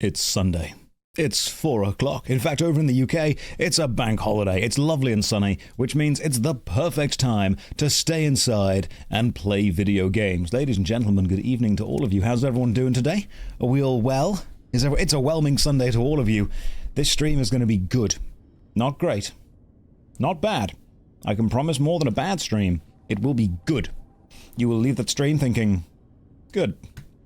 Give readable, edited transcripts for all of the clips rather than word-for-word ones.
It's Sunday. It's 4 o'clock. In fact, over in the UK, it's a bank holiday. It's lovely and sunny, which means it's the perfect time to stay inside and play video games. Ladies and gentlemen, good evening to all of you. How's everyone doing today? Are we all well? It's a whelming Sunday to all of you. This stream is going to be good. Not great. Not bad. I can promise more than a bad stream. It will be good. You will leave that stream thinking, good.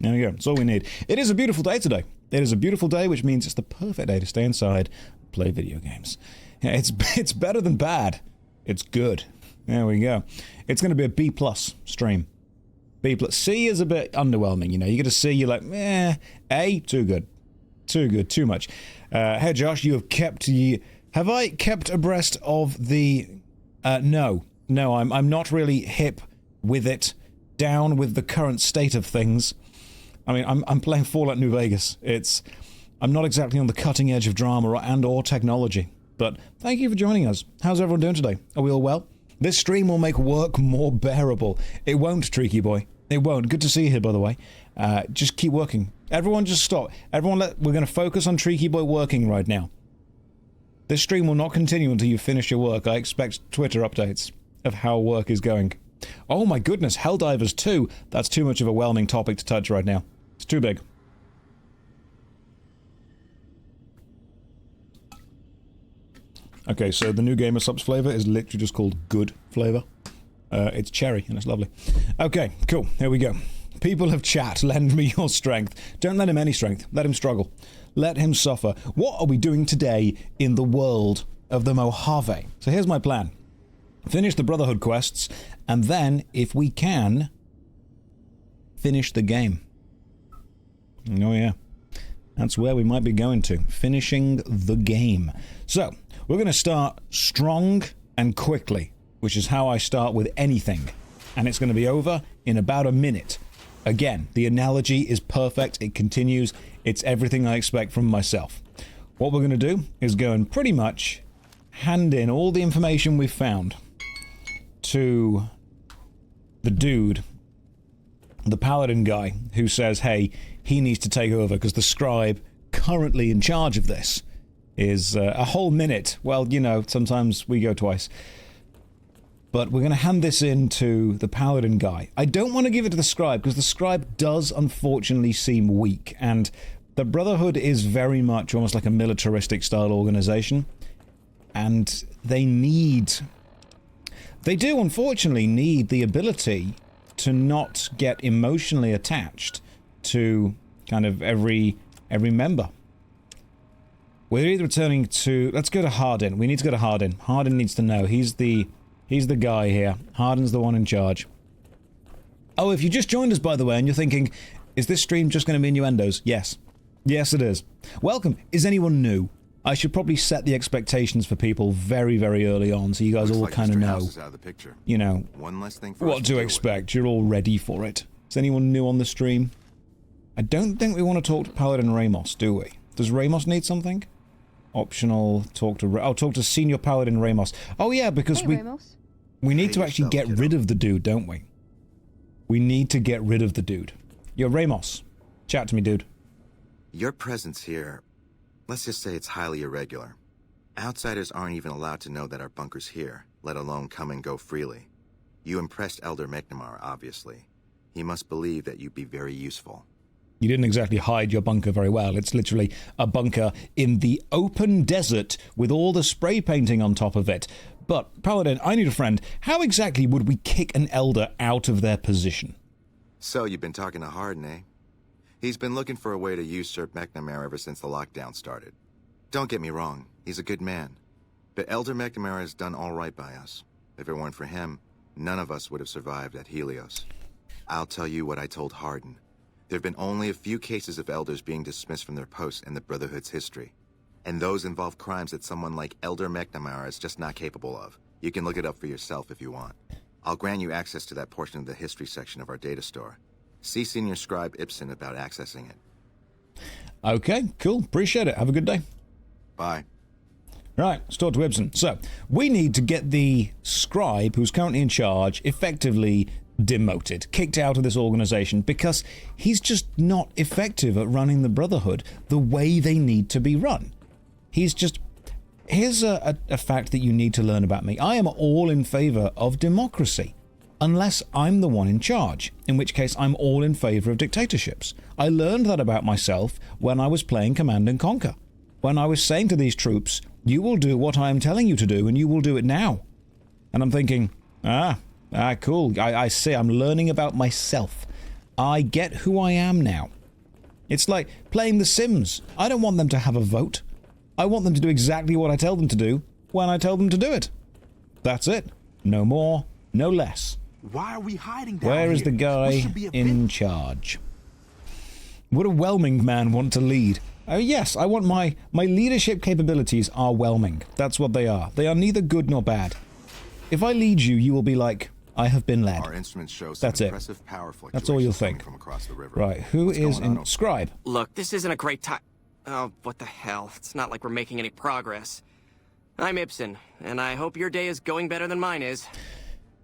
There we go. That's all we need. It is a beautiful day today. It is a beautiful day, which means it's the perfect day to stay inside and play video games. Yeah, it's better than bad. It's good. There we go. It's going to be a B+ stream. B+. C is a bit underwhelming, you know. You get a C, you're like, A, too good. Too good, too much. Hey, Josh, have I kept abreast of the... No, I'm not really hip with it, down with the current state of things. I mean, I'm playing Fallout New Vegas. I'm not exactly on the cutting edge of drama or technology. But thank you for joining us. How's everyone doing today? Are we all well? This stream will make work more bearable. It won't, Tricky Boy. It won't. Good to see you here, by the way. Just keep working. Everyone just stop. We're going to focus on Tricky Boy working right now. This stream will not continue until you finish your work. I expect Twitter updates of how work is going. Oh my goodness, Helldivers 2. That's too much of a whelming topic to touch right now. It's too big. Okay, so the new Gamer Subs flavor is literally just called Good Flavor. It's cherry, and it's lovely. Okay, cool. Here we go. People of chat, lend me your strength. Don't lend him any strength. Let him struggle. Let him suffer. What are we doing today in the world of the Mojave? So here's my plan. Finish the Brotherhood quests, and then, if we can, finish the game. Oh yeah. That's where we might be going to. Finishing the game. So, we're going to start strong and quickly, which is how I start with anything. And it's going to be over in about a minute. Again, the analogy is perfect. It continues. It's everything I expect from myself. What we're going to do is go and pretty much hand in all the information we've found to the dude, the paladin guy, who says, hey, he needs to take over because the scribe currently in charge of this is a whole minute. Well, you know, sometimes we go twice. But we're going to hand this in to the paladin guy. I don't want to give it to the scribe because the scribe does unfortunately seem weak, and the Brotherhood is very much almost like a militaristic style organization, and they do unfortunately need the ability to not get emotionally attached to kind of every member. We're either returning to... Let's go to Hardin. We need to go to Hardin. Hardin needs to know. He's the guy here. Hardin's the one in charge. Oh, if you just joined us, by the way, and you're thinking, is this stream just going to be innuendos? Yes. Yes, it is. Welcome. Is anyone new? I should probably set the expectations for people very, very early on, so you guys all kind of know, you know, what to expect. You're all ready for it. Is anyone new on the stream? I don't think we want to talk to Paladin Ramos, do we? Does Ramos need something? Optional, talk to Senior Paladin Ramos. Oh yeah, because we need to actually get rid of the dude, don't we? We need to get rid of the dude. Yo, Ramos, chat to me, dude. Your presence here, let's just say it's highly irregular. Outsiders aren't even allowed to know that our bunker's here, let alone come and go freely. You impressed Elder McNamara, obviously. He must believe that you'd be very useful. You didn't exactly hide your bunker very well. It's literally a bunker in the open desert with all the spray painting on top of it. But, Paladin, I need a friend. How exactly would we kick an elder out of their position? So, you've been talking to Hardin, eh? He's been looking for a way to usurp McNamara ever since the lockdown started. Don't get me wrong, he's a good man. But Elder McNamara has done all right by us. If it weren't for him, none of us would have survived at Helios. I'll tell you what I told Hardin. There have been only a few cases of elders being dismissed from their posts in the Brotherhood's history. And those involve crimes that someone like Elder McNamara is just not capable of. You can look it up for yourself if you want. I'll grant you access to that portion of the history section of our data store. See Senior Scribe Ibsen about accessing it. Okay, cool. Appreciate it. Have a good day. Bye. Right, let's talk to Ibsen. So, we need to get the scribe, who's currently in charge, effectively demoted, kicked out of this organization, because he's just not effective at running the Brotherhood the way they need to be run. He's just... Here's a fact that you need to learn about me. I am all in favor of democracy, unless I'm the one in charge, in which case I'm all in favor of dictatorships. I learned that about myself when I was playing Command and Conquer, when I was saying to these troops, you will do what I am telling you to do, and you will do it now. And I'm thinking, cool, I see, I'm learning about myself. I get who I am now. It's like playing The Sims. I don't want them to have a vote. I want them to do exactly what I tell them to do, when I tell them to do it. That's it. No more, no less. Why are we hiding down Where is here? the guy in charge? Would a whelming man want to lead? Oh yes, I want my leadership capabilities are whelming. That's what they are. They are neither good nor bad. If I lead you, you will be like, I have been led. Our instruments show some That's it. impressive power That's all you'll fluctuations think. coming from across the river. Right, who What's is going in... on? Scribe. Look, this isn't a great time. Oh, what the hell. It's not like we're making any progress. I'm Ibsen, and I hope your day is going better than mine is.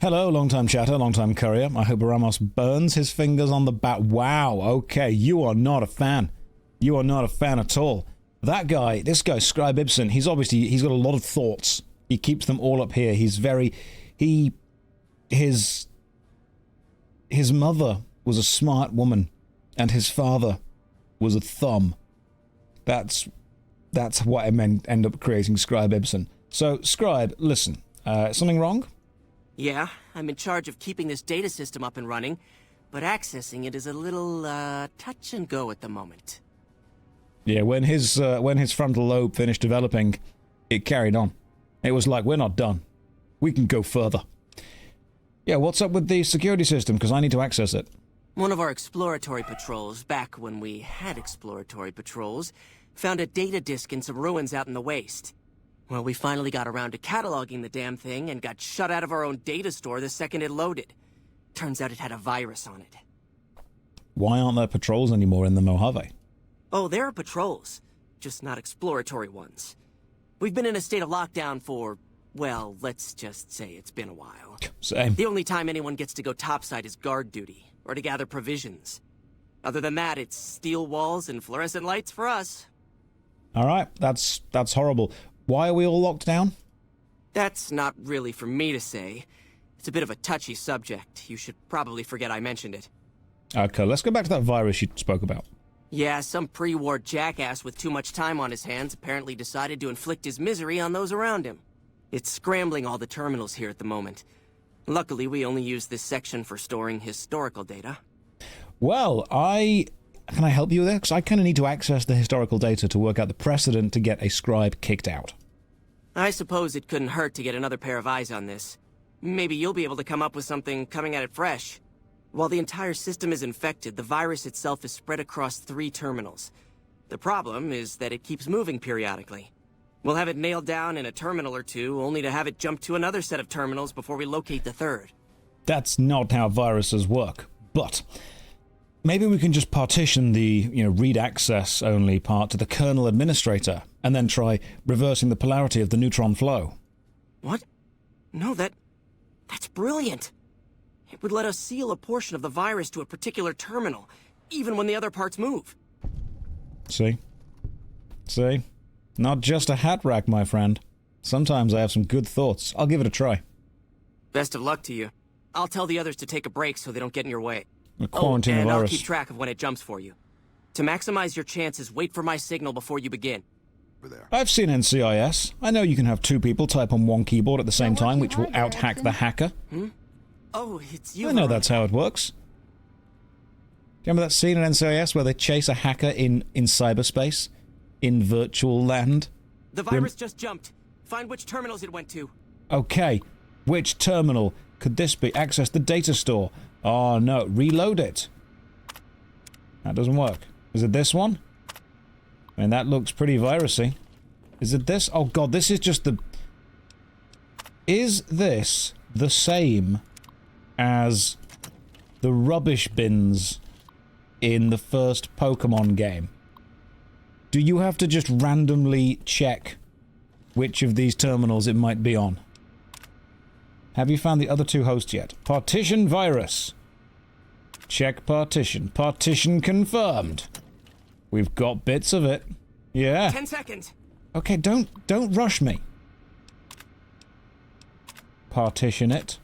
Hello, long-time chatter, long-time courier. I hope Ramos burns his fingers on the bat. Wow, okay, you are not a fan. You are not a fan at all. That guy, this guy, Scribe Ibsen, he's got a lot of thoughts. He keeps them all up here. He's very... His mother was a smart woman, and his father was a thumb. That's what I end up creating Scribe Ibsen. So, Scribe, listen, something wrong? Yeah, I'm in charge of keeping this data system up and running, but accessing it is a little, touch and go at the moment. Yeah, when his frontal lobe finished developing, it carried on. It was like, we're not done. We can go further. Yeah, what's up with the security system? Because I need to access it. One of our exploratory patrols, back when we had exploratory patrols, found a data disk in some ruins out in the waste. Well, we finally got around to cataloging the damn thing and got shut out of our own data store the second it loaded. Turns out it had a virus on it. Why aren't there patrols anymore in the Mojave? Oh, there are patrols, just not exploratory ones. We've been in a state of lockdown for, well, let's just say it's been a while. Same. The only time anyone gets to go topside is guard duty, or to gather provisions. Other than that, it's steel walls and fluorescent lights for us. Alright, that's horrible. Why are we all locked down? That's not really for me to say. It's a bit of a touchy subject. You should probably forget I mentioned it. Okay, let's go back to that virus you spoke about. Yeah, some pre-war jackass with too much time on his hands apparently decided to inflict his misery on those around him. It's scrambling all the terminals here at the moment. Luckily, we only use this section for storing historical data. Well, can I help you with that? Because I kind of need to access the historical data to work out the precedent to get a scribe kicked out. I suppose it couldn't hurt to get another pair of eyes on this. Maybe you'll be able to come up with something coming at it fresh. While the entire system is infected, the virus itself is spread across 3 terminals. The problem is that it keeps moving periodically. We'll have it nailed down in a terminal or 2, only to have it jump to another set of terminals before we locate the 3rd. That's not how viruses work, but maybe we can just partition the, read access only part to the kernel administrator, and then try reversing the polarity of the neutron flow. What? No, that's brilliant. It would let us seal a portion of the virus to a particular terminal, even when the other parts move. See? Not just a hat rack, my friend. Sometimes I have some good thoughts. I'll give it a try. Best of luck to you. I'll tell the others to take a break so they don't get in your way. A quarantine and virus. I'll keep track of when it jumps for you. To maximize your chances, wait for my signal before you begin. There. I've seen NCIS. I know you can have 2 people type on one keyboard at the same time, which will out-hack the hacker. Oh, it's you. I know that's how it works. Do you remember that scene in NCIS where they chase a hacker in cyberspace? In virtual land? The virus just jumped. Find which terminals it went to. Okay. Which terminal could this be? Access the data store. Oh no, reload it. That doesn't work. Is it this one? I mean, that looks pretty virusy. Is it this? Oh god, this is just the... Is this the same as the rubbish bins in the first Pokemon game? Do you have to just randomly check which of these terminals it might be on? Have you found the other 2 hosts yet? Partition virus. Check partition. Partition confirmed. We've got bits of it. Yeah. 10 seconds. Okay, don't rush me. Partition it.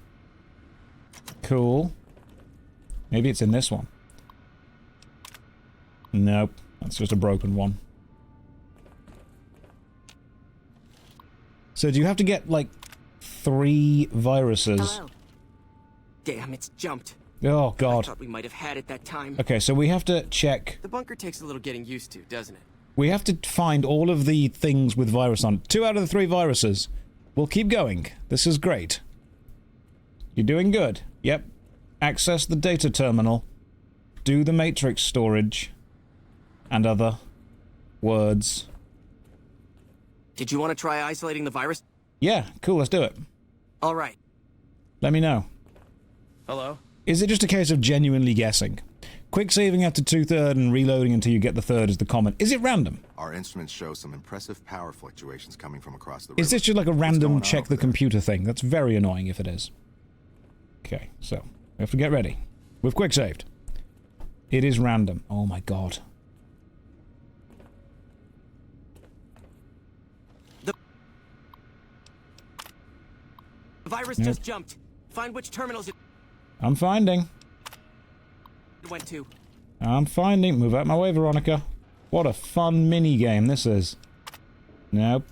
Cool. Maybe it's in this one. Nope. That's just a broken one. So do you have to get, like, 3 viruses? Hello. Damn, it's jumped. Oh, God. I thought we might have had it that time. Okay, so we have to check... The bunker takes a little getting used to, doesn't it? We have to find all of the things with virus on. 2 out of the 3 viruses. We'll keep going. This is great. You're doing good. Yep. Access the data terminal. Do the matrix storage. And other words. Did you want to try isolating the virus? Yeah, cool, let's do it. All right. Let me know. Hello? Is it just a case of genuinely guessing? Quick saving after 2/3 and reloading until you get the 3rd is the common. Is it random? Our instruments show some impressive power fluctuations coming from across the river. Is this just like a What's random going on check over the there? computer thing? That's very annoying if it is. Okay, so we have to get ready. We've quick saved. It is random. Oh my god. The virus just jumped. Find which terminals it I'm finding. went to. I'm finding. Move out my way, Veronica. What a fun mini game this is. Nope.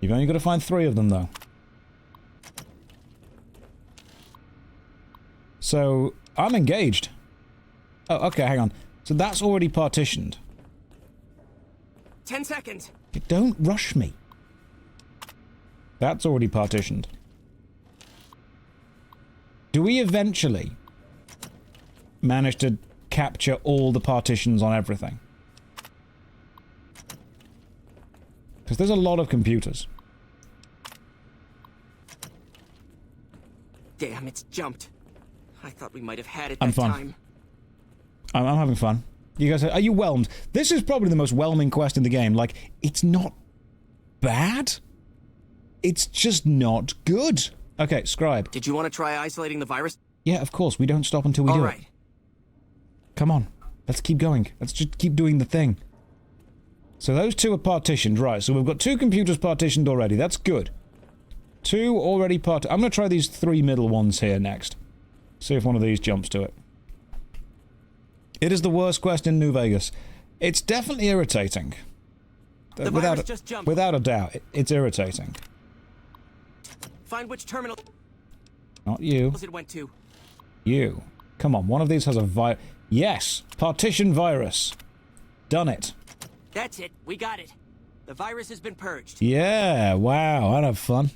You've only got to find 3 of them, though. So, I'm engaged. Oh, okay, hang on. So that's already partitioned. 10 seconds. Don't rush me. That's already partitioned. Do we eventually manage to capture all the partitions on everything? Because there's a lot of computers. Damn, it's jumped. I thought we might have had it I'm that fun. time. I'm having fun. You guys, are you whelmed? This is probably the most whelming quest in the game. Like, it's not bad. It's just not good. Okay, Scribe. Did you want to try isolating the virus? Yeah, of course. We don't stop until we do All it. right. Come on. Let's keep going. Let's just keep doing the thing. So those 2 are partitioned. Right, so we've got 2 computers partitioned already. That's good. 2 already partitioned. I'm going to try these 3 middle ones here next. See if one of these jumps to it. It is the worst quest in New Vegas. It's definitely irritating. The virus just jumped. Without a doubt, it's irritating. Find which terminal Not you. it went to. You. Come on, one of these has a Yes! Partition virus. Done it. That's it. We got it. The virus has been purged. Yeah, wow, I'd have fun.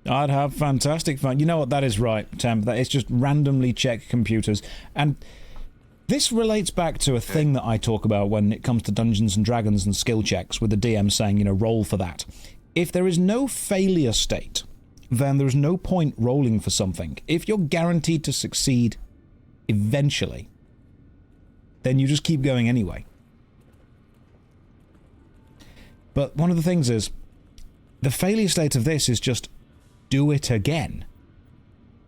I'd have fantastic fun. You know what, that is right, Temp. That it's just randomly check computers. And this relates back to a thing that I talk about when it comes to Dungeons and Dragons and skill checks, with the DM saying, you know, roll for that. If there is no failure state, then there's no point rolling for something. If you're guaranteed to succeed eventually, then you just keep going anyway. But one of the things is, the failure state of this is just do it again,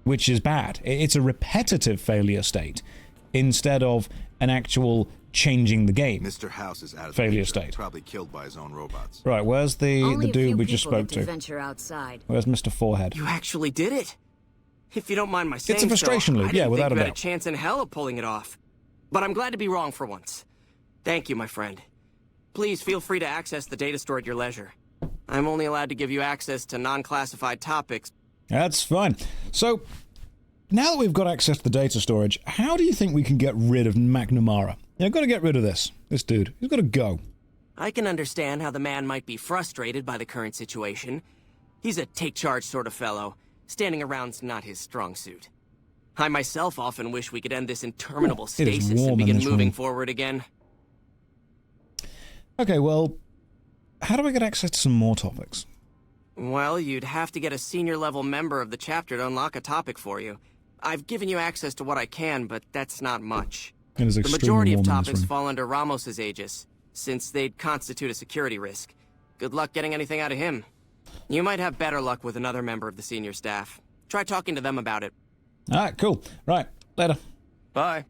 which is bad. It's a repetitive failure state instead of an actual changing the game. Mr. House is out of Failure the picture, state. probably killed by his own robots. Right, where's the Only a dude few we just people spoke get to to? venture outside. Where's Mr. Forehead? You actually did it. If you don't mind my saying It's a frustration so, loop, I didn't yeah, without think a you had doubt. a chance in hell of pulling it off. But I'm glad to be wrong for once. Thank you, my friend. Please feel free to access the data store at your leisure. I'm only allowed to give you access to non-classified topics. That's fine. So, now that we've got access to the data storage, how do you think we can get rid of McNamara? Yeah, I've got to get rid of this dude. He's got to go. I can understand how the man might be frustrated by the current situation. He's a take-charge sort of fellow. Standing around's not his strong suit. I myself often wish we could end this interminable It is stasis warm and in begin this moving room. forward again. Okay, well, how do I get access to some more topics? Well, you'd have to get a senior-level member of the chapter to unlock a topic for you. I've given you access to what I can, but that's not much. It is The extremely majority of warm in this topics room. fall under Ramos's aegis, since they'd constitute a security risk. Good luck getting anything out of him. You might have better luck with another member of the senior staff. Try talking to them about it. Alright, cool. Right, later. Bye.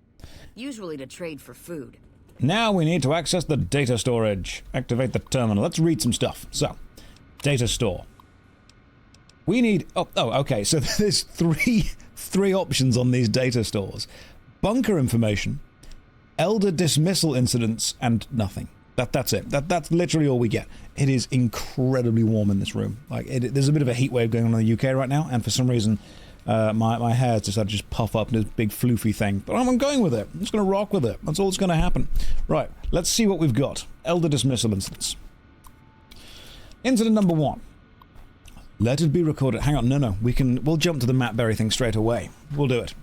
Usually to trade for food. Now we need to access the data storage. Activate the terminal. Let's read some stuff. So, data store. We need... Oh, okay. So there's three options on these data stores. Bunker information, elder dismissal incidents, and nothing. That's it. That's literally all we get. It is incredibly warm in this room. Like, there's a bit of a heat wave going on in the UK right now, and for some reason, my hair's decided to just puff up in this big floofy thing. But I'm going with it. I'm just going to rock with it. That's all that's going to happen. Right, let's see what we've got. Elder dismissal incidents. Incident number 1. Let it be recorded. Hang on, no. We'll jump to the Matt Berry thing straight away. We'll do it.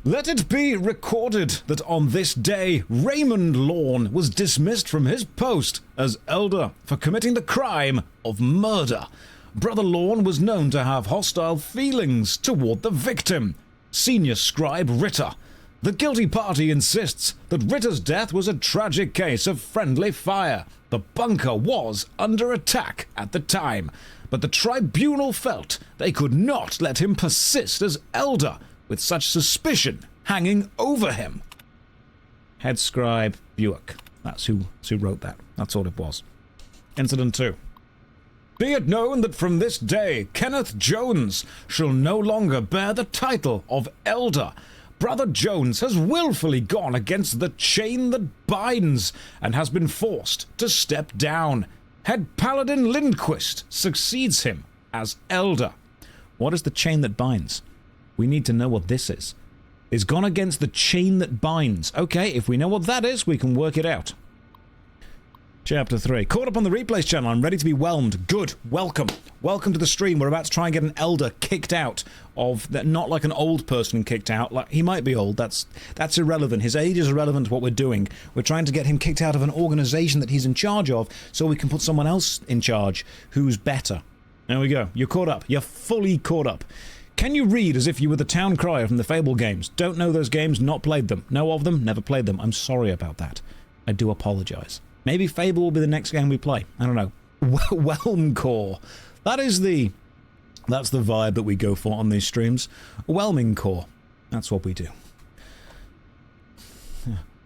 Let it be recorded that on this day, Raymond Lorne was dismissed from his post as elder for committing the crime of murder. Brother Lorne was known to have hostile feelings toward the victim, senior scribe Ritter. The guilty party insists that Ritter's death was a tragic case of friendly fire. The bunker was under attack at the time, but the tribunal felt they could not let him persist as elder with such suspicion hanging over him. Head scribe Buick. That's who wrote that. That's all it was. Incident 2. Be it known that from this day, Kenneth Jones shall no longer bear the title of elder. Brother Jones has willfully gone against the chain that binds and has been forced to step down. Head Paladin Lindquist succeeds him as elder. What is the chain that binds? We need to know what this is. Is gone against the chain that binds. Okay, if we know what that is, we can work it out. Chapter 3. Caught up on the replays channel. I'm ready to be whelmed. Good. Welcome. Welcome to the stream. We're about to try and get an elder kicked out of... Not like an old person kicked out. Like, he might be old. That's irrelevant. His age is irrelevant to what we're doing. We're trying to get him kicked out of an organization that he's in charge of so we can put someone else in charge who's better. There we go. You're caught up. You're fully caught up. Can you read as if you were the town crier from the Fable games? Don't know those games, not played them. Know of them, never played them. I'm sorry about that. I do apologize. Maybe Fable will be the next game we play. I don't know. Whelm Core. That's the vibe that we go for on these streams. Whelming Core. That's what we do.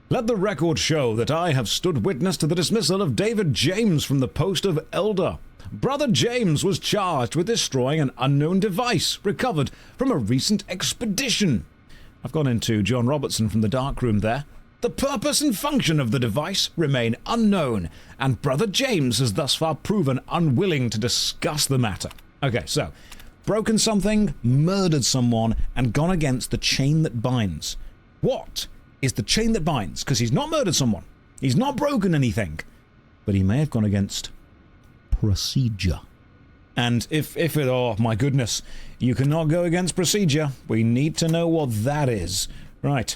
Let the record show that I have stood witness to the dismissal of David James from the post of Elder. Brother James was charged with destroying an unknown device recovered from a recent expedition. I've gone into John Robertson from the dark room there. The purpose and function of the device remain unknown, and Brother James has thus far proven unwilling to discuss the matter. Okay, so, broken something, murdered someone, and gone against the chain that binds. What is the chain that binds? Because he's not murdered someone. He's not broken anything. But he may have gone against procedure. And if it, oh my goodness, you cannot go against procedure. We need to know what that is. Right.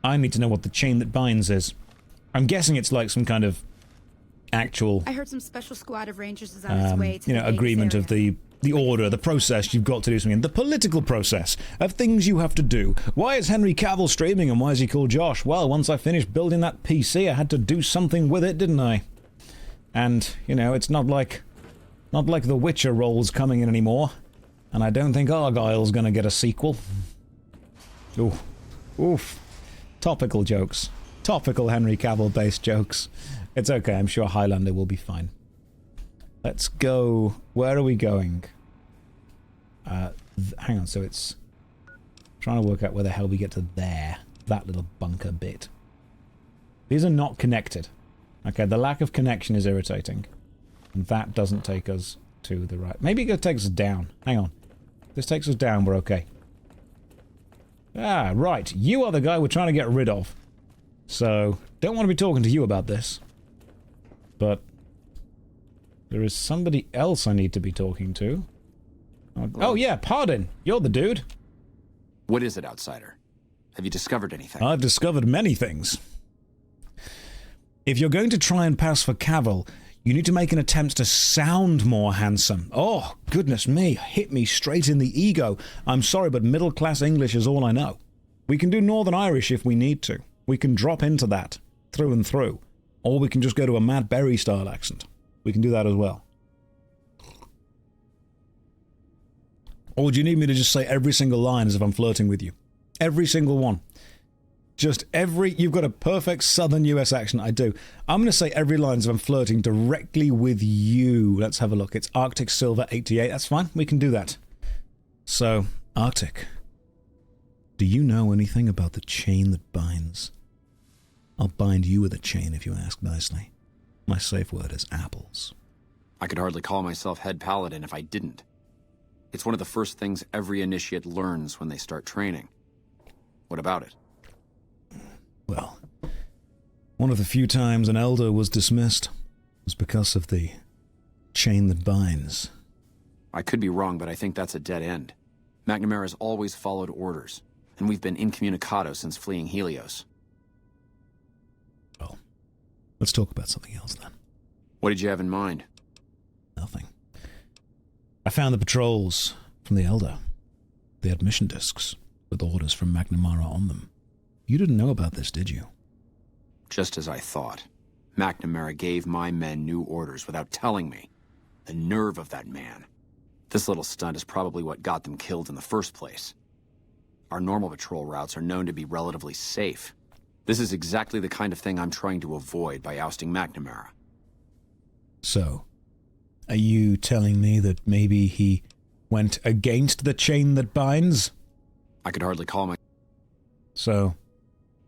I need to know what the chain that binds is. I'm guessing it's like some kind of actual... I heard some special squad of rangers is on its way to the agreement of the order, the process you've got to do something, the political process of things you have to do. Why is Henry Cavill streaming and why is he called Josh? Well, once I finished building that PC, I had to do something with it, didn't I? And, you know, it's not like the Witcher role's coming in anymore. And I don't think Argyle's gonna get a sequel. Ooh. Oof. Topical jokes. Topical Henry Cavill-based jokes. It's okay, I'm sure Highlander will be fine. Let's go... Where are we going? Hang on, so it's... Trying to work out where the hell we get to there. That little bunker bit. These are not connected. Okay, the lack of connection is irritating. And that doesn't take us to the right. Maybe it takes us down. Hang on. If this takes us down, we're okay. Ah, right. You are the guy we're trying to get rid of. So, don't want to be talking to you about this. But there is somebody else I need to be talking to. Oh yeah, pardon. You're the dude. What is it, outsider? Have you discovered anything? I've discovered many things. If you're going to try and pass for Cavill, you need to make an attempt to sound more handsome. Oh, goodness me, hit me straight in the ego. I'm sorry, but middle-class English is all I know. We can do Northern Irish if we need to. We can drop into that, through and through. Or we can just go to a Matt Berry-style accent. We can do that as well. Or do you need me to just say every single line as if I'm flirting with you? Every single one. Just every... You've got a perfect southern US accent. I do. I'm going to say every line as if I'm flirting directly with you. Let's have a look. It's Arctic Silver 88. That's fine. We can do that. So, Arctic, do you know anything about the chain that binds? I'll bind you with a chain if you ask nicely. My safe word is apples. I could hardly call myself head paladin if I didn't. It's one of the first things every initiate learns when they start training. What about it? Well, one of the few times an elder was dismissed was because of the chain that binds. I could be wrong, but I think that's a dead end. McNamara's always followed orders, and we've been incommunicado since fleeing Helios. Well, let's talk about something else then. What did you have in mind? Nothing. I found the patrols from the elder. They had mission discs with orders from McNamara on them. You didn't know about this, did you? Just as I thought. McNamara gave my men new orders without telling me. The nerve of that man. This little stunt is probably what got them killed in the first place. Our normal patrol routes are known to be relatively safe. This is exactly the kind of thing I'm trying to avoid by ousting McNamara. So, are you telling me that maybe he went against the chain that binds? I could hardly call my... So...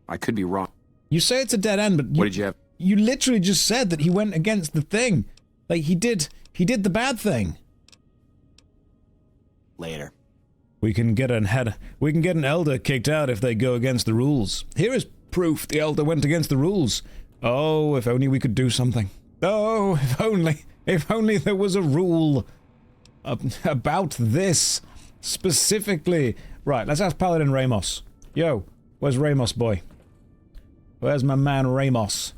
I could be wrong. You say it's a dead end, but what did you have? You literally just said that he went against the thing. Like, he did the bad thing. Later. We can get an elder kicked out if they go against the rules. Here is proof the elder went against the rules. Oh, if only we could do something. Oh, if only there was a rule about this specifically. Right, let's ask Paladin Ramos. Yo, where's Ramos, boy? Where's my man Ramos?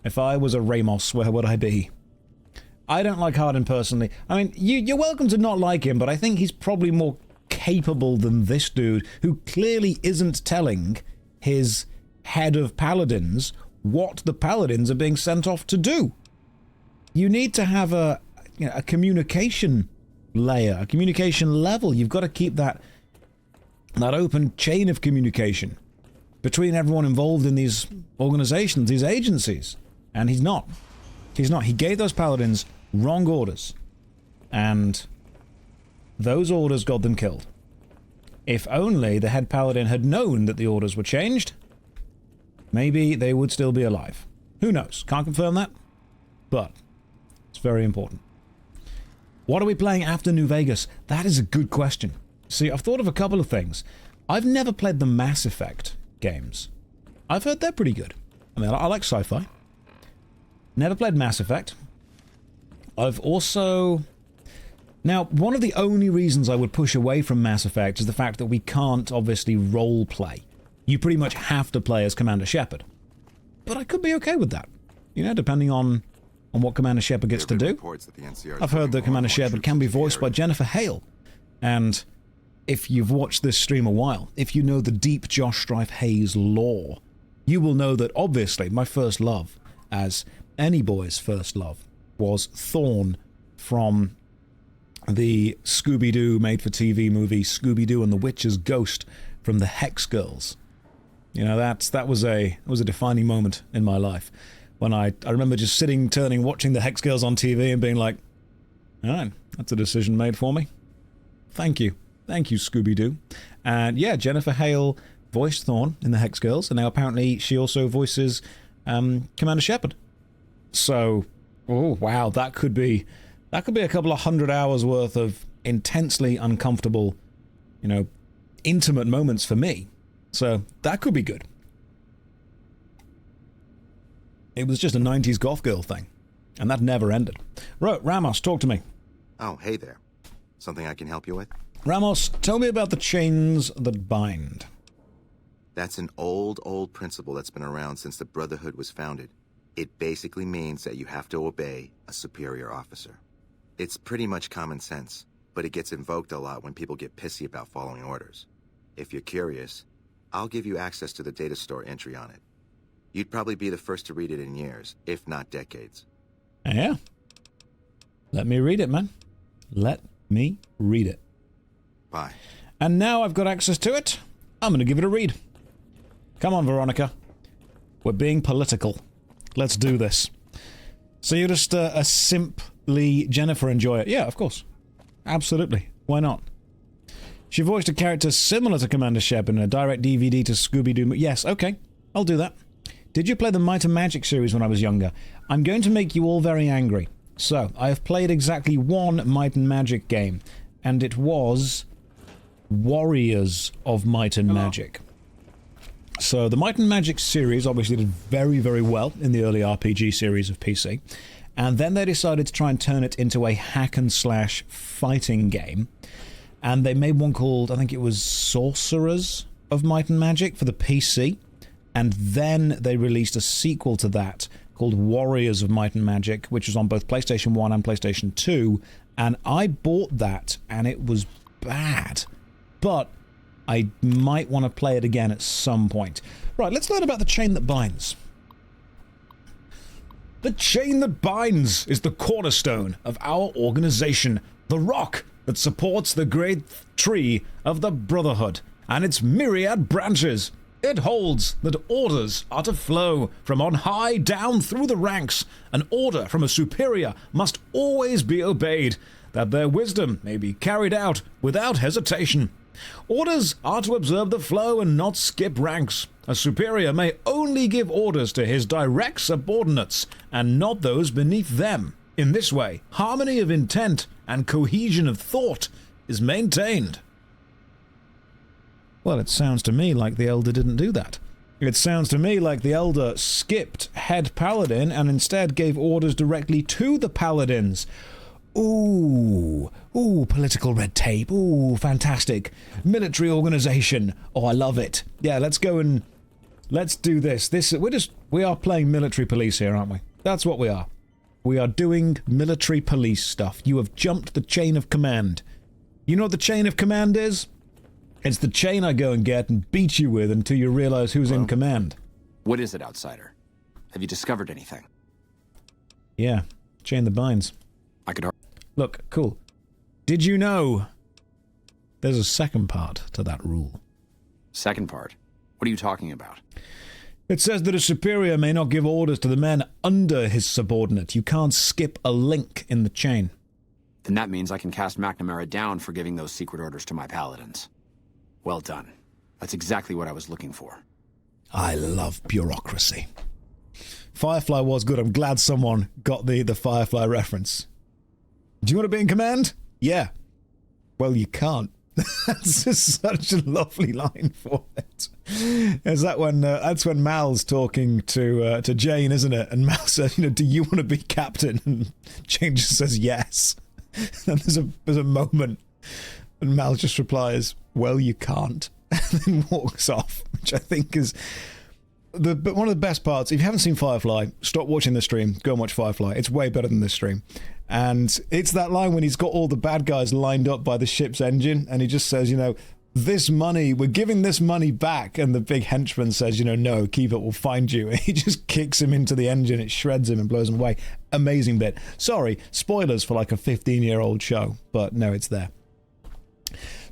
If I was a Ramos, where would I be? I don't like Hardin personally. I mean, you're welcome to not like him, but I think he's probably more capable than this dude, who clearly isn't telling his head of paladins what the paladins are being sent off to do. You need to have a communication layer, a communication level. You've got to keep that open chain of communication between everyone involved in these organizations, these agencies. And he's not. He's not. He gave those paladins wrong orders. And those orders got them killed. If only the head paladin had known that the orders were changed, maybe they would still be alive. Who knows? Can't confirm that. But it's very important. What are we playing after New Vegas? That is a good question. See, I've thought of a couple of things. I've never played the Mass Effect games. I've heard they're pretty good. I mean, I like sci-fi. Never played Mass Effect. I've also... Now, one of the only reasons I would push away from Mass Effect is the fact that we can't, obviously, role-play. You pretty much have to play as Commander Shepard. But I could be okay with that. You know, depending on what Commander Shepard gets to do. I've heard that Commander Shepard can be voiced by Jennifer Hale. And if you've watched this stream a while, if you know the deep JoshStrifeHayes lore, you will know that, obviously, my first love, as any boy's first love, was Thorn from the Scooby-Doo made-for-TV movie Scooby-Doo and the Witch's Ghost from the Hex Girls. You know, that was a defining moment in my life. When I remember just turning, watching the Hex Girls on TV and being like, alright, that's a decision made for me. Thank you. Thank you, Scooby-Doo. And yeah, Jennifer Hale voiced Thorn in the Hex Girls, and now apparently she also voices Commander Shepard. So, oh wow, that could be a couple of 100 hours worth of intensely uncomfortable, you know, intimate moments for me. So that could be good. It was just a 90s goth girl thing, and that never ended. Ramos, talk to me. Oh, hey there. Something I can help you with? Ramos, tell me about the chains that bind. That's an old principle that's been around since the Brotherhood was founded. It basically means that you have to obey a superior officer. It's pretty much common sense, but it gets invoked a lot when people get pissy about following orders. If you're curious, I'll give you access to the data store entry on it. You'd probably be the first to read it in years, if not decades. Yeah. Let me read it, man. Let me read it. Bye. And now I've got access to it, I'm going to give it a read. Come on, Veronica. We're being political. Let's do this. So you're just a simply Jennifer enjoyer. Yeah, of course. Absolutely. Why not? She voiced a character similar to Commander Shep in a direct DVD to Scooby-Doo. Yes, okay. I'll do that. Did you play the Might and Magic series when I was younger? I'm going to make you all very angry. So, I have played exactly one Might and Magic game, and it was Warriors of Might and Magic. So, the Might and Magic series obviously did very, very well in the early RPG series of PC, and then they decided to try and turn it into a hack-and-slash fighting game, and they made one called, I think it was Sorcerers of Might and Magic for the PC, and then they released a sequel to that called Warriors of Might and Magic, which was on both PlayStation 1 and PlayStation 2, and I bought that, and it was bad. But I might want to play it again at some point. Right, let's learn about the chain that binds. The chain that binds is the cornerstone of our organization, the rock that supports the great tree of the Brotherhood and its myriad branches. It holds that orders are to flow from on high down through the ranks. An order from a superior must always be obeyed, that their wisdom may be carried out without hesitation. Orders are to observe the flow and not skip ranks. A superior may only give orders to his direct subordinates, and not those beneath them. In this way, harmony of intent and cohesion of thought is maintained. Well, it sounds to me like the Elder didn't do that. It sounds to me like the Elder skipped head paladin and instead gave orders directly to the paladins. Ooh, political red tape. Ooh, fantastic. Military organization. Oh, I love it. Yeah, let's go and let's do this. We are playing military police here, aren't we? That's what we are. We are doing military police stuff. You have jumped the chain of command. You know what the chain of command is? It's the chain I go and get and beat you with until you realize who's in command. What is it, outsider? Have you discovered anything? Yeah, chain that binds. I could... Look, cool. Did you know there's a second part to that rule? Second part? What are you talking about? It says that a superior may not give orders to the men under his subordinate. You can't skip a link in the chain. Then that means I can cast McNamara down for giving those secret orders to my paladins. Well done. That's exactly what I was looking for. I love bureaucracy. Firefly was good. I'm glad someone got the Firefly reference. Do you want to be in command? Yeah. Well, you can't. That's just such a lovely line for it. Is that when that's when Mal's talking to Jane, isn't it? And Mal says, do you want to be captain? And Jane just says yes. And there's a moment, and Mal just replies, "Well, you can't," and then walks off, which I think is but one of the best parts. If you haven't seen Firefly, stop watching the stream. Go and watch Firefly. It's way better than this stream. And it's that line when he's got all the bad guys lined up by the ship's engine, and he just says, this money, we're giving this money back. And the big henchman says, no, keep it, we'll find you. And he just kicks him into the engine, it shreds him and blows him away. Amazing bit. Sorry, spoilers for like a 15-year-old show, but no, it's there.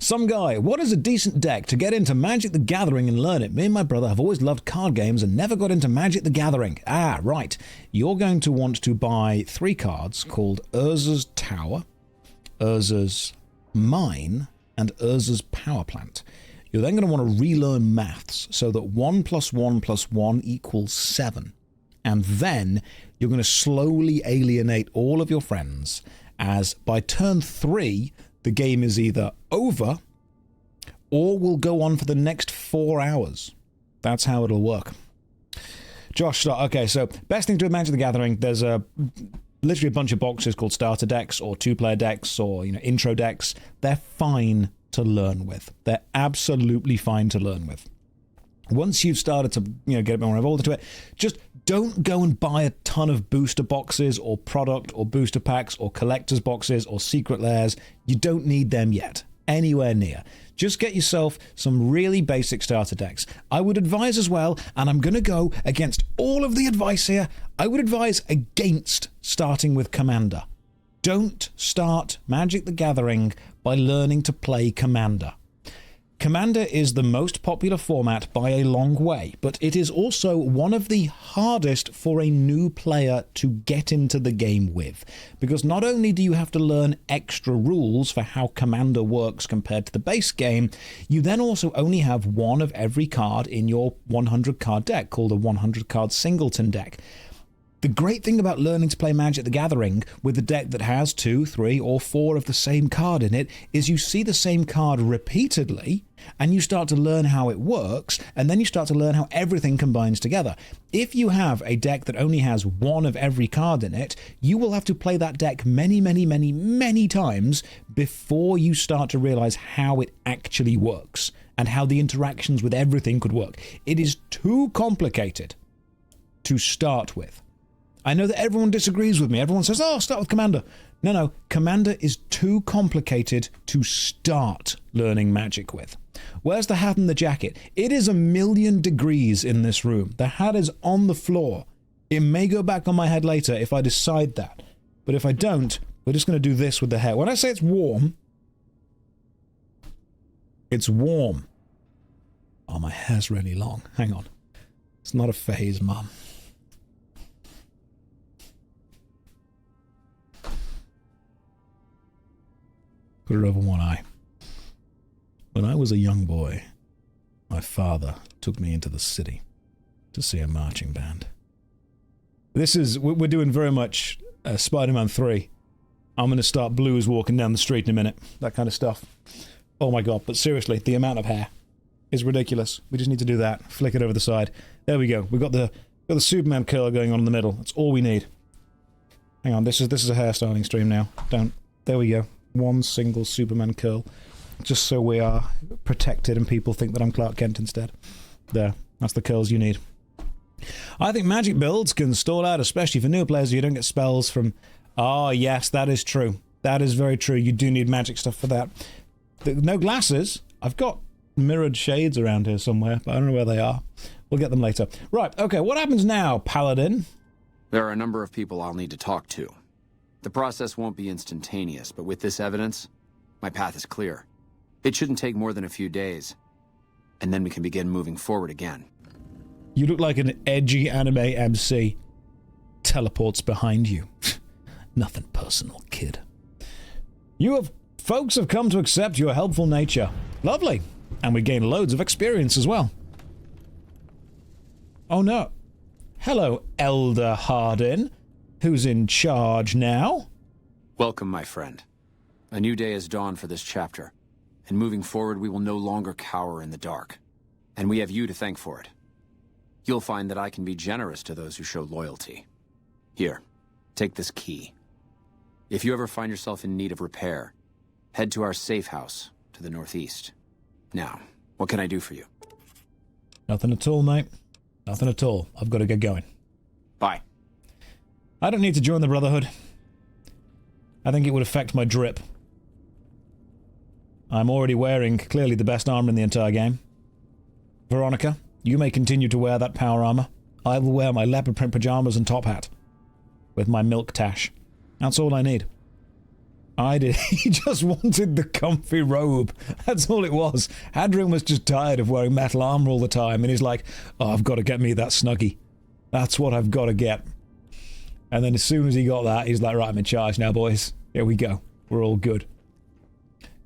Some guy, what is a decent deck to get into Magic the Gathering and learn it? Me and my brother have always loved card games and never got into Magic the Gathering. Ah, right. You're going to want to buy 3 cards called Urza's Tower, Urza's Mine, and Urza's Power Plant. You're then going to want to relearn maths so that 1 + 1 + 1 equals 7. And then you're going to slowly alienate all of your friends, as by turn 3, the game is either over or will go on for the next 4 hours. That's how it'll work. Josh, okay, so best thing to do with Magic the Gathering, there's literally a bunch of boxes called starter decks or 2-player decks or intro decks. They're fine to learn with. They're absolutely fine to learn with. Once you've started to get a bit more involved into it, just don't go and buy a ton of booster boxes or product or booster packs or collector's boxes or secret layers. You don't need them yet, anywhere near. Just get yourself some really basic starter decks. I would advise as well, and I'm going to go against all of the advice here, I would advise against starting with Commander. Don't start Magic the Gathering by learning to play Commander. Commander is the most popular format by a long way, but it is also one of the hardest for a new player to get into the game with, because not only do you have to learn extra rules for how Commander works compared to the base game, you then also only have one of every card in your 100 card deck, called a 100 card singleton deck. The great thing about learning to play Magic the Gathering with a deck that has 2, 3, or 4 of the same card in it is you see the same card repeatedly, and you start to learn how it works, and then you start to learn how everything combines together. If you have a deck that only has one of every card in it, you will have to play that deck many, many, many, many times before you start to realize how it actually works, and how the interactions with everything could work. It is too complicated to start with. I know that everyone disagrees with me. Everyone says, oh, start with Commander. No, Commander is too complicated to start learning Magic with. Where's the hat and the jacket? It is 1,000,000 degrees in this room. The hat is on the floor. It may go back on my head later if I decide that. But if I don't, we're just going to do this with the hair. When I say it's warm, it's warm. Oh, my hair's really long. Hang on. It's not a phase, Mum. Put it over one eye. When I was a young boy, my father took me into the city to see a marching band. We're doing very much Spider-Man 3. I'm going to start blues walking down the street in a minute. That kind of stuff. Oh my god, but seriously, the amount of hair is ridiculous. We just need to do that. Flick it over the side. There we go. We've got the Superman curl going on in the middle. That's all we need. Hang on, this is a hairstyling stream now. There we go. One single Superman curl, just so we are protected and people think that I'm Clark Kent instead. There, that's the curls you need. I think Magic builds can stall out, especially for new players. You don't get spells from... Oh, yes, that is true. That is very true. You do need Magic stuff for that. No glasses. I've got mirrored shades around here somewhere, but I don't know where they are. We'll get them later. Right, okay, what happens now, Paladin? There are a number of people I'll need to talk to. The process won't be instantaneous, but with this evidence, my path is clear. It shouldn't take more than a few days, and then we can begin moving forward again. You look like an edgy anime MC. Teleports behind you. Nothing personal, kid. Folks have come to accept your helpful nature. Lovely. And we gain loads of experience as well. Oh no. Hello, Elder Hardin. Who's in charge now? Welcome, my friend. A new day has dawned for this chapter, and moving forward we will no longer cower in the dark. And we have you to thank for it. You'll find that I can be generous to those who show loyalty. Here, take this key. If you ever find yourself in need of repair, head to our Safehouse to the northeast. Now, what can I do for you? Nothing at all, mate. Nothing at all. I've got to get going. Bye. I don't need to join the Brotherhood. I think it would affect my drip. I'm already wearing clearly the best armor in the entire game. Veronica, you may continue to wear that power armor. I will wear my leopard print pajamas and top hat. With my milk tash. That's all I need. He just wanted the comfy robe. That's all it was. Hadrian was just tired of wearing metal armor all the time, and he's like, oh, I've got to get me that Snuggie. That's what I've got to get. And then as soon as he got that, he's like, right, I'm in charge now, boys. Here we go. We're all good.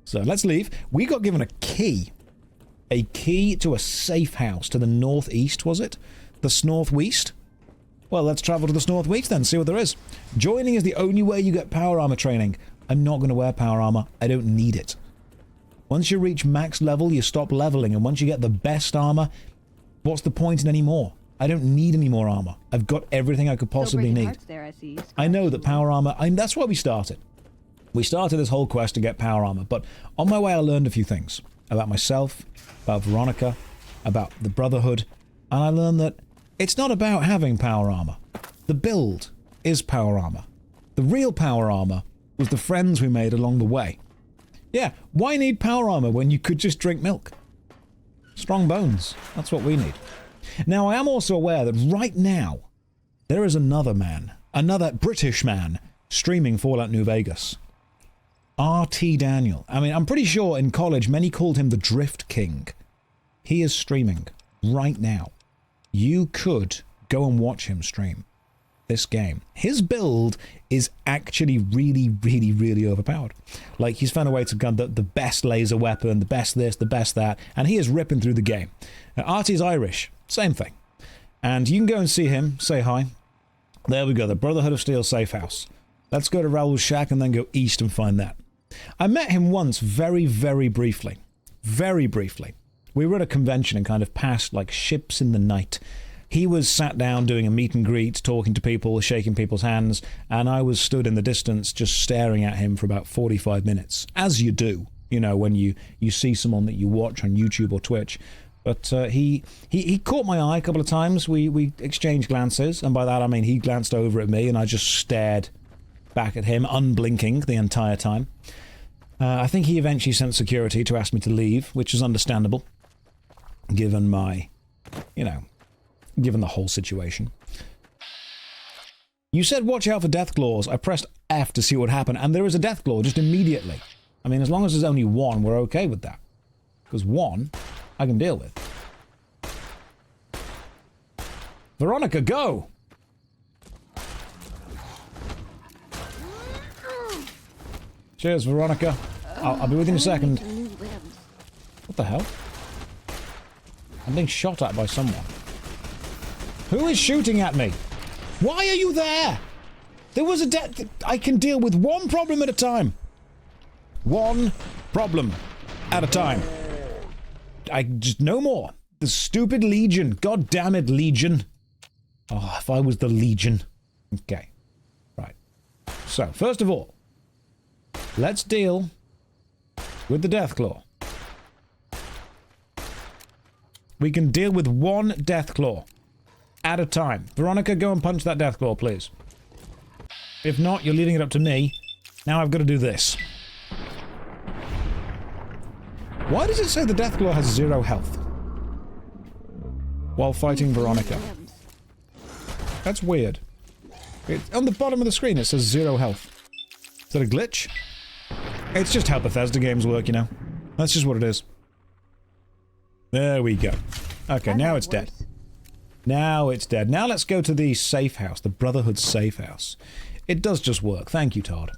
So let's leave. We got given a key. A key to a safe house to the northeast, was it? The northwest? Well, let's travel to the northwest then, see what there is. Joining is the only way you get power armor training. I'm not going to wear power armor. I don't need it. Once you reach max level, you stop leveling. And once you get the best armor, what's the point in any more? I don't need any more armor. I've got everything I could possibly need. I know that power armor... that's why we started. We started this whole quest to get power armor, but on my way I learned a few things. About myself, about Veronica, about the Brotherhood, and I learned that it's not about having power armor. The build is power armor. The real power armor was the friends we made along the way. Yeah, why need power armor when you could just drink milk? Strong bones. That's what we need. Now, I am also aware that right now, there is another man, another British man, streaming Fallout New Vegas. RT Daniel. I mean, I'm pretty sure in college many called him the Drift King. He is streaming right now. You could go and watch him stream this game. His build is actually really, really, really overpowered. Like, he's found a way to gun the best laser weapon, the best this, the best that, and he is ripping through the game. RT's Irish, same thing. And you can go and see him, say hi. There we go, the Brotherhood of Steel Safehouse. Let's go to Raoul's shack and then go east and find that. I met him once very, very briefly. Very briefly. We were at a convention and kind of passed like ships in the night. He was sat down doing a meet and greet, talking to people, shaking people's hands, and I was stood in the distance just staring at him for about 45 minutes. As you do, you know, when you see someone that you watch on YouTube or Twitch. But he caught my eye a couple of times. We exchanged glances, and by that I mean he glanced over at me and I just stared back at him, unblinking the entire time. I think he eventually sent security to ask me to leave, which is understandable, given my, you know, given the whole situation. You said watch out for death claws. I pressed F to see what happened, and there is a death claw just immediately. I mean, as long as there's only one, we're okay with that. Because one, I can deal with. Veronica, go! Cheers, Veronica. I'll be with you in a second. What the hell? I'm being shot at by someone. Who is shooting at me? Why are you there? There was a death. I can deal with one problem at a time. One problem at a time. I just, no more. The stupid Legion. God damn it, Legion. Oh, if I was the Legion. Okay. Right. So, first of all, let's deal with the Deathclaw. We can deal with one Deathclaw at a time. Veronica, go and punch that Deathclaw, please. If not, you're leaving it up to me. Now I've got to do this. Why does it say the Deathclaw has 0 health while fighting Veronica? That's weird. On the bottom of the screen it says 0 health. Is that a glitch? It's just how Bethesda games work, you know. That's just what it is. There we go. Okay, now it's dead. Now it's dead. Now let's go to the safe house, the Brotherhood safe house. It does just work. Thank you, Todd.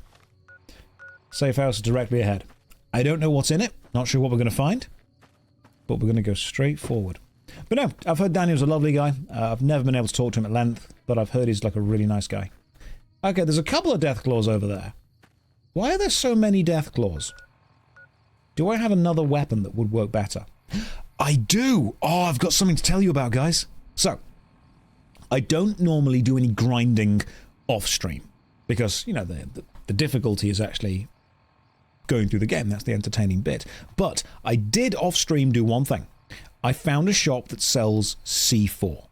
Safe house is directly ahead. I don't know what's in it. Not sure what we're going to find. But we're going to go straight forward. But no, I've heard Daniel's a lovely guy. I've never been able to talk to him at length, but I've heard he's like a really nice guy. Okay, there's a couple of Deathclaws over there. Why are there so many Deathclaws? Do I have another weapon that would work better? I do! Oh, I've got something to tell you about, guys. So, I don't normally do any grinding off-stream, because, you know, the difficulty is actually going through the game. That's the entertaining bit. But I did off-stream do one thing. I found a shop that sells C4.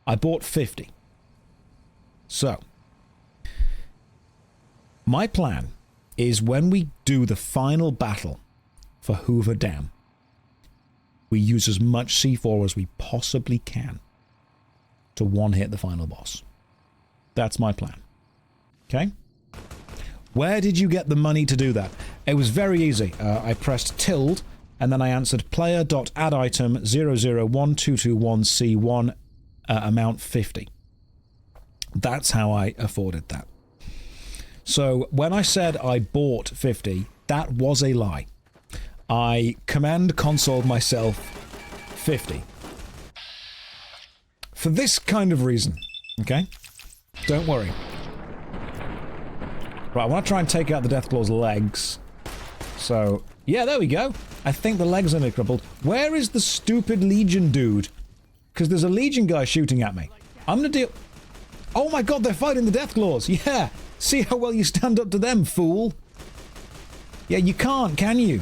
I bought 50. So, my plan is when we do the final battle for Hoover Dam, we use as much C4 as we possibly can to one-hit the final boss. That's my plan. Okay? Where did you get the money to do that? It was very easy. I pressed tilde, and then I answered player.additem 001221C1 amount 50. That's how I afforded that. So when I said I bought 50, that was a lie. I command consoled myself 50. For this kind of reason, okay? Don't worry. Right, I want to try and take out the Deathclaw's legs. So, yeah, there we go. I think the legs are only crippled. Where is the stupid Legion dude? Because there's a Legion guy shooting at me. I'm gonna deal... Oh my god, they're fighting the Deathclaws! Yeah! See how well you stand up to them, fool! Yeah, you can't, can you?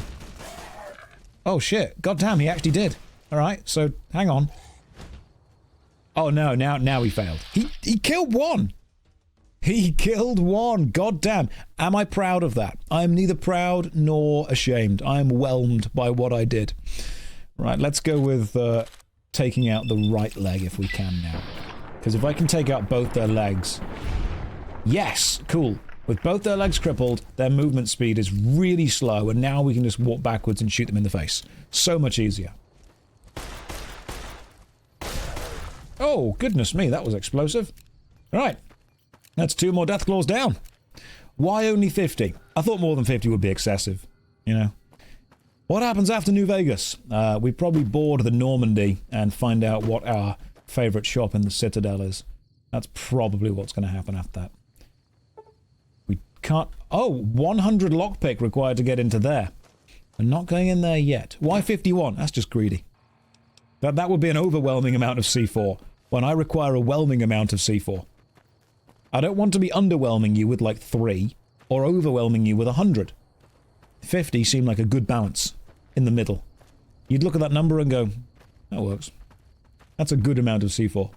Oh shit, god damn, he actually did. Alright, so, hang on. Oh no, now he failed. He killed one! He killed one! God damn! Am I proud of that? I am neither proud nor ashamed. I am whelmed by what I did. Right, let's go with taking out the right leg if we can now. Because if I can take out both their legs, Yes, cool. With both their legs crippled, their movement speed is really slow, and now we can just walk backwards and shoot them in the face. So much easier. Oh, goodness me, that was explosive. Right. That's 2 more Deathclaws down. Why only 50? I thought more than 50 would be excessive, you know. What happens after New Vegas? We probably board the Normandy and find out what our favorite shop in the Citadel is. That's probably what's going to happen after that. We can't... Oh, 100 lockpick required to get into there. We're not going in there yet. Why 51? That's just greedy. That would be an overwhelming amount of C4, when I require a whelming amount of C4. I don't want to be underwhelming you with like 3, or overwhelming you with 100. 50 seemed like a good balance, in the middle. You'd look at that number and go, that works. That's a good amount of C4.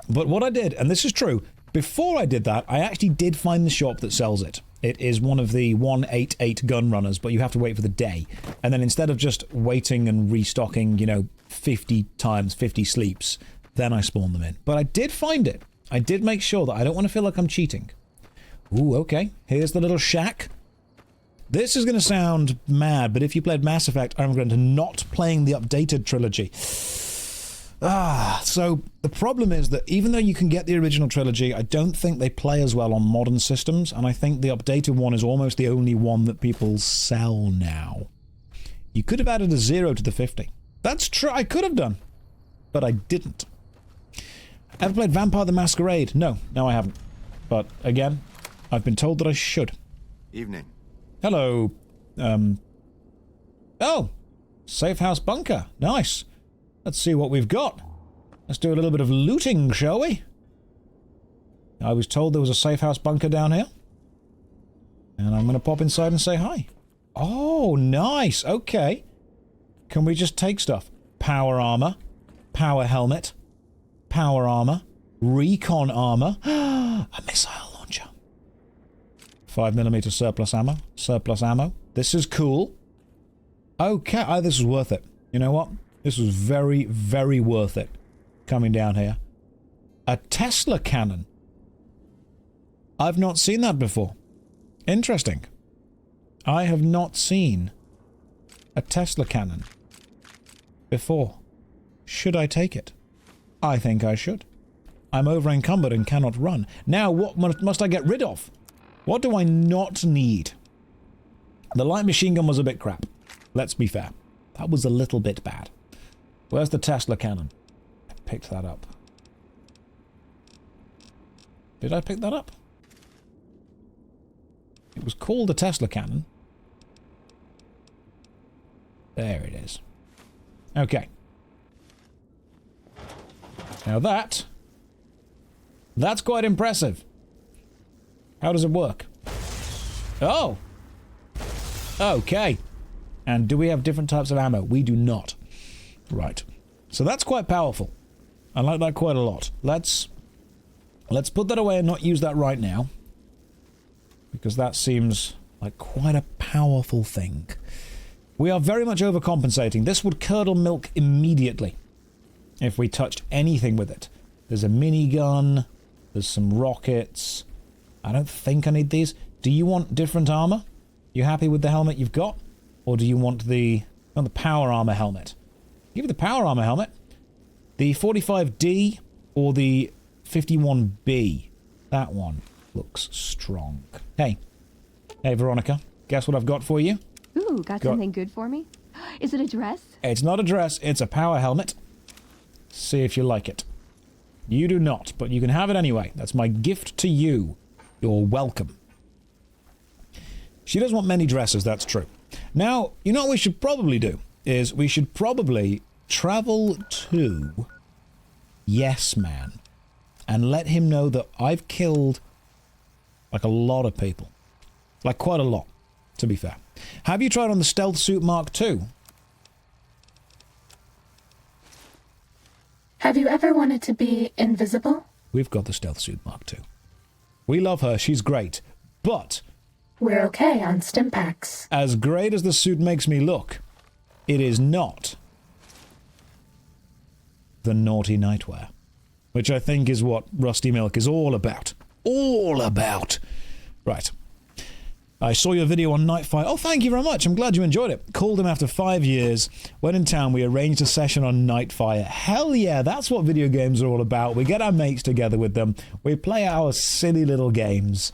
But what I did, and this is true, before I did that, I actually did find the shop that sells it. It is one of the 188 gun runners, but you have to wait for the day. And then instead of just waiting and restocking, you know, 50 times 50 sleeps, then I spawn them in. But I did find it. I did make sure that I don't want to feel like I'm cheating. Ooh, okay. Here's the little shack. This is going to sound mad, but if you played Mass Effect, I'm going to not playing the updated trilogy. So the problem is that even though you can get the original trilogy, I don't think they play as well on modern systems, and I think the updated one is almost the only one that people sell now. You could have added a 0 to the 50. That's true, I could have done, but I didn't. Ever played Vampire the Masquerade? No, I haven't. But again, I've been told that I should. Evening. Hello. Oh, Safehouse bunker. Nice. Let's see what we've got. Let's do a little bit of looting, shall we? I was told there was a Safehouse bunker down here. And I'm going to pop inside and say hi. Oh, nice. Okay. Can we just take stuff? Power armor. Power helmet. Power armor. Recon armor. A missile launcher. 5mm surplus ammo. Surplus ammo. This is cool. Okay. Oh, this is worth it. You know what? This was very, very worth it. Coming down here. A Tesla cannon. I've not seen that before. Interesting. I have not seen a Tesla cannon before. Should I take it? I think I should. I'm over encumbered and cannot run. Now, what must I get rid of? What do I not need? The light machine gun was a bit crap. Let's be fair. That was a little bit bad. Where's the Tesla cannon? I picked that up. Did I pick that up? It was called a Tesla cannon. There it is. Okay. Now that's quite impressive. How does it work? Oh! Okay. And do we have different types of ammo? We do not. Right. So that's quite powerful. I like that quite a lot. Let's put that away and not use that right now. Because that seems like quite a powerful thing. We are very much overcompensating. This would curdle milk immediately if we touched anything with it. There's a minigun. There's some rockets. I don't think I need these. Do you want different armor? You happy with the helmet you've got? Or do you want the power armor helmet? Give me the power armor helmet. The 45D or the 51B. That one looks strong. Hey. Hey, Veronica. Guess what I've got for you? Ooh, got something good for me? Is it a dress? It's not a dress. It's a power helmet. See if you like it. You do not, but you can have it anyway. That's my gift to you. You're welcome. She doesn't want many dresses, that's true. Now, you know what we should probably do? Is we should probably travel to Yes Man and let him know that I've killed like a lot of people. Like quite a lot, to be fair. Have you tried on the Stealth Suit Mark II? Have you ever wanted to be invisible? We've got the Stealth Suit Mark II. We love her, she's great, but... We're okay on Stimpaks. As great as the suit makes me look, it is not the naughty nightwear. which I think is what Rusty Milk is all about. All about. Right. I saw your video on Nightfire. Oh, thank you very much. I'm glad you enjoyed it. Called him after 5 years. When in town, we arranged a session on Nightfire. Hell yeah, that's what video games are all about. We get our mates together with them. We play our silly little games.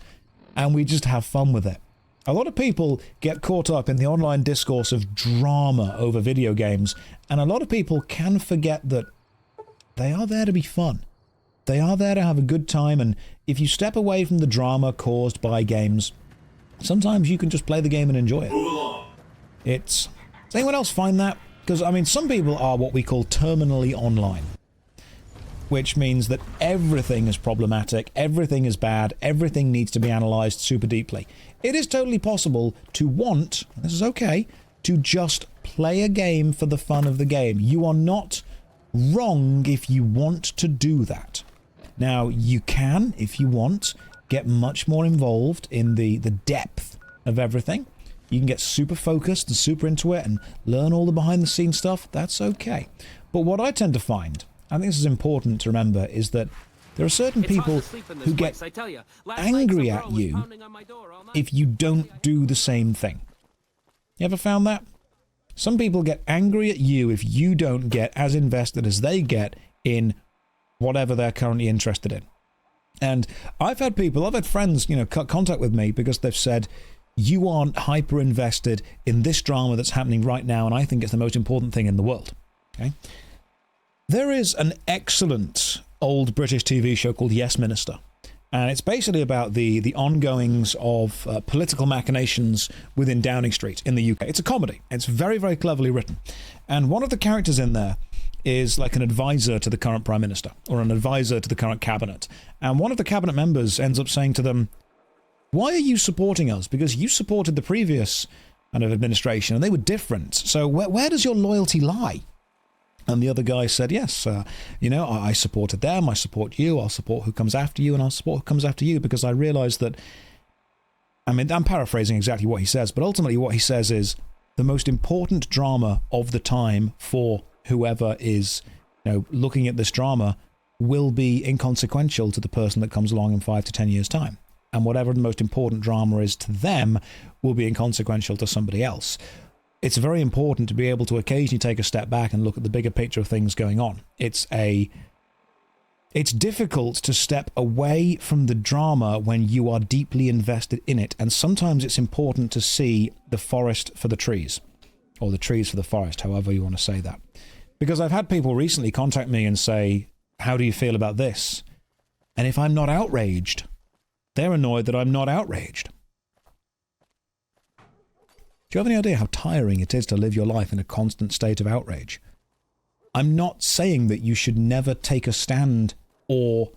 And we just have fun with it. A lot of people get caught up in the online discourse of drama over video games. And a lot of people can forget that they are there to be fun. They are there to have a good time. And if you step away from the drama caused by games, sometimes you can just play the game and enjoy it. Does anyone else find that? Because, I mean, some people are what we call terminally online. Which means that everything is problematic, everything is bad, everything needs to be analysed super deeply. It is totally possible to want, and this is okay, to just play a game for the fun of the game. You are not wrong if you want to do that. Now, you can, if you want, get much more involved in the depth of everything. You can get super focused and super into it and learn all the behind the scenes stuff. That's okay. But what I tend to find, I think this is important to remember, is that there are certain people who get angry at you if you don't do the same thing. You ever found that? Some people get angry at you if you don't get as invested as they get in whatever they're currently interested in. And I've had friends, cut contact with me because they've said, you aren't hyper invested in this drama that's happening right now, and I think it's the most important thing in the world. Okay? There is an excellent old British TV show called Yes Minister. And it's basically about the ongoings of political machinations within Downing Street in the UK. It's a comedy. It's very, very cleverly written. And one of the characters in there is like an advisor to the current Prime Minister, or an advisor to the current cabinet. And one of the cabinet members ends up saying to them, why are you supporting us? Because you supported the previous kind of administration, and they were different. So where does your loyalty lie? And the other guy said, yes, I supported them, I support you, I'll support who comes after you, and I'll support who comes after you, because I realized that, I mean, I'm paraphrasing exactly what he says, but ultimately what he says is the most important drama of the time for whoever is, looking at this drama will be inconsequential to the person that comes along in 5 to 10 years' time. And whatever the most important drama is to them will be inconsequential to somebody else. It's very important to be able to occasionally take a step back and look at the bigger picture of things going on. It's difficult to step away from the drama when you are deeply invested in it, and sometimes it's important to see the forest for the trees, or the trees for the forest, however you want to say that. Because I've had people recently contact me and say, how do you feel about this? And if I'm not outraged, they're annoyed that I'm not outraged. Do you have any idea how tiring it is to live your life in a constant state of outrage? I'm not saying that you should never take a stand or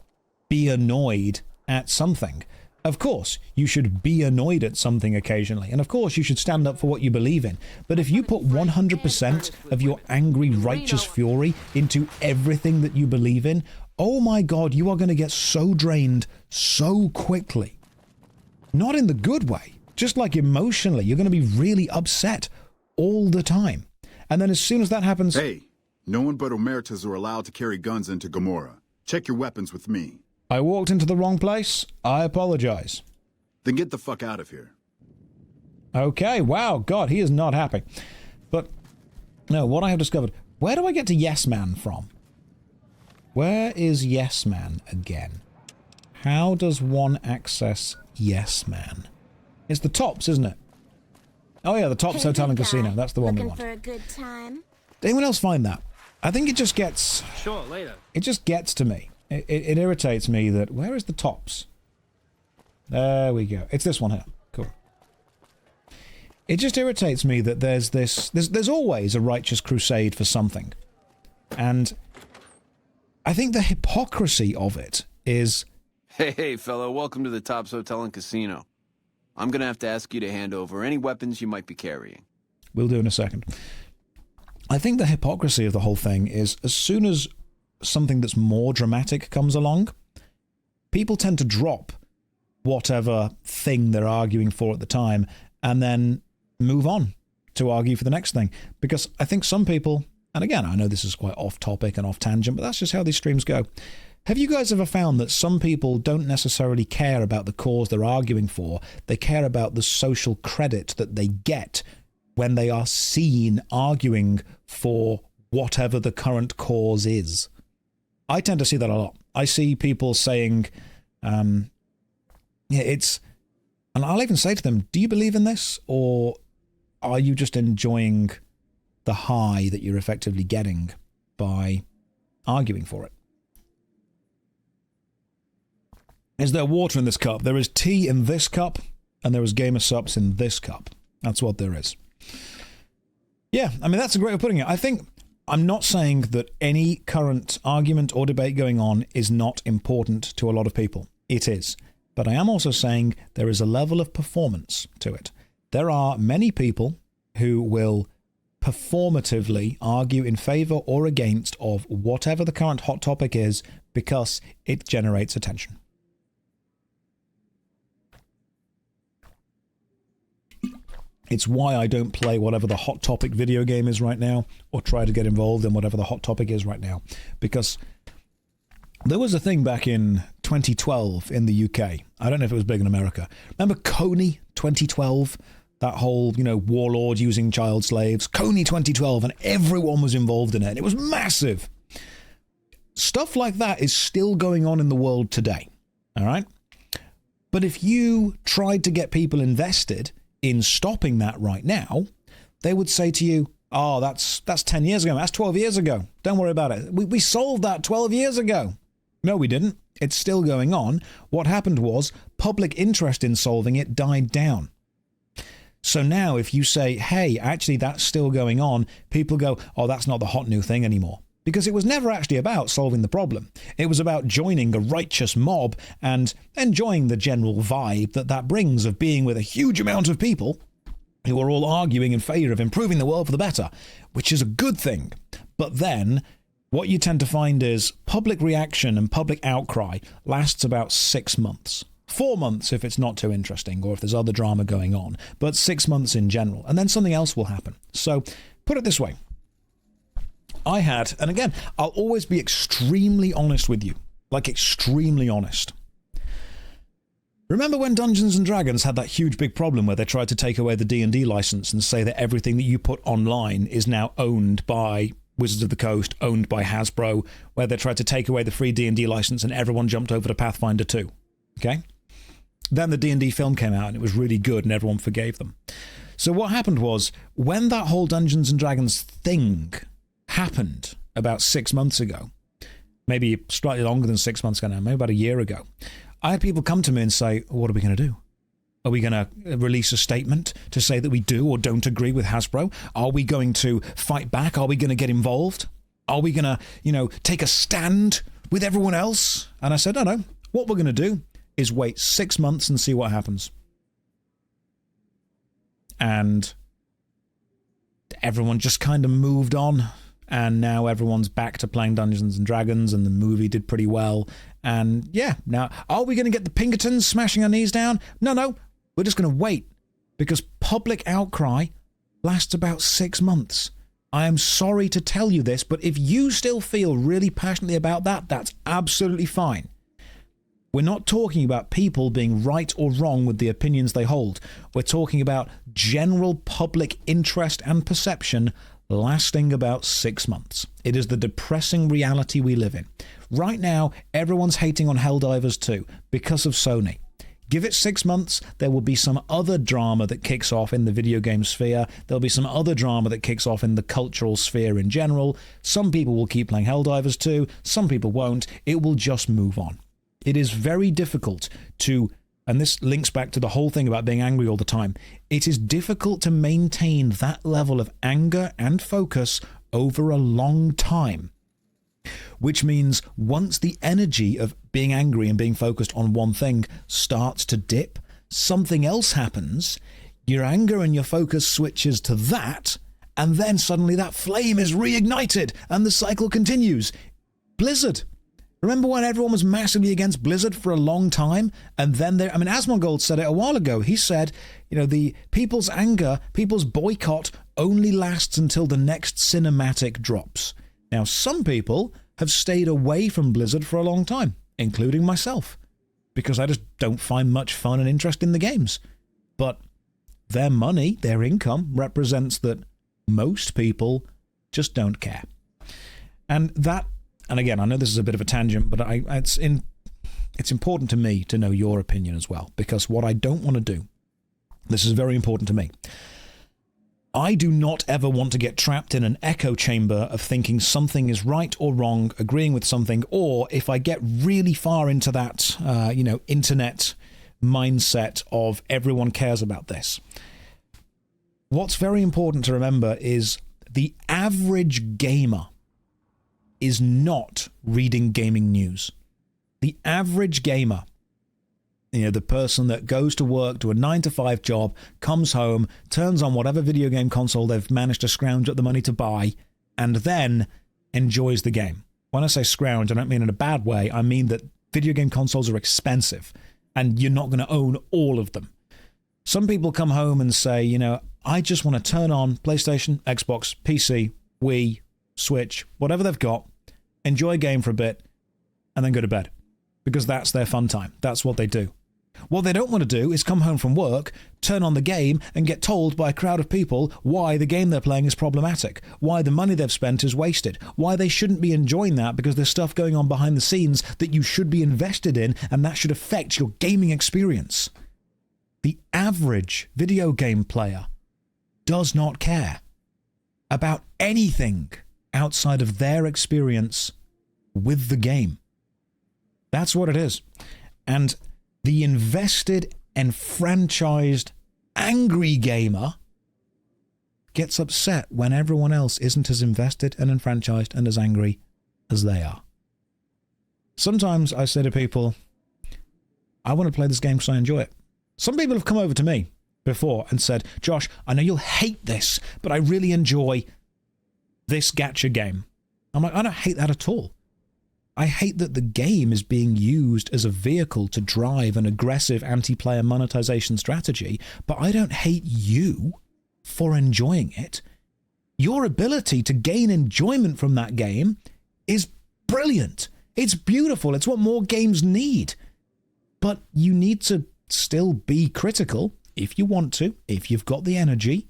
be annoyed at something. Of course, you should be annoyed at something occasionally, and of course you should stand up for what you believe in. But if you put 100% of your angry, righteous fury into everything that you believe in, oh my God, you are going to get so drained so quickly. Not in the good way. Just like emotionally, you're going to be really upset all the time. And then as soon as that happens... Hey, no one but Omertas are allowed to carry guns into Gomorrah. Check your weapons with me. I walked into the wrong place. I apologize. Then get the fuck out of here. Okay, wow, God, he is not happy. But, no, what I have discovered... Where do I get to Yes Man from? Where is Yes Man again? How does one access Yes Man? It's the Tops, isn't it? Oh yeah, the Tops Hotel and Casino. That's the one we want. For a good time? Did anyone else find that? I think it just gets... Sure, later. It just gets to me. It irritates me that... Where is the Tops? There we go. It's this one here. Cool. It just irritates me that there's this... There's always a righteous crusade for something. And I think the hypocrisy of it is... Hey, fellow, welcome to the Tops Hotel and Casino. I'm gonna have to ask you to hand over any weapons you might be carrying. We'll do in a second. I think the hypocrisy of the whole thing is as soon as something that's more dramatic comes along, people tend to drop whatever thing they're arguing for at the time and then move on to argue for the next thing. Because I think some people, and again, I know this is quite off topic and off tangent, but that's just how these streams go. have you guys ever found that some people don't necessarily care about the cause they're arguing for? They care about the social credit that they get when they are seen arguing for whatever the current cause is. I tend to see that a lot. I see people saying, and I'll even say to them, do you believe in this? Or are you just enjoying the high that you're effectively getting by arguing for it? Is there water in this cup? There is tea in this cup, and there is Gamer Sups in this cup. That's what there is. Yeah, I mean, that's a great way of putting it. I think I'm not saying that any current argument or debate going on is not important to a lot of people. It is. But I am also saying there is a level of performance to it. There are many people who will performatively argue in favor or against of whatever the current hot topic is because it generates attention. It's why I don't play whatever the hot topic video game is right now, or try to get involved in whatever the hot topic is right now. Because there was a thing back in 2012 in the UK. I don't know if it was big in America. Remember Coney 2012? That whole, warlord using child slaves. Coney 2012, and everyone was involved in it. And it was massive. Stuff like that is still going on in the world today. All right? But if you tried to get people invested in stopping that right now, they would say to you, oh, that's 10 years ago. That's 12 years ago. Don't worry about it. We solved that 12 years ago. No, we didn't. It's still going on. What happened was public interest in solving it died down. So now if you say, hey, actually that's still going on, people go, oh, that's not the hot new thing anymore. Because it was never actually about solving the problem. It was about joining a righteous mob and enjoying the general vibe that brings of being with a huge amount of people who are all arguing in favor of improving the world for the better, which is a good thing. But then what you tend to find is public reaction and public outcry lasts about 6 months. 4 months if it's not too interesting or if there's other drama going on, but 6 months in general. And then something else will happen. So put it this way. I had, and again, I'll always be extremely honest with you, like extremely honest. Remember when Dungeons & Dragons had that huge big problem where they tried to take away the D&D license and say that everything that you put online is now owned by Wizards of the Coast, owned by Hasbro, where they tried to take away the free D&D license and everyone jumped over to Pathfinder 2. Okay? Then the D&D film came out and it was really good and everyone forgave them. So what happened was, when that whole Dungeons & Dragons thing happened about 6 months ago, maybe slightly longer than 6 months ago now, maybe about a year ago, I had people come to me and say, what are we going to do? Are we going to release a statement to say that we do or don't agree with Hasbro? Are we going to fight back? Are we going to get involved? Are we going to, take a stand with everyone else? And I said, no. What we're going to do is wait 6 months and see what happens. And everyone just kind of moved on. And now everyone's back to playing Dungeons & Dragons, and the movie did pretty well. And yeah, now, are we going to get the Pinkertons smashing our knees down? No, we're just going to wait. Because public outcry lasts about 6 months. I am sorry to tell you this, but if you still feel really passionately about that, that's absolutely fine. We're not talking about people being right or wrong with the opinions they hold. We're talking about general public interest and perception lasting about 6 months. It is the depressing reality we live in. Right now, everyone's hating on Helldivers 2 because of Sony. Give it 6 months, there will be some other drama that kicks off in the video game sphere. There'll be some other drama that kicks off in the cultural sphere in general. Some people will keep playing Helldivers 2, some people won't. It will just move on. It is very difficult to, and this links back to the whole thing about being angry all the time, it is difficult to maintain that level of anger and focus over a long time. Which means once the energy of being angry and being focused on one thing starts to dip, something else happens, your anger and your focus switches to that, and then suddenly that flame is reignited and the cycle continues. Blizzard. Remember when everyone was massively against Blizzard for a long time? And then Asmongold said it a while ago. He said, the people's anger, people's boycott only lasts until the next cinematic drops. Now, some people have stayed away from Blizzard for a long time, including myself, because I just don't find much fun and interest in the games. But their money, their income, represents that most people just don't care. And again, I know this is a bit of a tangent, but it's important to me to know your opinion as well, because what I don't want to do, this is very important to me, I do not ever want to get trapped in an echo chamber of thinking something is right or wrong, agreeing with something, or if I get really far into that, internet mindset of everyone cares about this. What's very important to remember is the average gamer is not reading gaming news. The average gamer, the person that goes to work, to a 9-to-5 job, comes home, turns on whatever video game console they've managed to scrounge up the money to buy, and then enjoys the game. When I say scrounge, I don't mean in a bad way. I mean that video game consoles are expensive, and you're not going to own all of them. Some people come home and say, I just want to turn on PlayStation, Xbox, PC, Wii, Switch, whatever they've got, enjoy a game for a bit, and then go to bed. Because that's their fun time. That's what they do. What they don't want to do is come home from work, turn on the game, and get told by a crowd of people why the game they're playing is problematic, why the money they've spent is wasted, why they shouldn't be enjoying that because there's stuff going on behind the scenes that you should be invested in, and that should affect your gaming experience. The average video game player does not care about anything outside of their experience with the game. That's what it is. And the invested, enfranchised, angry gamer gets upset when everyone else isn't as invested and enfranchised and as angry as they are. Sometimes I say to people, I want to play this game because I enjoy it. Some people have come over to me before and said, Josh, I know you'll hate this, but I really enjoy this gacha game. I'm like, I don't hate that at all. I hate that the game is being used as a vehicle to drive an aggressive anti-player monetization strategy, but I don't hate you for enjoying it. Your ability to gain enjoyment from that game is brilliant. It's beautiful. It's what more games need. But you need to still be critical, if you want to, if you've got the energy,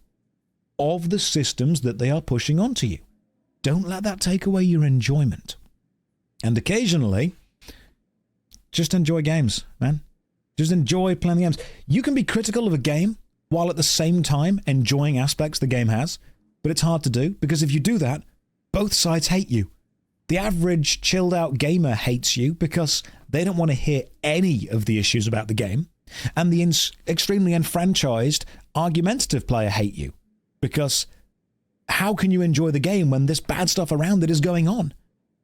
of the systems that they are pushing onto you. Don't let that take away your enjoyment. And occasionally, just enjoy games, man. Just enjoy playing the games. You can be critical of a game while at the same time enjoying aspects the game has, but it's hard to do because if you do that, both sides hate you. The average chilled out gamer hates you because they don't want to hear any of the issues about the game, and the extremely enfranchised, argumentative player hate you because how can you enjoy the game when this bad stuff around it is going on?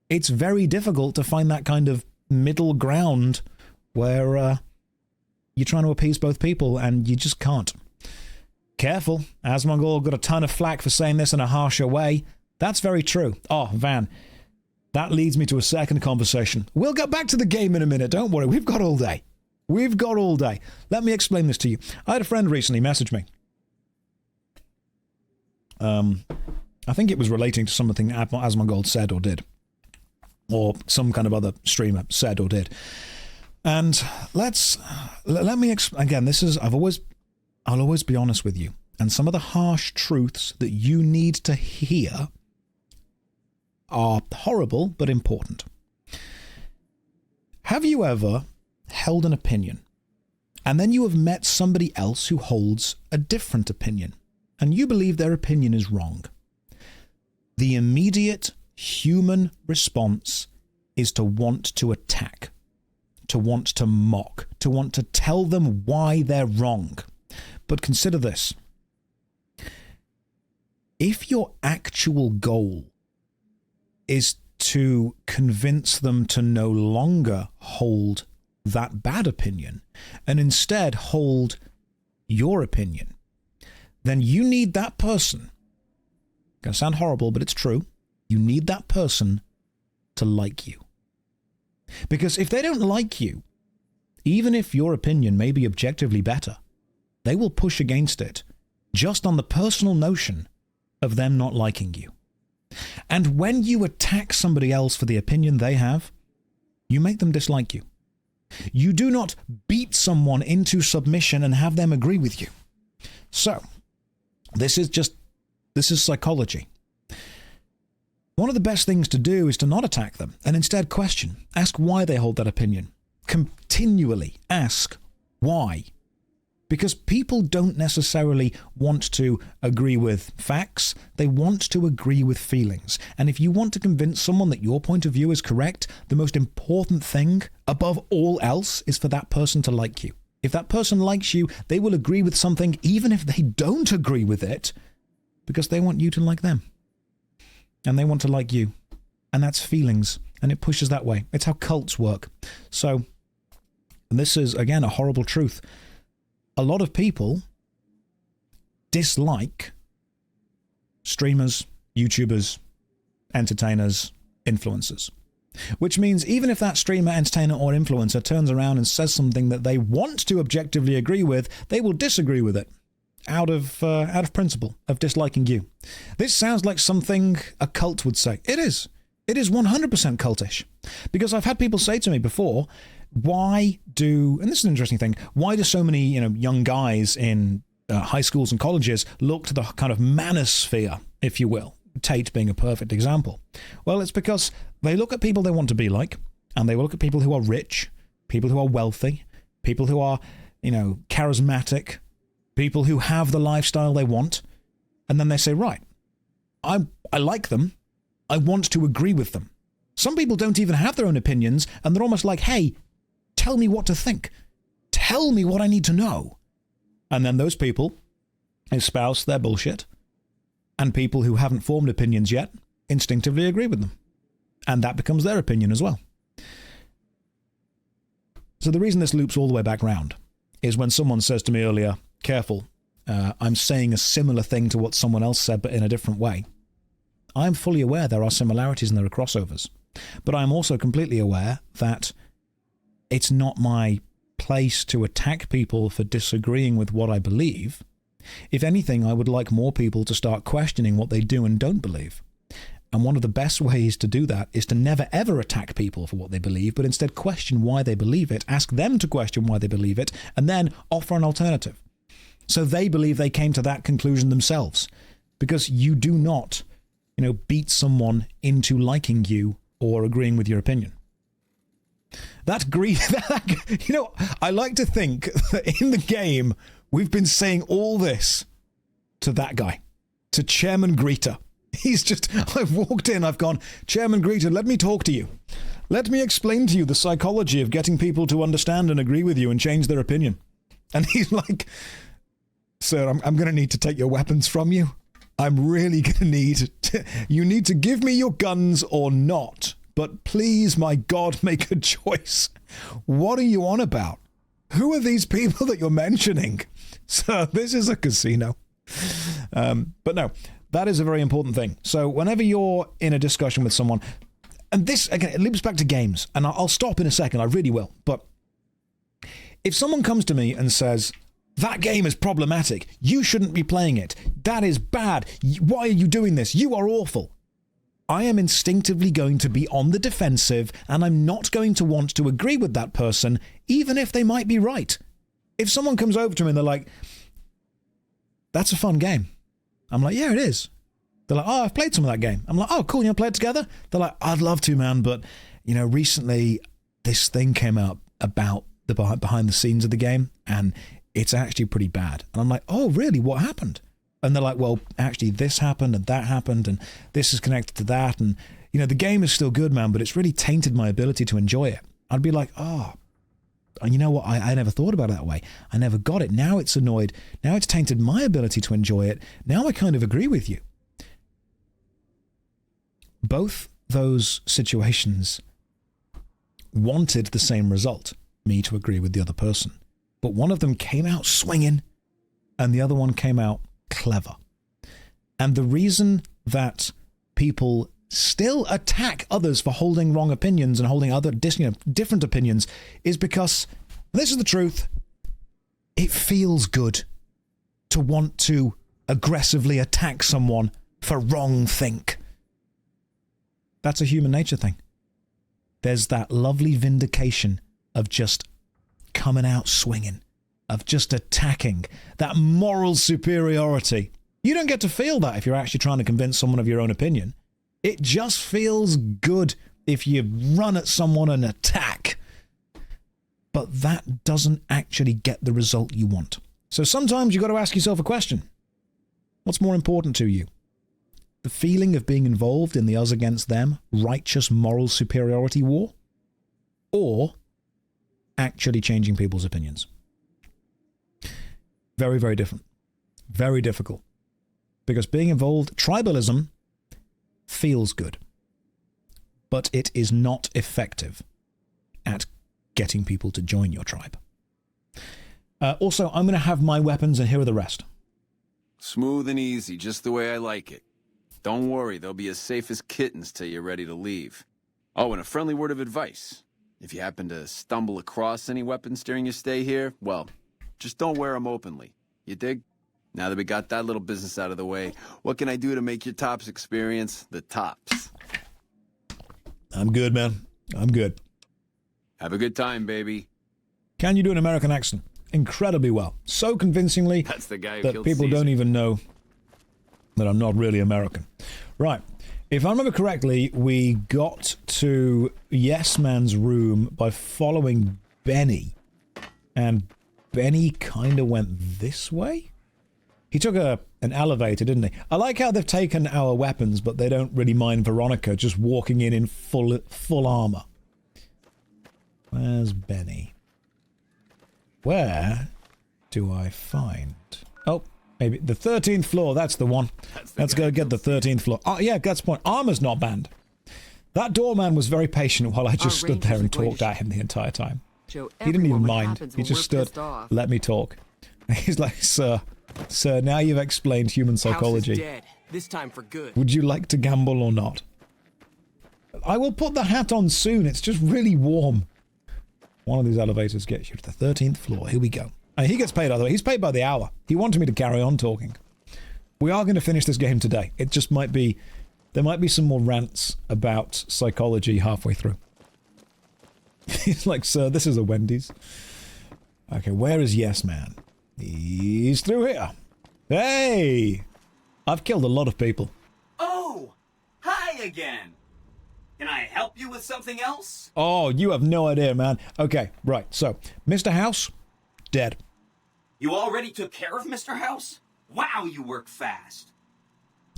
It's very difficult to find that kind of middle ground where you're trying to appease both people and you just can't. Careful, Asmongold got a ton of flack for saying this in a harsher way. That's very true. Oh, Van, that leads me to a second conversation. We'll get back to the game in a minute, don't worry. We've got all day. We've got all day. Let me explain this to you. I had a friend recently message me. I think it was relating to something Asmongold said or did. Or some kind of other streamer said or did. And let me again, this is, I'll always be honest with you. And some of the harsh truths that you need to hear are horrible but important. Have you ever held an opinion and then you have met somebody else who holds a different opinion and you believe their opinion is wrong? The immediate human response is to want to attack, to want to mock, to want to tell them why they're wrong. But consider this. If your actual goal is to convince them to no longer hold that bad opinion and instead hold your opinion, then you need that person. It's going to sound horrible, but it's true. You need that person to like you. Because if they don't like you, even if your opinion may be objectively better, they will push against it just on the personal notion of them not liking you. And when you attack somebody else for the opinion they have, you make them dislike you. You do not beat someone into submission and have them agree with you. So, this is psychology. One of the best things to do is to not attack them and instead question. Ask why they hold that opinion. Continually ask why. Because people don't necessarily want to agree with facts. They want to agree with feelings. And if you want to convince someone that your point of view is correct, the most important thing above all else is for that person to like you. If that person likes you, they will agree with something even if they don't agree with it, because they want you to like them. And they want to like you. And that's feelings. And it pushes that way. It's how cults work. So, this is, again, a horrible truth. A lot of people dislike streamers, YouTubers, entertainers, influencers. Which means even if that streamer, entertainer, or influencer turns around and says something that they want to objectively agree with, they will disagree with it out of principle of disliking you. This sounds like something a cult would say. It is. It is 100% cultish. Because I've had people say to me before, and this is an interesting thing, why do so many young guys in high schools and colleges look to the kind of manosphere, if you will, Tate being a perfect example? Well, it's because they look at people they want to be like, and they will look at people who are rich, people who are wealthy, people who are, charismatic, people who have the lifestyle they want, and then they say, right, I like them, I want to agree with them. Some people don't even have their own opinions, and they're almost like, hey, tell me what to think. Tell me what I need to know. And then those people espouse their bullshit, and people who haven't formed opinions yet instinctively agree with them. And that becomes their opinion as well. So the reason this loops all the way back round is when someone says to me earlier, careful, I'm saying a similar thing to what someone else said, but in a different way. I'm fully aware there are similarities and there are crossovers. But I'm also completely aware that it's not my place to attack people for disagreeing with what I believe. If anything, I would like more people to start questioning what they do and don't believe. And one of the best ways to do that is to never ever attack people for what they believe, but instead question why they believe it, ask them to question why they believe it, and then offer an alternative. So they believe they came to that conclusion themselves. Because you do not, beat someone into liking you or agreeing with your opinion. That greed, I like to think that in the game, we've been saying all this to that guy, to Chairman Greeter. I've walked in, I've gone, Chairman Greeter, let me talk to you. Let me explain to you the psychology of getting people to understand and agree with you and change their opinion. And he's like, sir, I'm going to need to take your weapons from you. I'm really going to need you need to give me your guns or not. But please, my God, make a choice. What are you on about? Who are these people that you're mentioning? So this is a casino. But no, that is a very important thing. So whenever you're in a discussion with someone, and this, again, it loops back to games, and I'll stop in a second, I really will. But if someone comes to me and says, that game is problematic, you shouldn't be playing it, that is bad, why are you doing this, you are awful, I am instinctively going to be on the defensive, and I'm not going to want to agree with that person, even if they might be right. If someone comes over to me and they're like, that's a fun game, I'm like, yeah, it is. They're like, oh, I've played some of that game. I'm like, oh, cool, you want to play it together? They're like, I'd love to, man, but, recently this thing came out about the behind the scenes of the game, and it's actually pretty bad. And I'm like, oh, really? What happened? And they're like, well, actually, this happened and that happened and this is connected to that. And, the game is still good, man, but it's really tainted my ability to enjoy it. I'd be like, oh, you know what? I never thought about it that way. I never got it. Now it's annoyed. Now it's tainted my ability to enjoy it. Now I kind of agree with you. Both those situations wanted the same result, me to agree with the other person. But one of them came out swinging and the other one came out clever. And the reason that people still attack others for holding wrong opinions and holding other different opinions is because, this is the truth, it feels good to want to aggressively attack someone for wrong think. That's a human nature thing. There's that lovely vindication of just coming out swinging, of just attacking, that moral superiority. You don't get to feel that if you're actually trying to convince someone of your own opinion. It just feels good if you run at someone and attack. But that doesn't actually get the result you want. So sometimes you've got to ask yourself a question. What's more important to you? The feeling of being involved in the us against them, righteous moral superiority war? Or actually changing people's opinions? Very, very different. Very difficult. Because being involved, tribalism feels good. But it is not effective at getting people to join your tribe. Also, I'm going to have my weapons, and here are the rest. Smooth and easy, just the way I like it. Don't worry, they'll be as safe as kittens till you're ready to leave. Oh, and a friendly word of advice. If you happen to stumble across any weapons during your stay here, well, just don't wear them openly. You dig? Now that we got that little business out of the way, what can I do to make your tops experience the tops? I'm good, man. I'm good. Have a good time, baby. Can you do an American accent? Incredibly well. So convincingly That's the guy who that killed people Caesar. don't even know that I'm not really American. Right. If I remember correctly, we got to Yes Man's room by following Benny. And Benny kind of went this way? He took an elevator, didn't he? I like how they've taken our weapons, but they don't really mind Veronica just walking in full armor. Where's Benny? Where do I find... Oh, maybe the 13th floor, that's the one. Let's go get the 13th floor. Oh, yeah, that's the point. Armor's not banned. That doorman was very patient while I just stood there and talked at him the entire time. Joe, He didn't even mind. He when just we're stood, pissed off. let me talk. He's like, sir, now you've explained human psychology. House is dead. This time for good. Would you like to gamble or not? I will put the hat on soon. It's just really warm. One of these elevators gets you to the 13th floor. Here we go. And he gets paid, by the way. He's paid by the hour. He wanted me to carry on talking. We are going to finish this game today. It just might be... There might be some more rants about psychology halfway through. He's like, sir, this is a Wendy's. Okay, where is Yes Man? He's through here. Hey! I've killed a lot of people. Oh! Hi again! Can I help you with something else? Oh, you have no idea, man. Okay, right. So, Mr. House, dead. You already took care of Mr. House? Wow, you work fast.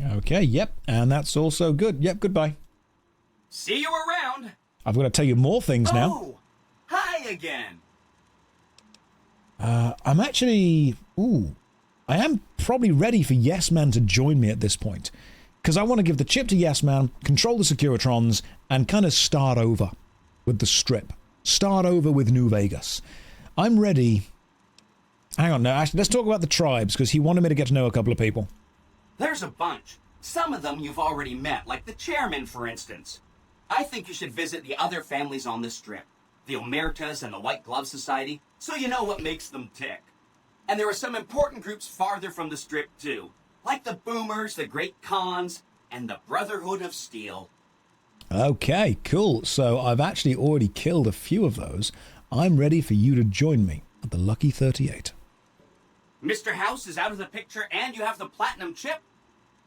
Okay, yep. And that's also good. Yep, goodbye. See you around. I've got to tell you more things now. Oh! Hi again! I'm actually... Ooh. I am probably ready for Yes Man to join me at this point. Because I want to give the chip to Yes Man, control the Securitrons, and kind of start over with the Strip. Start over with New Vegas. I'm ready... Hang on, no, actually, let's talk about the tribes, because he wanted me to get to know a couple of people. There's a bunch. Some of them you've already met, like the chairman, for instance. I think you should visit the other families on the Strip. The Omertas and the White Glove Society, so you know what makes them tick. And there are some important groups farther from the Strip, too. Like the Boomers, the Great Khans, and the Brotherhood of Steel. Okay, cool. So I've actually already killed a few of those. I'm ready for you to join me at the Lucky 38. Mr. House is out of the picture and you have the platinum chip?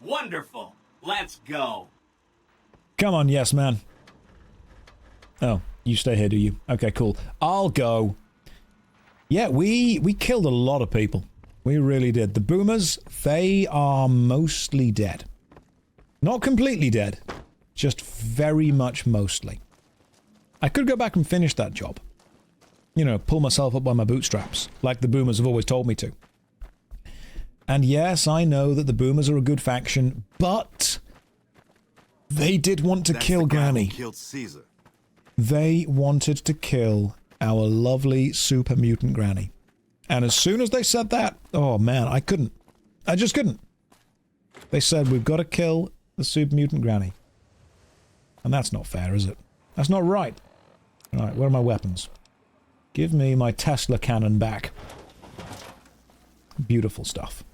Wonderful. Let's go. Come on, Yes Man. Oh, you stay here, do you? Okay, cool. I'll go. Yeah, we killed a lot of people. We really did. The Boomers, they are mostly dead. Not completely dead. Just very much mostly. I could go back and finish that job. You know, pull myself up by my bootstraps, like the Boomers have always told me to. And yes, I know that the Boomers are a good faction, but they did want to kill Granny. Killed Caesar. They wanted to kill our lovely super mutant Granny. And as soon as they said that, oh man, I couldn't. I just couldn't. They said, we've got to kill the super mutant Granny. And that's not fair, is it? That's not right. Alright, where are my weapons? Give me my Tesla cannon back. Beautiful stuff.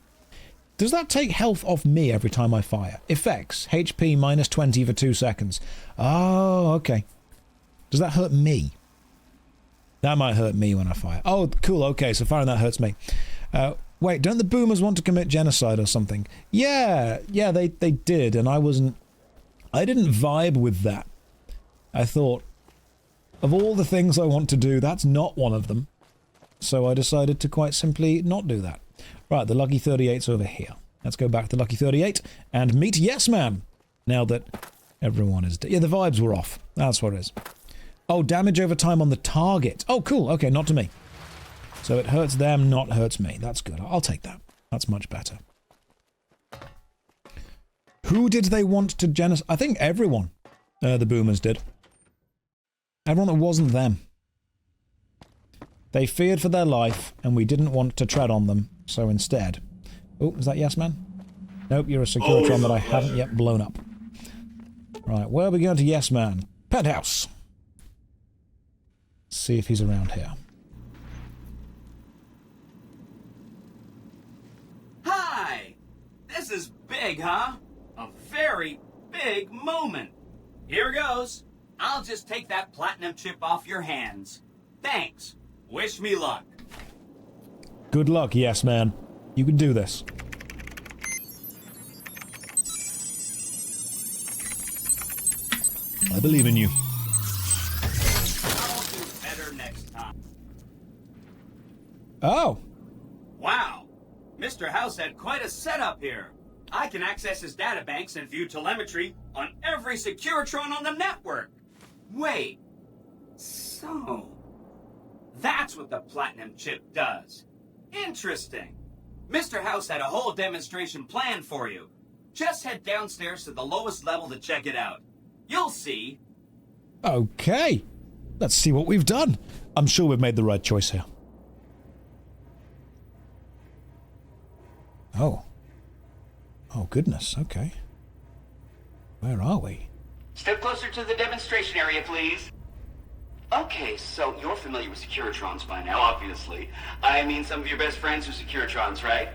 Does that take health off me every time I fire? Effects. HP minus 20 for 2 seconds. Oh, okay. Does that hurt me? That might hurt me when I fire. Oh, cool. Okay, so firing that hurts me. Wait, don't the boomers want to commit genocide or something? Yeah, they did, and I didn't vibe with that. I thought, of all the things I want to do, that's not one of them. So I decided to quite simply not do that. Right, the Lucky 38's over here. Let's go back to Lucky 38 and meet Yes Man. Now that everyone is dead. Yeah, the vibes were off. That's what it is. Oh, damage over time on the target. Oh, cool. Okay, not to me. So it hurts them, not hurts me. That's good. I'll take that. That's much better. Who did they want to genocide? I think everyone. The boomers did. Everyone that wasn't them. They feared for their life, and we didn't want to tread on them, so instead... Oh, is that Yes Man? Nope, you're a Securitron that I haven't yet blown up. Right, where are we going to Yes Man? Penthouse! See if he's around here. Hi! This is big, huh? A very big moment. Here goes. I'll just take that platinum chip off your hands. Thanks. Wish me luck. Good luck, Yes Man. You can do this. I believe in you. I'll do better next time. Oh. Wow. Mr. House had quite a setup here. I can access his databanks and view telemetry on every Securitron on the network. Wait. So... that's what the platinum chip does. Interesting. Mr. House had a whole demonstration planned for you. Just head downstairs to the lowest level to check it out. You'll see. Okay. Let's see what we've done. I'm sure we've made the right choice here. Oh. Oh, goodness. Okay. Where are we? Step closer to the demonstration area, please. Okay, so you're familiar with Securitrons by now, obviously. I mean, some of your best friends are Securitrons, right?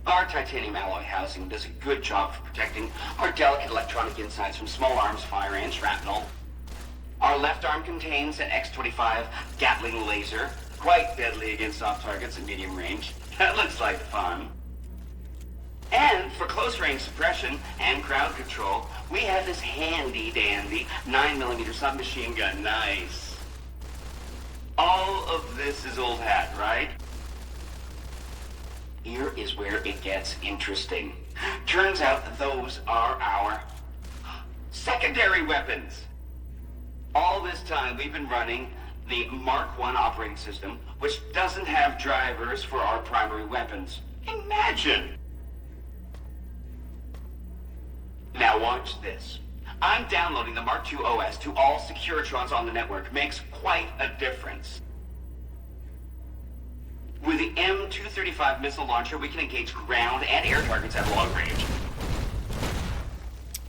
Our titanium alloy housing does a good job of protecting our delicate electronic insides from small arms fire and shrapnel. Our left arm contains an X-25 Gatling laser, quite deadly against soft targets at medium range. That looks like fun. And for close-range suppression and crowd control, we have this handy-dandy 9mm submachine gun. Nice. All of this is old hat, right? Here is where it gets interesting. Turns out those are our secondary weapons. All this time we've been running the Mark I operating system, which doesn't have drivers for our primary weapons. Imagine! Now watch this. I'm downloading the Mark II OS to all Securitrons on the network. Makes quite a difference. With the M235 missile launcher, we can engage ground and air targets at long range.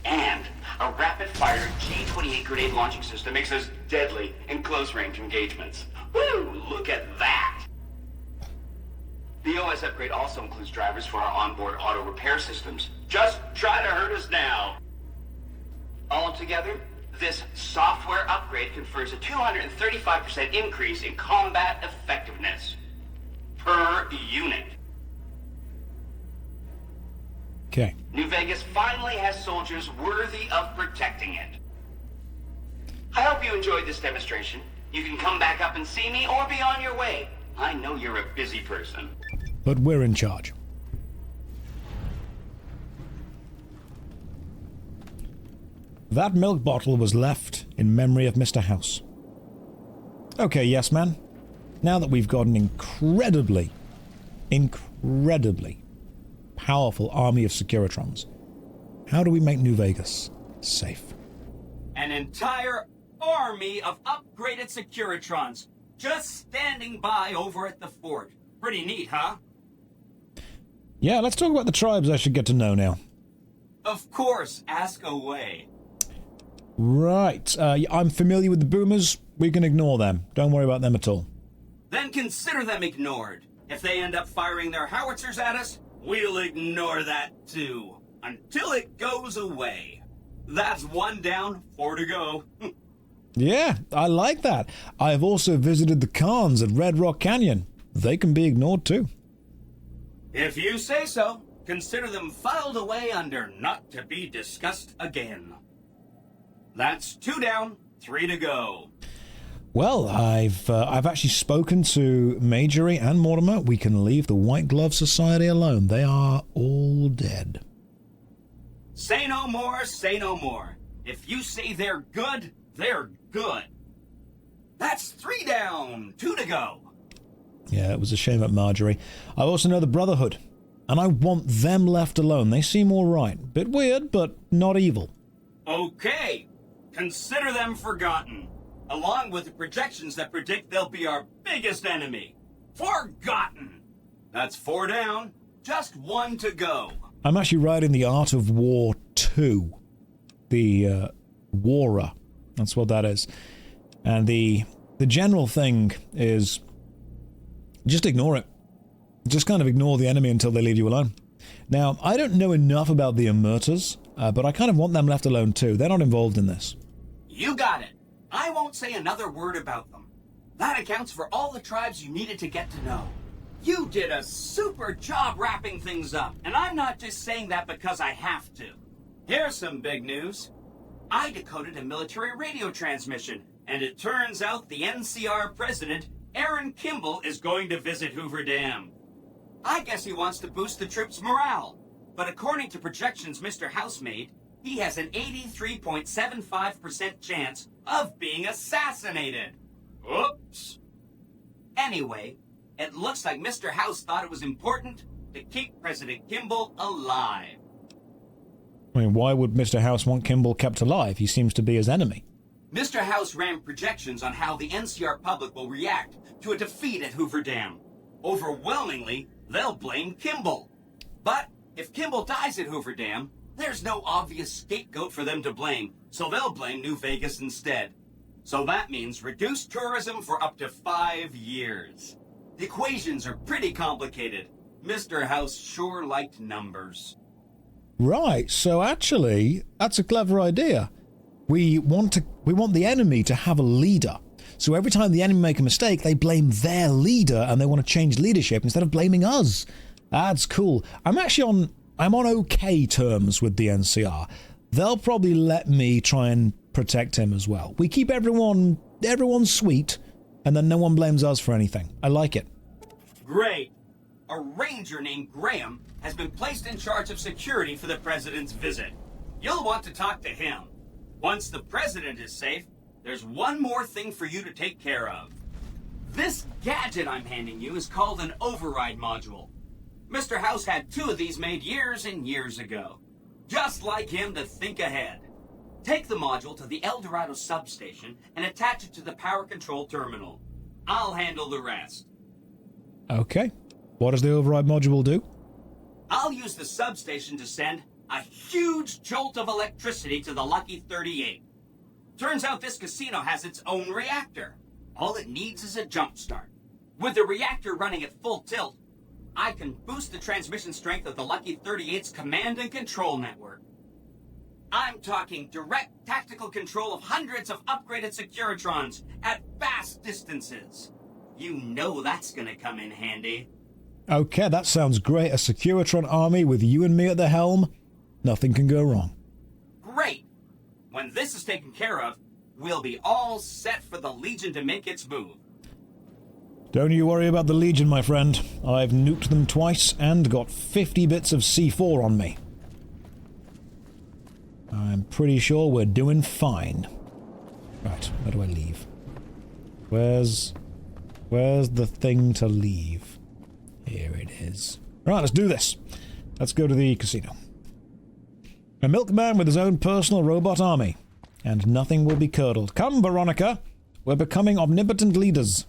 And a rapid-fire G-28 grenade launching system makes us deadly in close-range engagements. Woo! Look at that! The OS upgrade also includes drivers for our onboard auto repair systems. Just try to hurt us now. Altogether, this software upgrade confers a 235% increase in combat effectiveness per unit. Okay. New Vegas finally has soldiers worthy of protecting it. I hope you enjoyed this demonstration. You can come back up and see me or be on your way. I know you're a busy person. But we're in charge. That milk bottle was left in memory of Mr. House. Okay, Yes Man. Now that we've got an incredibly powerful army of Securitrons, how do we make New Vegas safe? An entire army of upgraded Securitrons just standing by over at the fort. Pretty neat, huh? Yeah, let's talk about the tribes I should get to know now. Of course, ask away. Right, I'm familiar with the boomers. We can ignore them. Don't worry about them at all. Then consider them ignored. If they end up firing their howitzers at us, We'll ignore that too, until it goes away. That's 1 down, 4 to go. Yeah, I like that. I've also visited the Khans at Red Rock Canyon. They can be ignored too. If you say so, consider them filed away under not to be discussed again. That's 2 down, 3 to go. Well, I've actually spoken to Majorie and Mortimer. We can leave the White Glove Society alone. They are all dead. Say no more, say no more. If you say they're good, they're good. That's 3 down, 2 to go. Yeah, it was a shame at Marjorie. I also know the Brotherhood, and I want them left alone. They seem all right. Bit weird, but not evil. Okay, consider them forgotten, along with the projections that predict they'll be our biggest enemy. Forgotten! That's 4 down, just 1 to go. I'm actually writing the Art of War 2. The Warer. That's what that is. And the general thing is just ignore it. Just kind of ignore the enemy until they leave you alone. Now, I don't know enough about the Omertas, but I kind of want them left alone too. They're not involved in this. You got it. I won't say another word about them. That accounts for all the tribes you needed to get to know. You did a super job wrapping things up, and I'm not just saying that because I have to. Here's some big news. I decoded a military radio transmission, and it turns out the NCR president, Aaron Kimball, is going to visit Hoover Dam. I guess he wants to boost the troops' morale, but according to projections Mr. House made, he has an 83.75% chance of being assassinated. Oops. Anyway, it looks like Mr. House thought it was important to keep President Kimball alive. I mean, why would Mr. House want Kimball kept alive? He seems to be his enemy. Mr. House ran projections on how the NCR public will react to a defeat at Hoover Dam. Overwhelmingly, they'll blame Kimball. But if Kimball dies at Hoover Dam, there's no obvious scapegoat for them to blame, so they'll blame New Vegas instead. So that means reduced tourism for up to 5 years. The equations are pretty complicated. Mr. House sure liked numbers. Right, so actually, that's a clever idea. We want the enemy to have a leader. So every time the enemy make a mistake, they blame their leader and they want to change leadership instead of blaming us. That's cool. I'm on okay terms with the NCR. They'll probably let me try and protect him as well. We keep everyone sweet, and then no one blames us for anything. I like it. Great. A ranger named Graham has been placed in charge of security for the president's visit. You'll want to talk to him. Once the president is safe, there's one more thing for you to take care of. This gadget I'm handing you is called an override module. Mr. House had 2 of these made years and years ago. Just like him to think ahead. Take the module to the El Dorado substation and attach it to the power control terminal. I'll handle the rest. Okay. What does the override module do? I'll use the substation to send a huge jolt of electricity to the Lucky 38. Turns out this casino has its own reactor. All it needs is a jump start. With the reactor running at full tilt, I can boost the transmission strength of the Lucky 38's command and control network. I'm talking direct tactical control of hundreds of upgraded Securitrons at vast distances. You know that's gonna come in handy. Okay, that sounds great. A Securitron army with you and me at the helm. Nothing can go wrong. Great! When this is taken care of, we'll be all set for the Legion to make its move. Don't you worry about the Legion, my friend. I've nuked them twice and got 50 bits of C4 on me. I'm pretty sure we're doing fine. Right, where do I leave? Where's the thing to leave? Here it is. Right, let's do this. Let's go to the casino. A milkman with his own personal robot army. And nothing will be curdled. Come, Veronica. We're becoming omnipotent leaders.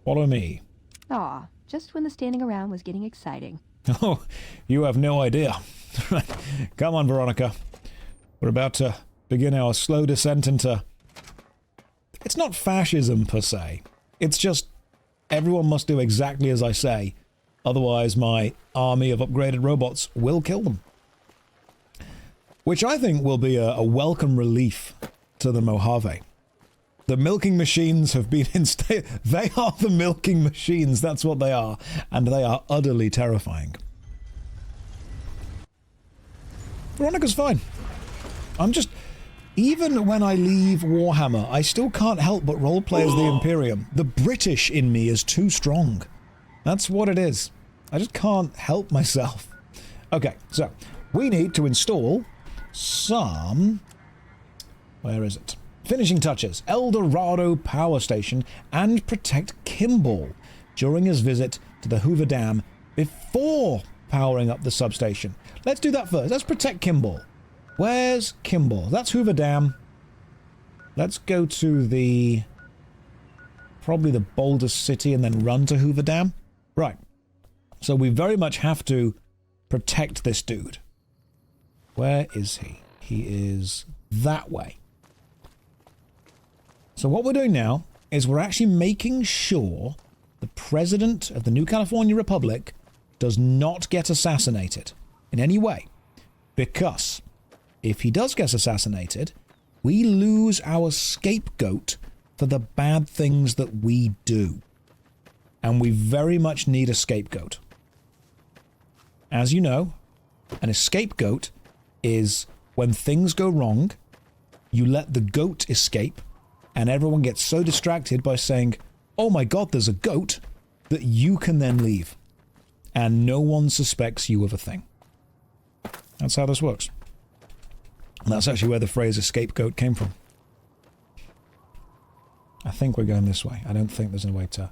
Follow me. Aw, just when the standing around was getting exciting. Oh, you have no idea. Come on, Veronica. We're about to begin our slow descent into... It's not fascism, per se. It's just everyone must do exactly as I say, Otherwise, my army of upgraded robots will kill them. Which I think will be a welcome relief to the Mojave. The milking machines have been they are the milking machines, that's what they are. And they are utterly terrifying. Veronica's fine. I'm just... Even when I leave Warhammer, I still can't help but roleplay as the Imperium. The British in me is too strong. That's what it is. I just can't help myself. Okay, so we need to install some... Where is it? Finishing touches. El Dorado Power Station and protect Kimball during his visit to the Hoover Dam before powering up the substation. Let's do that first. Let's protect Kimball. Where's Kimball? That's Hoover Dam. Let's go to the... probably the Boulder City and then run to Hoover Dam. Right. So we very much have to protect this dude. Where is he? He is that way. So what we're doing now is we're actually making sure the president of the New California Republic does not get assassinated in any way. Because if he does get assassinated, we lose our scapegoat for the bad things that we do. And we very much need a scapegoat. As you know, an scapegoat is when things go wrong, you let the goat escape, and everyone gets so distracted by saying, oh my god, there's a goat, that you can then leave. And no one suspects you of a thing. That's how this works. And that's actually where the phrase scapegoat came from. I think we're going this way. I don't think there's a way to...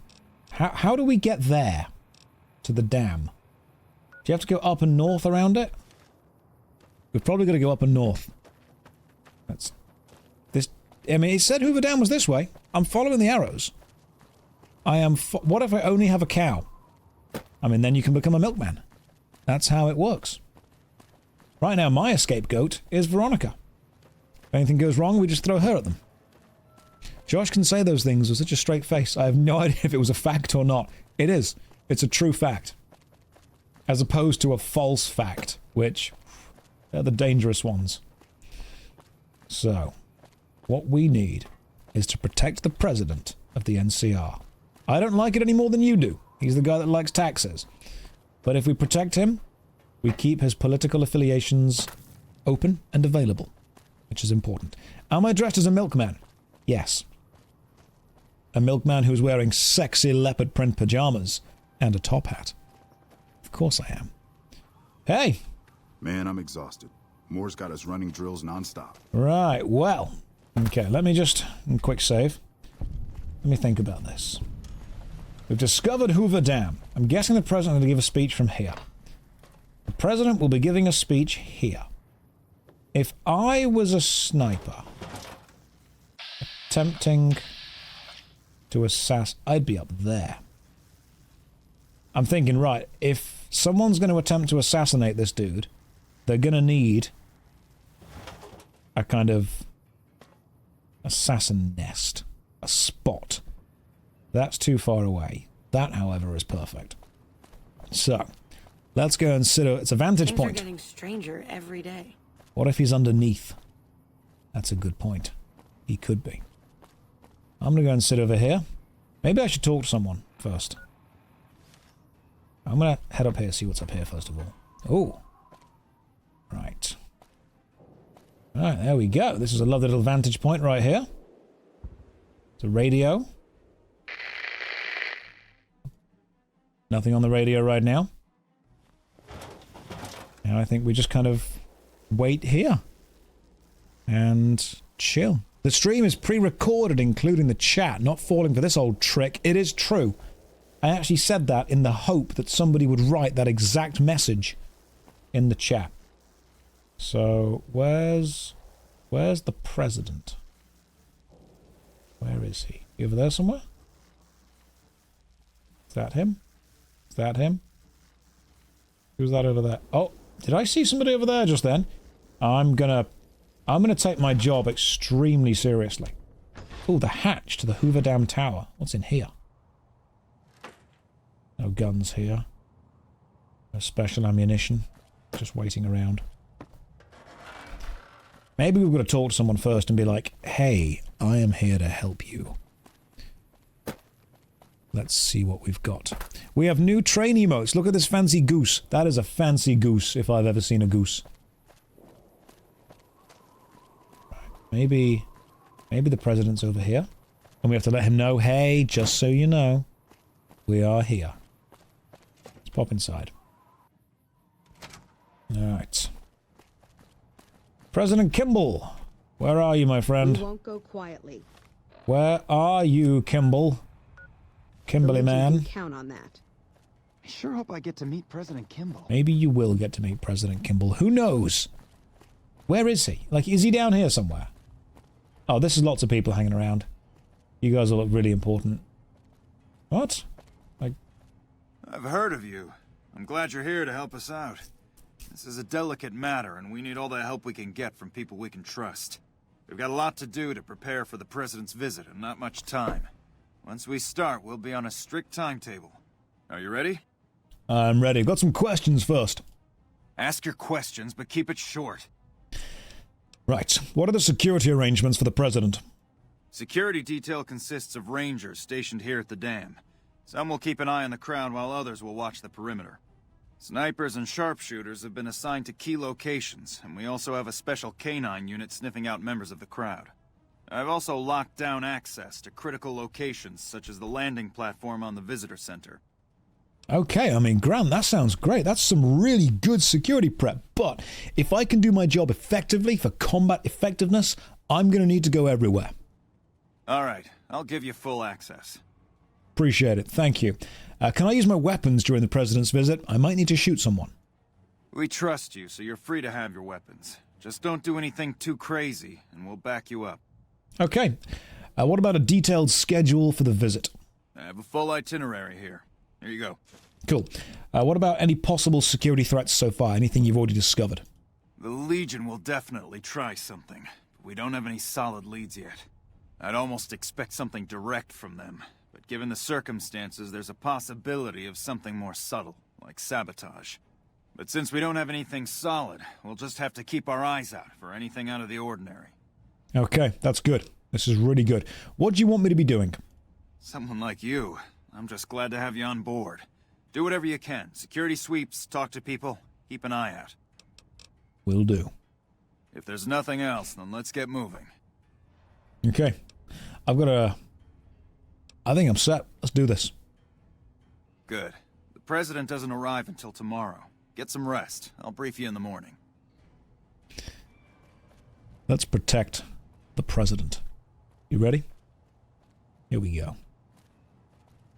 How do we get there? To the dam? Do you have to go up and north around it? We've probably got to go up and north. That's... this... I mean, it said Hoover Dam was this way. I'm following the arrows. I am... what if I only have a cow? I mean, then you can become a milkman. That's how it works. Right now, my scapegoat is Veronica. If anything goes wrong, we just throw her at them. Josh can say those things with such a straight face. I have no idea if it was a fact or not. It is. It's a true fact. As opposed to a false fact, which... they're the dangerous ones. So, what we need is to protect the president of the NCR. I don't like it any more than you do. He's the guy that likes taxes. But if we protect him, we keep his political affiliations open and available, which is important. Am I dressed as a milkman? Yes. A milkman who's wearing sexy leopard print pajamas and a top hat. Of course I am. Hey! Man, I'm exhausted. Moore's got us running drills nonstop. Right, well. Okay, let me just... quick save. Let me think about this. We've discovered Hoover Dam. I'm guessing the president will give a speech from here. The president will be giving a speech here. If I was a sniper attempting to I'd be up there. I'm thinking, right, if someone's going to attempt to assassinate this dude, they're going to need a kind of assassin nest, a spot. That's too far away. That, however, is perfect. So, let's go and sit. It's a vantage point. Things are getting stranger every day. What if he's underneath? That's a good point. He could be. I'm gonna go and sit over here. Maybe I should talk to someone first. I'm gonna head up here, see what's up here first of all. Oh. Right. Alright, there we go. This is a lovely little vantage point right here. It's a radio. Nothing on the radio right now. Now I think we just kind of wait here. And chill. The stream is pre-recorded, including the chat, not falling for this old trick. It is true. I actually said that in the hope that somebody would write that exact message in the chat. So, where's the president? Where is he? Over there somewhere? Is that him? Is that him? Who's that over there? Oh, did I see somebody over there just then? I'm gonna take my job extremely seriously. Oh, the hatch to the Hoover Dam Tower. What's in here? No guns here. No special ammunition. Just waiting around. Maybe we've got to talk to someone first and be like, hey, I am here to help you. Let's see what we've got. We have new train emotes. Look at this fancy goose. That is a fancy goose, if I've ever seen a goose. Maybe the president's over here. And we have to let him know, hey, just so you know, we are here. Let's pop inside. Alright. President Kimball, where are you, my friend? We won't go quietly. Where are you, Kimball? Kimberly man. Count on that. I sure hope I get to meet President Kimball. Maybe you will get to meet President Kimball. Who knows? Where is he? Like, is he down here somewhere? Oh, this is lots of people hanging around. You guys all look really important. What? Like... I've heard of you. I'm glad you're here to help us out. This is a delicate matter, and we need all the help we can get from people we can trust. We've got a lot to do to prepare for the President's visit, and not much time. Once we start, we'll be on a strict timetable. Are you ready? I'm ready. Got some questions first. Ask your questions, but keep it short. Right. What are the security arrangements for the President? Security detail consists of rangers stationed here at the dam. Some will keep an eye on the crowd while others will watch the perimeter. Snipers and sharpshooters have been assigned to key locations, and we also have a special canine unit sniffing out members of the crowd. I've also locked down access to critical locations, such as the landing platform on the visitor center. Okay, I mean, Grant, that sounds great. That's some really good security prep. But if I can do my job effectively for combat effectiveness, I'm going to need to go everywhere. All right, I'll give you full access. Appreciate it. Thank you. Can I use my weapons during the President's visit? I might need to shoot someone. We trust you, so you're free to have your weapons. Just don't do anything too crazy, and we'll back you up. Okay. What about a detailed schedule for the visit? I have a full itinerary here. Here you go. Cool. What about any possible security threats so far? Anything you've already discovered? The Legion will definitely try something, but we don't have any solid leads yet. I'd almost expect something direct from them, but given the circumstances, there's a possibility of something more subtle, like sabotage. But since we don't have anything solid, we'll just have to keep our eyes out for anything out of the ordinary. Okay, that's good. This is really good. What do you want me to be doing? Someone like you. I'm just glad to have you on board. Do whatever you can. Security sweeps, talk to people, keep an eye out. Will do. If there's nothing else, then let's get moving. Okay. I think I'm set. Let's do this. Good. The President doesn't arrive until tomorrow. Get some rest. I'll brief you in the morning. Let's protect the President. You ready? Here we go.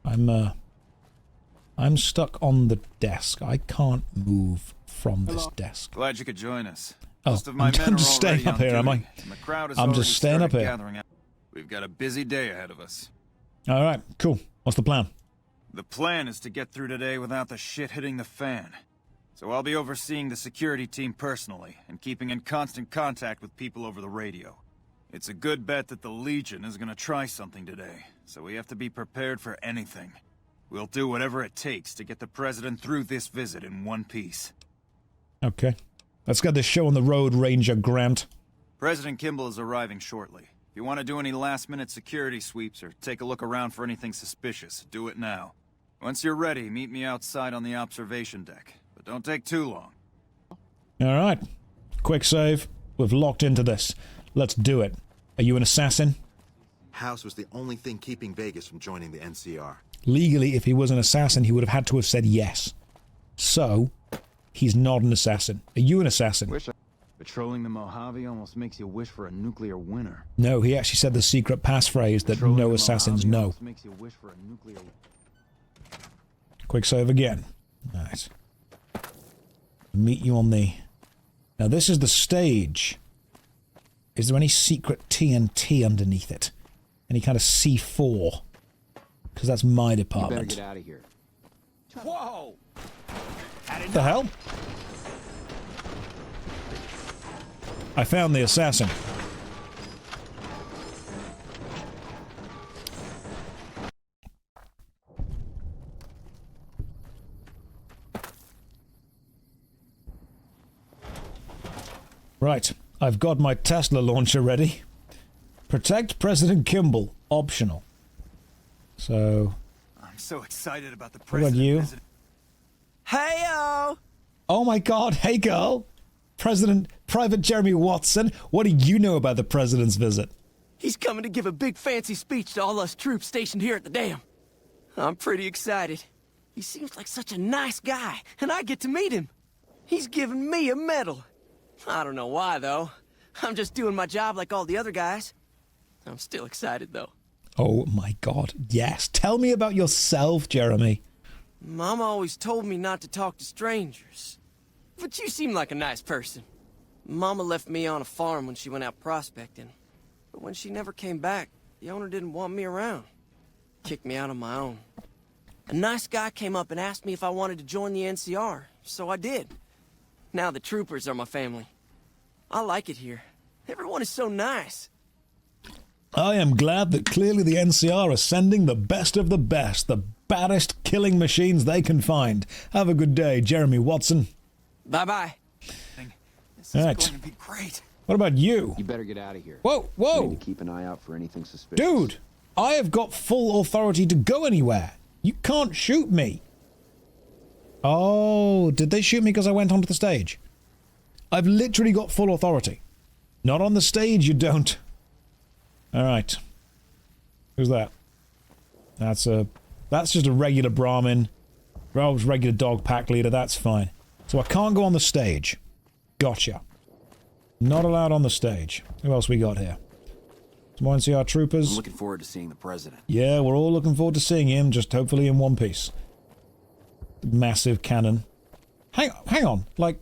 I'm stuck on the desk. I can't move from this desk. Glad you could join us. Oh, I'm just staying up here, am I? I'm just staying up here. We've got a busy day ahead of us. All right, cool. What's the plan? The plan is to get through today without the shit hitting the fan. So I'll be overseeing the security team personally and keeping in constant contact with people over the radio. It's a good bet that the Legion is going to try something today, so we have to be prepared for anything. We'll do whatever it takes to get the President through this visit in one piece. Okay. Let's get this show on the road, Ranger Grant. President Kimball is arriving shortly. If you want to do any last-minute security sweeps or take a look around for anything suspicious, do it now. Once you're ready, meet me outside on the observation deck. But don't take too long. All right. Quick save. We've locked into this. Let's do it. Are you an assassin? House was the only thing keeping Vegas from joining the NCR. Legally, if he was an assassin, he would have had to have said yes. So, he's not an assassin. Are you an assassin? Patrolling the Mojave almost makes you wish for a nuclear winter. No, he actually said the secret passphrase that no assassins know. Makes you wish for a nuclear... Quick save again. Nice. Meet you on the... Now this is the stage. Is there any secret TNT underneath it? Any kind of C4? Because that's my department. You better get out of here. Whoa! What the hell? I found the assassin. Right, I've got my Tesla launcher ready. Protect President Kimball, optional. So... I'm so excited about the what president. about you? Hey-o! Oh my god, hey girl! Private Jeremy Watson, what do you know about the president's visit? He's coming to give a big fancy speech to all us troops stationed here at the dam. I'm pretty excited. He seems like such a nice guy, and I get to meet him. He's giving me a medal. I don't know why, though. I'm just doing my job like all the other guys. I'm still excited, though. Oh my god, yes. Tell me about yourself, Jeremy. Mama always told me not to talk to strangers. But you seem like a nice person. Mama left me on a farm when she went out prospecting. But when she never came back, the owner didn't want me around. Kicked me out on my own. A nice guy came up and asked me if I wanted to join the NCR, so I did. Now the troopers are my family. I like it here. Everyone is so nice. I am glad that clearly the NCR are sending the best of the best, the baddest killing machines they can find. Have a good day, Jeremy Watson. Bye-bye. This is All right. going to be great. What about you? You better get out of here. Whoa, You whoa! need to keep an eye out for anything suspicious. Dude, I have got full authority to go anywhere. You can't shoot me. Oh, did they shoot me because I went onto the stage? I've literally got full authority. Not on the stage, you don't. Alright. Who's that? That's just a regular Brahmin. Regular dog pack leader, that's fine. So I can't go on the stage. Gotcha. Not allowed on the stage. Who else we got here? Some more NCR troopers. I'm looking forward to seeing the president. Yeah, we're all looking forward to seeing him, just hopefully in one piece. Massive cannon. Hang on, like...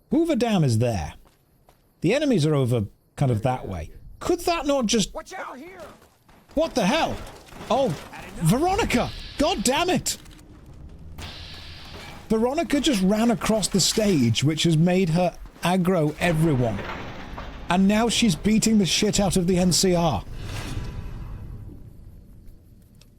Hoover Dam is there. The enemies are over kind of that way. Could that not just... Watch out here! What the hell? Oh, Veronica! God damn it! Veronica just ran across the stage, which has made her aggro everyone. And now she's beating the shit out of the NCR.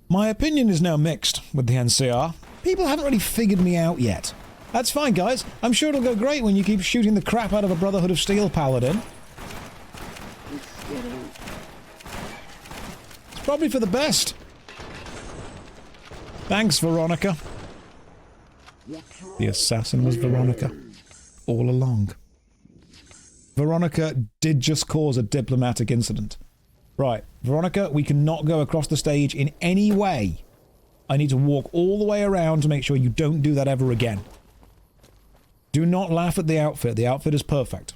My opinion is now mixed with the NCR. People haven't really figured me out yet. That's fine, guys. I'm sure it'll go great when you keep shooting the crap out of a Brotherhood of Steel paladin. It's probably for the best. Thanks, Veronica. The assassin was Veronica. All along. Veronica did just cause a diplomatic incident. Right, Veronica, we cannot go across the stage in any way. I need to walk all the way around to make sure you don't do that ever again. Do not laugh at the outfit. The outfit is perfect.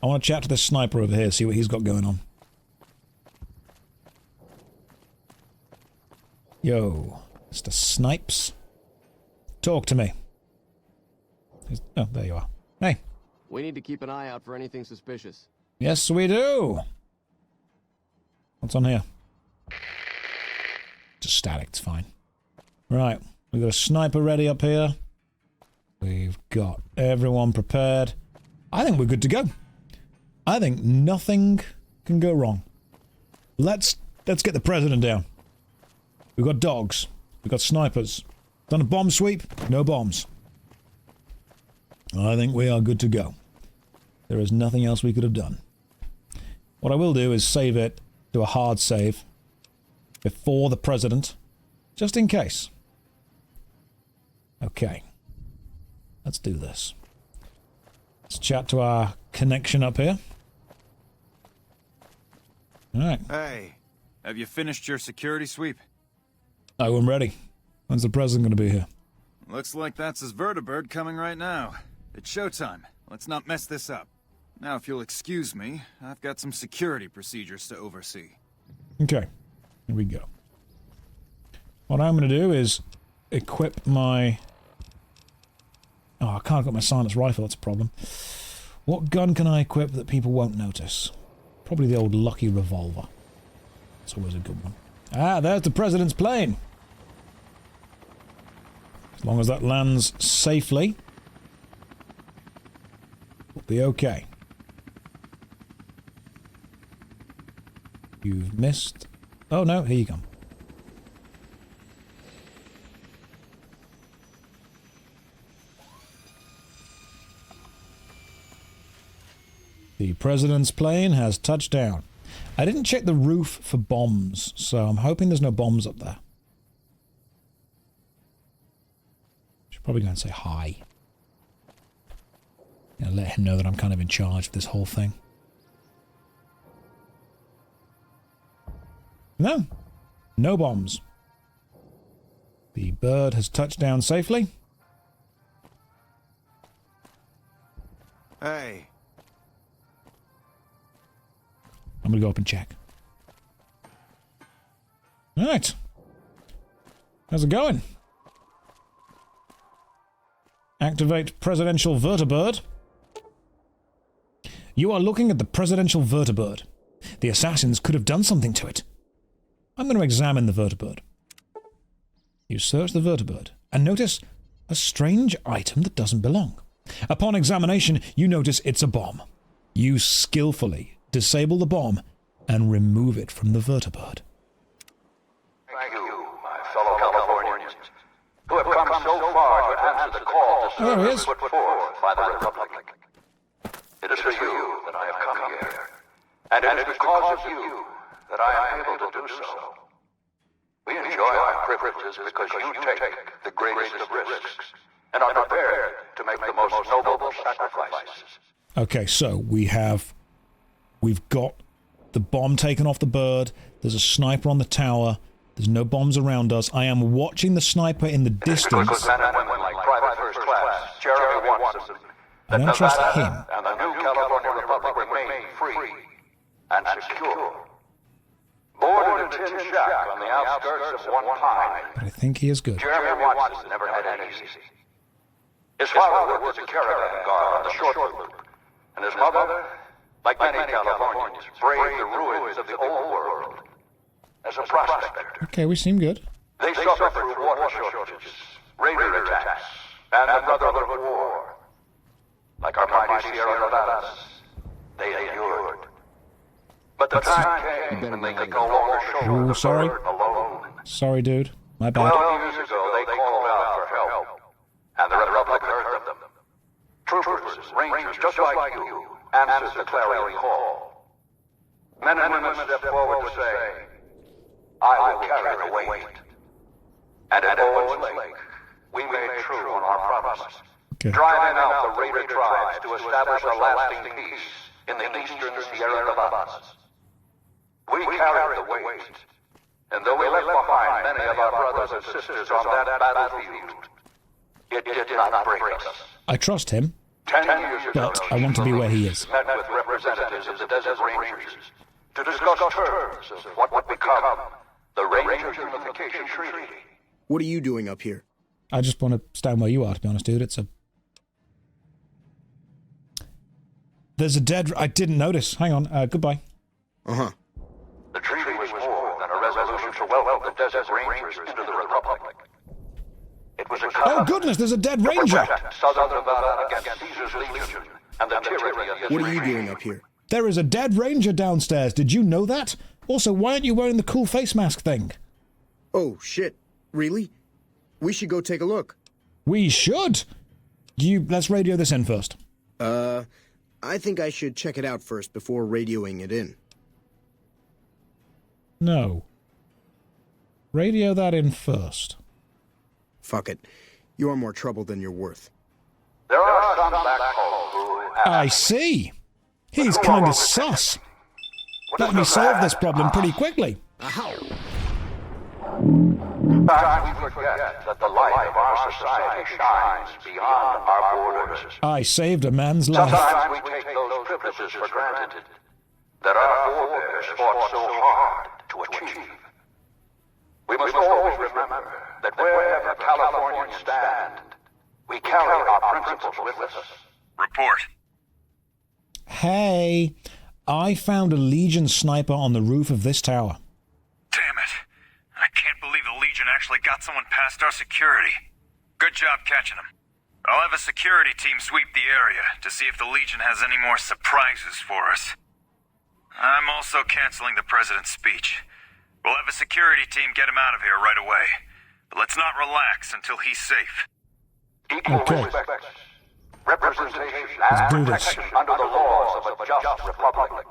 I want to chat to this sniper over here, see what he's got going on. Yo, Mr. Snipes. Talk to me. Oh, there you are. Hey. We need to keep an eye out for anything suspicious. Yes, we do. What's on here? Just static, it's fine. Right, we've got a sniper ready up here. We've got everyone prepared. I think we're good to go. I think nothing can go wrong. Let's get the president down. We've got dogs. We've got snipers. Done a bomb sweep? No bombs. I think we are good to go. There is nothing else we could have done. What I will do is save it, do a hard save before the president, just in case. Okay. Let's do this. Let's chat to our connection up here. Alright. Hey, have you finished your security sweep? Oh, I'm ready. When's the president going to be here? Looks like that's his vertibird coming right now. It's showtime. Let's not mess this up. Now, if you'll excuse me, I've got some security procedures to oversee. Okay. Here we go. What I'm going to do is equip my... Oh, I can't get my silenced rifle, that's a problem. What gun can I equip that people won't notice? Probably the old lucky revolver. That's always a good one. Ah, there's the president's plane! As long as that lands safely, we'll be okay. You've missed... Oh no, here you come. The president's plane has touched down. I didn't check the roof for bombs, so I'm hoping there's no bombs up there. Should probably go and say hi. Let him know that I'm kind of in charge of this whole thing. No. No bombs. The bird has touched down safely. Hey. I'm going to go up and check. Alright. How's it going? Activate presidential vertibird. You are looking at the presidential vertibird. The assassins could have done something to it. I'm going to examine the vertibird. You search the vertibird and notice a strange item that doesn't belong. Upon examination, you notice it's a bomb. You skillfully disable the bomb and remove it from the vertibird. Thank you, my fellow Californians, who have come so far to answer the call to service put forth by the Republic. It is for you that I have come here, and it is because of you that I am able to do so. We enjoy our privileges because you take the greatest of risks and are prepared to make the most noble sacrifices. Okay, so we've got the bomb taken off the bird. There's a sniper on the tower. There's no bombs around us. I am watching the sniper in the distance. Men and women like Private First Class, Jeremy Watson, I don't trust him. and the new California Republic remain free and secure. Born in a tin shack on the outskirts of one pine, But I think he is good. Jeremy Watson never had it easy. His father worked as a caravan guard on the short loop, and his mother, like many Californians, braved the ruins of the old world as a prospector. Okay, we seem good. They suffered through water shortages, raider attacks, and the Brotherhood War. Like our mighty Sierra Nevadas, they endured. But the time came when they could no longer shoulder the sorry. burden alone. Sorry, dude. My bad. 12 years ago, they called out for help, and the Republic heard them. Troopers, rangers, just like you, answered the clarion call. Men and women stepped forward to say, I will carry the weight. And at Owens Lake, we made true on our promise, driving out the raider tribes to establish a lasting peace in the eastern Sierra Nevadas. We carried the weight, and though we left behind many of our brothers and sisters on that battlefield, it did not break us. I trust him, 10 years ago, but I want to be where he is. met with representatives of the Desert Rangers to discuss terms of what would become the Ranger Unification Treaty. What are you doing up here? I just want to stand where you are, to be honest, dude. There's a dead... I didn't notice. Hang on. Goodbye. Uh-huh. The treaty was more than a resolution to welcome the Desert Rangers into the Republic. It was a Oh, goodness, there's a dead ranger! Southern Nevada against Caesar's Legion and the tyranny of What are you doing up here? There is a dead ranger downstairs. Did you know that? Also, why aren't you wearing the cool face mask thing? Oh, shit. Really? We should go take a look. We should? Let's radio this in first. I think I should check it out first before radioing it in. No. Radio that in first. Fuck it. You're more trouble than you're worth. There are some back home who... I see. He's kind of sus. Let me solve this problem pretty quickly. Sometimes we forget that the light of our society shines beyond our borders. I saved a man's life. Sometimes we take those privileges for granted that our forebears fought so hard to achieve. We must always remember that wherever Californians stand, we carry our principles with us. Report. Hey, I found a Legion sniper on the roof of this tower. Damn it. I can't believe the Legion actually got someone past our security. Good job catching him. I'll have a security team sweep the area to see if the Legion has any more surprises for us. I'm also canceling the President's speech. We'll have a security team get him out of here right away. But let's not relax until he's safe. Equal respect representation, Let's do and this. protection under the laws of a just republic.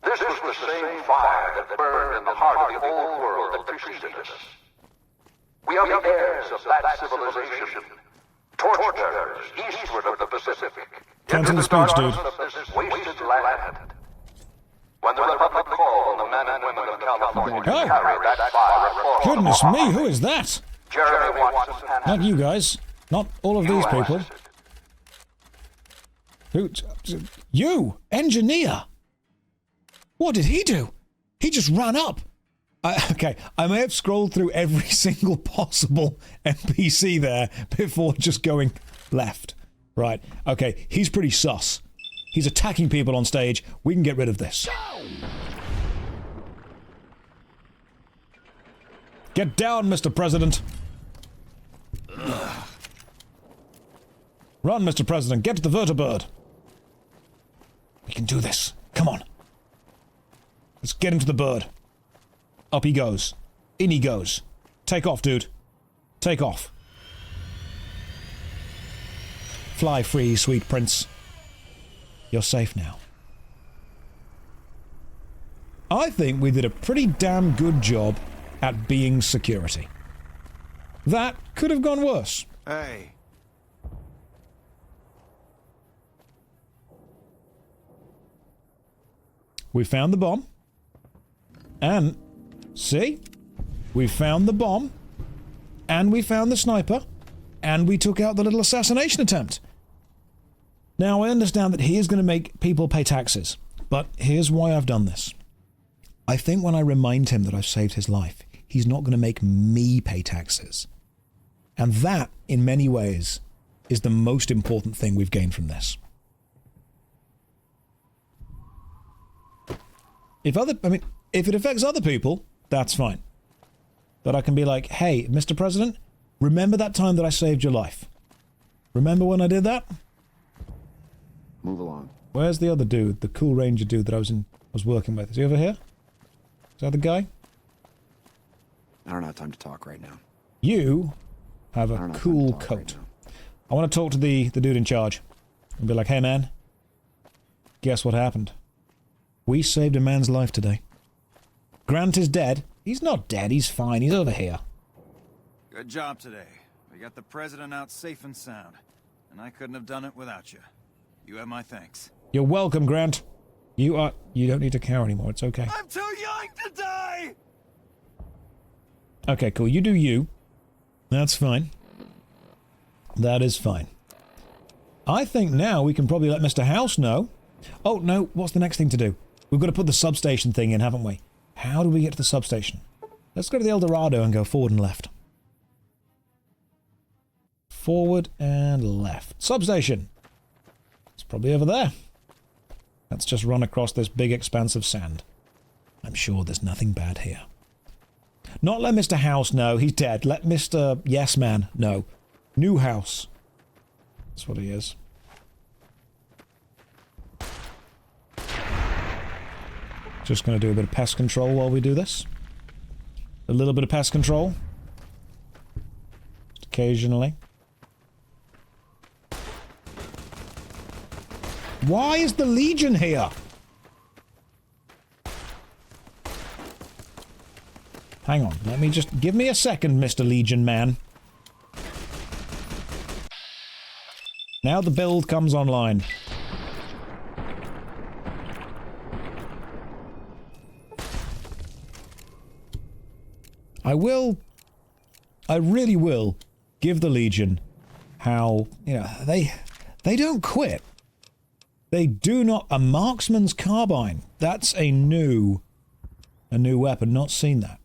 This was the same fire that burned in the heart of the old world that preceded us. We are the heirs of that civilization, torchbearers eastward of the Pacific, Cancel the speech, dude. of this wasted land. When the Republic called on the men and women of California to carry that fire across Goodness the me, who is that? Jeremy Watson and Not you guys. Not all of these people. Who? You, engineer. What did he do? He just ran up. Okay, I may have scrolled through every single possible NPC there before just going left. Right, okay, he's pretty sus. He's attacking people on stage. We can get rid of this. Get down, Mr. President. Run, Mr. President. Get to the vertibird. We can do this. Come on. Let's get him to the bird. Up he goes. In he goes. Take off, dude. Take off. Fly free, sweet prince. You're safe now. I think we did a pretty damn good job at being security. That could have gone worse. Hey. We found the bomb. And, see? We found the bomb. And we found the sniper. And we took out the little assassination attempt. Now, I understand that he is going to make people pay taxes. But here's why I've done this. I think when I remind him that I've saved his life, he's not going to make me pay taxes. And that, in many ways, is the most important thing we've gained from this. If it affects other people, that's fine. But I can be like, hey, Mr. President, remember that time that I saved your life? Remember when I did that? Move along. Where's the other dude, the cool ranger dude that I was working with? Is he over here? Is that the guy? I don't have time to talk right now. You have a cool coat. I want to talk to the dude in charge. And be like, hey man, guess what happened? We saved a man's life today. Grant is dead. He's not dead, he's fine, he's over here. Good job today. We got the president out safe and sound. And I couldn't have done it without you. You have my thanks. You're welcome, Grant. You don't need to care anymore, it's okay. I'm too young to die! Okay, cool, you do you. That's fine. That is fine. I think now we can probably let Mr. House know. Oh, no, what's the next thing to do? We've got to put the substation thing in, haven't we? How do we get to the substation? Let's go to the El Dorado and go forward and left. Forward and left. Substation! It's probably over there. Let's just run across this big expanse of sand. I'm sure there's nothing bad here. Not let Mr. House know, he's dead. Let Mr. Yes Man know. New House. That's what he is. Just going to do a bit of pest control while we do this. A little bit of pest control. Just occasionally. Why is the Legion here? Hang on, let me just... Give me a second, Mr. Legion Man. Now the build comes online. I really will give the Legion how, you know, they don't quit. They do not... A marksman's carbine. That's a new weapon. Not seen that.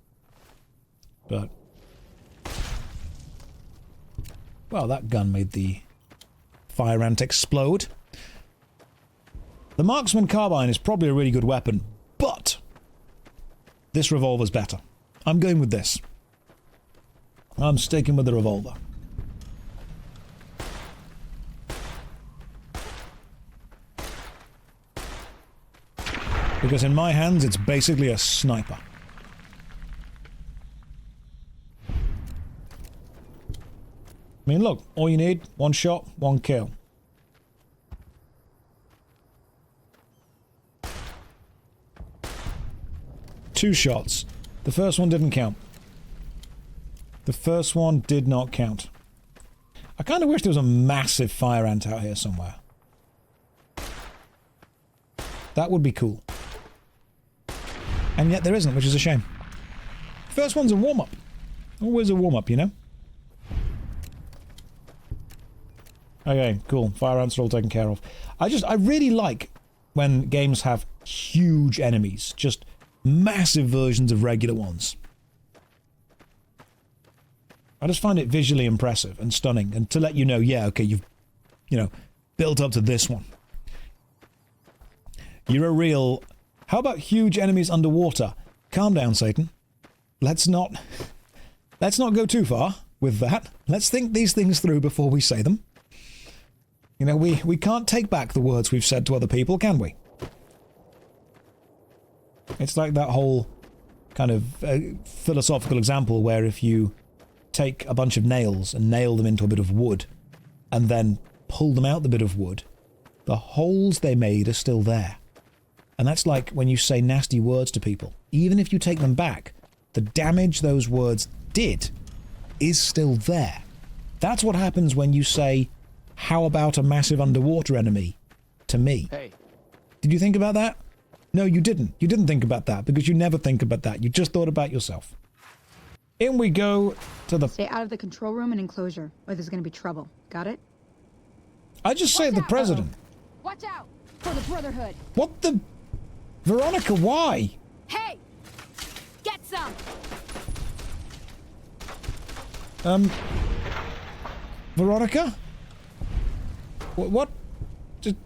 But... Well, that gun made the fire ant explode. The marksman carbine is probably a really good weapon, but this revolver's better. I'm going with this. I'm sticking with the revolver. Because in my hands, it's basically a sniper. I mean, look, all you need, one shot, one kill. 2 shots. The first one didn't count. The first one did not count. I kind of wish there was a massive fire ant out here somewhere. That would be cool. And yet there isn't, which is a shame. First one's a warm-up. Always a warm-up, you know? Okay, cool. Fire ants are all taken care of. I really like when games have huge enemies. Just massive versions of regular ones. I just find it visually impressive and stunning. And to let you know, yeah, okay, you've, you know, built up to this one. You're a real... How about huge enemies underwater? Calm down, Satan. Let's not go too far with that. Let's think these things through before we say them. You know, we can't take back the words we've said to other people, can we? It's like that whole kind of philosophical example where if you take a bunch of nails and nail them into a bit of wood and then pull them out the bit of wood, the holes they made are still there. And that's like when you say nasty words to people. Even if you take them back, the damage those words did is still there. That's what happens when you say, "How about a massive underwater enemy?" to me. Hey. Did you think about that? No, you didn't. You didn't think about that because you never think about that. You just thought about yourself. In we go to the... Stay out of the control room and enclosure, or there's gonna be trouble. Got it? I just saved the president. Watch out for the Brotherhood. What the... Veronica, why? Hey! Get some! Veronica? What? Just...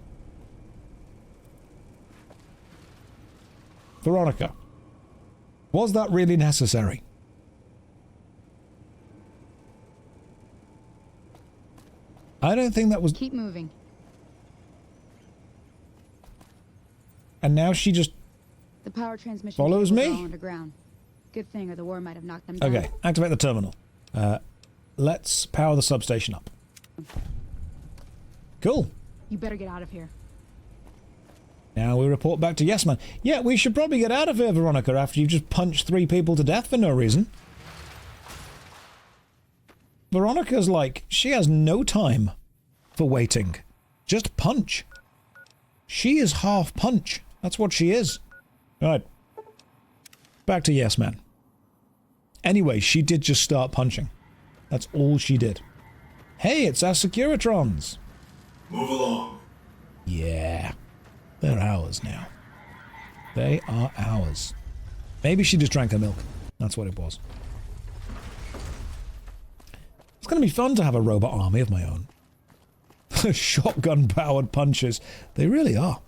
Veronica. Was that really necessary? I don't think that was... Keep moving. And now she just... The power transmission follows cables are me? all underground. Good thing, or the war might have knocked them down. Okay, activate the terminal. Let's power the substation up. Cool. You better get out of here. Now we report back to Yes Man. Yeah, we should probably get out of here, Veronica, after you've just punched 3 people to death for no reason. Veronica's like, she has no time for waiting. Just punch. She is half punch. That's what she is. Alright. Back to Yes Man. Anyway, she did just start punching. That's all she did. Hey, it's our Securitrons. Move along. Yeah. They're ours now. They are ours. Maybe she just drank her milk. That's what it was. It's going to be fun to have a robot army of my own. Shotgun-powered punches. They really are.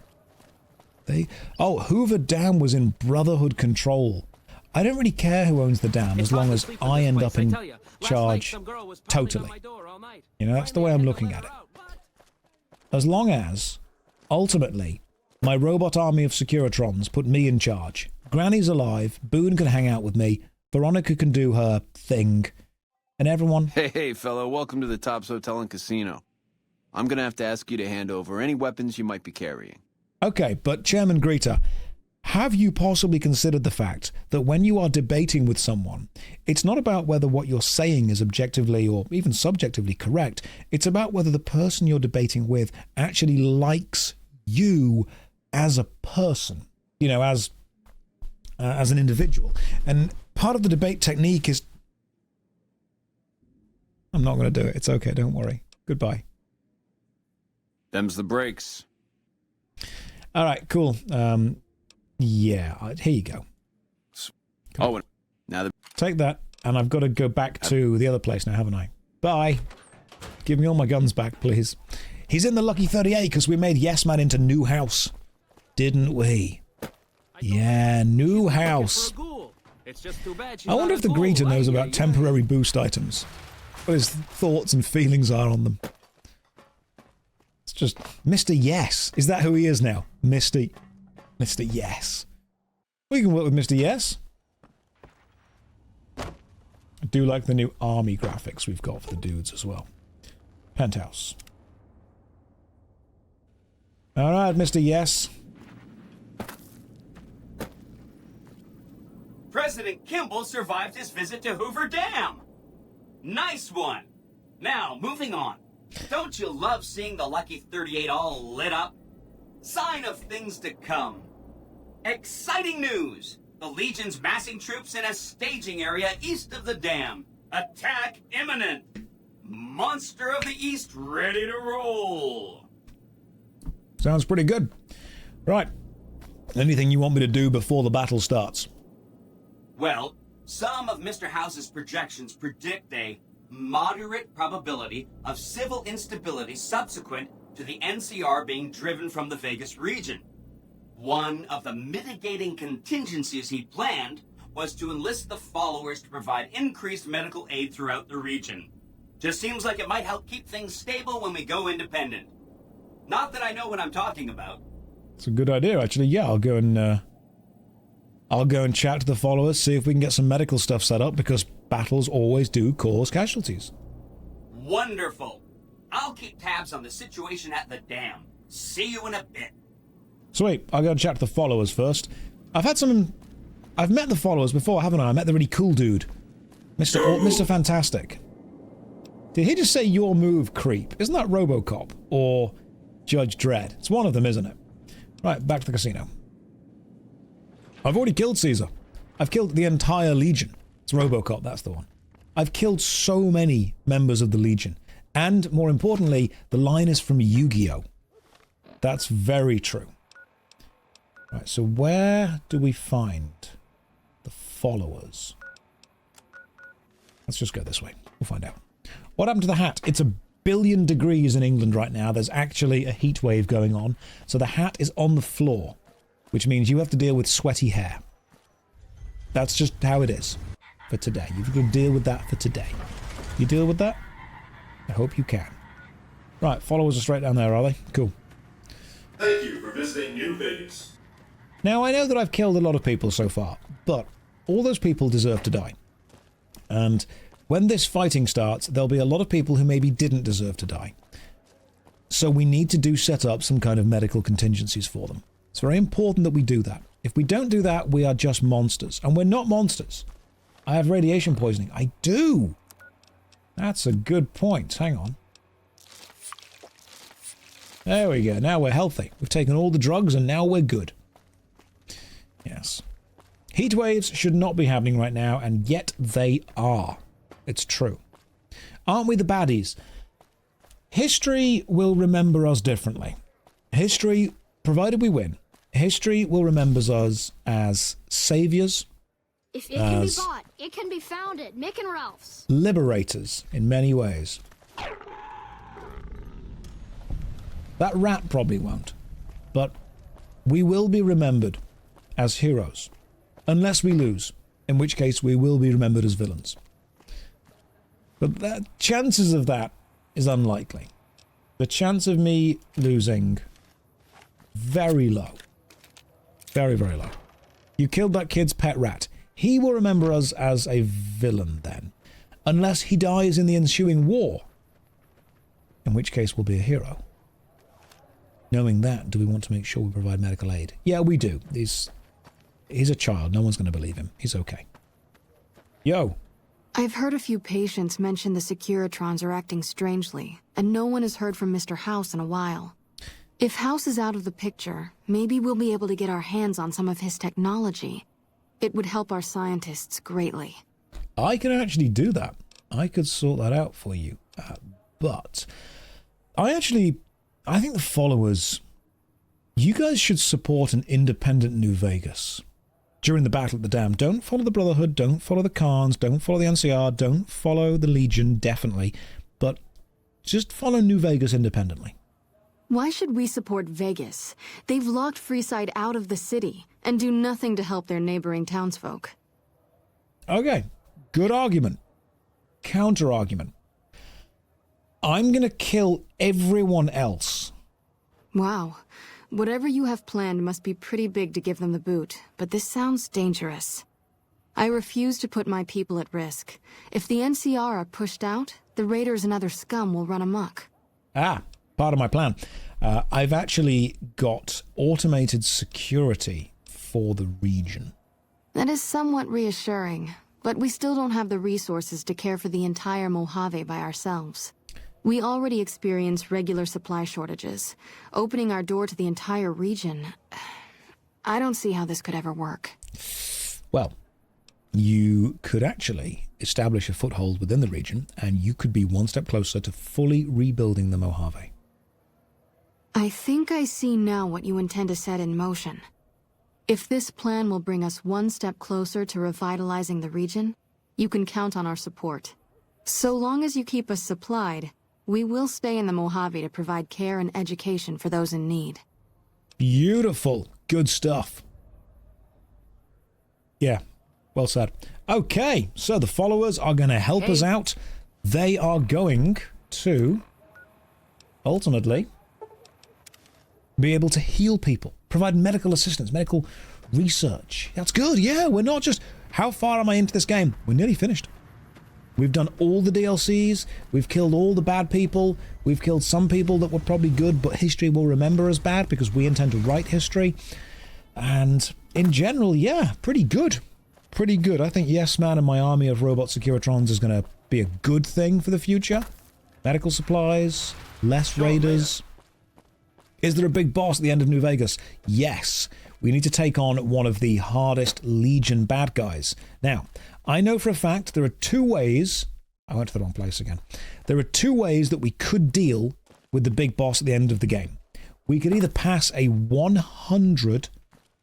Oh, Hoover Dam was in Brotherhood control. I don't really care who owns the dam as long as I end up in charge totally. You know, that's the way I'm looking at it. As long as, ultimately, my robot army of Securitrons put me in charge. Granny's alive, Boone can hang out with me, Veronica can do her thing, and everyone... Hey, fellow, welcome to the Tops Hotel and Casino. I'm gonna have to ask you to hand over any weapons you might be carrying. Okay, but Chairman Greta, have you possibly considered the fact that when you are debating with someone, it's not about whether what you're saying is objectively or even subjectively correct, it's about whether the person you're debating with actually likes you as a person, you know, as an individual. And part of the debate technique is... I'm not going to do it. It's okay, don't worry. Goodbye. Them's the breaks. All right, cool. Yeah, here you go. Oh, and now take that, and I've got to go back to the other place now, haven't I? Bye. Give me all my guns back, please. He's in the Lucky 38 because we made Yes Man into New House. Didn't we? Yeah, New House. I wonder if the greeter knows about temporary boost items. What his thoughts and feelings are on them. It's just Mr. Yes. Is that who he is now? Mr. Yes. We can work with Mr. Yes. I do like the new army graphics we've got for the dudes as well. Penthouse. Alright, Mr. Yes. President Kimball survived his visit to Hoover Dam. Nice one. Now, moving on. Don't you love seeing the Lucky 38 all lit up? Sign of things to come. Exciting news! The Legion's massing troops in a staging area east of the dam. Attack imminent. Monster of the East ready to roll. Sounds pretty good. Right. Anything you want me to do before the battle starts? Well, some of Mr. House's projections predict a moderate probability of civil instability subsequent to the NCR being driven from the Vegas region. One of the mitigating contingencies he planned was to enlist the followers to provide increased medical aid throughout the region. Just seems like it might help keep things stable when we go independent. Not that I know what I'm talking about. It's a good idea, actually. Yeah, I'll go and chat to the followers, see if we can get some medical stuff set up, because battles always do cause casualties. Wonderful. I'll keep tabs on the situation at the dam. See you in a bit. Sweet. I'll go and chat to the followers first. I've met the followers before, haven't I? I met the really cool dude. Mr. Fantastic. Did he just say your move, creep? Isn't that RoboCop? Or Judge Dredd? It's one of them, isn't it? Right, back to the casino. I've already killed Caesar. I've killed the entire Legion. It's RoboCop, that's the one. I've killed so many members of the Legion. And, more importantly, the line is from Yu-Gi-Oh! That's very true. Right, so where do we find the followers? Let's just go this way. We'll find out. What happened to the hat? It's 1 billion degrees in England right now. There's actually a heat wave going on. So the hat is on the floor, which means you have to deal with sweaty hair. That's just how it is for today. You've got to deal with that for today. You deal with that? I hope you can. Right, followers are straight down there, are they? Cool. Thank you for visiting New Vegas. Now, I know that I've killed a lot of people so far, but all those people deserve to die. And when this fighting starts, there'll be a lot of people who maybe didn't deserve to die. So we need to set up some kind of medical contingencies for them. It's very important that we do that. If we don't do that, we are just monsters. And we're not monsters. I have radiation poisoning. I do! That's a good point. Hang on. There we go. Now we're healthy. We've taken all the drugs and now we're good. Yes. Heat waves should not be happening right now, and yet they are. It's true. Aren't we the baddies? History will remember us differently. History, provided we win, history will remember us as saviors. If it can be bought, it can be found at Mick and Ralph's. Liberators, in many ways. That rat probably won't. But we will be remembered as heroes. Unless we lose, in which case we will be remembered as villains. But the chances of that is unlikely. The chance of me losing, very low. Very, very low. You killed that kid's pet rat. He will remember us as a villain then. Unless he dies in the ensuing war. In which case we'll be a hero. Knowing that, do we want to make sure we provide medical aid? Yeah, we do. He's a child. No one's going to believe him. He's okay. Yo. I've heard a few patients mention the Securitrons are acting strangely, and no one has heard from Mr. House in a while. If House is out of the picture, maybe we'll be able to get our hands on some of his technology. It would help our scientists greatly. I can actually do that. I could sort that out for you. But I think the followers, you guys should support an independent New Vegas. During the battle at the dam, don't follow the Brotherhood, don't follow the Khans, don't follow the NCR, don't follow the Legion, definitely. But just follow New Vegas independently. Why should we support Vegas? They've locked Freeside out of the city and do nothing to help their neighboring townsfolk. Okay, good argument. Counter argument. I'm gonna kill everyone else. Wow. Whatever you have planned must be pretty big to give them the boot, but this sounds dangerous. I refuse to put my people at risk. If the NCR are pushed out, the raiders and other scum will run amok. Part of my plan. I've actually got automated security for the region. That is somewhat reassuring, but we still don't have the resources to care for the entire Mojave by ourselves. We already experience regular supply shortages. Opening our door to the entire region, I don't see how this could ever work. Well, you could actually establish a foothold within the region, and you could be one step closer to fully rebuilding the Mojave. I think I see now what you intend to set in motion. If this plan will bring us one step closer to revitalizing the region, you can count on our support. So long as you keep us supplied, we will stay in the Mojave to provide care and education for those in need. Beautiful. Good stuff. Yeah, well said. Okay, so the followers are going to help us out. They are going to, ultimately, be able to heal people, provide medical assistance, medical research. That's good, yeah, we're not just... How far am I into this game? We're nearly finished. We've done all the DLCs, we've killed all the bad people, we've killed some people that were probably good, but history will remember as bad because we intend to write history. And in general, yeah, pretty good. Pretty good. I think Yes Man and my army of robot Securitrons is going to be a good thing for the future. Medical supplies, less raiders. Is there a big boss at the end of New Vegas? Yes. We need to take on one of the hardest Legion bad guys. Now, I know for a fact there are two ways... I went to the wrong place again. There are two ways that we could deal with the big boss at the end of the game. We could either pass a 100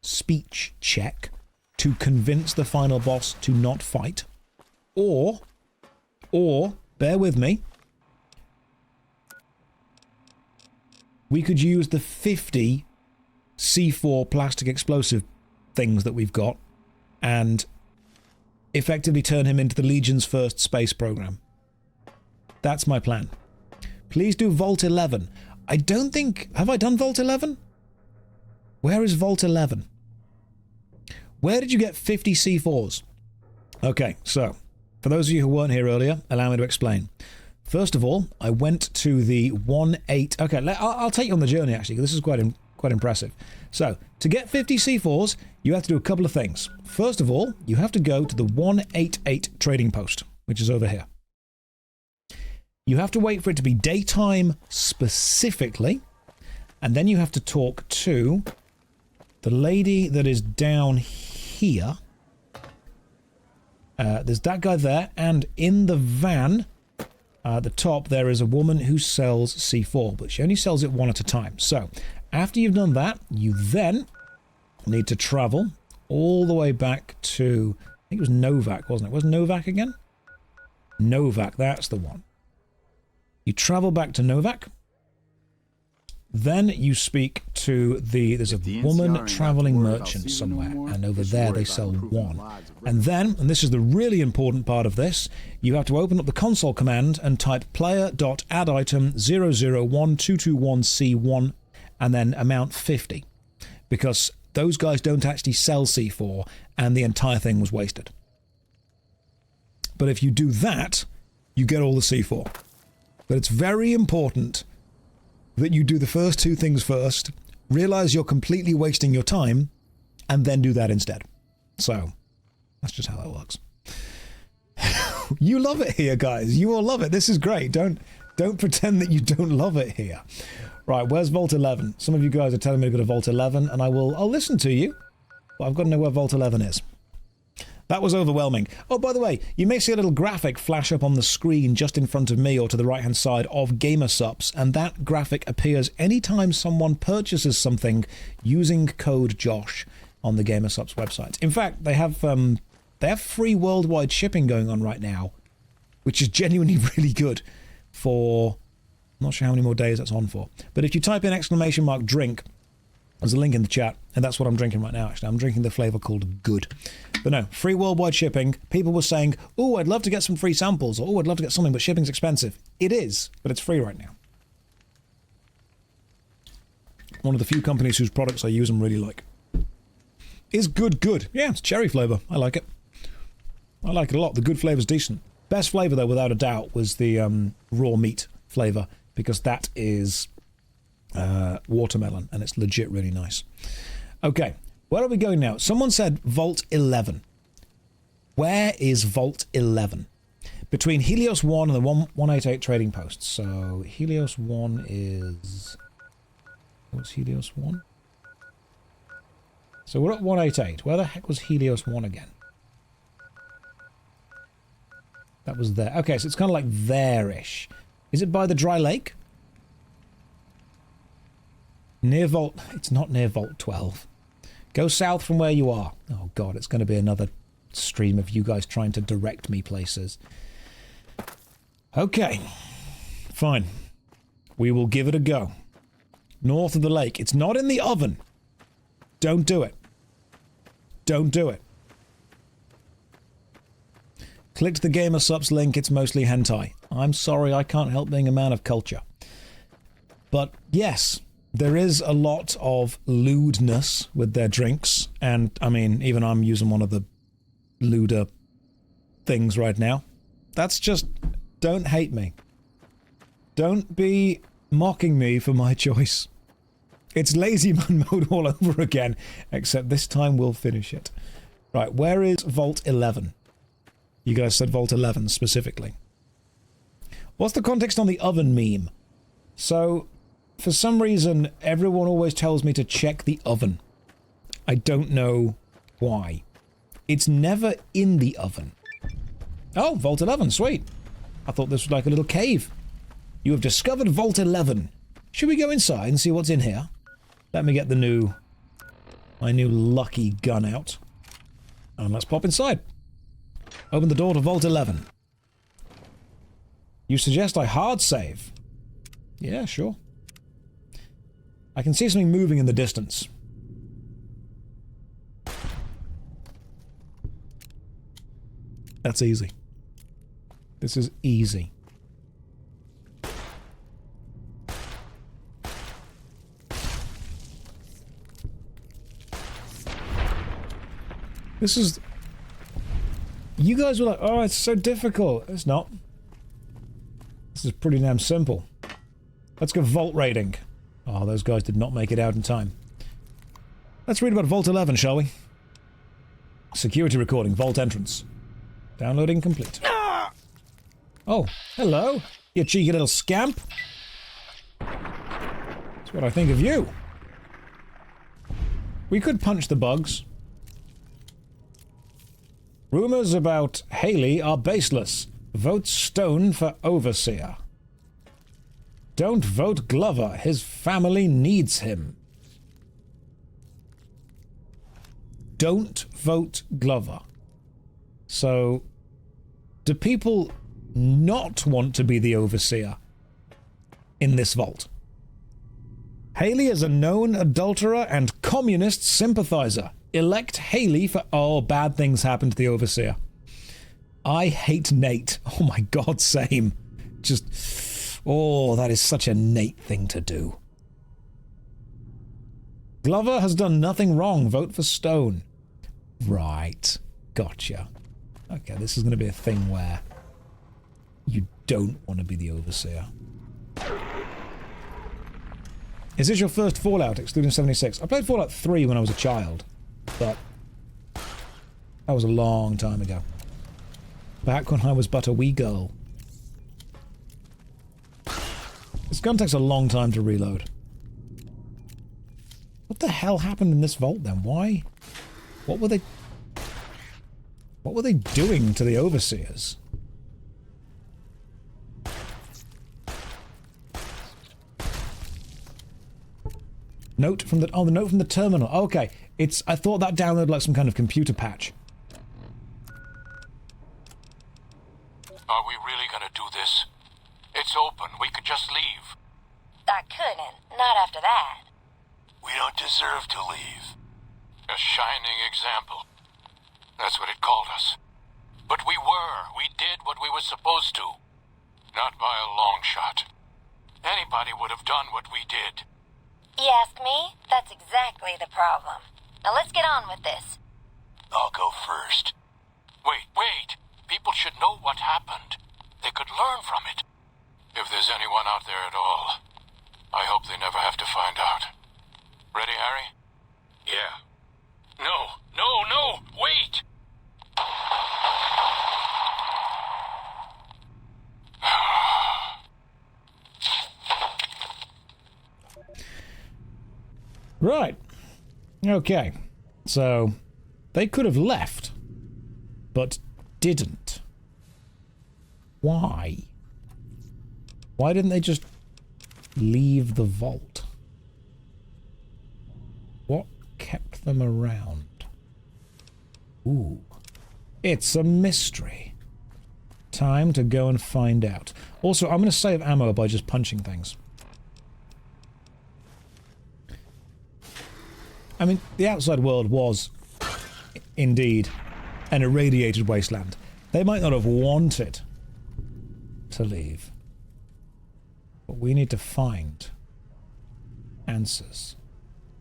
speech check to convince the final boss to not fight, or, bear with me, we could use the 50 C4 plastic explosive things that we've got and effectively turn him into the Legion's first space program. That's my plan. Please do Vault 11. I don't think... Have I done Vault 11? Where is Vault 11? Where did you get 50 C4s? Okay, so, for those of you who weren't here earlier, allow me to explain. First of all, I went to the 1-8... Okay, I'll take you on the journey, actually, because this is quite impressive. So, to get 50 C4s, you have to do a couple of things. First of all, you have to go to the 188 trading post, which is over here. You have to wait for it to be daytime specifically, and then you have to talk to the lady that is down here. There's that guy there, and in the van at the top there is a woman who sells C4, but she only sells it one at a time. So, after you've done that, you then need to travel all the way back to, I think it was Novak, wasn't it? Was Novak again? Novak, that's the one. You travel back to Novak. Then you speak to there's a woman traveling merchant somewhere, and over there they sell one. And then, and this is the really important part of this, you have to open up the console command and type player.additem 001221C1 and then amount 50. Because those guys don't actually sell C4, and the entire thing was wasted. But if you do that, you get all the C4. But it's very important that you do the first two things first, realize you're completely wasting your time, and then do that instead. So, that's just how that works. You love it here, guys. You all love it. This is great. Don't pretend that you don't love it here. Right, where's Vault 11? Some of you guys are telling me to go to Vault 11, and I'll listen to you, but I've got to know where Vault 11 is. That was overwhelming. Oh, by the way, you may see a little graphic flash up on the screen just in front of me or to the right-hand side of GamerSups, and that graphic appears anytime someone purchases something using code JOSH on the GamerSups website. In fact, they have free worldwide shipping going on right now, which is genuinely really good for... I'm not sure how many more days that's on for. But if you type in !drink, there's a link in the chat, and that's what I'm drinking right now, actually. I'm drinking the flavour called Good. But no, free worldwide shipping. People were saying, oh, I'd love to get some free samples, or oh, I'd love to get something, but shipping's expensive. It is, but it's free right now. One of the few companies whose products I use and really like. Is Good good? Yeah, it's cherry flavour. I like it. I like it a lot. The Good flavour's decent. Best flavour, though, without a doubt, was the raw meat flavour, because that is... watermelon, and it's legit really nice. Okay, Where are we going now? Someone said Vault 11. Where is Vault 11? Between Helios 1 and the 188 trading posts. So, Helios 1 is... What's Helios 1? So we're at 188. Where the heck was Helios 1 again? That was there. Okay, so it's kind of like there-ish. Is it by the dry lake? Near Vault... It's not near Vault 12. Go south from where you are. Oh god, it's going to be another stream of you guys trying to direct me places. Okay. Fine. We will give it a go. North of the lake. It's not in the oven. Don't do it. Don't do it. Clicked the Gamer Subs link, it's mostly hentai. I'm sorry, I can't help being a man of culture. But yes, there is a lot of lewdness with their drinks, and I mean, even I'm using one of the lewder things right now. That's just... Don't hate me. Don't be mocking me for my choice. It's lazy man mode all over again, except this time we'll finish it. Right, where is Vault 11? You guys said Vault 11 specifically. What's the context on the oven meme? So, for some reason, everyone always tells me to check the oven. I don't know why. It's never in the oven. Oh, Vault 11, sweet. I thought this was like a little cave. You have discovered Vault 11. Should we go inside and see what's in here? Let me get my new lucky gun out. And let's pop inside. Open the door to Vault 11. You suggest I hard save? Yeah, sure. I can see something moving in the distance. That's easy. This is easy. This is... You guys were like, oh, it's so difficult. It's not. This is pretty damn simple. Let's go vault raiding. Oh, those guys did not make it out in time. Let's read about Vault 11, shall we? Security recording, vault entrance. Downloading complete. Oh, hello, you cheeky little scamp. That's what I think of you. We could punch the bugs. Rumors about Haley are baseless. Vote Stone for Overseer. Don't vote Glover. His family needs him. Don't vote Glover. So, do people not want to be the Overseer in this vault? Haley is a known adulterer and communist sympathizer. Elect Haley for... Oh, bad things happen to the Overseer. I hate Nate. Oh my god, same. Just... Oh, that is such a Nate thing to do. Glover has done nothing wrong. Vote for Stone. Right. Gotcha. Okay, this is going to be a thing where you don't want to be the Overseer. Is this your first Fallout, excluding 76? I played Fallout 3 when I was a child, but that was a long time ago. Back when I was but a wee girl. This gun takes a long time to reload. What the hell happened in this vault then? Why? What were they doing to the Overseers? Note from the... Oh, the note from the terminal. Okay. It's... I thought that downloaded like some kind of computer patch. Are we really gonna do this? It's open. We could just leave. I couldn't. Not after that. We don't deserve to leave. A shining example. That's what it called us. But we were. We did what we were supposed to. Not by a long shot. Anybody would have done what we did. You ask me? That's exactly the problem. Now let's get on with this. I'll go first. Wait. People should know what happened. They could learn from it. If there's anyone out there at all, I hope they never have to find out. Ready, Harry? Yeah. No, wait! Right. Okay. So, they could have left, but didn't. Why? Why didn't they just leave the vault? What kept them around? Ooh. It's a mystery. Time to go and find out. Also, I'm going to save ammo by just punching things. I mean, the outside world was, indeed, an irradiated wasteland. They might not have wanted to leave. But we need to find answers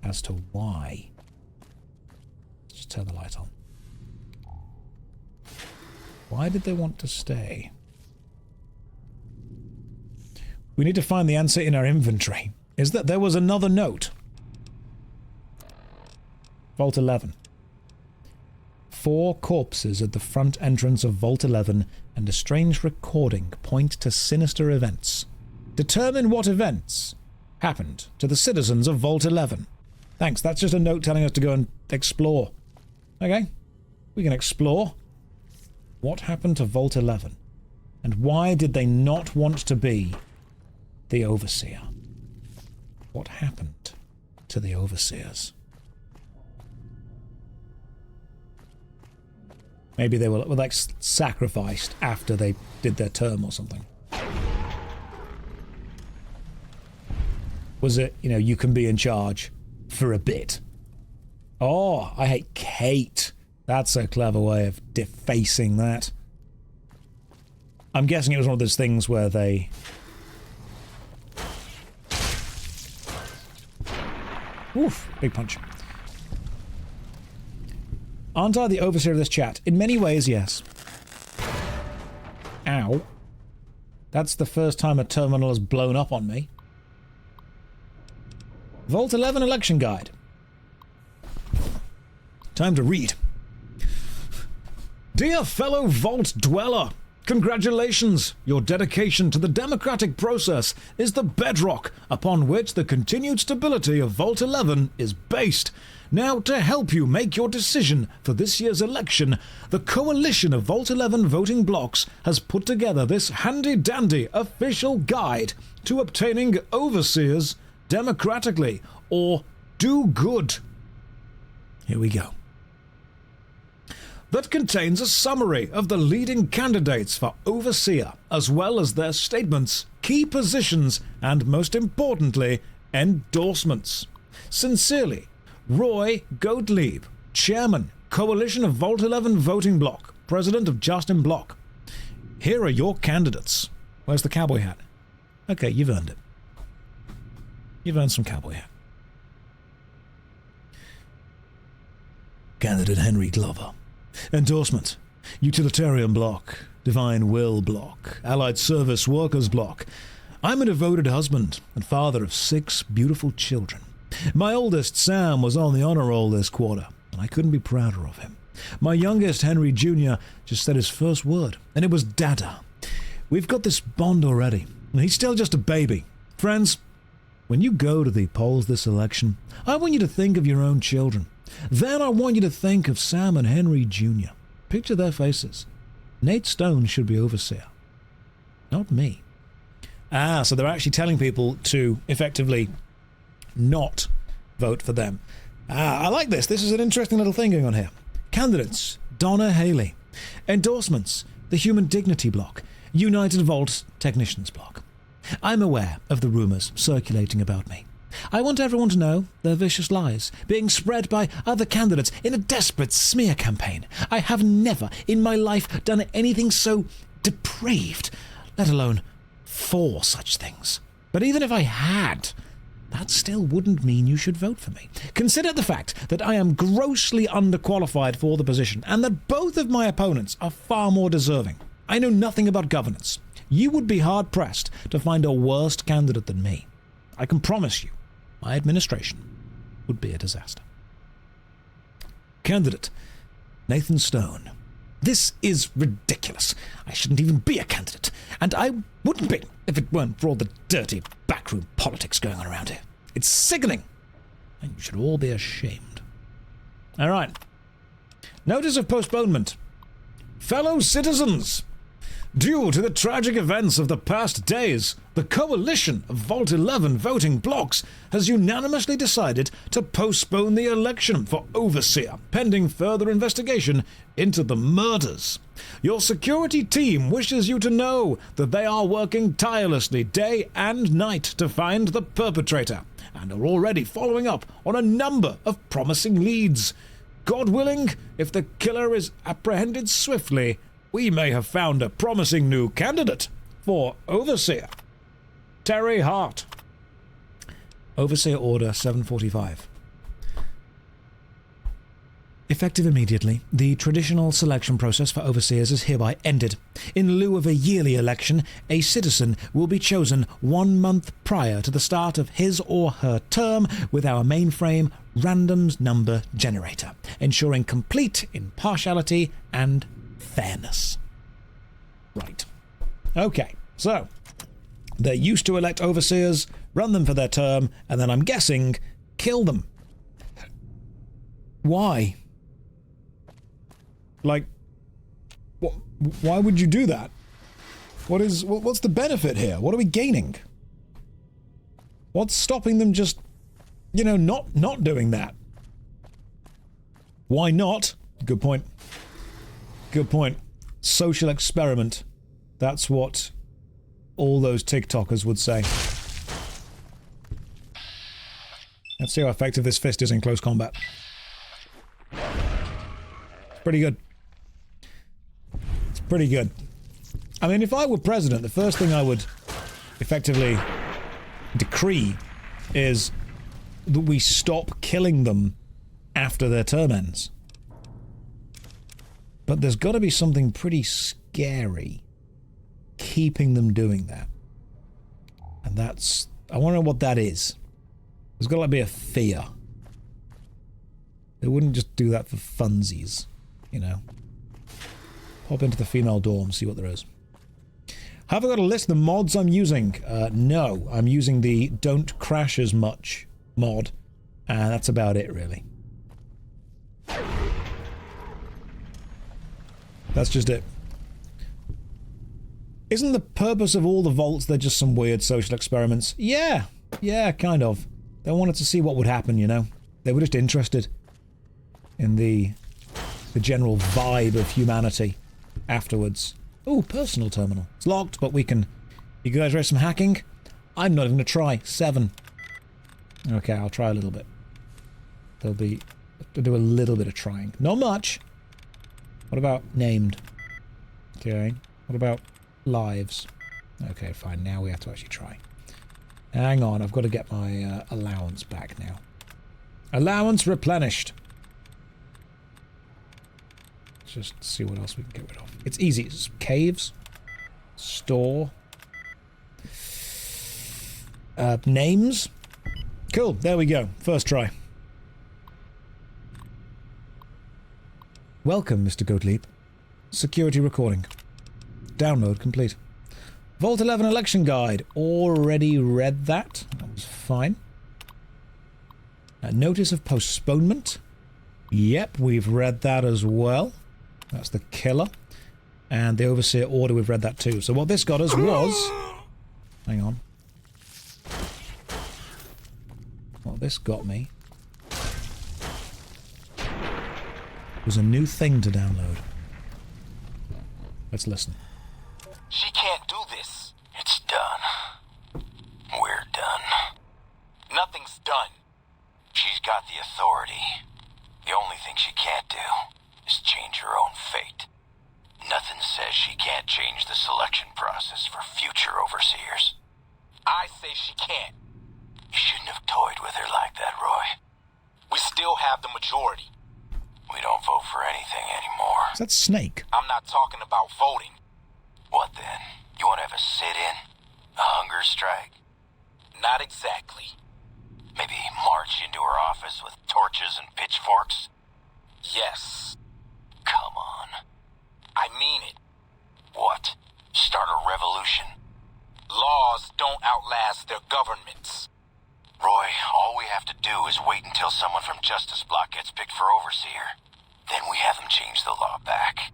as to why. Let's just turn the light on. Why did they want to stay? We need to find the answer in our inventory. Is that there was another note. Vault 11. 4 corpses at the front entrance of Vault 11 and a strange recording point to sinister events. Determine what events happened to the citizens of Vault 11. Thanks, that's just a note telling us to go and explore. Okay, we can explore. What happened to Vault 11? And why did they not want to be the Overseer? What happened to the Overseers? Maybe they were like sacrificed after they did their term or something. Was it, you know, you can be in charge for a bit? Oh, I hate Kate. That's a clever way of defacing that. I'm guessing it was one of those things where they... Oof, big punch. Aren't I the overseer of this chat? In many ways, yes. Ow. That's the first time a terminal has blown up on me. Vault 11 election guide. Time to read. Dear fellow Vault Dweller, congratulations! Your dedication to the democratic process is the bedrock upon which the continued stability of Vault 11 is based. Now, to help you make your decision for this year's election, the coalition of Vault 11 voting blocks has put together this handy-dandy official guide to obtaining overseers democratically, or do good. Here we go. That contains a summary of the leading candidates for overseer, as well as their statements, key positions, and most importantly, endorsements. Sincerely, Roy Gottlieb, Chairman, Coalition of Vault 11 Voting Bloc, President of Justin Block. Here are your candidates. Where's the cowboy hat? Okay, you've earned it. You've earned some cowboy hat. Candidate Henry Glover. Endorsement. Utilitarian Bloc, Divine Will Bloc, Allied Service Workers Bloc. I'm a devoted husband and father of 6 beautiful children. My oldest, Sam, was on the honor roll this quarter, and I couldn't be prouder of him. My youngest, Henry Jr., just said his first word, and it was Dada. We've got this bond already, and he's still just a baby. Friends, when you go to the polls this election, I want you to think of your own children. Then I want you to think of Sam and Henry Jr. Picture their faces. Nate Stone should be overseer, not me. Ah, so they're actually telling people to effectively not vote for them. Ah, I like this. This is an interesting little thing going on here. Candidates: Donna Haley. Endorsements: the Human Dignity Bloc, United Vault Technicians Bloc. I'm aware of the rumours circulating about me. I want everyone to know their vicious lies being spread by other candidates in a desperate smear campaign. I have never in my life done anything so depraved, let alone 4 such things. But even if I had, that still wouldn't mean you should vote for me. Consider the fact that I am grossly underqualified for the position and that both of my opponents are far more deserving. I know nothing about governance. You would be hard-pressed to find a worse candidate than me. I can promise you, my administration would be a disaster. candidate, Nathan Stone. This is ridiculous. I shouldn't even be a candidate, and I wouldn't be if it weren't for all the dirty backroom politics going on around here. It's sickening, and you should all be ashamed. All right. Notice of postponement. Fellow citizens, due to the tragic events of the past days, the coalition of Vault 11 voting blocks has unanimously decided to postpone the election for Overseer, pending further investigation into the murders. Your security team wishes you to know that they are working tirelessly day and night to find the perpetrator, and are already following up on a number of promising leads. God willing, if the killer is apprehended swiftly, we may have found a promising new candidate for Overseer. Terry Hart. Overseer Order 745. Effective immediately, the traditional selection process for overseers is hereby ended. In lieu of a yearly election, a citizen will be chosen 1 month prior to the start of his or her term with our mainframe randoms number generator, ensuring complete impartiality and fairness. Right. Okay, so they used to elect overseers, run them for their term, and then I'm guessing kill them. Why? Like, why would you do that? What's the benefit here? What are we gaining? What's stopping them just, not doing that? Why not? Good point. Good point. Social experiment. That's what all those TikTokers would say. Let's see how effective this fist is in close combat. Pretty good. It's pretty good. I mean, if I were president, the first thing I would effectively decree is that we stop killing them after their term ends. But there's got to be something pretty scary keeping them doing that. And that's... I want to know what that is. There's got to be a fear. They wouldn't just do that for funsies, Hop into the female dorm, see what there is. Have I got a list of the mods I'm using? No, I'm using the Don't Crash As Much mod, and that's about it, really. That's just it. Isn't the purpose of all the vaults they're just some weird social experiments? Yeah, kind of. They wanted to see what would happen, They were just interested in the general vibe of humanity afterwards. Oh, personal terminal. It's locked, but we can... You guys ready for some hacking? I'm not even going to try. 7. Okay, I'll try a little bit. There'll be... to do a little bit of trying. Not much. What about named? Okay. What about lives? Okay, fine. Now we have to actually try. Hang on, I've got to get my allowance back now. Allowance replenished. Let's just see what else we can get rid of. It's easy. It's caves. Store. Names. Cool, there we go. First try. Welcome, Mr. Goatleap. Security recording. Download complete. Vault 11 election guide. Already read that. That was fine. Notice of postponement. Yep, we've read that as well. That's the killer. And the Overseer order, we've read that too. So what this got us was... Hang on. What this got me was a new thing to download. Let's listen. She can't do this. It's done. We're done. Nothing's done. She's got the authority. The only thing she can't do is change her own fate. Nothing says she can't change the selection process for future overseers. I say she can't. You shouldn't have toyed with her like that, Roy. We still have the majority. We don't vote for anything anymore. Is that Snake? I'm not talking about voting. What then? You want to have a sit-in? A hunger strike? Not exactly. Maybe march into her office with torches and pitchforks? Yes. Come on. I mean it. What? Start a revolution? Laws don't outlast their governments. Roy, all we have to do is wait until someone from Justice Block gets picked for Overseer. Then we have them change the law back.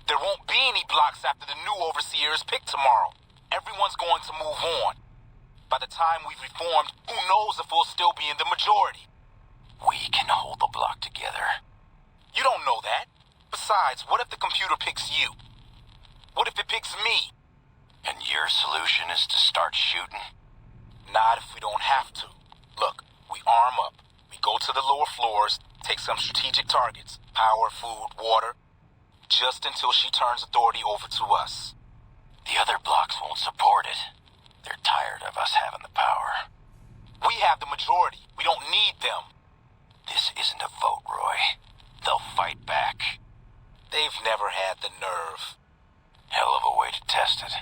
There won't be any blocks after the new Overseer is picked tomorrow. Everyone's going to move on. By the time we've reformed, who knows if we'll still be in the majority? We can hold the block together. You don't know that. Besides, what if the computer picks you? What if it picks me? And your solution is to start shooting? Not if we don't have to. Look, we arm up. We go to the lower floors, take some strategic targets. Power, food, water. Just until she turns authority over to us. The other blocks won't support it. They're tired of us having the power. We have the majority. We don't need them. This isn't a vote, Roy. They'll fight back. They've never had the nerve. Hell of a way to test it.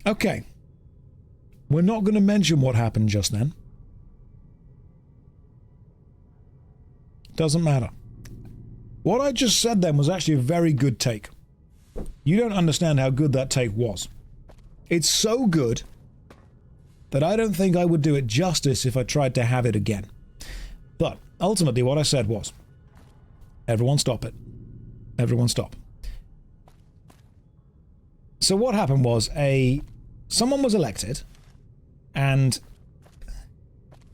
Okay. We're not going to mention what happened just then. Doesn't matter. What I just said then was actually a very good take. You don't understand how good that take was. It's so good that I don't think I would do it justice if I tried to have it again. But ultimately what I said was, everyone stop it. Everyone stop. So what happened was someone was elected and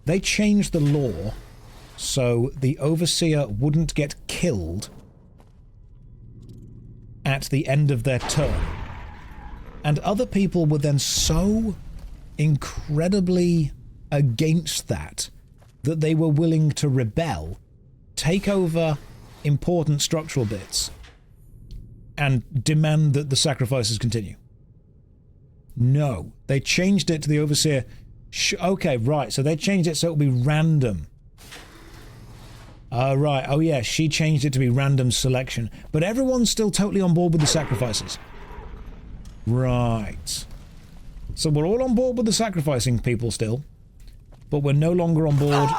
they changed the law so the Overseer wouldn't get killed at the end of their term. And other people were then so incredibly against that that they were willing to rebel, take over important structural bits, and demand that the sacrifices continue. No, they changed it to the Overseer. Okay, right, so they changed it so it'll be random. Right, oh yeah, she changed it to be random selection. But everyone's still totally on board with the sacrifices. Right. So we're all on board with the sacrificing people still. But we're no longer on board...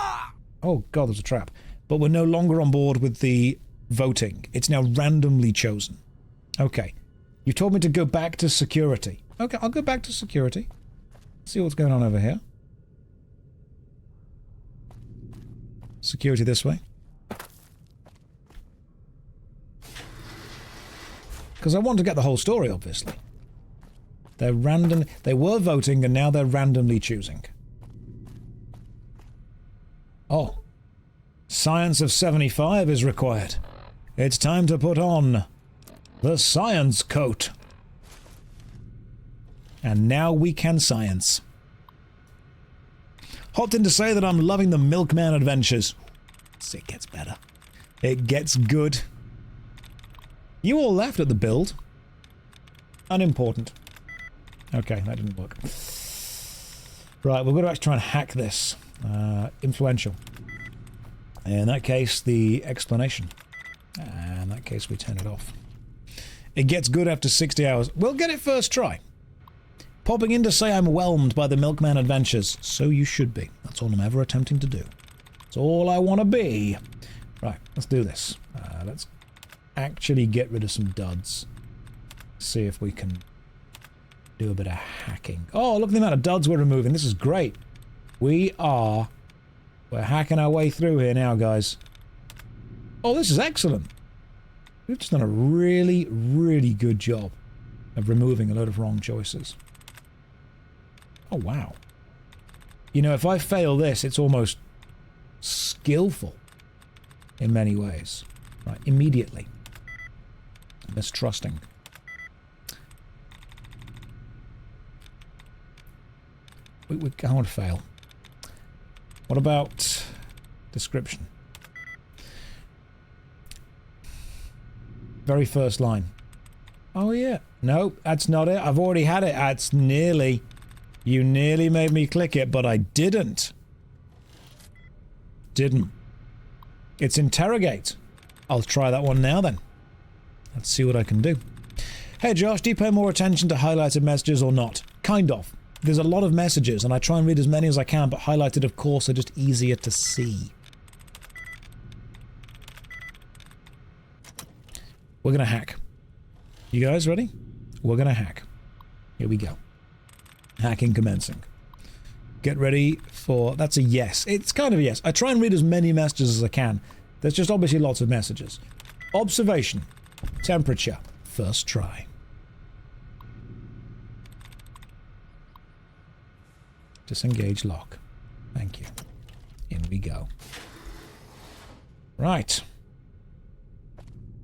Oh god, there's a trap. But we're no longer on board with the voting. It's now randomly chosen. Okay. You told me to go back to security. Okay, I'll go back to security. See what's going on over here. Security this way. Because I want to get the whole story, obviously. They were voting and now they're randomly choosing. Oh. Science of 75 is required. It's time to put on the science coat. And now we can science. Hopped in to say that I'm loving the Milkman adventures. It gets better. It gets good. You all laughed at the build. Unimportant. Okay, that didn't work. Right, we're going to actually try and hack this. Influential. In that case, the explanation. In that case, we turn it off. It gets good after 60 hours. We'll get it first try. Popping in to say I'm whelmed by the Milkman adventures. So you should be. That's all I'm ever attempting to do. That's all I want to be. Right, let's do this. Let's actually get rid of some duds. See if we can do a bit of hacking. Oh, look at the amount of duds we're removing. This is great. We're hacking our way through here now, guys. Oh, this is excellent. We've just done a really, really good job of removing a load of wrong choices. Oh, wow. You know, if I fail this, it's almost skillful in many ways. Right, immediately. Mistrusting. I want to fail. What about description? Very first line. Oh yeah. Nope, that's not it. I've already had it. That's nearly. You nearly made me click it, but I didn't. Didn't. It's interrogate. I'll try that one now then. Let's see what I can do. Hey Josh, do you pay more attention to highlighted messages or not? Kind of. There's a lot of messages and I try and read as many as I can, but highlighted of course are just easier to see. We're gonna hack. You guys ready? We're gonna hack. Here we go. Hacking commencing. Get ready for... That's a yes. It's kind of a yes. I try and read as many messages as I can. There's just obviously lots of messages. Observation. Temperature. First try. Disengage lock. Thank you. In we go. Right.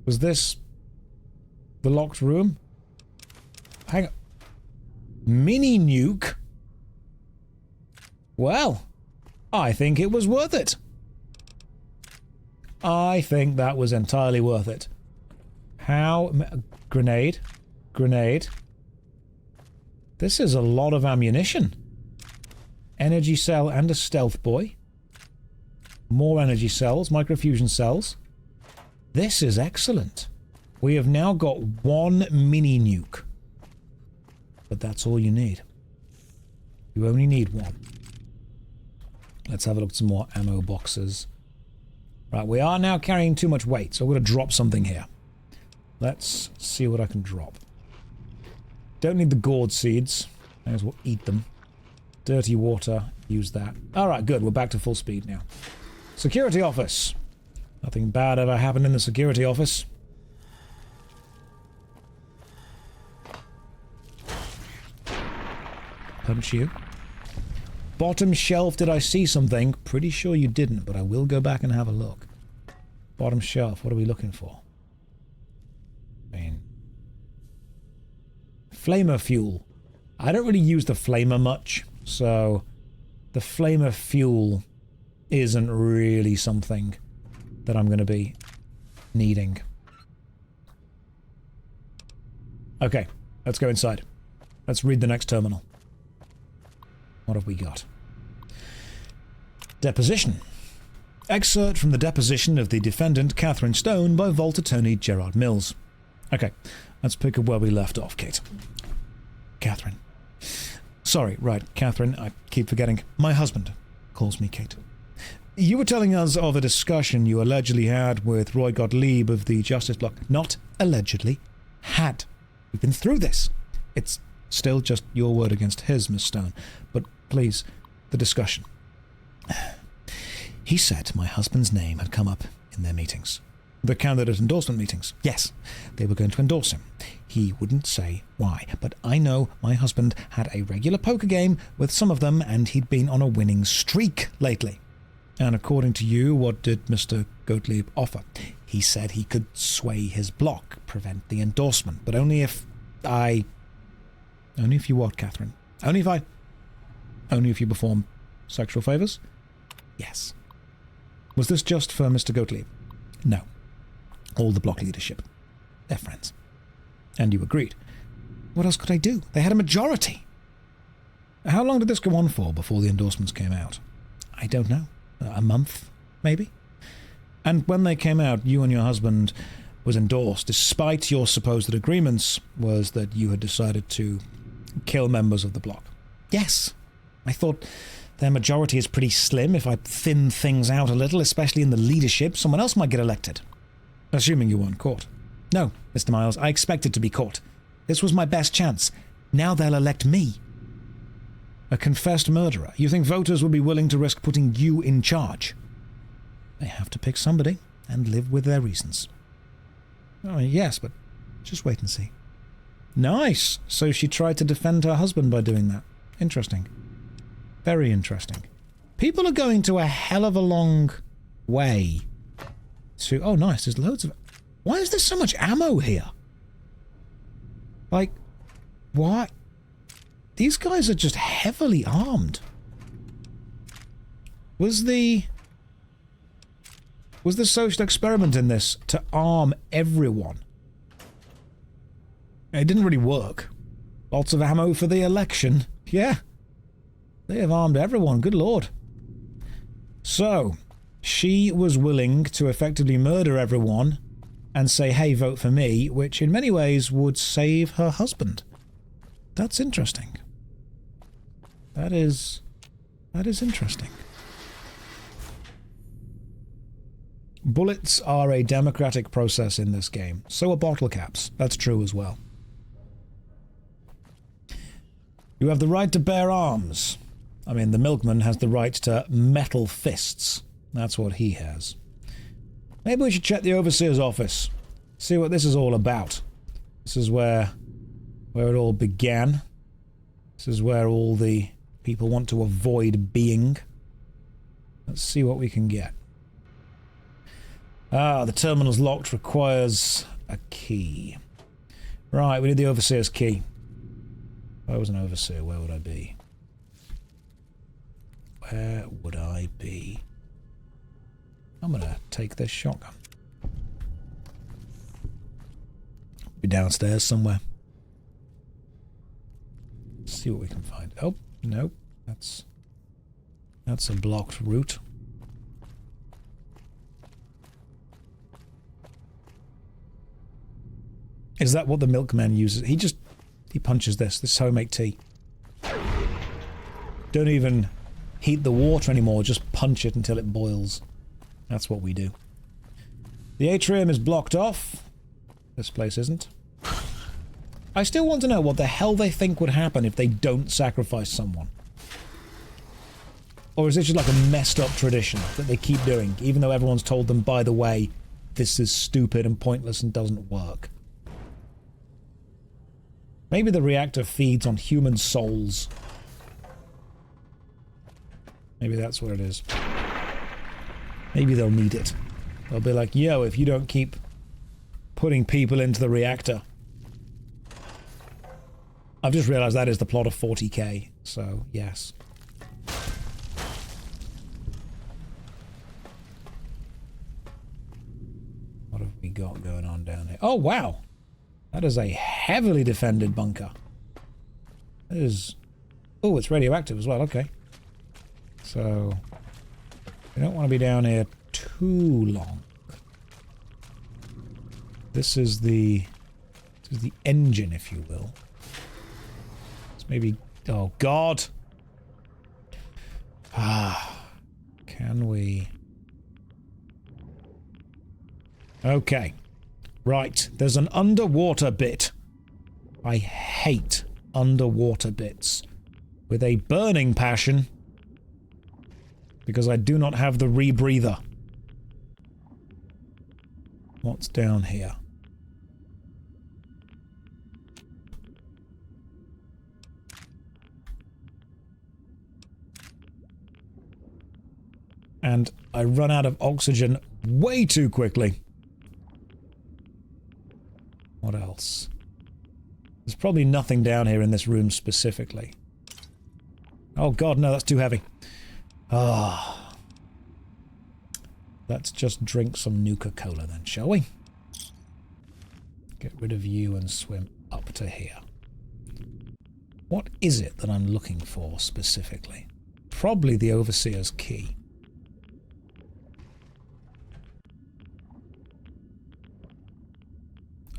Was this the locked room? Hang on. Mini nuke? Well, I think it was worth it. I think that was entirely worth it. How... Grenade. Grenade. This is a lot of ammunition. Energy cell and a stealth boy. More energy cells, microfusion cells. This is excellent. We have now got one mini nuke. But that's all you need. You only need one. Let's have a look at some more ammo boxes. Right, we are now carrying too much weight, so we're going to drop something here. Let's see what I can drop. Don't need the gourd seeds. May as well eat them. Dirty water, use that. Alright, good, we're back to full speed now. Security office. Nothing bad ever happened in the security office. Punch you. Bottom shelf, did I see something? Pretty sure you didn't, but I will go back and have a look. Bottom shelf, what are we looking for? I mean... Flamer fuel. I don't really use the flamer much, so... The flamer fuel isn't really something that I'm going to be needing. Okay, let's go inside. Let's read the next terminal. What have we got? Deposition. Excerpt from the deposition of the defendant Catherine Stone by Vault Attorney Gerard Mills. Okay, let's pick up where we left off, Kate. Catherine. Sorry, right, Catherine, I keep forgetting. My husband calls me Kate. You were telling us of a discussion you allegedly had with Roy Gottlieb of the Justice Block. Not allegedly. Had. We've been through this. It's still just your word against his, Miss Stone. But please, the discussion. He said my husband's name had come up in their meetings. The candidate endorsement meetings. Yes, they were going to endorse him. He wouldn't say why, but I know my husband had a regular poker game with some of them and he'd been on a winning streak lately. And according to you, what did Mr. Gottlieb offer? He said he could sway his block, prevent the endorsement, but only if I... Only if you what, Catherine? Only if you perform sexual favors? Yes. Was this just for Mr. Gottlieb? No. All the block leadership. They're friends. And you agreed. What else could I do? They had a majority. How long did this go on for before the endorsements came out? I don't know. A month, maybe? And when they came out, you and your husband was endorsed, despite your supposed agreements, was that you had decided to kill members of the block. Yes. I thought their majority is pretty slim. If I thin things out a little, especially in the leadership, someone else might get elected. Assuming you weren't caught. No, Mr. Miles, I expected to be caught. This was my best chance. Now they'll elect me. A confessed murderer. You think voters would be willing to risk putting you in charge? They have to pick somebody and live with their reasons. Oh, yes, but just wait and see. Nice! So she tried to defend her husband by doing that. Interesting. Very interesting. People are going to a hell of a long way to... Oh, nice. There's loads of... Why is there so much ammo here? Like, what? These guys are just heavily armed. Was the social experiment in this to arm everyone? It didn't really work. Lots of ammo for the election. Yeah. They have armed everyone, good lord. So, she was willing to effectively murder everyone and say, hey, vote for me, which in many ways would save her husband. That's interesting. That is interesting. Bullets are a democratic process in this game. So are bottle caps. That's true as well. You have the right to bear arms. I mean, the milkman has the right to metal fists. That's what he has. Maybe we should check the overseer's office. See what this is all about. This is where it all began. This is where all the people want to avoid being. Let's see what we can get. Ah, the terminal's locked, requires a key. Right, we need the overseer's key. If I was an overseer, where would I be? Where would I be? I'm gonna take this shotgun. Be downstairs somewhere. Let's see what we can find. Oh, nope. That's a blocked route. Is that what the milkman uses? He punches this. This is how we make tea. Don't even heat the water anymore, just punch it until it boils. That's what we do. The atrium is blocked off. This place isn't. I still want to know what the hell they think would happen if they don't sacrifice someone. Or is it just like a messed up tradition that they keep doing, even though everyone's told them, by the way, this is stupid and pointless and doesn't work? Maybe the reactor feeds on human souls. Maybe that's what it is. Maybe they'll need it. They'll be like, yo, if you don't keep putting people into the reactor. I've just realized that is the plot of 40K, so yes. What have we got going on down here? Oh, wow! That is a heavily defended bunker. That is... Oh, it's radioactive as well, okay. So... we don't want to be down here too long. This is the engine, if you will. It's maybe... oh, God! Ah... can we... okay. Right, there's an underwater bit. I hate underwater bits. With a burning passion. Because I do not have the rebreather. What's down here? And I run out of oxygen way too quickly. What else? There's probably nothing down here in this room specifically. Oh god, no, that's too heavy. Ah. Let's just drink some Nuka-Cola then, shall we? Get rid of you and swim up to here. What is it that I'm looking for specifically? Probably the Overseer's key.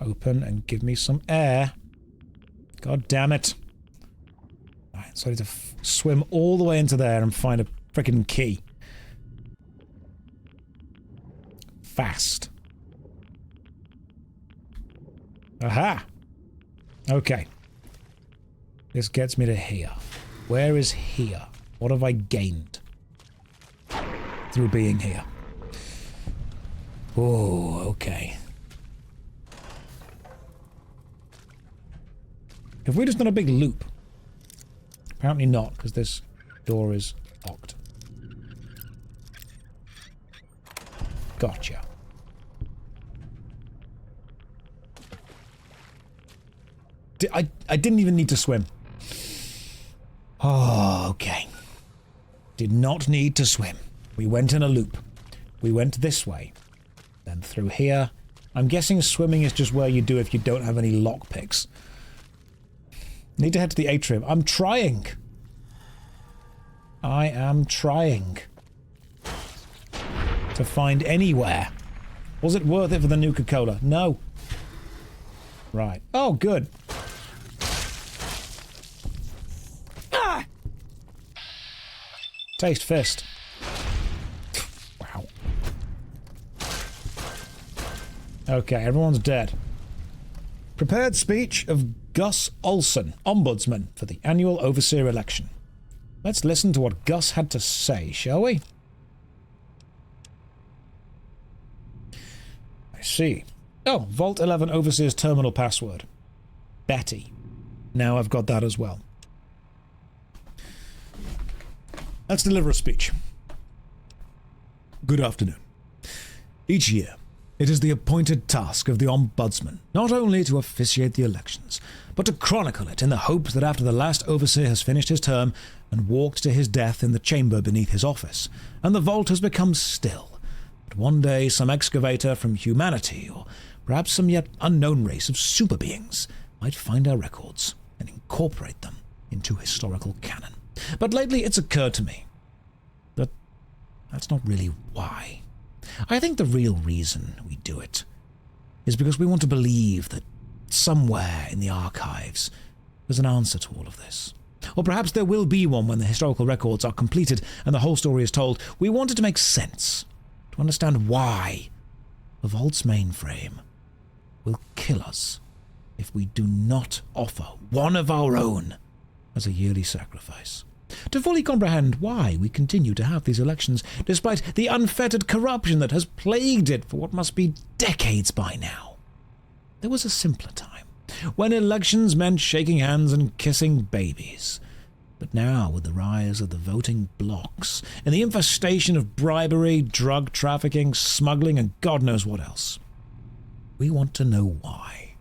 Open and give me some air. God damn it. Alright, so I need to swim all the way into there and find a frickin' key. Fast. Aha! Okay. This gets me to here. Where is here? What have I gained through being here? Oh, okay. Have we just done a big loop? Apparently not, because this door is locked. Gotcha. I didn't even need to swim. Oh, okay. Did not need to swim. We went in a loop. We went this way. Then through here. I'm guessing swimming is just where you do if you don't have any lockpicks. Need to head to the atrium. I'm trying. I am trying to find anywhere. Was it worth it for the Nuka-Cola? No. Right. Oh, good. Ah! Taste fist. Wow. Okay, everyone's dead. Prepared speech of Gus Olson, Ombudsman, for the annual Overseer election. Let's listen to what Gus had to say, shall we? I see. Oh, Vault 11 Overseer's terminal password. Betty. Now I've got that as well. Let's deliver a speech. Good afternoon. Each year, it is the appointed task of the Ombudsman not only to officiate the elections, but to chronicle it in the hopes that after the last Overseer has finished his term and walked to his death in the chamber beneath his office, and the vault has become still, that one day some excavator from humanity, or perhaps some yet unknown race of super beings, might find our records and incorporate them into historical canon. But lately it's occurred to me that that's not really why. I think the real reason we do it is because we want to believe that somewhere in the archives there's an answer to all of this. Or perhaps there will be one when the historical records are completed and the whole story is told. We want it to make sense, to understand why the vault's mainframe will kill us if we do not offer one of our own as a yearly sacrifice. To fully comprehend why we continue to have these elections, despite the unfettered corruption that has plagued it for what must be decades by now. There was a simpler time, when elections meant shaking hands and kissing babies. But now, with the rise of the voting blocks, and the infestation of bribery, drug trafficking, smuggling, and God knows what else, we want to know why.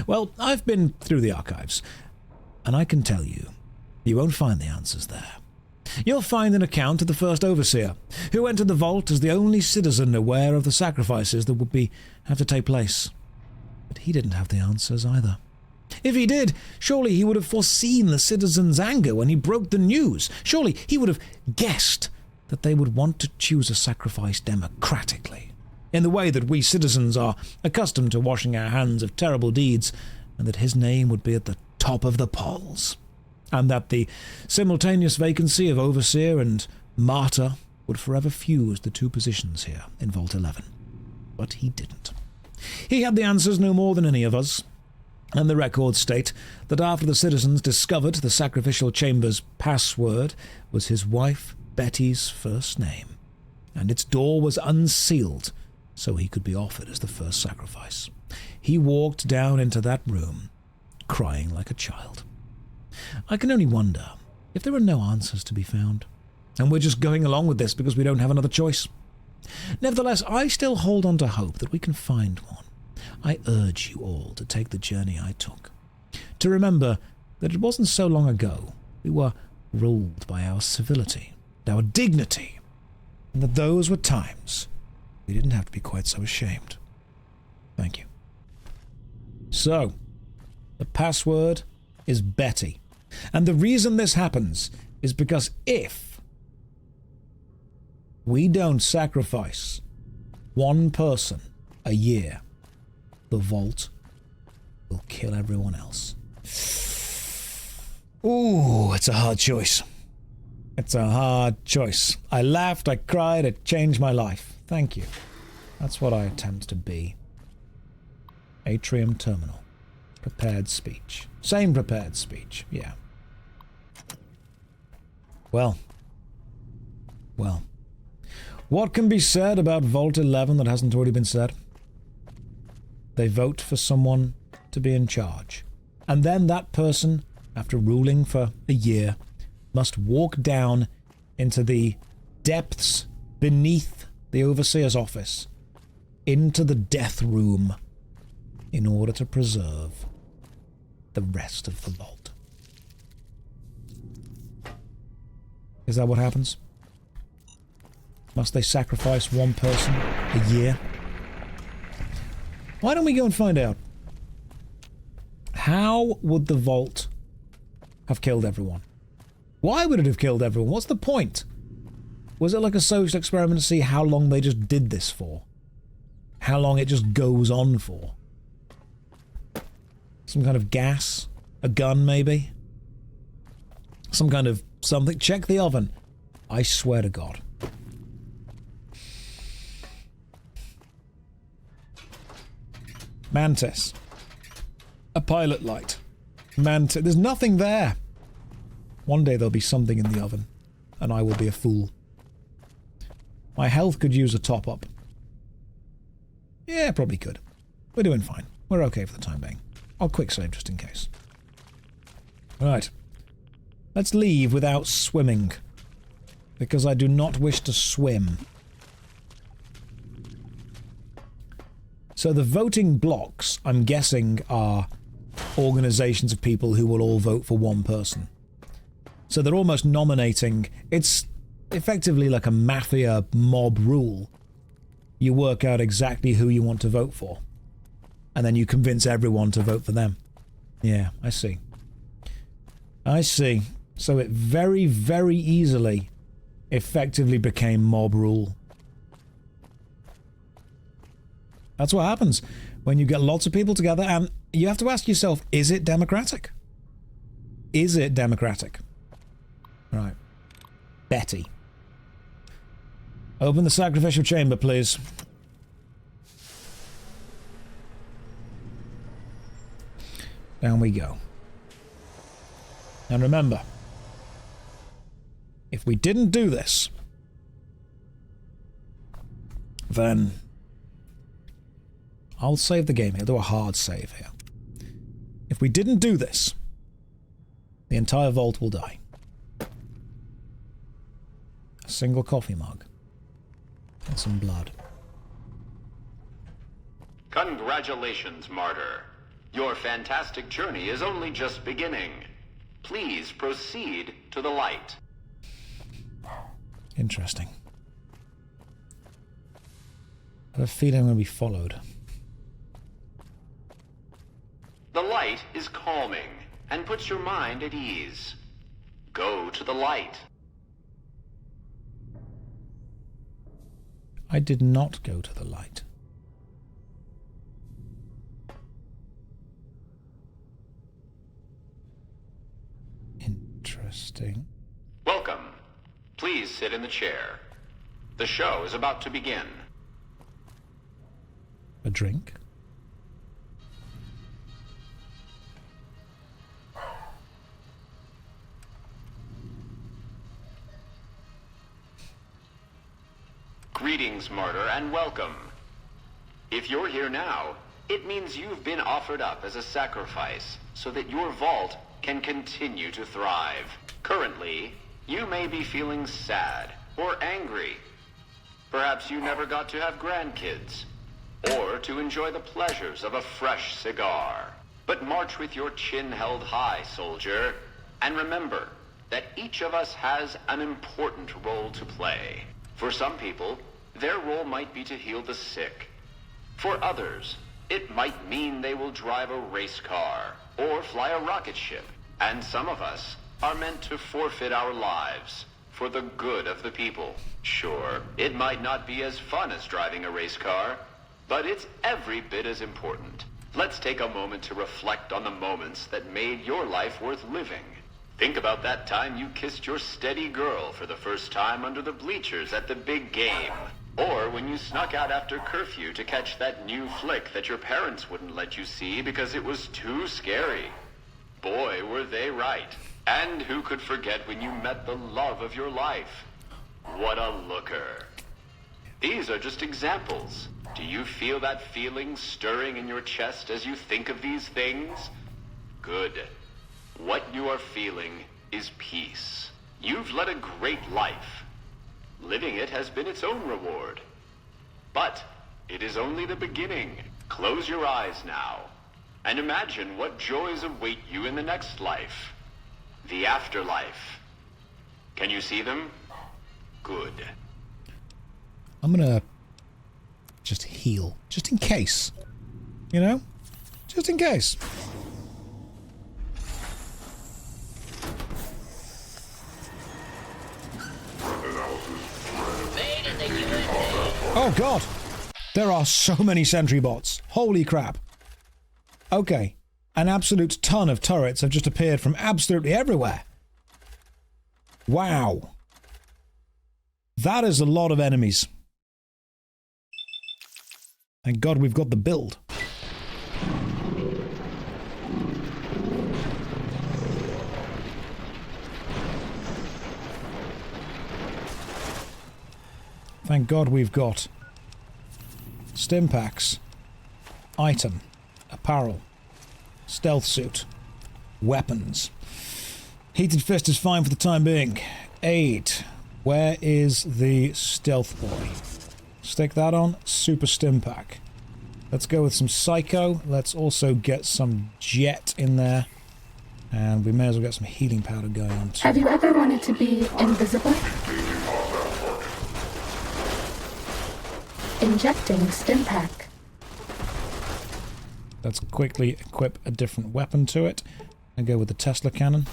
Well, I've been through the archives, and I can tell you, you won't find the answers there. You'll find an account of the first Overseer, who entered the vault as the only citizen aware of the sacrifices that would have to take place. But he didn't have the answers either. If he did, surely he would have foreseen the citizens' anger when he broke the news. Surely he would have guessed that they would want to choose a sacrifice democratically, in the way that we citizens are accustomed to washing our hands of terrible deeds, and that his name would be at the top of the polls, and that the simultaneous vacancy of Overseer and Martyr would forever fuse the two positions here in Vault 11. But he didn't. He had the answers no more than any of us, and the records state that after the citizens discovered the sacrificial chamber's password was his wife Betty's first name, and its door was unsealed so he could be offered as the first sacrifice. He walked down into that room, crying like a child. I can only wonder if there are no answers to be found, and we're just going along with this because we don't have another choice. Nevertheless, I still hold on to hope that we can find one. I urge you all to take the journey I took, to remember that it wasn't so long ago we were ruled by our civility, our dignity, and that those were times we didn't have to be quite so ashamed. Thank you. So, the password is Betty. And the reason this happens is because if we don't sacrifice one person a year, the vault will kill everyone else. Ooh, it's a hard choice. It's a hard choice. I laughed, I cried, it changed my life. Thank you. That's what I attempt to be. Atrium Terminal. Prepared speech. Same prepared speech, yeah. Well. What can be said about Vault 11 that hasn't already been said? They vote for someone to be in charge. And then that person, after ruling for a year, must walk down into the depths beneath the Overseer's office, into the death room, in order to preserve the rest of the vault. Is that what happens? Must they sacrifice one person a year? Why don't we go and find out? How would the vault have killed everyone? Why would it have killed everyone? What's the point? Was it like a social experiment to see how long they just did this for? How long it just goes on for? Some kind of gas? A gun, maybe? Some kind of something? Check the oven. I swear to God. Mantis. A pilot light. Mantis. There's nothing there. One day there'll be something in the oven, and I will be a fool. My health could use a top-up. Yeah, probably could. We're doing fine. We're okay for the time being. I'll quick save just in case. Right. Let's leave without swimming, because I do not wish to swim. So the voting blocks, I'm guessing, are organizations of people who will all vote for one person. So they're almost nominating. It's effectively like a mafia mob rule. You work out exactly who you want to vote for, and then you convince everyone to vote for them. Yeah, I see. I see. So it very, very easily effectively became mob rule. That's what happens when you get lots of people together, and you have to ask yourself, is it democratic? Is it democratic? Right. Betty. Open the sacrificial chamber, please. Down we go. And remember, if we didn't do this, then I'll save the game here. I'll do a hard save here. If we didn't do this, the entire vault will die. A single coffee mug. And some blood. Congratulations, Martyr. Your fantastic journey is only just beginning. Please proceed to the light. Interesting. I have a feeling I'm going to be followed. The light is calming and puts your mind at ease. Go to the light. I did not go to the light. Interesting. Welcome. Please sit in the chair. The show is about to begin. A drink? Greetings, Martyr, and welcome. If you're here now, it means you've been offered up as a sacrifice so that your vault can continue to thrive. Currently, you may be feeling sad or angry. Perhaps you never got to have grandkids, or to enjoy the pleasures of a fresh cigar. But march with your chin held high, soldier, and remember that each of us has an important role to play. For some people, their role might be to heal the sick. For others, it might mean they will drive a race car or fly a rocket ship. And some of us are meant to forfeit our lives for the good of the people. Sure, it might not be as fun as driving a race car, but it's every bit as important. Let's take a moment to reflect on the moments that made your life worth living. Think about that time you kissed your steady girl for the first time under the bleachers at the big game. Or when you snuck out after curfew to catch that new flick that your parents wouldn't let you see because it was too scary. Boy, were they right. And who could forget when you met the love of your life? What a looker. These are just examples. Do you feel that feeling stirring in your chest as you think of these things? Good. What you are feeling is peace. You've led a great life. Living it has been its own reward. But it is only the beginning. Close your eyes now, and imagine what joys await you in the next life. The afterlife. Can you see them? Good. I'm gonna just heal. Just in case. You know? Just in case. Oh god! There are so many sentry bots. Holy crap. Okay. An absolute ton of turrets have just appeared from absolutely everywhere. Wow. That is a lot of enemies. Thank God we've got the build. Thank God we've got stim packs, item, apparel, stealth suit, weapons. Heated fist is fine for the time being. Aid. Where is the stealth boy? Stick that on. Super stim pack. Let's go with some psycho. Let's also get some jet in there. And we may as well get some healing powder going on too. Have you ever wanted to be invisible? Injecting stim pack. Let's quickly equip a different weapon to it. And go with the Tesla cannon.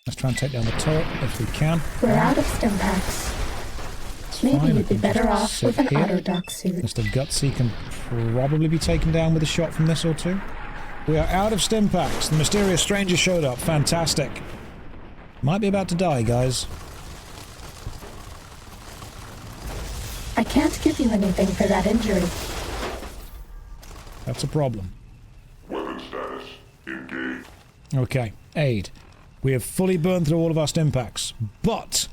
Let's try and take down the turret if we can. We're out of stim packs. Maybe you'd be better off with an autodoc suit. Mr. Gutsy can probably be taken down with a shot from this or two. We are out of stim packs. The mysterious stranger showed up. Fantastic. Might be about to die, guys. I can't give you anything for that injury. That's a problem. Weapon status engaged. Okay, aid. We have fully burned through all of our stim packs, but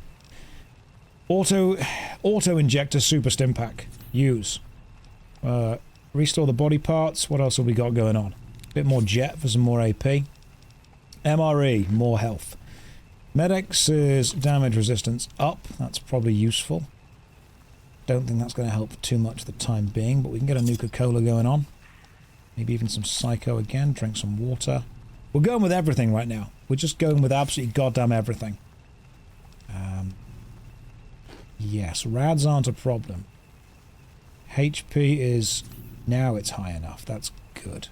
auto injector super stim pack. Use. Restore the body parts. What else have we got going on? Bit more jet for some more AP. MRE, more health. Medics is damage resistance up. That's probably useful. Don't think that's going to help too much for the time being, but we can get a Nuka-Cola going on. Maybe even some Psycho again. Drink some water. We're going with everything right now. We're just going with absolutely goddamn everything. Yes, rads aren't a problem. HP is... now it's high enough. That's good.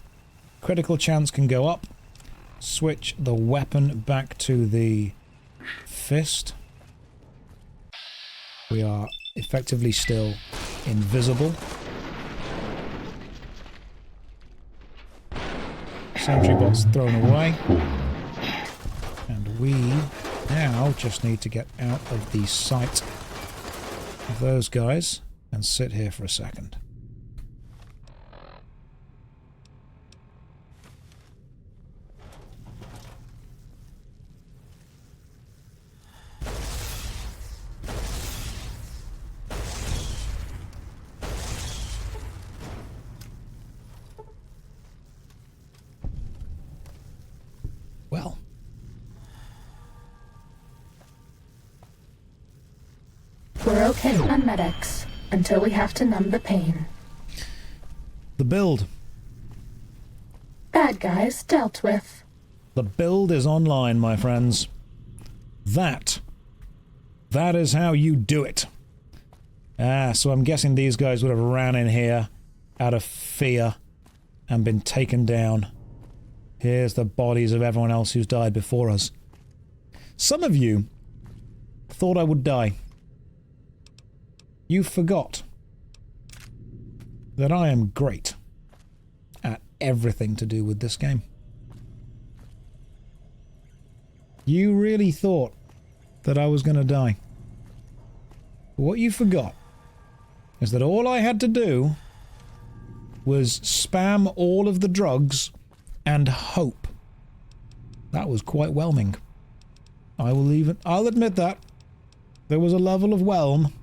Critical chance can go up. Switch the weapon back to the fist. We are effectively still invisible. Sentry bots thrown away. And we now just need to get out of the sight of those guys and sit here for a second. Well, we're okay on medics until we have to numb the pain. The build. Bad guys dealt with. The build is online, my friends. That is how you do it. So I'm guessing these guys would have ran in here out of fear and been taken down. Here's the bodies of everyone else who's died before us. Some of you thought I would die. You forgot that I am great at everything to do with this game. You really thought that I was going to die. But what you forgot is that all I had to do was spam all of the drugs and hope. That was quite whelming. I'll admit that. There was a level of whelm.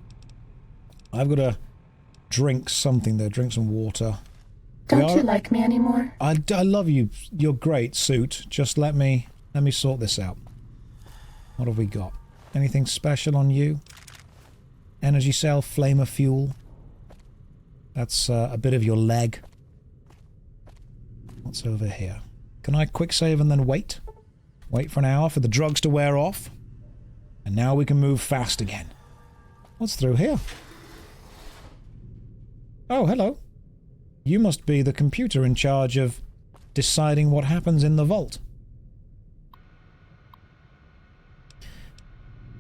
I've got to drink something there, drink some water. Don't you like me anymore? I love you. You're great, Suit. Just let me sort this out. What have we got? Anything special on you? Energy cell, flamer fuel. That's a bit of your leg. What's over here? Can I quick save and then wait? Wait for an hour for the drugs to wear off? And now we can move fast again. What's through here? Oh, hello. You must be the computer in charge of deciding what happens in the vault.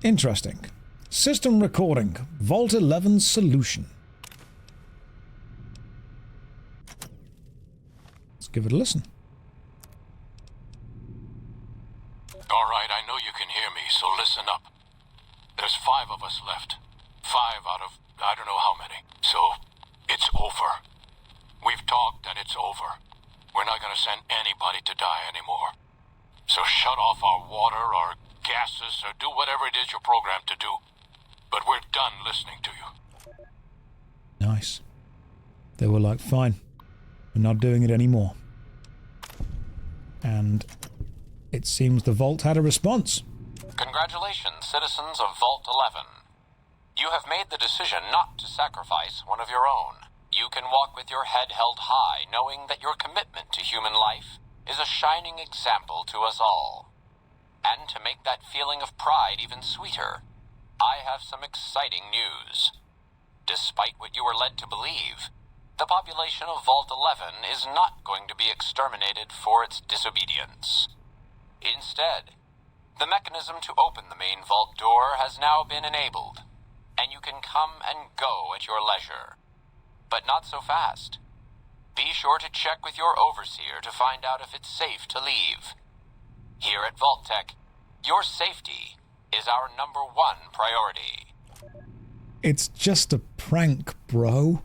Interesting. System recording. Vault 11 solution. Let's give it a listen. Alright, I know you can hear me, so listen up. There's 5 of us left. 5 out of I don't know how many. So, it's over. We've talked and it's over. We're not gonna send anybody to die anymore. So shut off our water, our gases, or do whatever it is you're programmed to do. But we're done listening to you. Nice. They were like, fine. We're not doing it anymore. And it seems the Vault had a response. Congratulations, citizens of Vault 11. You have made the decision not to sacrifice one of your own. You can walk with your head held high, knowing that your commitment to human life is a shining example to us all. And to make that feeling of pride even sweeter, I have some exciting news. Despite what you were led to believe, the population of Vault 11 is not going to be exterminated for its disobedience. Instead, the mechanism to open the main vault door has now been enabled, and you can come and go at your leisure. But not so fast. Be sure to check with your overseer to find out if it's safe to leave. Here at Vault-Tec, your safety is our #1 priority. It's just a prank, bro.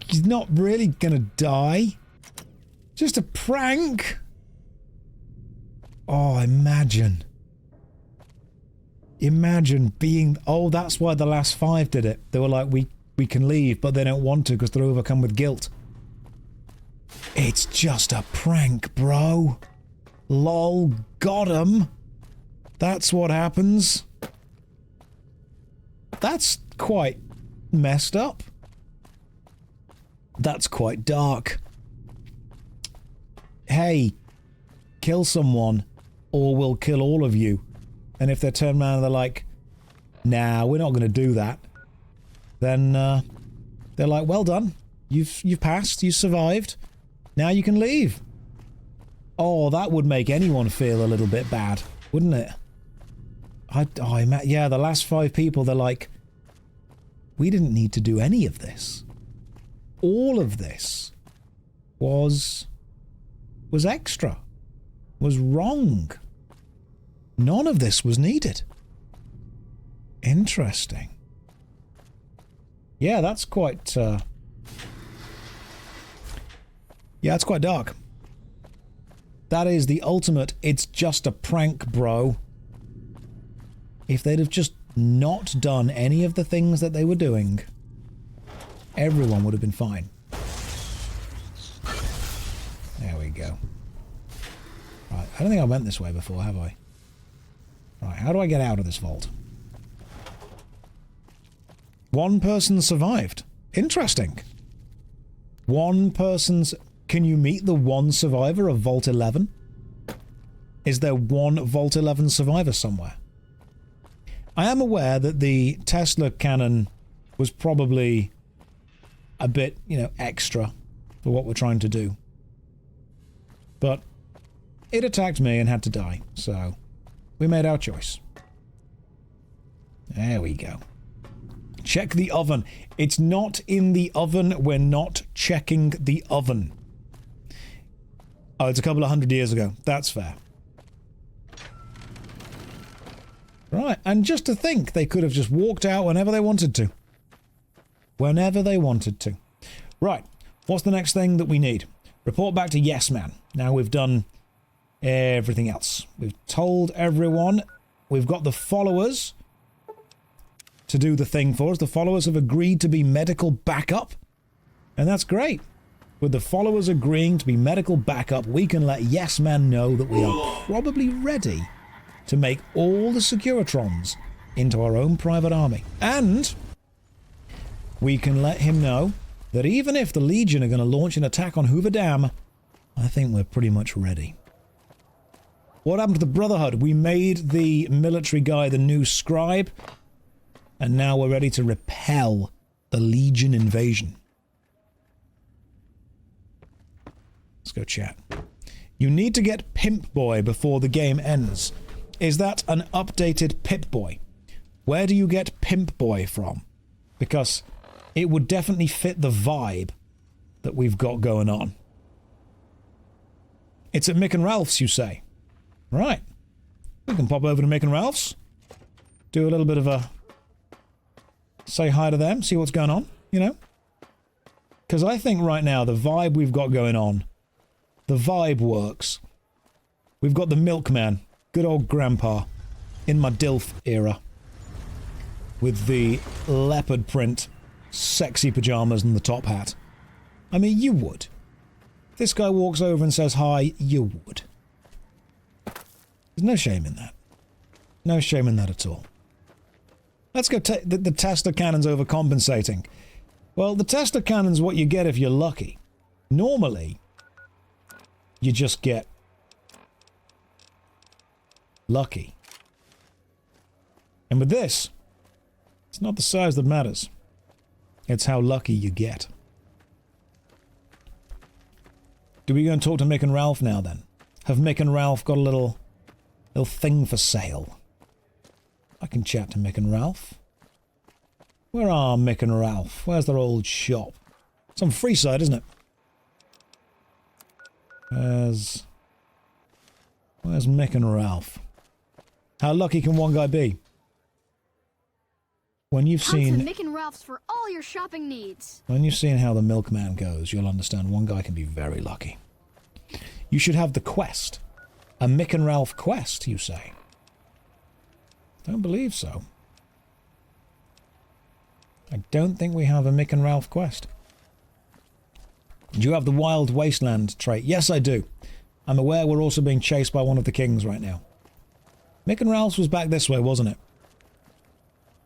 He's not really gonna die. Just a prank. Oh, imagine. Imagine being... Oh, that's why the last 5 did it. They were like, we can leave, but they don't want to because they're overcome with guilt. It's just a prank, bro. Lol, got him. That's what happens. That's quite messed up. That's quite dark. Hey, kill someone or we'll kill all of you. And if they turn around and they're like, nah, we're not going to do that, then they're like, well done. You've passed, you survived. Now you can leave. Oh, that would make anyone feel a little bit bad, wouldn't it? Yeah, the last 5 people, they're like, we didn't need to do any of this. All of this was extra, was wrong. None of this was needed. Interesting. Yeah, that's quite... yeah, it's quite dark. That is the ultimate, it's just a prank, bro. If they'd have just not done any of the things that they were doing, everyone would have been fine. There we go. Right, I don't think I went this way before, have I? Right, how do I get out of this vault? 1 person survived. Interesting. 1 person's... Can you meet the 1 survivor of Vault 11? Is there 1 Vault 11 survivor somewhere? I am aware that the Tesla cannon was probably a bit, extra for what we're trying to do. But it attacked me and had to die, so we made our choice. There we go. Check the oven. It's not in the oven. We're not checking the oven. Oh, it's a couple of 100 years ago. That's fair. Right, and just to think, they could have just walked out whenever they wanted to. Whenever they wanted to. Right, what's the next thing that we need? Report back to Yes Man. Now we've done everything else. We've told everyone. We've got the followers to do the thing for us. The followers have agreed to be medical backup. And that's great. With the followers agreeing to be medical backup, we can let Yes Man know that we are probably ready to make all the Securitrons into our own private army. And we can let him know that even if the Legion are going to launch an attack on Hoover Dam, I think we're pretty much ready. What happened to the Brotherhood? We made the military guy the new scribe, and now we're ready to repel the Legion invasion. Let's go chat. You need to get Pimp Boy before the game ends. Is that an updated Pip Boy? Where do you get Pimp Boy from? Because it would definitely fit the vibe that we've got going on. It's at Mick and Ralph's, you say? Right. We can pop over to Mick and Ralph's. Do a little bit of a... say hi to them, see what's going on, you know? Because I think right now, the vibe we've got going on, the vibe works. We've got the milkman, good old grandpa, in my DILF era. With the leopard print, sexy pajamas and the top hat. I mean, you would. If this guy walks over and says hi, you would. There's no shame in that. No shame in that at all. Let's go take the tester cannon's overcompensating. Well, the tester cannon's what you get if you're lucky. Normally, you just get lucky. And with this, it's not the size that matters. It's how lucky you get. Do we go and talk to Mick and Ralph now then? Have Mick and Ralph got a little thing for sale? I can chat to Mick and Ralph. Where are Mick and Ralph? Where's their old shop? It's on Freeside, isn't it? Where's Mick and Ralph? How lucky can one guy be? When you've seen... Come to Mick and Ralph's for all your shopping needs. When you've seen how the milkman goes, you'll understand one guy can be very lucky. You should have the quest. A Mick and Ralph quest, you say? Don't believe so. I don't think we have a Mick and Ralph quest. Do you have the Wild Wasteland trait? Yes, I do. I'm aware we're also being chased by one of the kings right now. Mick and Ralph's was back this way, wasn't it?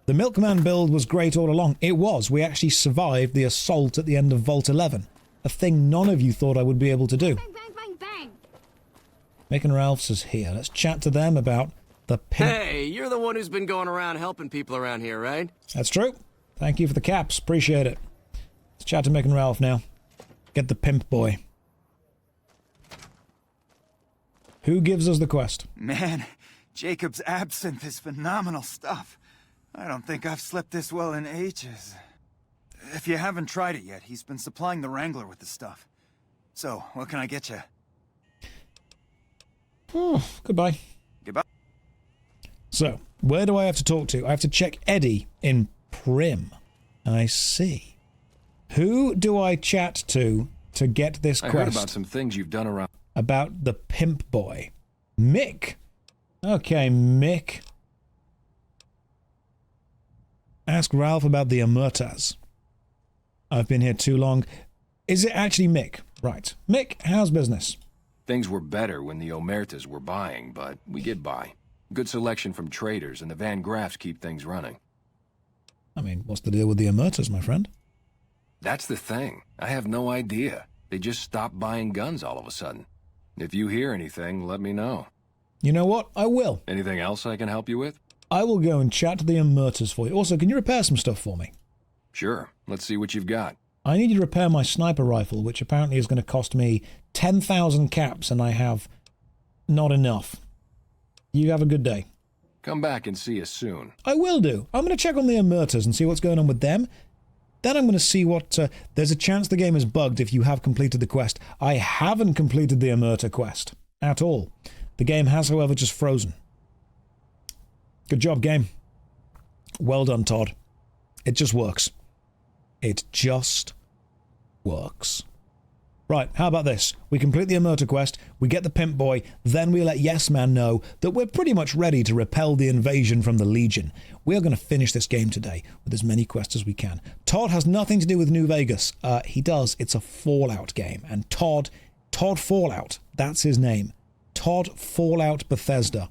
The Milkman build was great all along. It was. We actually survived the assault at the end of Vault 11. A thing none of you thought I would be able to do. Bang, bang, bang, bang. Mick and Ralph's is here. Let's chat to them about the pimp. Hey, you're the one who's been going around helping people around here, right? That's true. Thank you for the caps. Appreciate it. Let's chat to Mick and Ralph now. Get the Pimp Boy. Who gives us the quest? Man, Jacob's absinthe is phenomenal stuff. I don't think I've slept this well in ages. If you haven't tried it yet, he's been supplying the Wrangler with the stuff. So, what can I get you? Oh, goodbye. Goodbye. So, where do I have to talk to? I have to check Eddie in Prim. I see. Who do I chat to get this quest? I heard about some things you've done around... About the Pimp Boy. Mick. Okay, Mick. Ask Ralph about the Omertas. I've been here too long. Is it actually Mick? Right. Mick, how's business? Things were better when the Omertas were buying, but we get by. Good selection from traders, and the Van Graffs keep things running. I mean, what's the deal with the Omertas, my friend? That's the thing. I have no idea. They just stopped buying guns all of a sudden. If you hear anything, let me know. You know what? I will. Anything else I can help you with? I will go and chat to the Omertas for you. Also, can you repair some stuff for me? Sure. Let's see what you've got. I need you to repair my sniper rifle, which apparently is going to cost me 10,000 caps, and I have not enough. You have a good day. Come back and see us soon. I will do. I'm going to check on the Omertas and see what's going on with them. Then I'm going to see what... there's a chance the game is bugged if you have completed the quest. I haven't completed the Omerta quest at all. The game has, however, just frozen. Good job, game. Well done, Todd. It just works. It just works. Right, how about this? We complete the Omerta quest, we get the Pimp Boy, then we let Yes Man know that we're pretty much ready to repel the invasion from the Legion. We are going to finish this game today with as many quests as we can. Todd has nothing to do with New Vegas. He does. It's a Fallout game. And Todd Fallout, that's his name. Todd Fallout Bethesda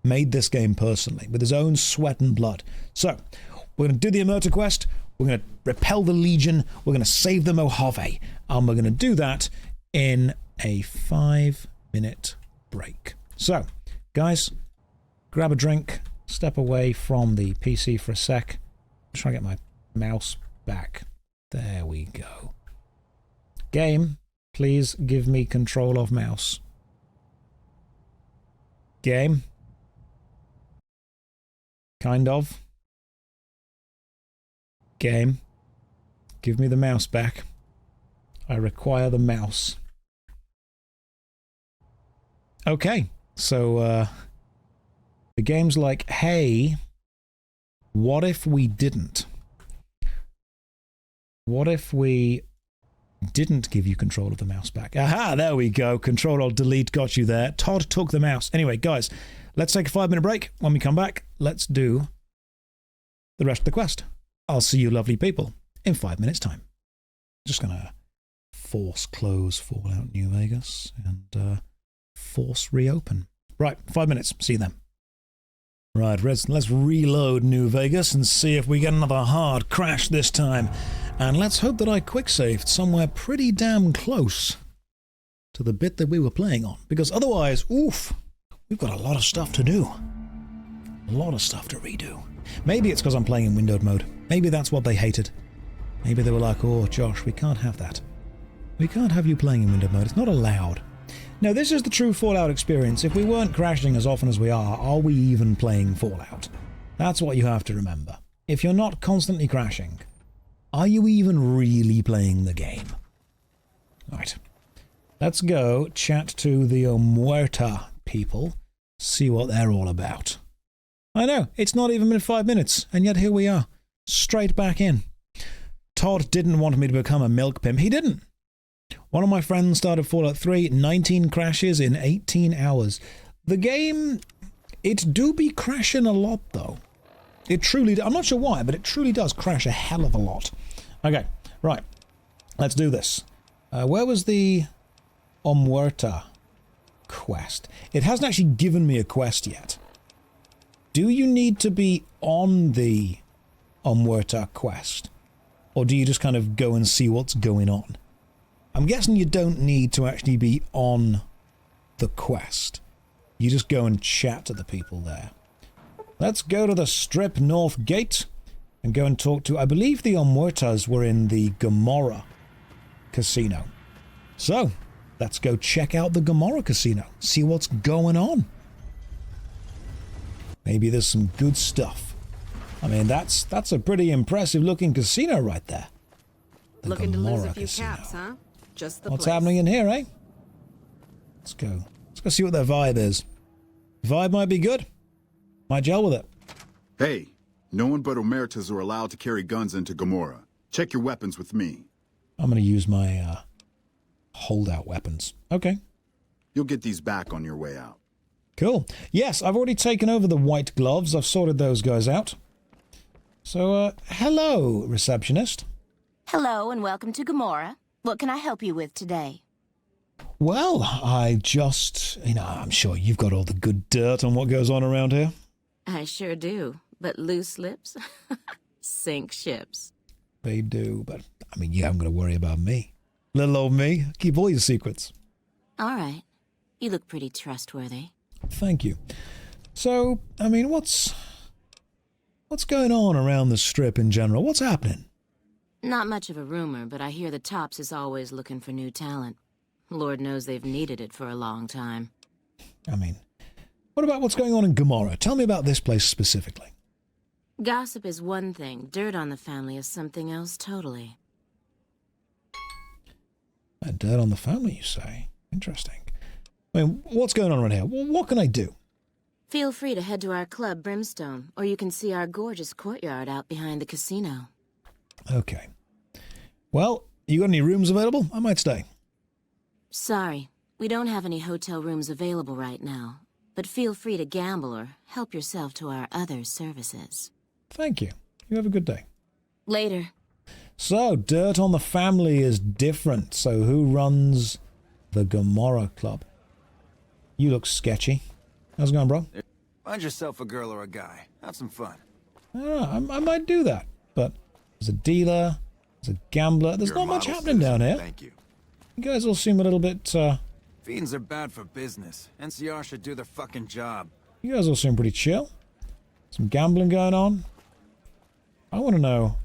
made this game personally with his own sweat and blood. So, we're going to do the Omerta quest. We're going to repel the Legion. We're going to save the Mojave. And we're going to do that in a 5-minute break. So, Guys, grab a drink, step away from the PC for a sec. Try and get my mouse back. There we go. Game, please give me control of mouse. Game. Kind of. Game. Give me the mouse back. I require the mouse. Okay, so the game's like, hey, what if we didn't? What if we didn't give you control of the mouse back? Aha, there we go. Control-Alt-Delete got you there. Todd took the mouse. Anyway, guys, let's take a 5-minute break. When we come back, let's do the rest of the quest. I'll see you lovely people in 5 minutes' time. Just gonna force close Fallout New Vegas and force reopen. Right, 5 minutes. See you then. Right, let's reload New Vegas and see if we get another hard crash this time. And let's hope that I quick-saved somewhere pretty damn close to the bit that we were playing on. Because otherwise, oof, we've got a lot of stuff to do. A lot of stuff to redo. Maybe it's because I'm playing in windowed mode. Maybe that's what they hated. Maybe they were like, oh, Josh, we can't have that. We can't have you playing in windowed mode. It's not allowed. No, this is the true Fallout experience. If we weren't crashing as often as we are we even playing Fallout? That's what you have to remember. If you're not constantly crashing, are you even really playing the game? Right. Let's go chat to the Omerta people, see what they're all about. I know, it's not even been 5 minutes, and yet here we are, straight back in. Todd didn't want me to become a milk pimp. He didn't. One of my friends started Fallout 3, 19 crashes in 18 hours. The game, it do be crashing a lot, though. It truly, I'm not sure why, but it truly does crash a hell of a lot. Okay, right. Let's do this. Where was the Omerta quest? It hasn't actually given me a quest yet. Do you need to be on the Omerta quest? Or do you just kind of go and see what's going on? I'm guessing you don't need to actually be on the quest. You just go and chat to the people there. Let's go to the Strip North Gate and go and talk to... I believe the Omertas were in the Gomorrah Casino. So, let's go check out the Gomorrah Casino. See what's going on. Maybe there's some good stuff. I mean, that's a pretty impressive looking casino right there. The Looking to lose Gomorrah a few Casino. caps, huh? Just the What's place. happening in here, eh? Let's go. Let's go see what their vibe is. Vibe might be good. Might gel with it. Hey, no one but Omertas are allowed to carry guns into Gomorrah. Check your weapons with me. I'm going to use my holdout weapons. Okay. You'll get these back on your way out. Cool. Yes, I've already taken over the white gloves. I've sorted those guys out. So, hello, receptionist. Hello and welcome to Gomorrah. What can I help you with today? Well, I just, I'm sure you've got all the good dirt on what goes on around here. I sure do, but loose lips sink ships. They do, but, you haven't got to worry about me. Little old me, keep all your secrets. All right. You look pretty trustworthy. Thank you. So, what's going on around the Strip in general? What's happening? Not much of a rumor, but I hear the Tops is always looking for new talent. Lord knows they've needed it for a long time. What about what's going on in Gomorrah? Tell me about this place specifically. Gossip is one thing, dirt on the family is something else totally. Dirt on the family, you say? Interesting. What's going on around here? What can I do? Feel free to head to our club, Brimstone, or you can see our gorgeous courtyard out behind the casino. Okay. Well, you got any rooms available? I might stay. Sorry, we don't have any hotel rooms available right now, but feel free to gamble or help yourself to our other services. Thank you. You have a good day. Later. So, dirt on the family is different. So, who runs the Gomorrah Club? You look sketchy. How's it going, bro? Find yourself a girl or a guy. Have some fun. I might do that, but there's a dealer, there's a gambler. There's not much happening down here. Thank you. You guys all seem a little bit Fiends are bad for business. NCR should do their fucking job. You guys all seem pretty chill. Some gambling going on. I want to know.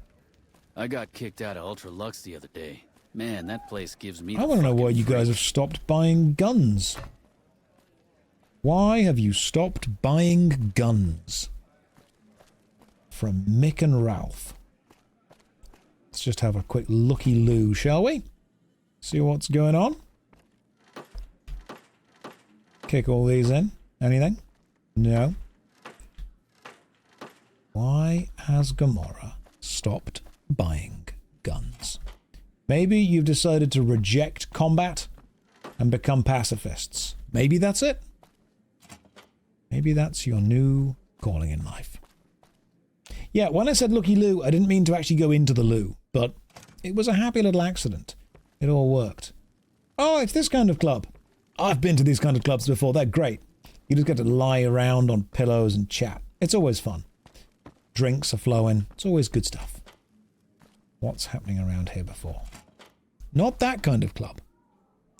I got kicked out of Ultra Lux the other day. Man, that place gives me. I want to know why you guys have stopped buying guns. Why have you stopped buying guns? From Mick and Ralph. Let's just have a quick looky-loo, shall we? See what's going on. Kick all these in. Anything? No. Why has Gomorrah stopped buying guns? Maybe you've decided to reject combat and become pacifists. Maybe that's it. Maybe that's your new calling in life. Yeah, when I said looky-loo, I didn't mean to actually go into the loo, but it was a happy little accident. It all worked. Oh, it's this kind of club. I've been to these kind of clubs before. They're great. You just get to lie around on pillows and chat. It's always fun. Drinks are flowing. It's always good stuff. What's happening around here before? Not that kind of club.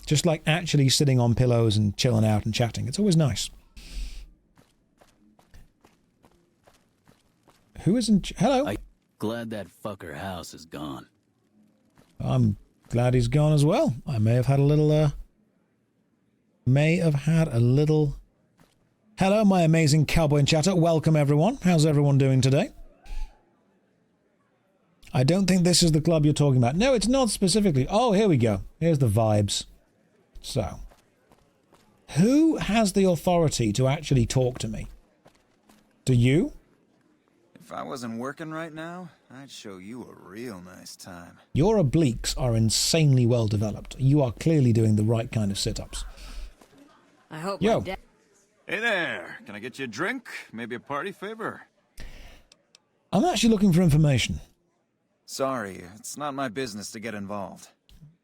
Just like actually sitting on pillows and chilling out and chatting. It's always nice. Who isn't... Hello? I'm glad that fucker House is gone. I'm glad he's gone as well. I may have had a little... Hello, my amazing cowboy and chatter. Welcome, everyone. How's everyone doing today? I don't think this is the club you're talking about. No, it's not specifically. Oh, here we go. Here's the vibes. So, who has the authority to actually talk to me? Do you? If I wasn't working right now, I'd show you a real nice time. Your obliques are insanely well developed. You are clearly doing the right kind of sit-ups. I hope. Yo. Hey there. Can I get you a drink? Maybe a party favor? I'm actually looking for information. Sorry, it's not my business to get involved.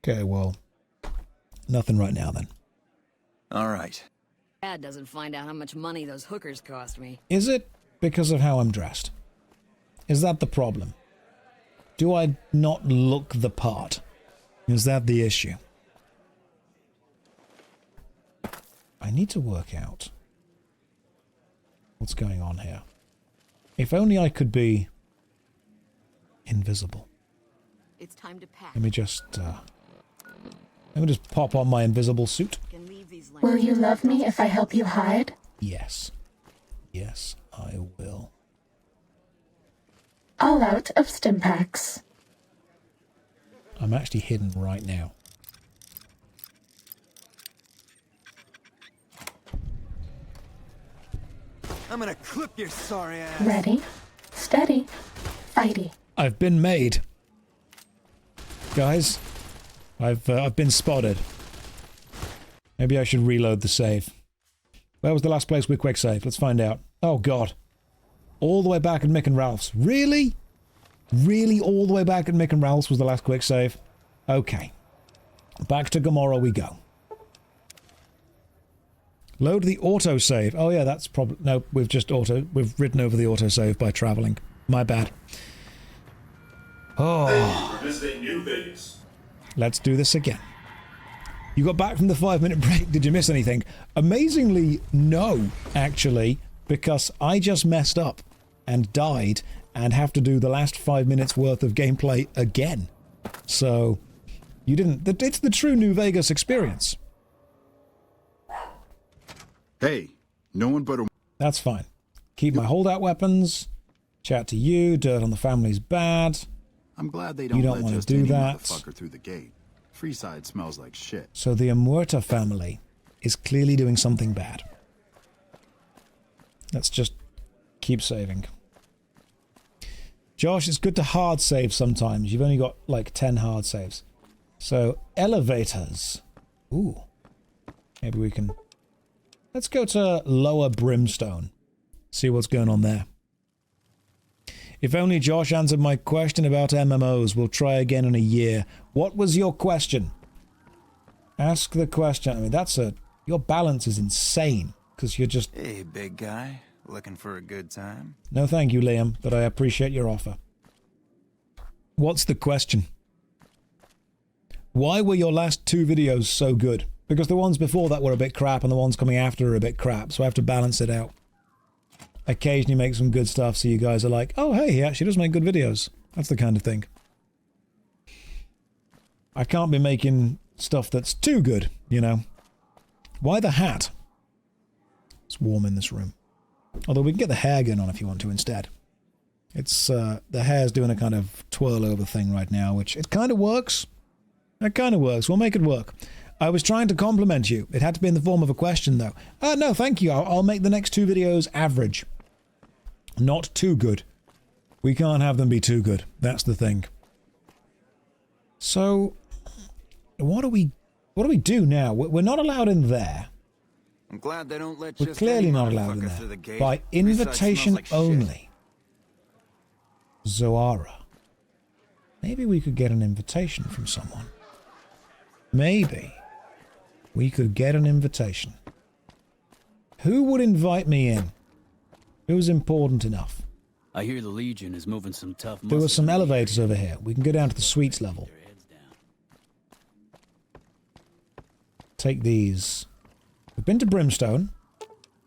Okay, well, nothing right now then. All right. Dad doesn't find out how much money those hookers cost me. Is it because of how I'm dressed? Is that the problem? Do I not look the part? Is that the issue? I need to work out what's going on here. If only I could be invisible. It's time to pack. Let me just pop on my invisible suit. Will you love me if I help you hide? Yes. Yes, I will. All out of stim packs. I'm actually hidden right now. I'm gonna clip your sorry ass. Ready, steady, fighty. I've been made. Guys, I've been spotted. Maybe I should reload the save. Where was the last place we quick save? Let's find out. Oh god. All the way back at Mick and Ralph's. Really? Really all the way back at Mick and Ralph's was the last quick save? Okay. Back to Gomorrah we go. Load the autosave. Oh yeah, that's probably... No, we've written over the autosave by traveling. My bad. Oh. Thank you for visiting New Vegas. Let's do this again. You got back from the 5-minute break. Did you miss anything? Amazingly, no, actually, because I just messed up and died and have to do the last 5 minutes worth of gameplay again. So, you didn't... It's the true New Vegas experience. Hey, no one but... That's fine. Keep my holdout weapons. Chat to you. Dirt on the family's bad. I'm glad they don't, you don't let want to just do any that. motherfucker through the gate. Freeside smells like shit. So the Omerta family is clearly doing something bad. Let's just keep saving. Josh, it's good to hard save sometimes. You've only got like 10 hard saves. So, elevators. Ooh. Maybe we can... Let's go to Lower Brimstone. See what's going on there. If only Josh answered my question about MMOs. We'll try again in a year. What was your question? Ask the question. I mean, that's a... Your balance is insane. Because you're just... Hey, big guy. Looking for a good time? No thank you, Liam, but I appreciate your offer. What's the question? Why were your last 2 videos so good? Because the ones before that were a bit crap, and the ones coming after are a bit crap, so I have to balance it out. Occasionally make some good stuff, so you guys are like, oh hey, he actually does make good videos. That's the kind of thing. I can't be making stuff that's too good, you know. Why the hat? It's warm in this room. Although we can get the hair gun on if you want to instead. It's, the hair's doing a kind of twirl over thing right now, which it kind of works. It kind of works. We'll make it work. I was trying to compliment you. It had to be in the form of a question, though. No, thank you. I'll make the next 2 videos average. Not too good. We can't have them be too good. That's the thing. So, what do we do now? We're not allowed in there. I'm glad they don't let We're clearly not allowed in there. By invitation only. Zoara. Maybe we could get an invitation from someone. Maybe we could get an invitation. Who would invite me in? Who's important enough? I hear the Legion is moving some tough. There were some elevators over here. We can go down to the suites level. Take these. We've been to Brimstone.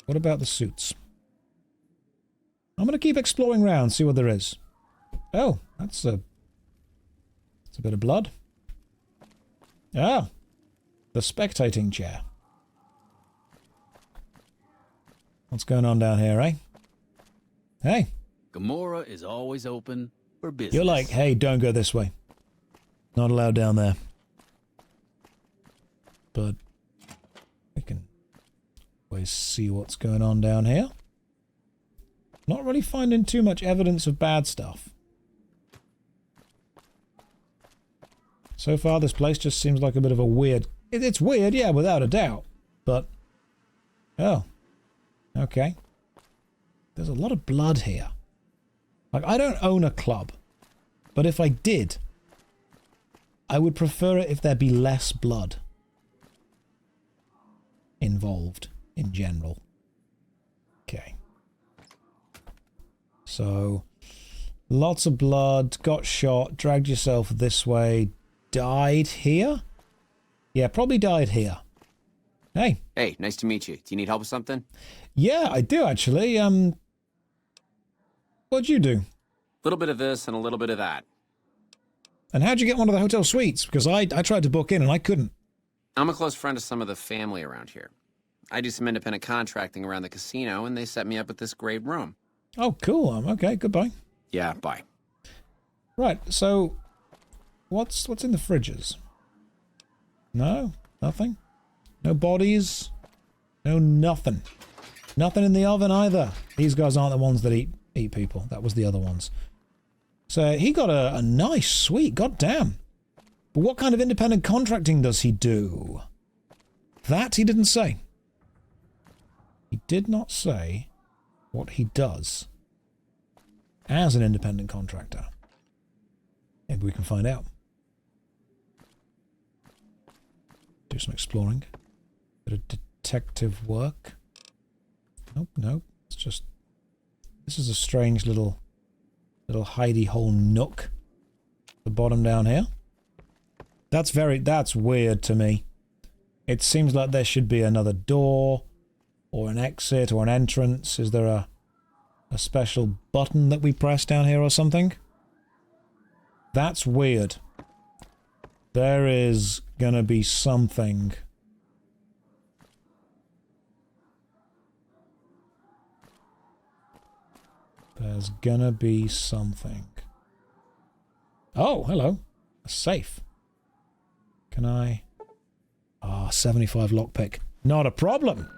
What about the suits? I'm going to keep exploring around, see what there is. Oh, that's a bit of blood. Ah, the spectating chair. What's going on down here, eh? Hey. Gomorrah is always open for business. You're like, hey, don't go this way. Not allowed down there. But we can always see what's going on down here. Not really finding too much evidence of bad stuff. So far, this place just seems like a bit of a weird... It's weird, yeah, without a doubt. But... oh. Okay. There's a lot of blood here. Like, I don't own a club. But if I did, I would prefer it if there be less blood involved, in general. Okay. So... lots of blood, got shot, dragged yourself this way... died here? Yeah, probably died here. Hey. Hey, nice to meet you. Do you need help with something? Yeah, I do actually. What'd you do? A little bit of this and a little bit of that. And how'd you get one of the hotel suites? Because I tried to book in and I couldn't. I'm a close friend of some of the family around here. I do some independent contracting around the casino, and they set me up with this great room. Oh, cool. Okay, goodbye. Yeah, bye. Right, so... What's in the fridges? No? Nothing? No bodies? No nothing. Nothing in the oven either. These guys aren't the ones that eat people. That was the other ones. So he got a nice suite. God damn. But what kind of independent contracting does he do? That he didn't say. He did not say what he does as an independent contractor. Maybe we can find out. Do some exploring. Bit of detective work. Nope. It's just... this is a strange little hidey hole nook. The bottom down here. That's weird to me. It seems like there should be another door, or an exit, or an entrance. Is there a special button that we press down here or something? That's weird. There is gonna be something. There's gonna be something. Oh, hello. A safe. Can I... ah, 75 lockpick. Not a problem.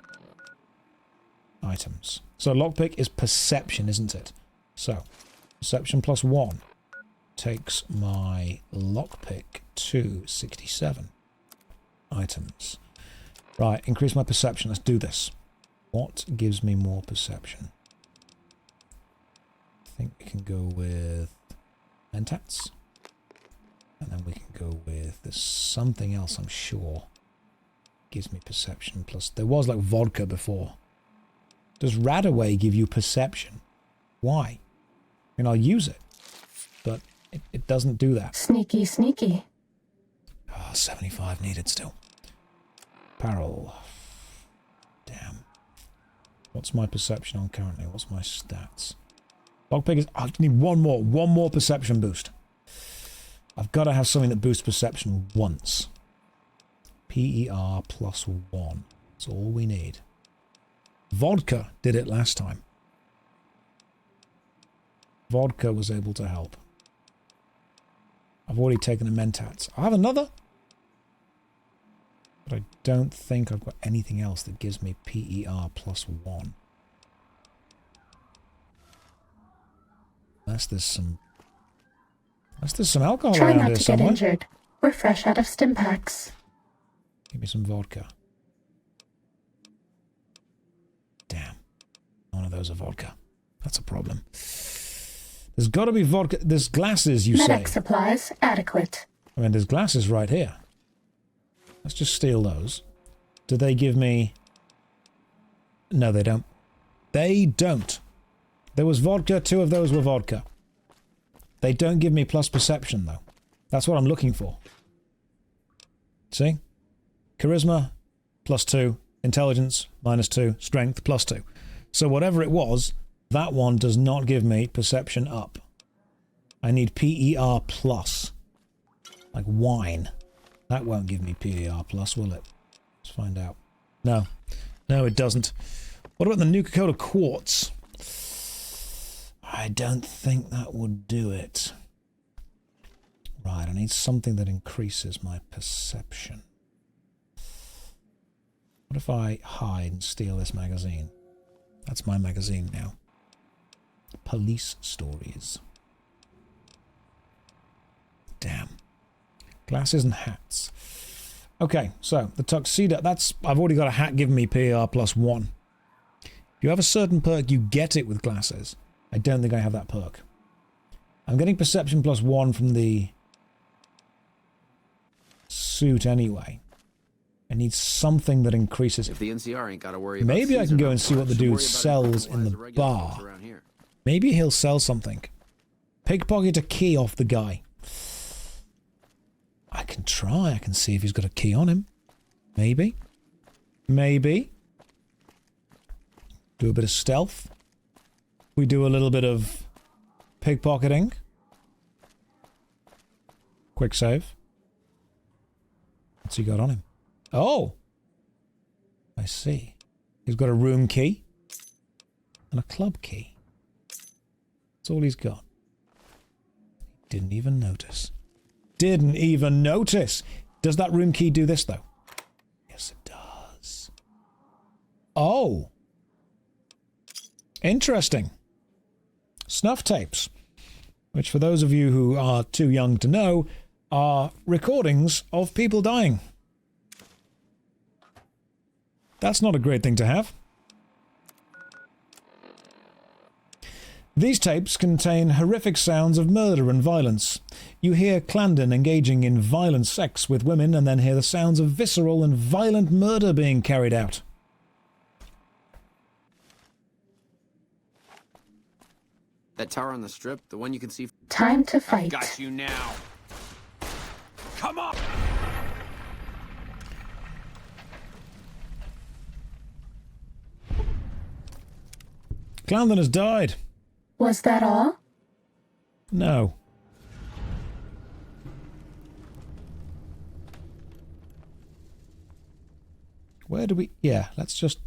Items. So lockpick is perception, isn't it? So, perception plus 1 takes my lockpick to 67. Items. Right, increase my perception. Let's do this. What gives me more perception? I think we can go with mentats. And then we can go with... there's something else, I'm sure. Gives me perception plus... there was like vodka before. Does Radaway give you perception? Why? I mean, I'll use it. But it doesn't do that. Sneaky, sneaky. Ah, 75 needed still. Apparel. Damn. What's my perception on currently? What's my stats? Lockpick is... I need one more perception boost. I've got to have something that boosts perception once. PER plus 1. That's all we need. Vodka did it last time. Vodka was able to help. I've already taken a Mentats. I have another. But I don't think I've got anything else that gives me PER plus 1. Unless there's some alcohol Try around not here to somewhere. get injured. We're fresh out of stim packs. Give me some vodka. Damn. One of those are vodka. That's a problem. There's got to be vodka. There's glasses, you say. Medic supplies adequate. I mean, there's glasses right here. Let's just steal those. Do they give me... No, they don't. They don't. There was vodka. 2 of those were vodka. They don't give me plus perception, though. That's what I'm looking for. See? Charisma, plus 2. Intelligence, minus 2. Strength, plus 2. So whatever it was, that one does not give me perception up. I need PER plus. Like wine. That won't give me PER plus, will it? Let's find out. No. No, it doesn't. What about the Nuka-Cola Quartz? I don't think that would do it. Right, I need something that increases my perception. What if I hide and steal this magazine? That's my magazine now. Police stories. Damn. Glasses and hats. Okay, so the tuxedo, that's... I've already got a hat giving me PER plus 1. If you have a certain perk, you get it with glasses. I don't think I have that perk. I'm getting perception plus 1 from the suit anyway. I need something that increases... If the NCR ain't got to worry about Maybe I can go and see what the dude worry about sells in the the bar. around here. Maybe he'll sell something. Pickpocket a key off the guy. I can try. I can see if he's got a key on him. Maybe. Maybe. Do a bit of stealth. We do a little bit of pickpocketing. Quick save. What's he got on him? Oh! I see. He's got a room key. And a club key. That's all he's got. Didn't even notice. Didn't even notice! Does that room key do this, though? Yes, it does. Oh! Interesting. Snuff tapes. Which, for those of you who are too young to know, are recordings of people dying. That's not a great thing to have. These tapes contain horrific sounds of murder and violence. You hear Clandon engaging in violent sex with women and then hear the sounds of visceral and violent murder being carried out. That tower on the strip, the one you can see... Time to fight. Got you now. Come on! Clandon has died. Was that all? No. Where do we... Yeah, let's just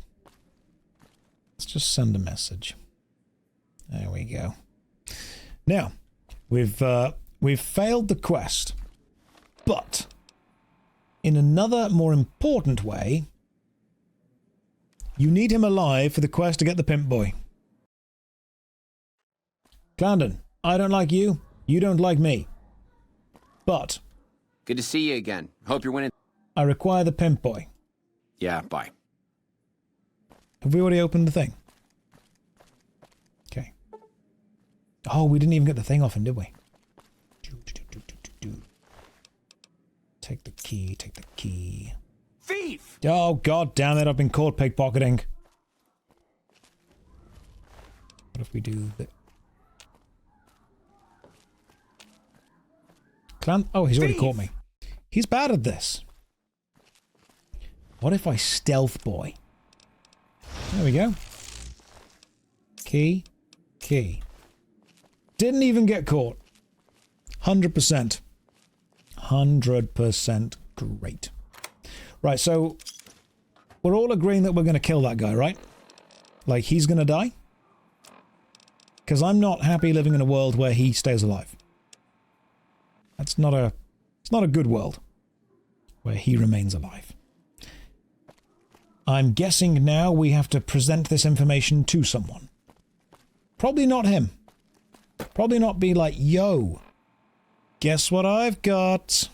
send a message. There we go. Now, we've failed the quest, but in another more important way, you need him alive for the quest to get the pimp boy. Clandon, I don't like you, you don't like me. But... Good to see you again. Hope you're winning. I require the pimp boy. Yeah, bye. Have we already opened the thing? Okay. Oh, we didn't even get the thing off him, did we? Take the key, take the key. Thief! Oh, god damn it, I've been caught pickpocketing. What if we do the... Oh, he's already caught me. He's bad at this. What if I stealth boy? There we go. Key. Key. Didn't even get caught. 100%. 100% great. Right, so we're all agreeing that we're going to kill that guy, right? Like, he's going to die? Because I'm not happy living in a world where he stays alive. That's not a... It's not a good world where he remains alive. I'm guessing now we have to present this information to someone. Probably not him. Probably not be like, yo, guess what I've got?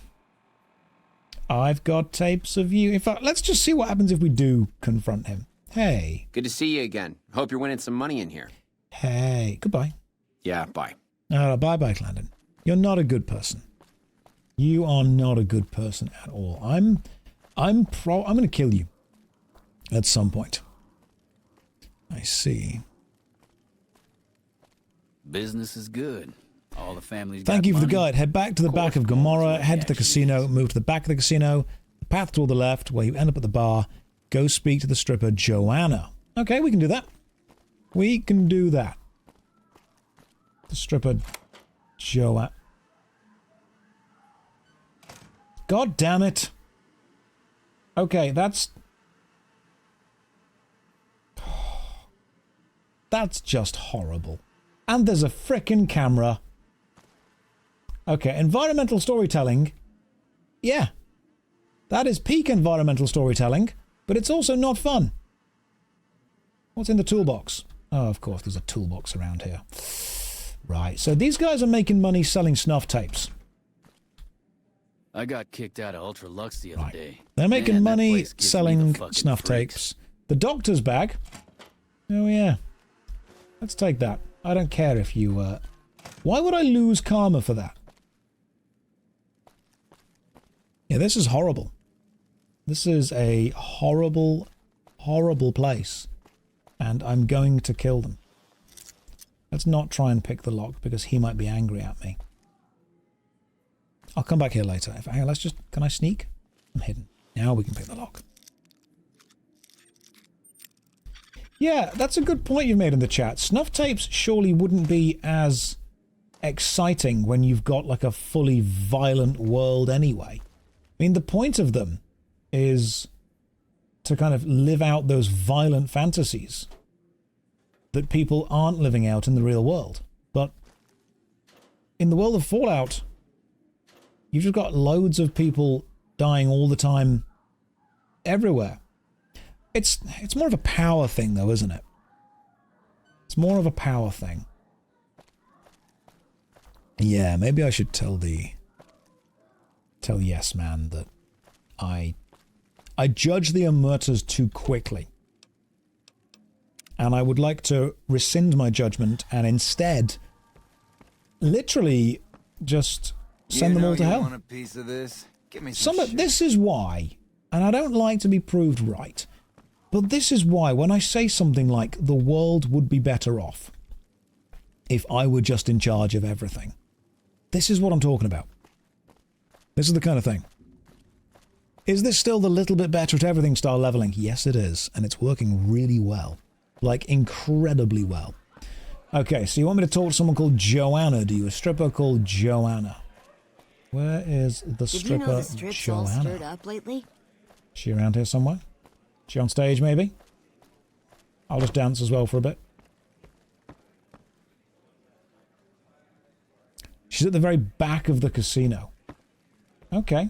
I've got tapes of you. In fact, let's just see what happens if we do confront him. Hey. Good to see you again. Hope you're winning some money in here. Hey. Goodbye. Yeah, bye. Bye-bye, Clandon. You're not a good person. You are not a good person at all. I'm going to kill you at some point. I see. Business is good. All the families. Thank you for the guide. Head back to the back of Gomorrah, head to the casino, move to the back of the casino, the path toward the left, where you end up at the bar. Go speak to the stripper, Joanna. Okay, we can do that. We can do that. The stripper, Joanna. God damn it. Okay, that's just horrible. And there's a frickin' camera. Okay, environmental storytelling. Yeah. That is peak environmental storytelling, but it's also not fun. What's in the toolbox? Oh, of course, there's a toolbox around here. Right, so these guys are making money selling snuff tapes. I got kicked out of Ultra Lux the other day. They're making money selling snuff tapes. The doctor's bag. Oh, yeah. Let's take that. I don't care if you... Why would I lose karma for that? Yeah, this is horrible. This is a horrible, horrible place. And I'm going to kill them. Let's not try and pick the lock because he might be angry at me. I'll come back here later. Hang on, let's just... Can I sneak? I'm hidden. Now we can pick the lock. Yeah, that's a good point you've made in the chat. Snuff tapes surely wouldn't be as exciting when you've got like a fully violent world anyway. I mean, the point of them is to kind of live out those violent fantasies that people aren't living out in the real world. But in the world of Fallout, you've just got loads of people dying all the time everywhere. It's more of a power thing, though, isn't it? It's more of a power thing. Yeah, maybe I should tell Yes Man that I judge the Omertas too quickly. And I would like to rescind my judgment and instead literally just send them all to hell. Want a piece of this? Give me some shit. This is why, and I don't like to be proved right, but this is why when I say something like the world would be better off if I were just in charge of everything. This is what I'm talking about. This is the kind of thing. Is this still the little bit better at everything style leveling? Yes, it is, and it's working really well. Like, incredibly well. Okay, so you want me to talk to someone called Joanna, do you? A stripper called Joanna. Where is the stripper, Did you know the strip's all Joanna? stirred up lately? She around here somewhere? She on stage, maybe? I'll just dance as well for a bit. She's at the very back of the casino. Okay.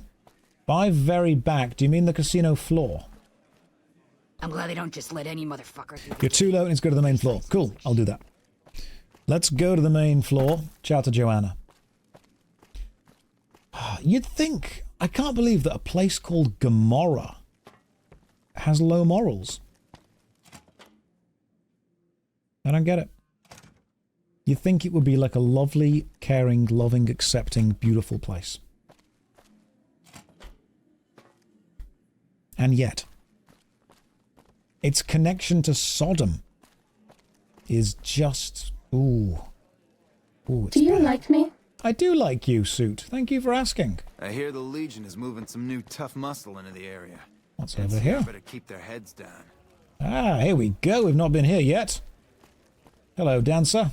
By very back, do you mean the casino floor? I'm glad they don't just let any motherfucker through. You're too low and let's go to the main floor. Cool, I'll do that. Let's go to the main floor. Chat to Joanna. You'd think... I can't believe that a place called Gomorrah has low morals. I don't get it. You'd think it would be like a lovely, caring, loving, accepting, beautiful place. And yet, its connection to Sodom is just... Ooh. Ooh, it's Do you bad. like me? I do like you, Suit. Thank you for asking. I hear the Legion is moving some new tough muscle into the area. What's over here? Better keep their heads down. Ah, here we go. We've not been here yet. Hello, dancer.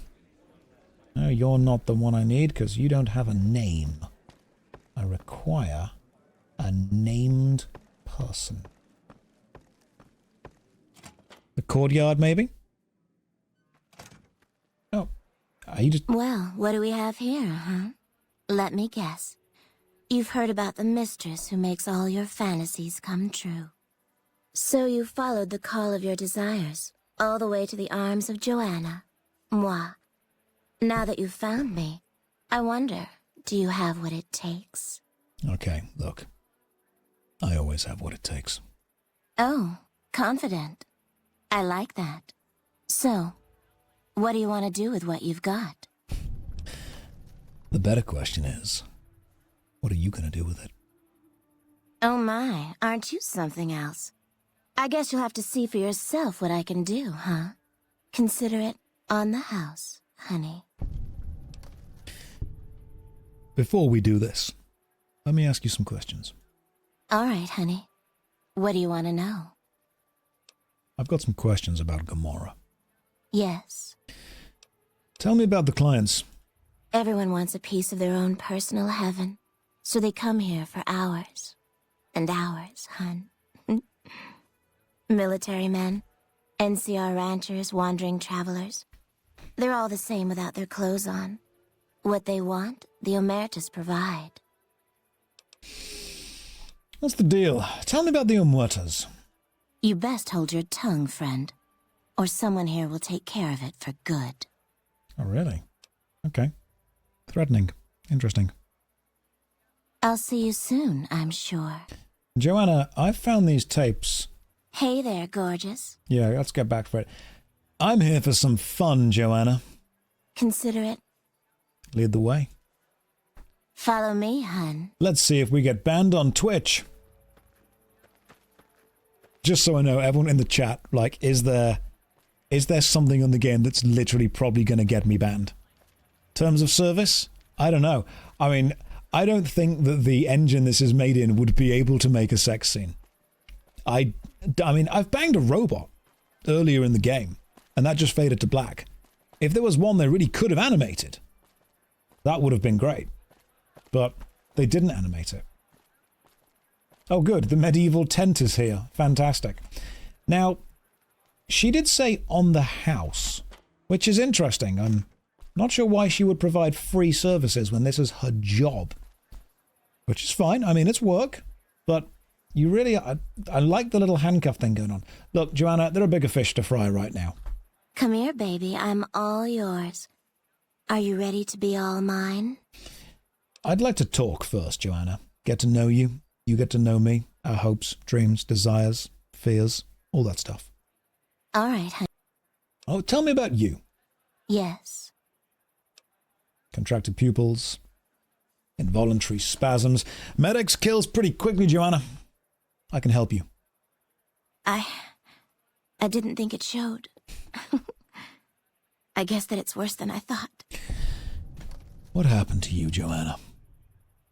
No, you're not the one I need because you don't have a name. I require a named person. The courtyard, maybe? Oh, are you just... Well, what do we have here, huh? Let me guess. You've heard about the mistress who makes all your fantasies come true. So you followed the call of your desires, all the way to the arms of Joanna. Moi. Now that you've found me, I wonder, do you have what it takes? Okay, look. I always have what it takes. Oh, confident. I like that. So, what do you want to do with what you've got? The better question is, what are you going to do with it? Oh my, aren't you something else? I guess you'll have to see for yourself what I can do, huh? Consider it on the house, honey. Before we do this, let me ask you some questions. All right, honey. What do you want to know? I've got some questions about Gomorrah. Yes. Tell me about the clients. Everyone wants a piece of their own personal heaven, so they come here for hours and hours, hun. Military men, NCR ranchers, wandering travelers. They're all the same without their clothes on. What they want, the Omertas provide. What's the deal? Tell me about the Omertas. You best hold your tongue, friend, or someone here will take care of it for good. Oh, really? Okay. Threatening. Interesting. I'll see you soon, I'm sure. Joanna, I've found these tapes. Hey there, gorgeous. Yeah, let's get back for it. I'm here for some fun, Joanna. Consider it. Lead the way. Follow me, hun. Let's see if we get banned on Twitch. Just so I know, everyone in the chat, like, is there something in the game that's literally probably going to get me banned? Terms of service? I don't know. I mean, I don't think that the engine this is made in would be able to make a sex scene. I mean, I've banged a robot earlier in the game, and that just faded to black. If there was one they really could have animated, that would have been great. But they didn't animate it. Oh good, the medieval tent is here. Fantastic. Now, she did say on the house, which is interesting. I'm not sure why she would provide free services when this is her job. Which is fine. I mean, it's work. But you really... I like the little handcuff thing going on. Look, Joanna, there are bigger fish to fry right now. Come here, baby. I'm all yours. Are you ready to be all mine? I'd like to talk first, Joanna. Get to know you. You get to know me. Our hopes, dreams, desires, fears, all that stuff. All right, honey. Oh, tell me about you. Yes. Contracted pupils. Involuntary spasms. Medics kills pretty quickly, Joanna. I can help you. I didn't think it showed. I guess that it's worse than I thought. What happened to you, Joanna?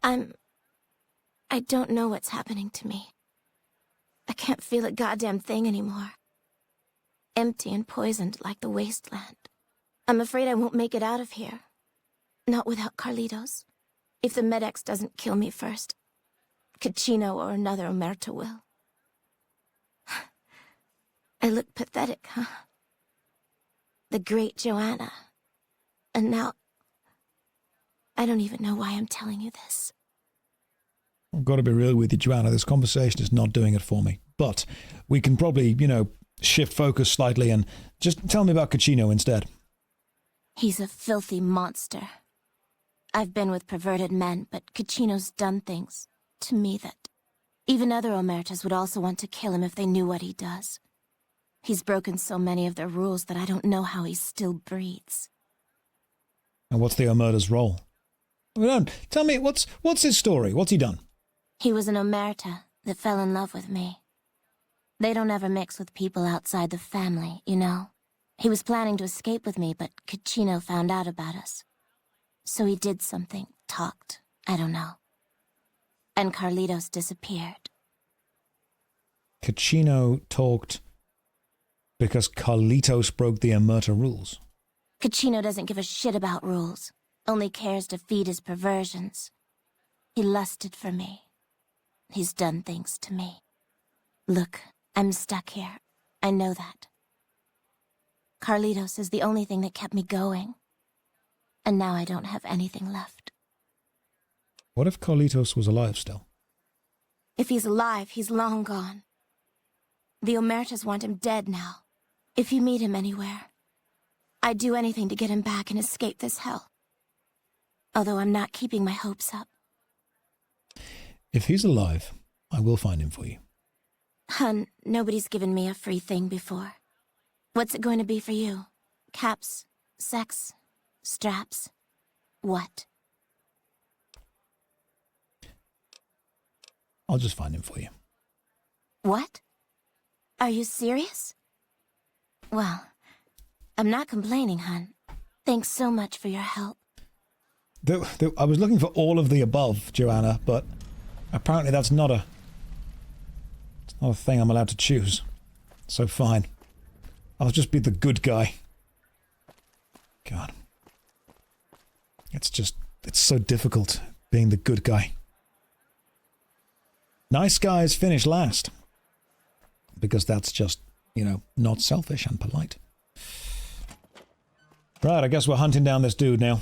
I don't know what's happening to me. I can't feel a goddamn thing anymore. Empty and poisoned like the Wasteland. I'm afraid I won't make it out of here. Not without Carlitos. If the Med-X doesn't kill me first, Caccino or another Omerta will. I look pathetic, huh? The great Joanna. And now... I don't even know why I'm telling you this. I've got to be real with you, Joanna. This conversation is not doing it for me. But we can probably, shift focus slightly and just tell me about Caccino instead. He's a filthy monster. I've been with perverted men, but Caccino's done things to me that even other Omertas would also want to kill him if they knew what he does. He's broken so many of their rules that I don't know how he still breathes. And what's the Omerta's role? Tell me, what's his story? What's he done? He was an Omerta that fell in love with me. They don't ever mix with people outside the family, you know. He was planning to escape with me, but Caccino found out about us. So he did something, talked, I don't know. And Carlitos disappeared. Caccino talked because Carlitos broke the Omerta rules. Caccino doesn't give a shit about rules, only cares to feed his perversions. He lusted for me. He's done things to me. Look, I'm stuck here. I know that. Carlitos is the only thing that kept me going. And now I don't have anything left. What if Carlitos was alive still? If he's alive, he's long gone. The Omertas want him dead now. If you meet him anywhere, I'd do anything to get him back and escape this hell. Although I'm not keeping my hopes up. If he's alive, I will find him for you. Hun, nobody's given me a free thing before. What's it going to be for you? Caps? Sex? Straps? What? I'll just find him for you. What? Are you serious? Well, I'm not complaining, hun. Thanks so much for your help. I was looking for all of the above, Joanna, but apparently that's not a thing I'm allowed to choose. So fine. I'll just be the good guy. God. It's so difficult being the good guy. Nice guys finish last. Because that's just, you know, not selfish and polite. Right, I guess we're hunting down this dude now.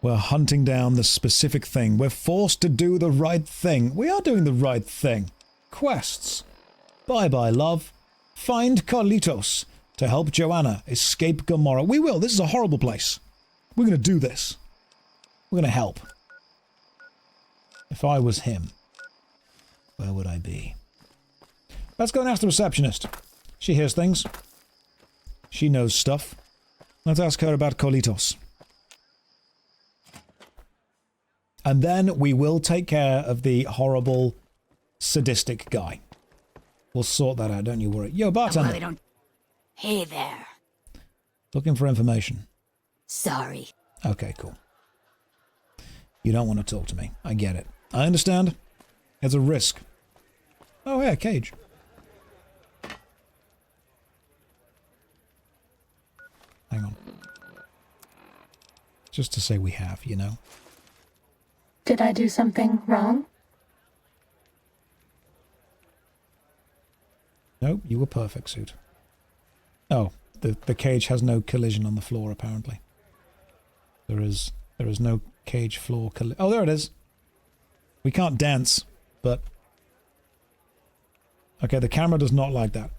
We're hunting down the specific thing. We're forced to do the right thing. We are doing the right thing. Quests. Bye-bye, love. Find Carlitos to help Joanna escape Gomorrah. We will. This is a horrible place. We're going to do this. We're going to help. If I was him, where would I be? Let's go and ask the receptionist. She hears things. She knows stuff. Let's ask her about Carlitos. And then we will take care of the horrible, sadistic guy. We'll sort that out, don't you worry. Yo, bartender. Well, hey there. Looking for information. Sorry. Okay, cool. You don't want to talk to me. I get it. I understand. It's a risk. Oh, yeah, cage. Hang on. Just to say we have, you know. Did I do something wrong? Nope, you were perfect, suit. Oh, the cage has no collision on the floor, apparently. There is no cage floor collision. Oh, there it is. We can't dance, but... Okay, the camera does not like that.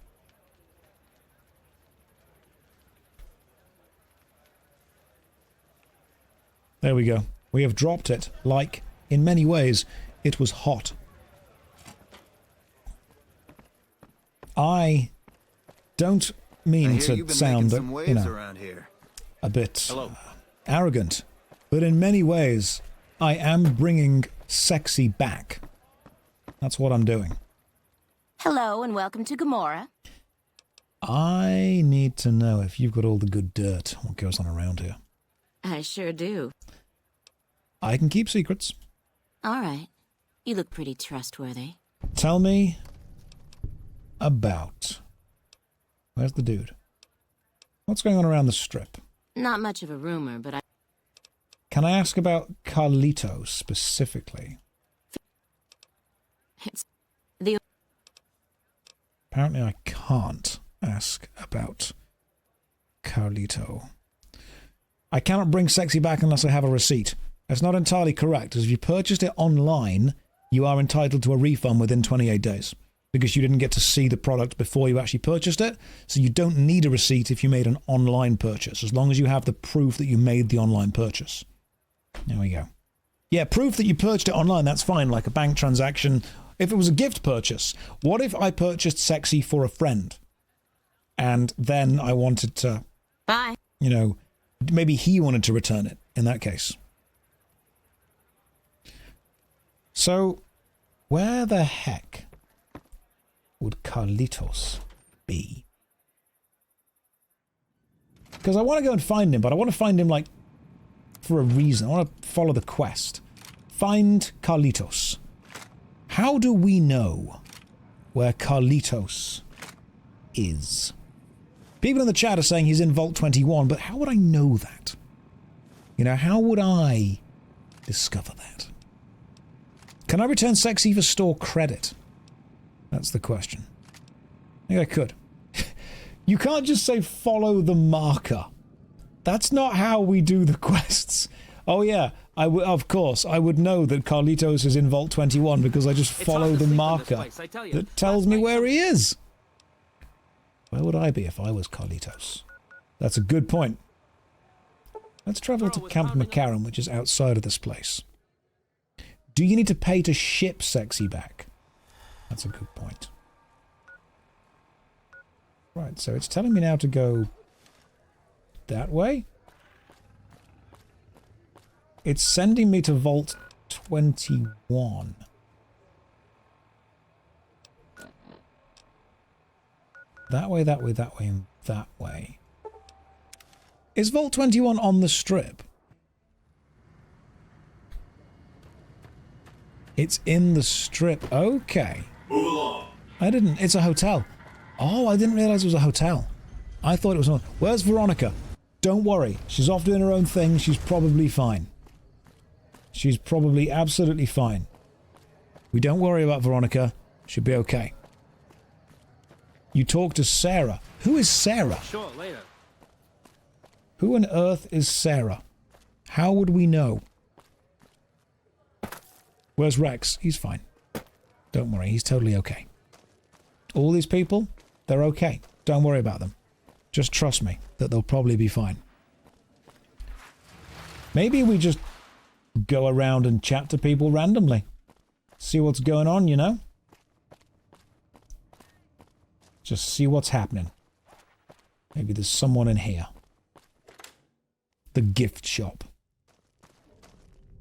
There we go. We have dropped it, like, in many ways, it was hot. I don't mean to sound, you know, a bit arrogant, but in many ways, I am bringing sexy back. That's what I'm doing. Hello and welcome to Gomorrah. I need to know if you've got all the good dirt, what goes on around here. I sure do. I can keep secrets. All right. You look pretty trustworthy. Tell me about... Where's the dude? What's going on around the strip? Not much of a rumor, but I... Can I ask about Carlitos specifically? It's the... Apparently I can't ask about Carlito. I cannot bring sexy back unless I have a receipt. That's not entirely correct, as if you purchased it online, you are entitled to a refund within 28 days. Because you didn't get to see the product before you actually purchased it, so you don't need a receipt if you made an online purchase, as long as you have the proof that you made the online purchase. There we go. Yeah, proof that you purchased it online, that's fine, like a bank transaction. If it was a gift purchase, what if I purchased sexy for a friend? And then I wanted to... Bye. You know, maybe he wanted to return it, in that case. So, where the heck would Carlitos be? Because I want to go and find him, but I want to find him, like, for a reason. I want to follow the quest. Find Carlitos. How do we know where Carlitos is. People in the chat are saying he's in Vault 21, but how would I know that? You know, how would I discover that? Can I return Sexy for store credit? That's the question. I think I could. You can't just say follow the marker. That's not how we do the quests. Oh yeah, of course, I would know that Carlitos is in Vault 21 because I just follow the marker that tells me where he is. Where would I be if I was Carlitos? That's a good point. Let's travel to Camp McCarran, which is outside of this place. Do you need to pay to ship Sexy back? That's a good point. Right, so it's telling me now to go that way. It's sending me to Vault 21. That way, that way, that way, and that way. Is Vault 21 on the strip? It's in the strip. Okay. Move along. I didn't. It's a hotel. Oh, I didn't realize it was a hotel. I thought it was on. Where's Veronica? Don't worry. She's off doing her own thing. She's probably fine. She's probably absolutely fine. We don't worry about Veronica. She'll be okay. You talk to Sarah. Who is Sarah? Sure, later. Who on earth is Sarah? How would we know? Where's Rex? He's fine. Don't worry, he's totally okay. All these people, they're okay. Don't worry about them. Just trust me that they'll probably be fine. Maybe we just go around and chat to people randomly. See what's going on, you know? Just see what's happening. Maybe there's someone in here. The gift shop.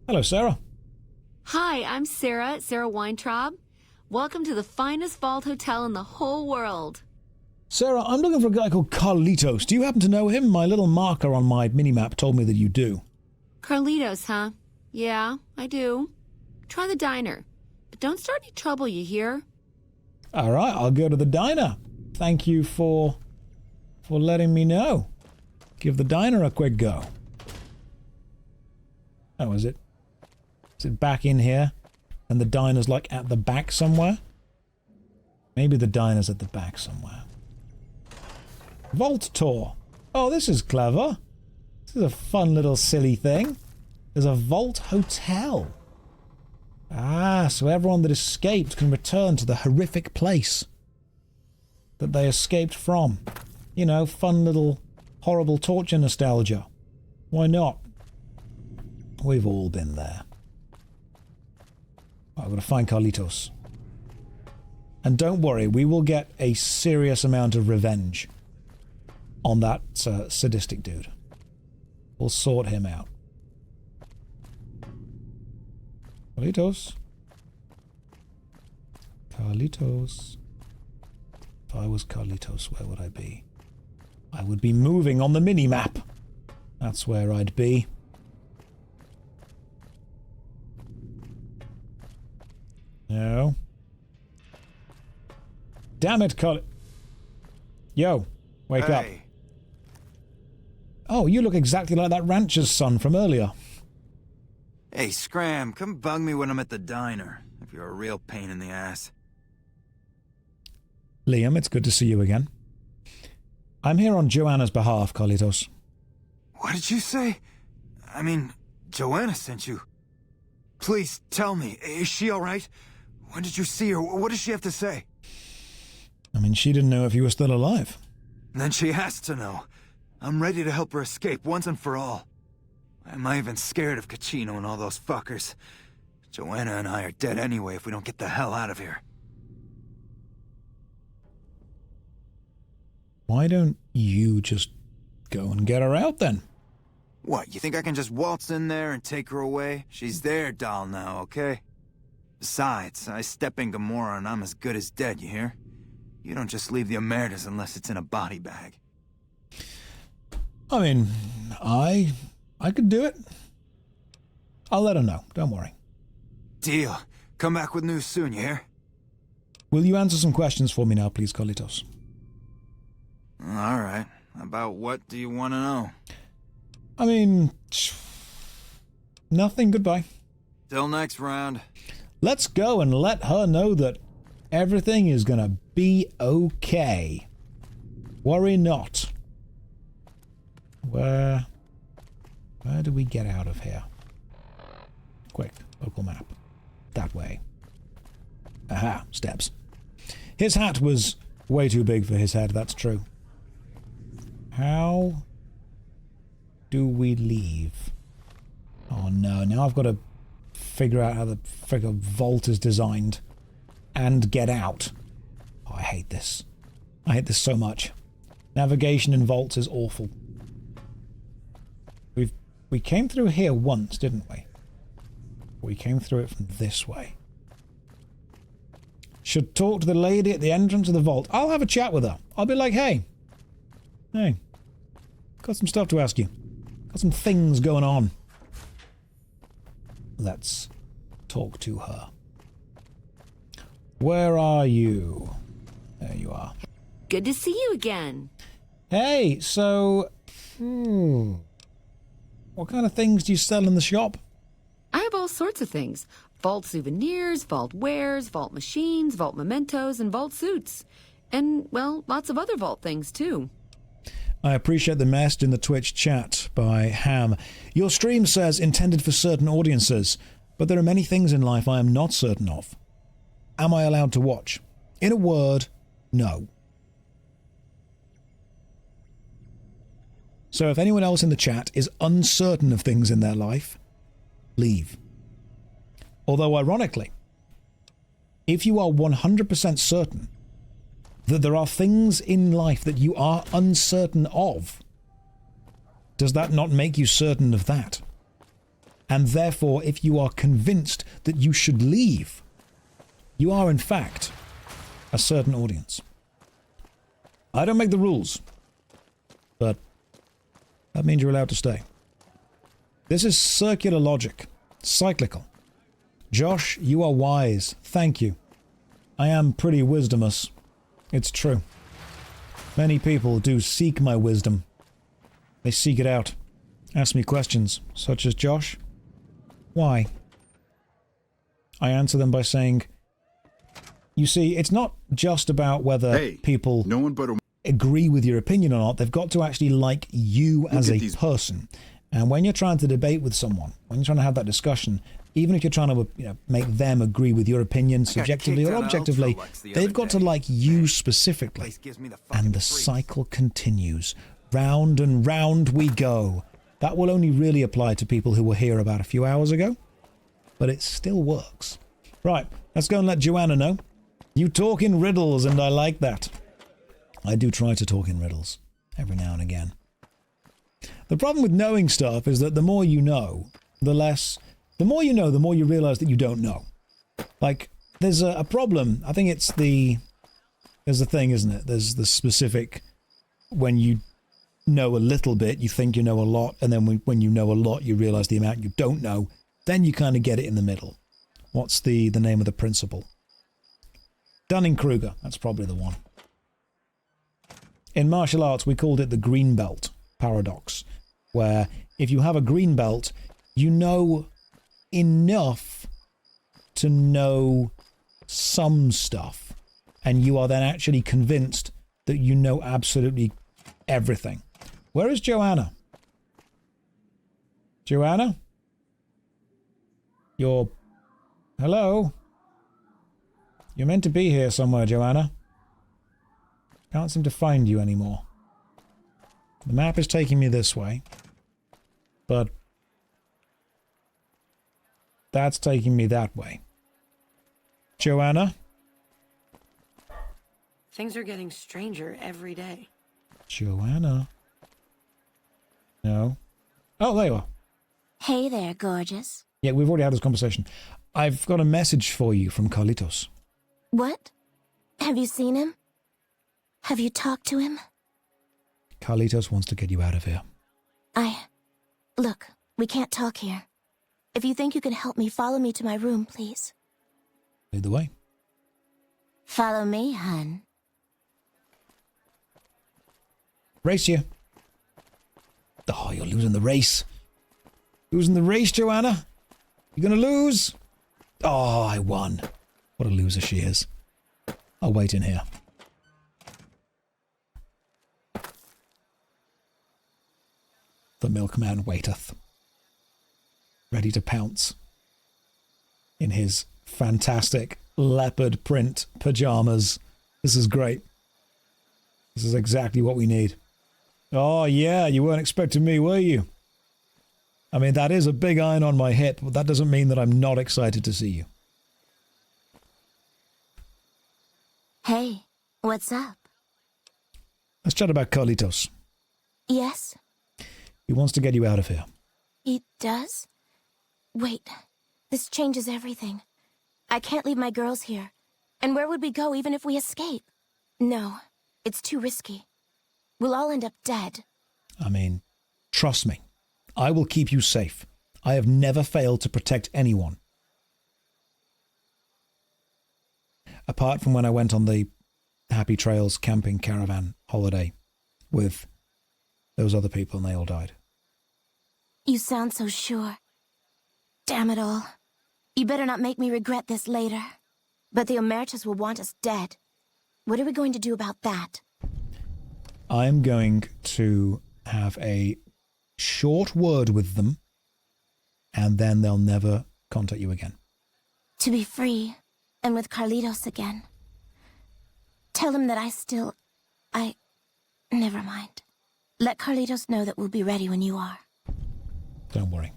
Hello, Sarah. Hi, I'm Sarah Weintraub. Welcome to the finest vault hotel in the whole world. Sarah, I'm looking for a guy called Carlitos. Do you happen to know him? My little marker on my minimap told me that you do. Carlitos, huh? Yeah, I do. Try the diner. But don't start any trouble, you hear? All right, I'll go to the diner. Thank you for letting me know. Give the diner a quick go. Oh, is it? Is it back in here? And the diner's like at the back somewhere? Maybe the diner's at the back somewhere. Vault tour. Oh, this is clever. This is a fun little silly thing. There's a vault hotel. Ah, so everyone that escaped can return to the horrific place that they escaped from. You know, fun little horrible torture nostalgia. Why not? We've all been there. I'm going to find Carlitos. And don't worry, we will get a serious amount of revenge on that sadistic dude. We'll sort him out. Carlitos. Carlitos. If I was Carlitos, where would I be? I would be moving on the mini-map. That's where I'd be. No. Damn it, Carl. Yo, wake up. Oh, you look exactly like that rancher's son from earlier. Hey, Scram, come bug me when I'm at the diner, if you're a real pain in the ass. Liam, it's good to see you again. I'm here on Joanna's behalf, Carlitos. What did you say? I mean, Joanna sent you. Please, tell me, is she alright? When did you see her? What does she have to say? I mean, she didn't know if you were still alive. Then she has to know. I'm ready to help her escape once and for all. I'm not even scared of Caccino and all those fuckers. Joanna and I are dead anyway if we don't get the hell out of here. Why don't you just go and get her out then? What, you think I can just waltz in there and take her away? She's their doll now, okay? Besides, I step in Gomorrah and I'm as good as dead, you hear? You don't just leave the Omertas unless it's in a body bag. I mean, I could do it. I'll let her know, don't worry. Deal. Come back with news soon, you hear? Will you answer some questions for me now, please, Carlitos? All right. About what do you want to know? I mean, nothing. Goodbye. Till next round. Let's go and let her know that everything is gonna be okay. Worry not. Where do we get out of here? Quick, local map. That way. Aha, steps. His hat was way too big for his head, that's true. How do we leave? Oh no, now I've got to figure out how the friggin' vault is designed and get out. Oh, I hate this. I hate this so much. Navigation in vaults is awful. We came through here once, didn't we? We came through it from this way. Should talk to the lady at the entrance of the vault. I'll have a chat with her. I'll be like, hey, got some stuff to ask you. Got some things going on. Let's talk to her. Where are you? There you are. Good to see you again. Hey, so... what kind of things do you sell in the shop? I have all sorts of things. Vault souvenirs, vault wares, vault machines, vault mementos, and vault suits. And, well, lots of other vault things, too. I appreciate the message in the Twitch chat by Ham. Your stream says intended for certain audiences, but there are many things in life I am not certain of. Am I allowed to watch? In a word, no. So if anyone else in the chat is uncertain of things in their life, leave. Although ironically, if you are 100% certain that there are things in life that you are uncertain of, does that not make you certain of that? And therefore, if you are convinced that you should leave, you are in fact a certain audience. I don't make the rules, but that means you're allowed to stay. This is circular logic, cyclical. Josh, you are wise. Thank you. I am pretty wisdomous. It's true. Many people do seek my wisdom. They seek it out. Ask me questions, such as, Josh, why? I answer them by saying, you see, it's not just about whether people agree with your opinion or not. They've got to actually like you as a person. And when you're trying to debate with someone, when you're trying to have that discussion, even if you're trying to make them agree with your opinion subjectively or objectively, they've got to like you specifically. And the cycle continues. Round and round we go. That will only really apply to people who were here about a few hours ago, but it still works. Right, let's go and let Joanna know. You talk in riddles, and I like that. I do try to talk in riddles every now and again. The problem with knowing stuff is that the more you know, the more you know, the more you realize that you don't know. Like, there's a problem. I think it's there's a thing, isn't it? There's the specific, when you know a little bit, you think you know a lot, and then when you know a lot, you realize the amount you don't know. Then you kind of get it in the middle. What's the name of the principle? Dunning-Kruger, that's probably the one. In martial arts, we called it the green belt paradox, where if you have a green belt, you know enough to know some stuff, and you are then actually convinced that you know absolutely everything. Where is Joanna? Joanna? Hello? You're meant to be here somewhere, Joanna. Can't seem to find you anymore. The map is taking me this way, but that's taking me that way. Joanna? Things are getting stranger every day. Joanna? No. Oh, there you are. Hey there, gorgeous. Yeah, we've already had this conversation. I've got a message for you from Carlitos. What? Have you seen him? Have you talked to him? Carlitos wants to get you out of here. Look, we can't talk here. If you think you can help me, follow me to my room, please. Lead the way. Follow me, hun. Race you. Oh, you're losing the race. Losing the race, Joanna. You're gonna lose. Oh, I won. What a loser she is. I'll wait in here. The milkman waiteth, ready to pounce in his fantastic leopard print pajamas. This is great. This is exactly what we need. Oh yeah, you weren't expecting me, were you? I mean, that is a big iron on my hip, but that doesn't mean that I'm not excited to see you. Hey, what's up? Let's chat about Carlitos. Yes? He wants to get you out of here. He does? Wait, this changes everything. I can't leave my girls here. And where would we go even if we escape? No, it's too risky. We'll all end up dead. I mean, trust me. I will keep you safe. I have never failed to protect anyone. Apart from when I went on the Happy Trails camping caravan holiday with those other people and they all died. You sound so sure. Damn it all. You better not make me regret this later. But the Omertas will want us dead. What are we going to do about that? I'm going to have a short word with them, and then they'll never contact you again. To be free, and with Carlitos again. Tell him that Never mind. Let Carlitos know that we'll be ready when you are. Don't worry.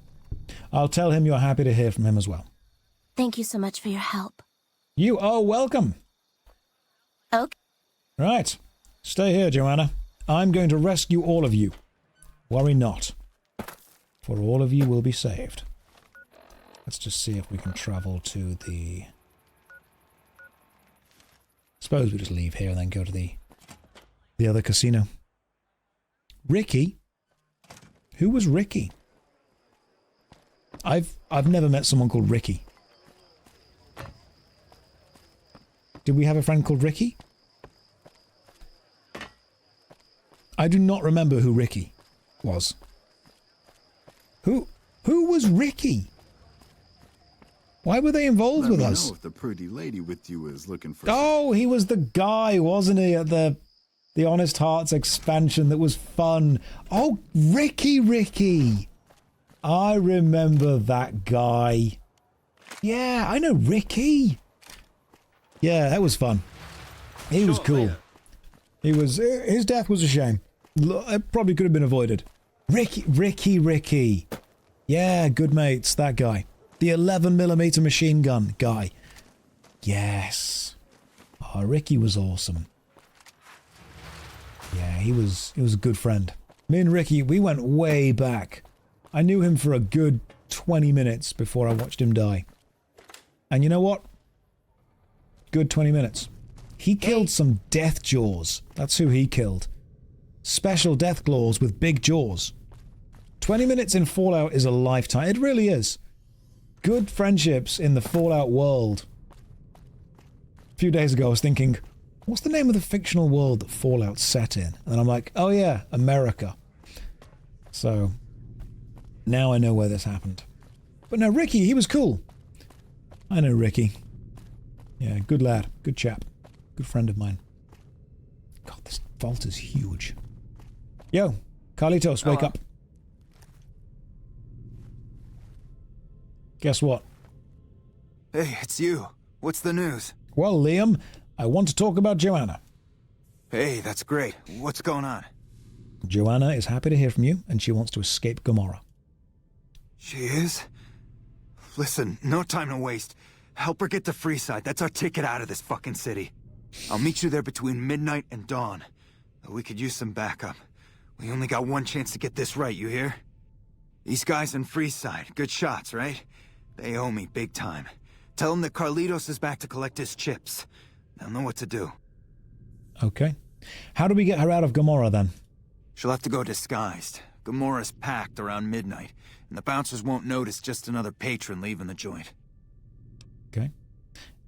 I'll tell him you're happy to hear from him as well. Thank you so much for your help. You are welcome. Okay. Right. Stay here, Joanna. I'm going to rescue all of you. Worry not. For all of you will be saved. Let's just see if we can travel to the... Suppose we just leave here and then go to the other casino. Ricky? Who was Ricky? I've never met someone called Ricky. Did we have a friend called Ricky? I do not remember who Ricky was. Who was Ricky? Why were they involved with us? Let me know if the pretty lady with you is looking for... Oh, he was the guy, wasn't he, at the Honest Hearts expansion that was fun. Oh, Ricky. I remember that guy. Yeah, I know Ricky. Yeah, that was fun. He was cool. His death was a shame. It probably could have been avoided. Ricky. Yeah, good mates, that guy. The 11mm machine gun guy. Yes. Oh, Ricky was awesome. Yeah, he was a good friend. Me and Ricky, we went way back. I knew him for a good 20 minutes before I watched him die. And you know what? Good 20 minutes. He killed some death jaws. That's who he killed. Special death claws with big jaws. 20 minutes in Fallout is a lifetime. It really is. Good friendships in the Fallout world. A few days ago I was thinking, what's the name of the fictional world that Fallout's set in? And I'm like, oh yeah, America. So, now I know where this happened. But no, Ricky, he was cool. I know Ricky. Yeah, good lad, good chap. Good friend of mine. God, this vault is huge. Yo, Carlitos, wake up. Guess what? Hey, it's you. What's the news? Well, Liam, I want to talk about Joanna. Hey, that's great. What's going on? Joanna is happy to hear from you, and she wants to escape Gomorrah. She is? Listen, no time to waste. Help her get to Freeside. That's our ticket out of this fucking city. I'll meet you there between midnight and dawn. We could use some backup. We only got one chance to get this right, you hear? These guys in Freeside, good shots, right? They owe me big time. Tell them that Carlitos is back to collect his chips. They'll know what to do. Okay. How do we get her out of Gomorrah, then? She'll have to go disguised. Gomorrah's packed around midnight, and the bouncers won't notice just another patron leaving the joint. Okay.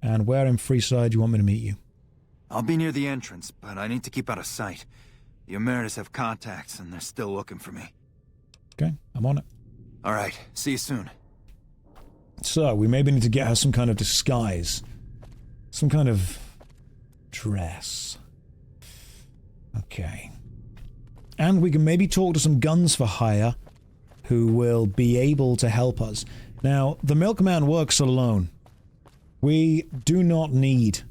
And where in Freeside do you want me to meet you? I'll be near the entrance, but I need to keep out of sight. The Omertas have contacts, and they're still looking for me. Okay, I'm on it. All right, see you soon. So, we maybe need to get her some kind of disguise. Some kind of dress. Okay. And we can maybe talk to some guns for hire who will be able to help us. Now, the milkman works alone. We do not need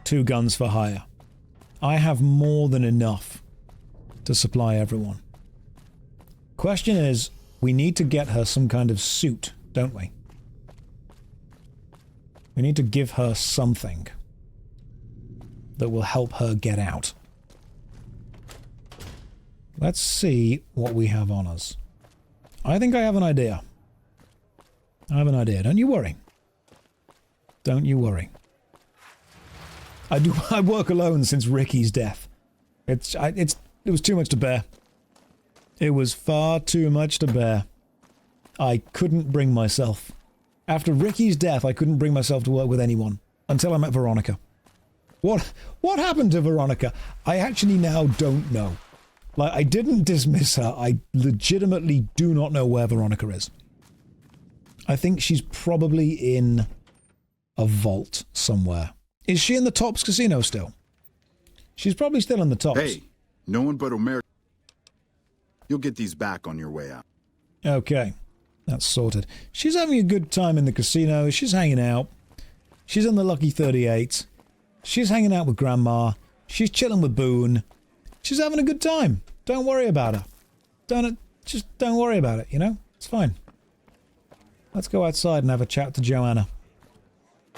2 guns for hire. I have more than enough to supply everyone. Question is, we need to get her some kind of suit, don't we? We need to give her something that will help her get out. Let's see what we have on us. I think I have an idea. I have an idea. Don't you worry. Don't you worry. I work alone since Ricky's death. It was too much to bear. It was far too much to bear. I couldn't bring myself. After Ricky's death, I couldn't bring myself to work with anyone until I met Veronica. What happened to Veronica? I actually now don't know. Like, I didn't dismiss her. I legitimately do not know where Veronica is. I think she's probably in a vault somewhere. Is she in the Tops Casino still? She's probably still in the Tops. Hey, no one but Omertas. You'll get these back on your way out. Okay, that's sorted. She's having a good time in the casino. She's hanging out. She's in the Lucky 38. She's hanging out with Grandma. She's chilling with Boone. She's having a good time. Don't worry about her. Just don't worry about it, you know? It's fine. Let's go outside and have a chat to Joanna.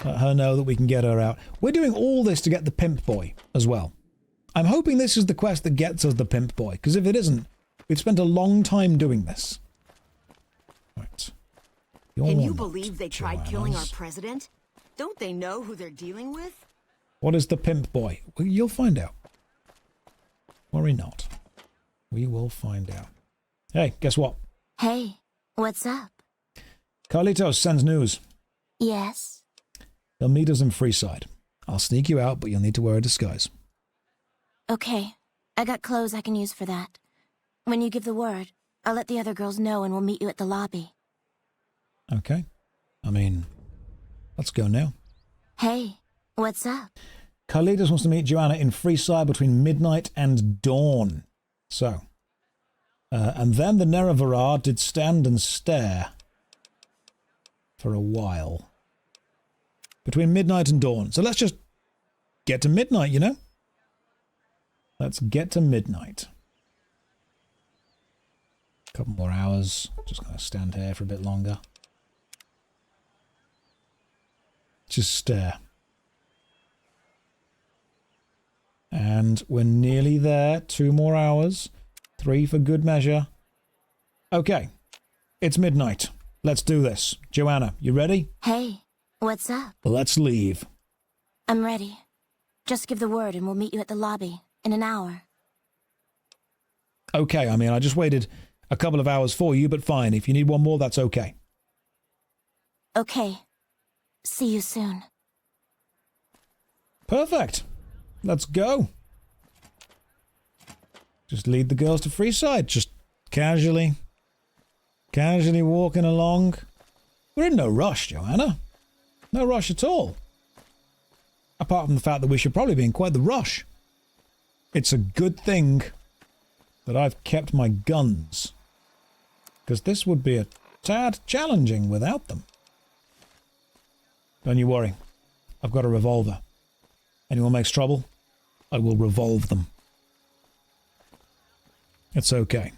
Let her know that we can get her out. We're doing all this to get the pimp boy as well. I'm hoping this is the quest that gets us the pimp boy, because if it isn't, we've spent a long time doing this. Right. Can you believe they tried killing our president? Don't they know who they're dealing with? What is the pimp boy? Well, you'll find out. Worry not. We will find out. Hey, guess what? Hey, what's up? Carlitos sends news. Yes? They'll meet us in Freeside. I'll sneak you out, but you'll need to wear a disguise. Okay. I got clothes I can use for that. When you give the word, I'll let the other girls know and we'll meet you at the lobby. Okay. I mean, let's go now. Hey, what's up? Carlitos wants to meet Joanna in Freeside between midnight and dawn. So. And then the Nerevarad did stand and stare. For a while. Between midnight and dawn. So let's just get to midnight, you know? Let's get to midnight. A couple more hours. Just going to stand here for a bit longer. Just stare. And we're nearly there. 2 more hours. 3 for good measure. Okay. It's midnight. Let's do this. Joanna, you ready? Hey, what's up? Let's leave. I'm ready. Just give the word and we'll meet you at the lobby in an hour. Okay, I mean, I just waited a couple of hours for you, but fine. If you need one more, that's okay. Okay. See you soon. Perfect. Let's go. Just lead the girls to Freeside. Just casually walking along. We're in no rush, Joanna. No rush at all. Apart from the fact that we should probably be in quite the rush. It's a good thing that I've kept my guns. Because this would be a tad challenging without them. Don't you worry. I've got a revolver. Anyone makes trouble, I will revolve them. It's okay.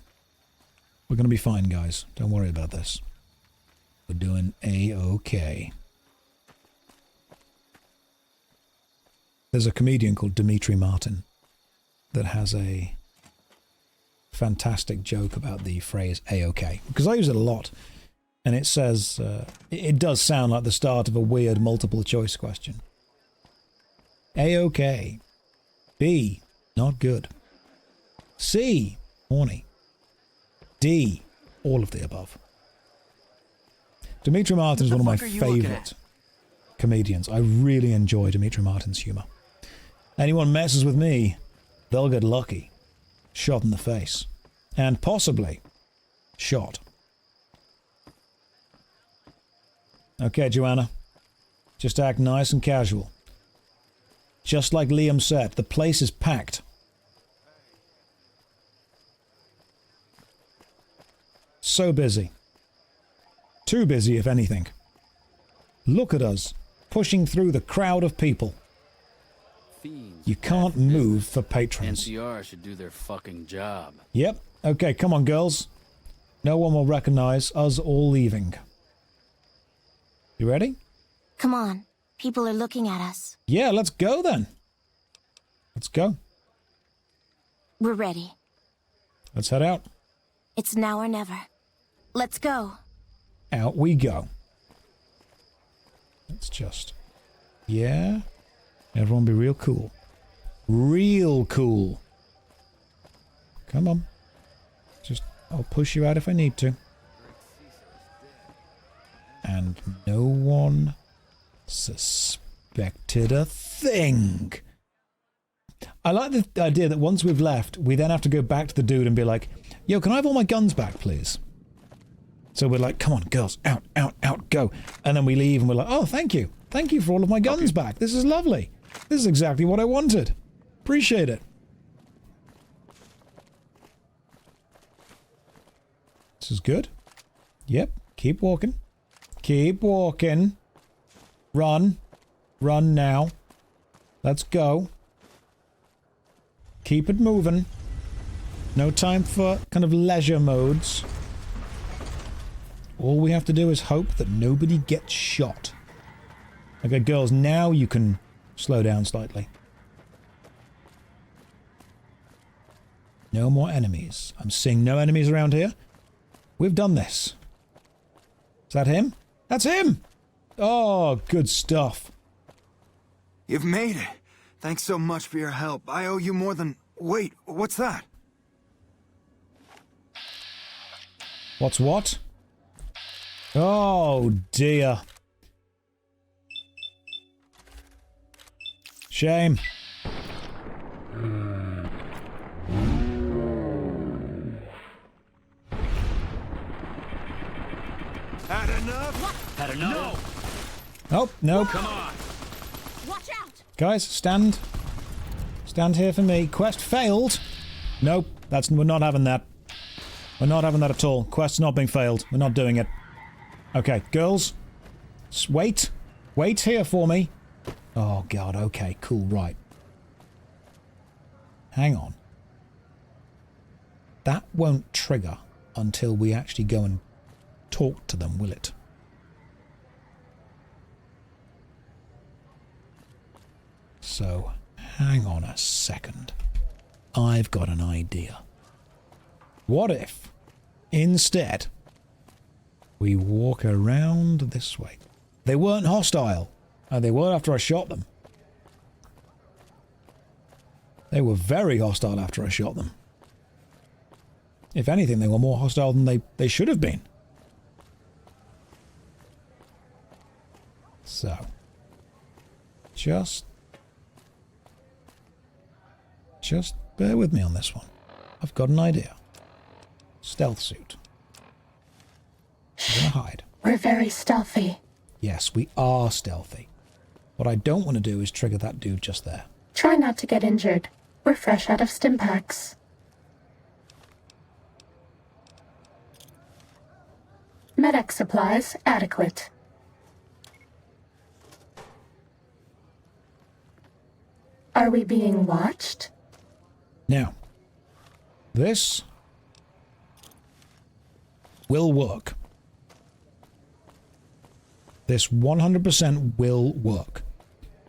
We're going to be fine, guys. Don't worry about this. We're doing A-okay. There's a comedian called Dimitri Martin that has a fantastic joke about the phrase A-okay. Because I use it a lot. And it says, it does sound like the start of a weird multiple choice question. A-okay. B, not good. C, horny. D, all of the above. Dimitri Martin is one of my favorite comedians. I really enjoy Dimitri Martin's humor. Anyone messes with me, they'll get lucky. Shot in the face. And possibly shot. Okay, Joanna. Just act nice and casual. Just like Liam said, the place is packed. So busy. Too busy, if anything. Look at us, pushing through the crowd of people. You can't move for patrons. NCR should do their fucking job. Yep. Okay, come on, girls. No one will recognize us all leaving. You ready? Come on. People are looking at us. Yeah, let's go then. Let's go. We're ready. Let's head out. It's now or never. Let's go. Out we go. Let's just... Yeah? Everyone be real cool. Real cool. Come on. Just, I'll push you out if I need to. And no one suspected a thing. I like the idea that once we've left, we then have to go back to the dude and be like, yo, can I have all my guns back, please? So we're like, come on, girls, out, out, out, go. And then we leave and we're like, oh, thank you. Thank you for all of my guns back. This is lovely. This is exactly what I wanted. Appreciate it. This is good. Yep, keep walking. Keep walking. Run. Run now. Let's go. Keep it moving. No time for kind of leisure modes. All we have to do is hope that nobody gets shot. Okay, girls, now you can slow down slightly. No more enemies. I'm seeing no enemies around here. We've done this. Is that him? That's him! Oh, good stuff. You've made it. Thanks so much for your help. I owe you more than... Wait, what's that? What's what? Oh, dear. Shame. Had enough? Had enough? Oh, nope. Come on. Watch out! Guys, stand. Stand here for me. Quest failed. Nope, we're not having that. We're not having that at all. Quest's not being failed. We're not doing it. Okay, girls. Wait. Wait here for me. Oh, God. Okay, cool. Right. Hang on. That won't trigger until we actually go and talk to them, will it? So, hang on a second. I've got an idea. What if, instead, we walk around this way? They weren't hostile. They weren't after I shot them. They were very hostile after I shot them. If anything, they were more hostile than they should have been. So, just bear with me on this one. I've got an idea. Stealth suit. I'm gonna hide. We're very stealthy. Yes, we are stealthy. What I don't want to do is trigger that dude just there. Try not to get injured. We're fresh out of stim packs. Medic supplies adequate. Are we being watched? Now, this will work. This 100% will work.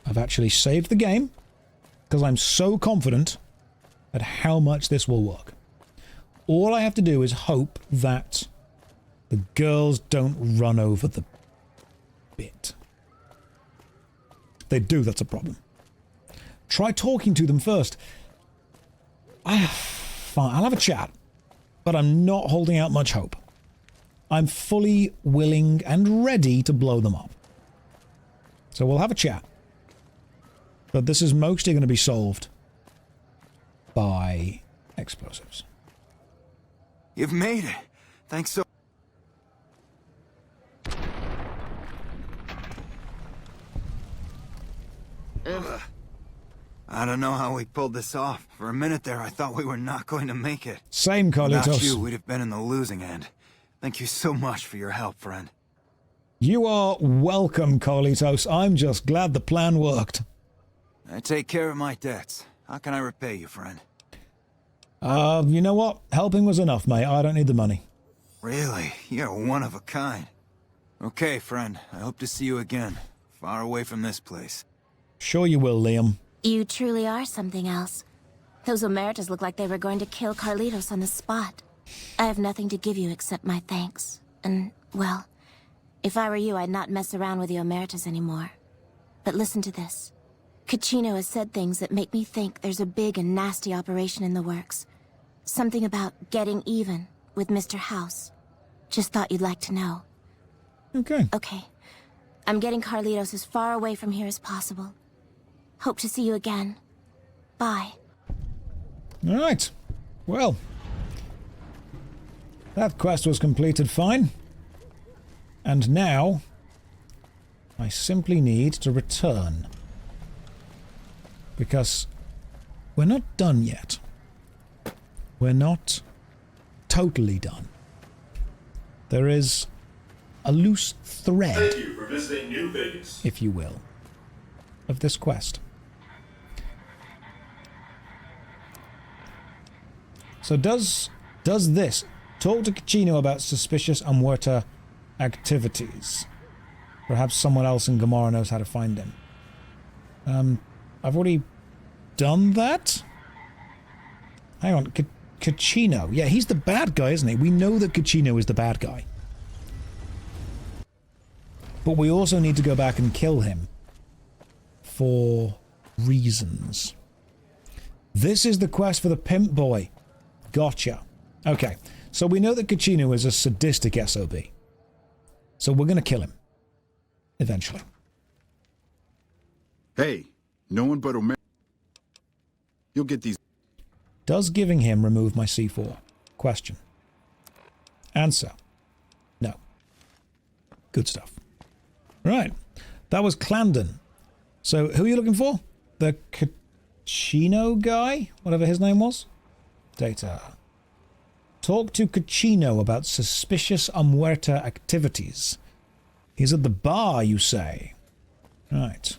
I've actually saved the game because I'm so confident at how much this will work. All I have to do is hope that the girls don't run over the bit. If they do, that's a problem. Try talking to them first. Fine, I'll have a chat, but I'm not holding out much hope. I'm fully willing and ready to blow them up. So we'll have a chat. But this is mostly going to be solved by explosives. You've made it. Thanks so... Ugh. I don't know how we pulled this off. For a minute there, I thought we were not going to make it. Same, Carlitos. Without you, we'd have been in the losing end. Thank you so much for your help, friend. You are welcome, Carlitos. I'm just glad the plan worked. I take care of my debts. How can I repay you, friend? You know what? Helping was enough, mate. I don't need the money. Really? You're one of a kind. Okay, friend. I hope to see you again. Far away from this place. Sure you will, Liam. You truly are something else. Those Omertas look like they were going to kill Carlitos on the spot. I have nothing to give you except my thanks. And, well, if I were you, I'd not mess around with the Omertas anymore. But listen to this. Caccino has said things that make me think there's a big and nasty operation in the works. Something about getting even with Mr. House. Just thought you'd like to know. Okay. Okay. I'm getting Carlitos as far away from here as possible. Hope to see you again. Bye. All right. Well, that quest was completed fine. And now, I simply need to return. Because we're not done yet. We're not totally done. There is a loose thread, Thank you for visiting New Vegas, if you will, of this quest. So does this talk to Caccino about suspicious Omerta activities? Perhaps someone else in Gomorrah knows how to find him. I've already done that? Hang on, Caccino. Yeah, he's the bad guy, isn't he? We know that Caccino is the bad guy. But we also need to go back and kill him. For reasons. This is the quest for the pimp boy. Gotcha. Okay, so we know that Caccino is a sadistic SOB. So we're going to kill him. Eventually. Hey, no one but Omerta. You'll get these. Does giving him remove my C4? Question. Answer. No. Good stuff. Right. That was Clandon. So who are you looking for? The Caccino guy? Whatever his name was? Data. Talk to Caccino about suspicious Omerta activities. He's at the bar, you say? Right.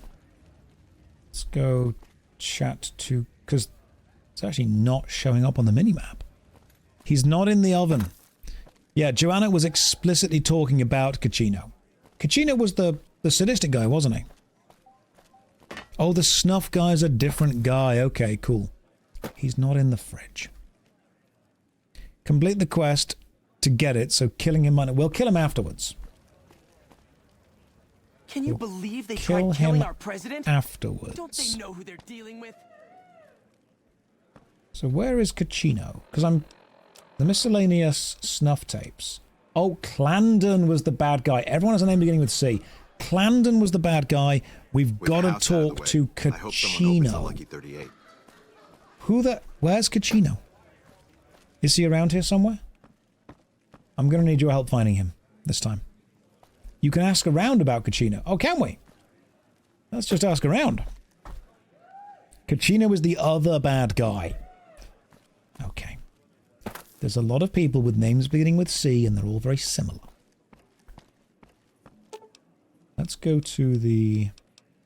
Let's go chat to... because it's actually not showing up on the minimap. He's not in the oven. Yeah, Joanna was explicitly talking about Caccino. Caccino was the sadistic guy, wasn't he? Oh, the snuff guy's a different guy. Okay, cool. He's not in the fridge. Complete the quest to get it, so killing him might... We'll kill him afterwards. Can you believe they tried killing our president? Afterwards. Don't they know who they're dealing with? So where is Caccino? Because I'm... The miscellaneous snuff tapes. Oh, Clandon was the bad guy. Everyone has a name beginning with C. Clandon was the bad guy. We've got to talk to Caccino. Who the... Where's Caccino? Is he around here somewhere? I'm going to need your help finding him this time. You can ask around about Caccino. Oh, can we? Let's just ask around. Caccino is the other bad guy. Okay. There's a lot of people with names beginning with C, and they're all very similar. Let's go to the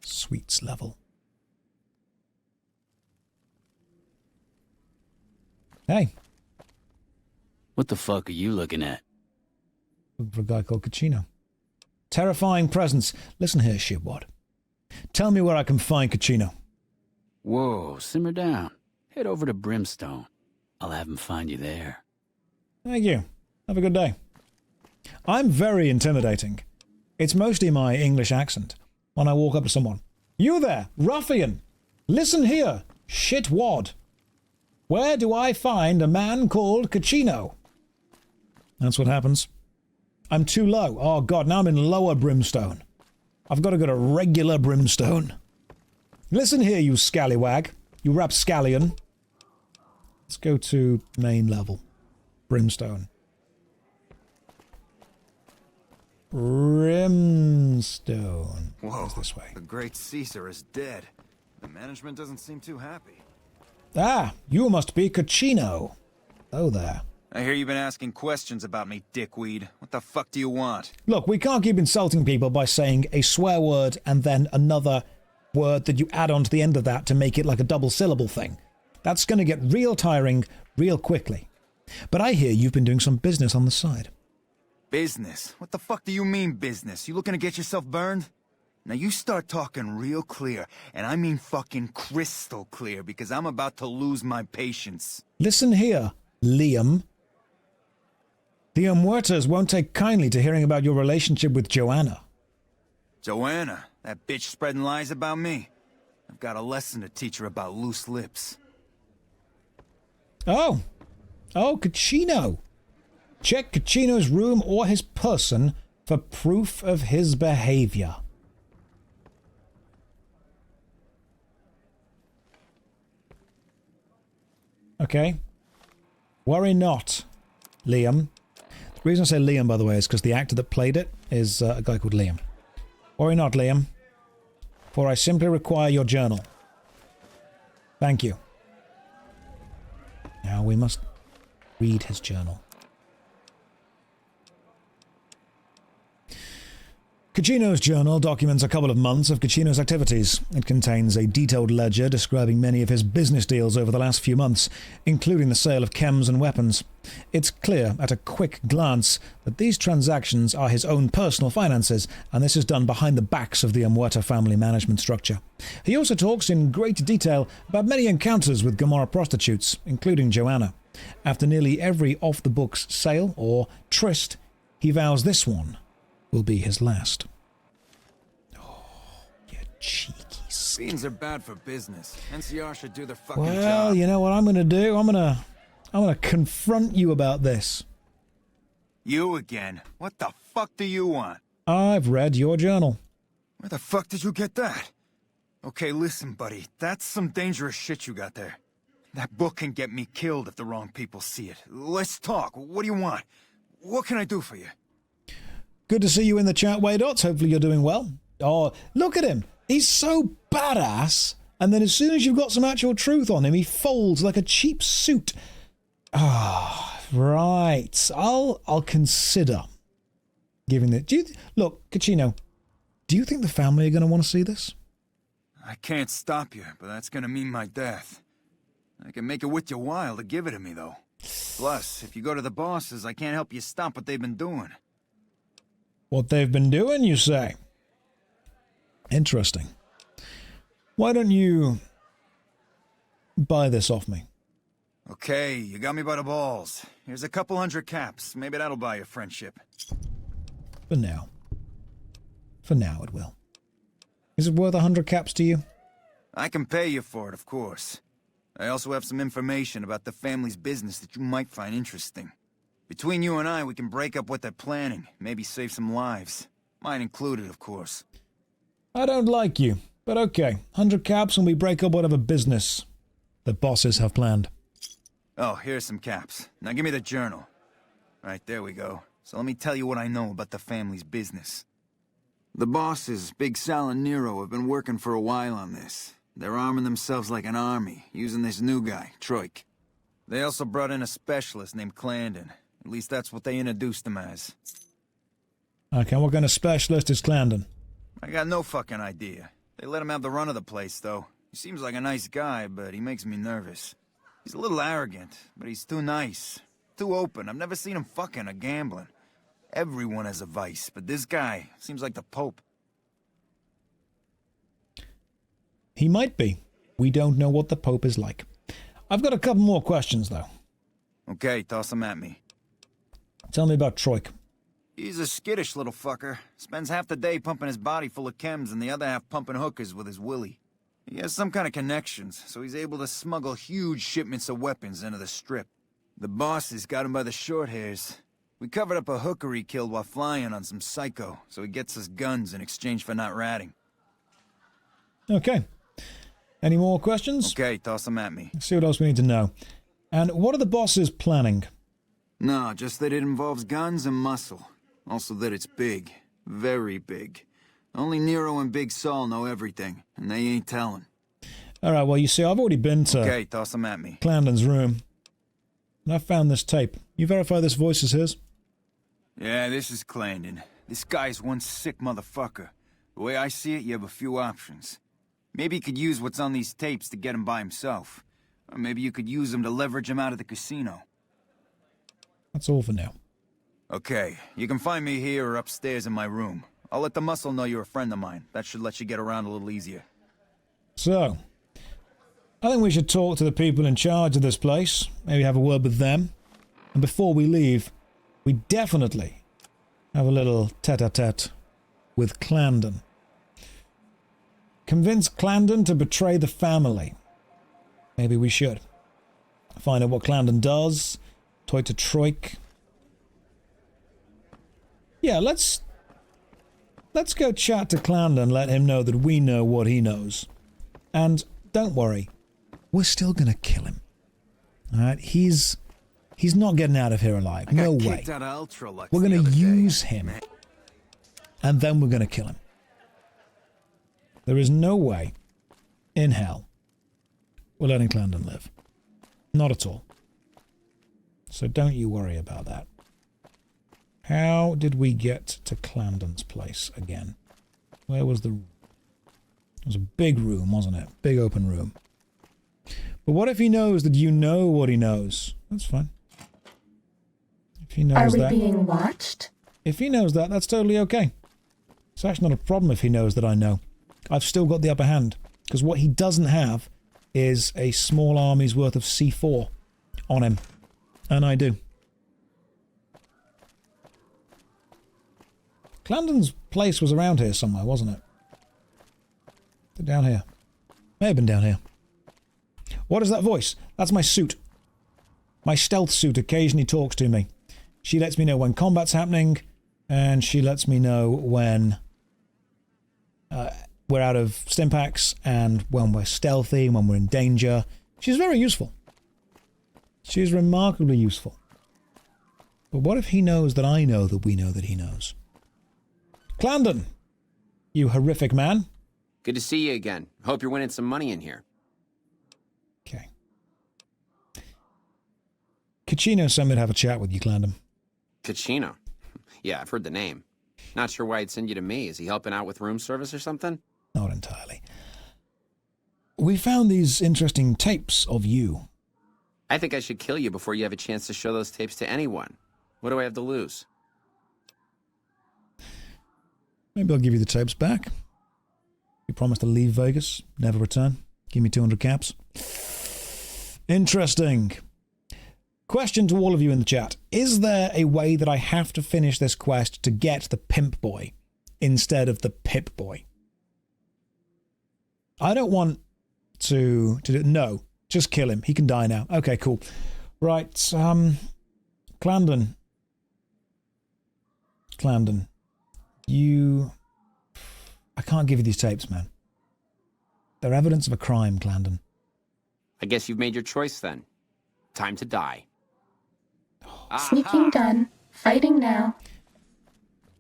sweets level. Hey. What the fuck are you looking at? For a guy called Caccino. Terrifying presence. Listen here, shitwad. Tell me where I can find Caccino. Whoa, simmer down. Head over to Brimstone. I'll have him find you there. Thank you. Have a good day. I'm very intimidating. It's mostly my English accent. When I walk up to someone. You there, ruffian! Listen here, shitwad. Where do I find a man called Caccino? That's what happens. I'm too low. Oh god, now I'm in lower Brimstone. I've got to go to regular Brimstone. Listen here, you scallywag. You rapscallion. Let's go to main level. Brimstone. Brimstone. Whoa, this way. The great Caesar is dead. The management doesn't seem too happy. Ah, you must be Caccino. Oh there. I hear you've been asking questions about me, dickweed. What the fuck do you want? Look, we can't keep insulting people by saying a swear word and then another word that you add on to the end of that to make it like a double syllable thing. That's going to get real tiring real quickly. But I hear you've been doing some business on the side. Business? What the fuck do you mean business? You looking to get yourself burned? Now you start talking real clear, and I mean fucking crystal clear, because I'm about to lose my patience. Listen here, Liam. The Omertas won't take kindly to hearing about your relationship with Joanna. Joanna? That bitch spreading lies about me? I've got a lesson to teach her about loose lips. Oh, Caccino. Check Caccino's room or his person for proof of his behavior. Okay. Worry not, Liam. The reason I say Liam, by the way, is because the actor that played it is a guy called Liam. Worry not, Liam, for I simply require your journal. Thank you. Now we must read his journal. Caccino's journal documents a couple of months of Caccino's activities. It contains a detailed ledger describing many of his business deals over the last few months, including the sale of chems and weapons. It's clear at a quick glance that these transactions are his own personal finances, and this is done behind the backs of the Omerta family management structure. He also talks in great detail about many encounters with Gomorrah prostitutes, including Joanna. After nearly every off-the-books sale or tryst, he vows this one will be his last. Oh, you cheeky. Fiends are bad for business. NCR should do their fucking job. Well, you know what I'm gonna do? I'm gonna confront you about this. You again? What the fuck do you want? I've read your journal. Where the fuck did you get that? Okay, listen, buddy. That's some dangerous shit you got there. That book can get me killed if the wrong people see it. Let's talk. What do you want? What can I do for you? Good to see you in the chat, Waydots. Hopefully you're doing well. Oh, look at him. He's so badass. And then as soon as you've got some actual truth on him, he folds like a cheap suit. Ah, right. I'll consider giving it. Look, Caccino, do you think the family are going to want to see this? I can't stop you, but that's going to mean my death. I can make it worth your while to give it to me, though. Plus, if you go to the bosses, I can't help you stop what they've been doing. What they've been doing, you say? Interesting. Why don't you buy this off me? Okay, you got me by the balls. Here's a couple hundred caps. Maybe that'll buy you friendship. For now. For now it will. Is it worth 100 caps to you? I can pay you for it, of course. I also have some information about the family's business that you might find interesting. Between you and I, we can break up what they're planning, maybe save some lives. Mine included, of course. I don't like you, but okay. 100 caps and we break up whatever business the bosses have planned. Oh, here's some caps. Now give me the journal. Right, there we go. So let me tell you what I know about the family's business. The bosses, Big Sal and Nero, have been working for a while on this. They're arming themselves like an army, using this new guy, Troik. They also brought in a specialist named Clandon. At least that's what they introduced him as. Okay, what kind of specialist is Clandon? I got no fucking idea. They let him have the run of the place, though. He seems like a nice guy, but he makes me nervous. He's a little arrogant, but he's too nice. Too open. I've never seen him fucking or gambling. Everyone has a vice, but this guy seems like the Pope. He might be. We don't know what the Pope is like. I've got a couple more questions, though. Okay, toss them at me. Tell me about Troik. He's a skittish little fucker. Spends half the day pumping his body full of chems and the other half pumping hookers with his willy. He has some kind of connections, so he's able to smuggle huge shipments of weapons into the Strip. The bosses got him by the short hairs. We covered up a hooker he killed while flying on some psycho, so he gets us guns in exchange for not ratting. Okay. Any more questions? Okay, toss them at me. Let's see what else we need to know. And what are the bosses planning? No, just that it involves guns and muscle. Also that it's big. Very big. Only Nero and Big Saul know everything, and they ain't telling. Alright, well, you see, I've already been to... Okay, toss them at me. Clandon's room. And I found this tape. You verify this voice is his? Yeah, this is Clandon. This guy's one sick motherfucker. The way I see it, you have a few options. Maybe you could use what's on these tapes to get him by himself. Or maybe you could use them to leverage him out of the casino. That's all for now. Okay, you can find me here or upstairs in my room. I'll let the muscle know you're a friend of mine. That should let you get around a little easier. So, I think we should talk to the people in charge of this place. Maybe have a word with them. And before we leave, we definitely have a little tete-a-tete with Clandon. Convince Clandon to betray the family. Maybe we should. Find out what Clandon does. Talk to Troik. Yeah, let's go chat to Clandon, let him know that we know what he knows. And don't worry, we're still gonna kill him. Alright, he's not getting out of here alive. No way. We're gonna use him. And then we're gonna kill him. There is no way in hell we're letting Clandon live. Not at all. So don't you worry about that. How did we get to Clandon's place again? Where was the room? It was a big room, wasn't it? Big open room. But what if he knows that you know what he knows? That's fine. If he knows that... Are we being watched? If he knows that, that's totally okay. It's actually not a problem if he knows that I know. I've still got the upper hand. Because what he doesn't have is a small army's worth of C4 on him. And I do. Clandon's place was around here somewhere, wasn't it? Down here. May have been down here. What is that voice? That's my suit. My stealth suit occasionally talks to me. She lets me know when combat's happening, and she lets me know when we're out of stimpaks, and when we're stealthy, when we're in danger. She's very useful. She's remarkably useful. But what if he knows that I know that we know that he knows? Clandon! You horrific man. Good to see you again. Hope you're winning some money in here. Okay. Cachino sent me to have a chat with you, Clandon. Cachino? Yeah, I've heard the name. Not sure why he'd send you to me. Is he helping out with room service or something? Not entirely. We found these interesting tapes of you. I think I should kill you before you have a chance to show those tapes to anyone. What do I have to lose? Maybe I'll give you the tapes back. You promise to leave Vegas, never return. Give me 200 caps. Interesting. Question to all of you in the chat. Is there a way that I have to finish this quest to get the Pimp Boy instead of the Pip Boy? I don't want to do... No, just kill him. He can die now. Okay, cool. Right, Clandon. You... I can't give you these tapes, man. They're evidence of a crime, Clandon. I guess you've made your choice then. Time to die. Sneaking done. Fighting now.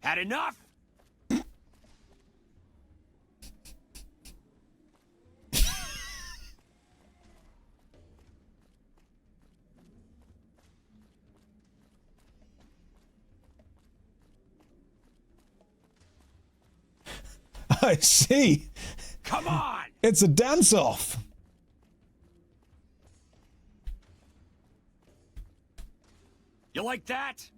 Had enough? I see. Come on! It's a dance-off. You like that?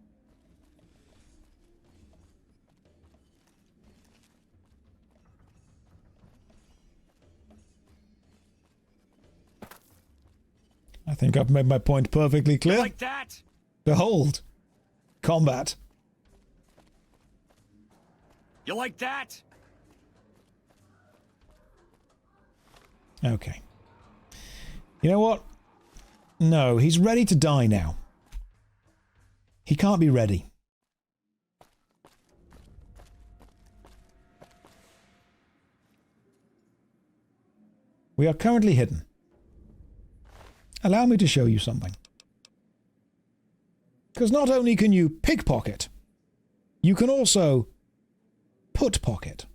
I think I've made my point perfectly clear. You like that? Behold. Combat. You like that? Okay. You know what? No, he's ready to die now. He can't be ready. We are currently hidden. Allow me to show you something. Because not only can you pickpocket, you can also put pocket.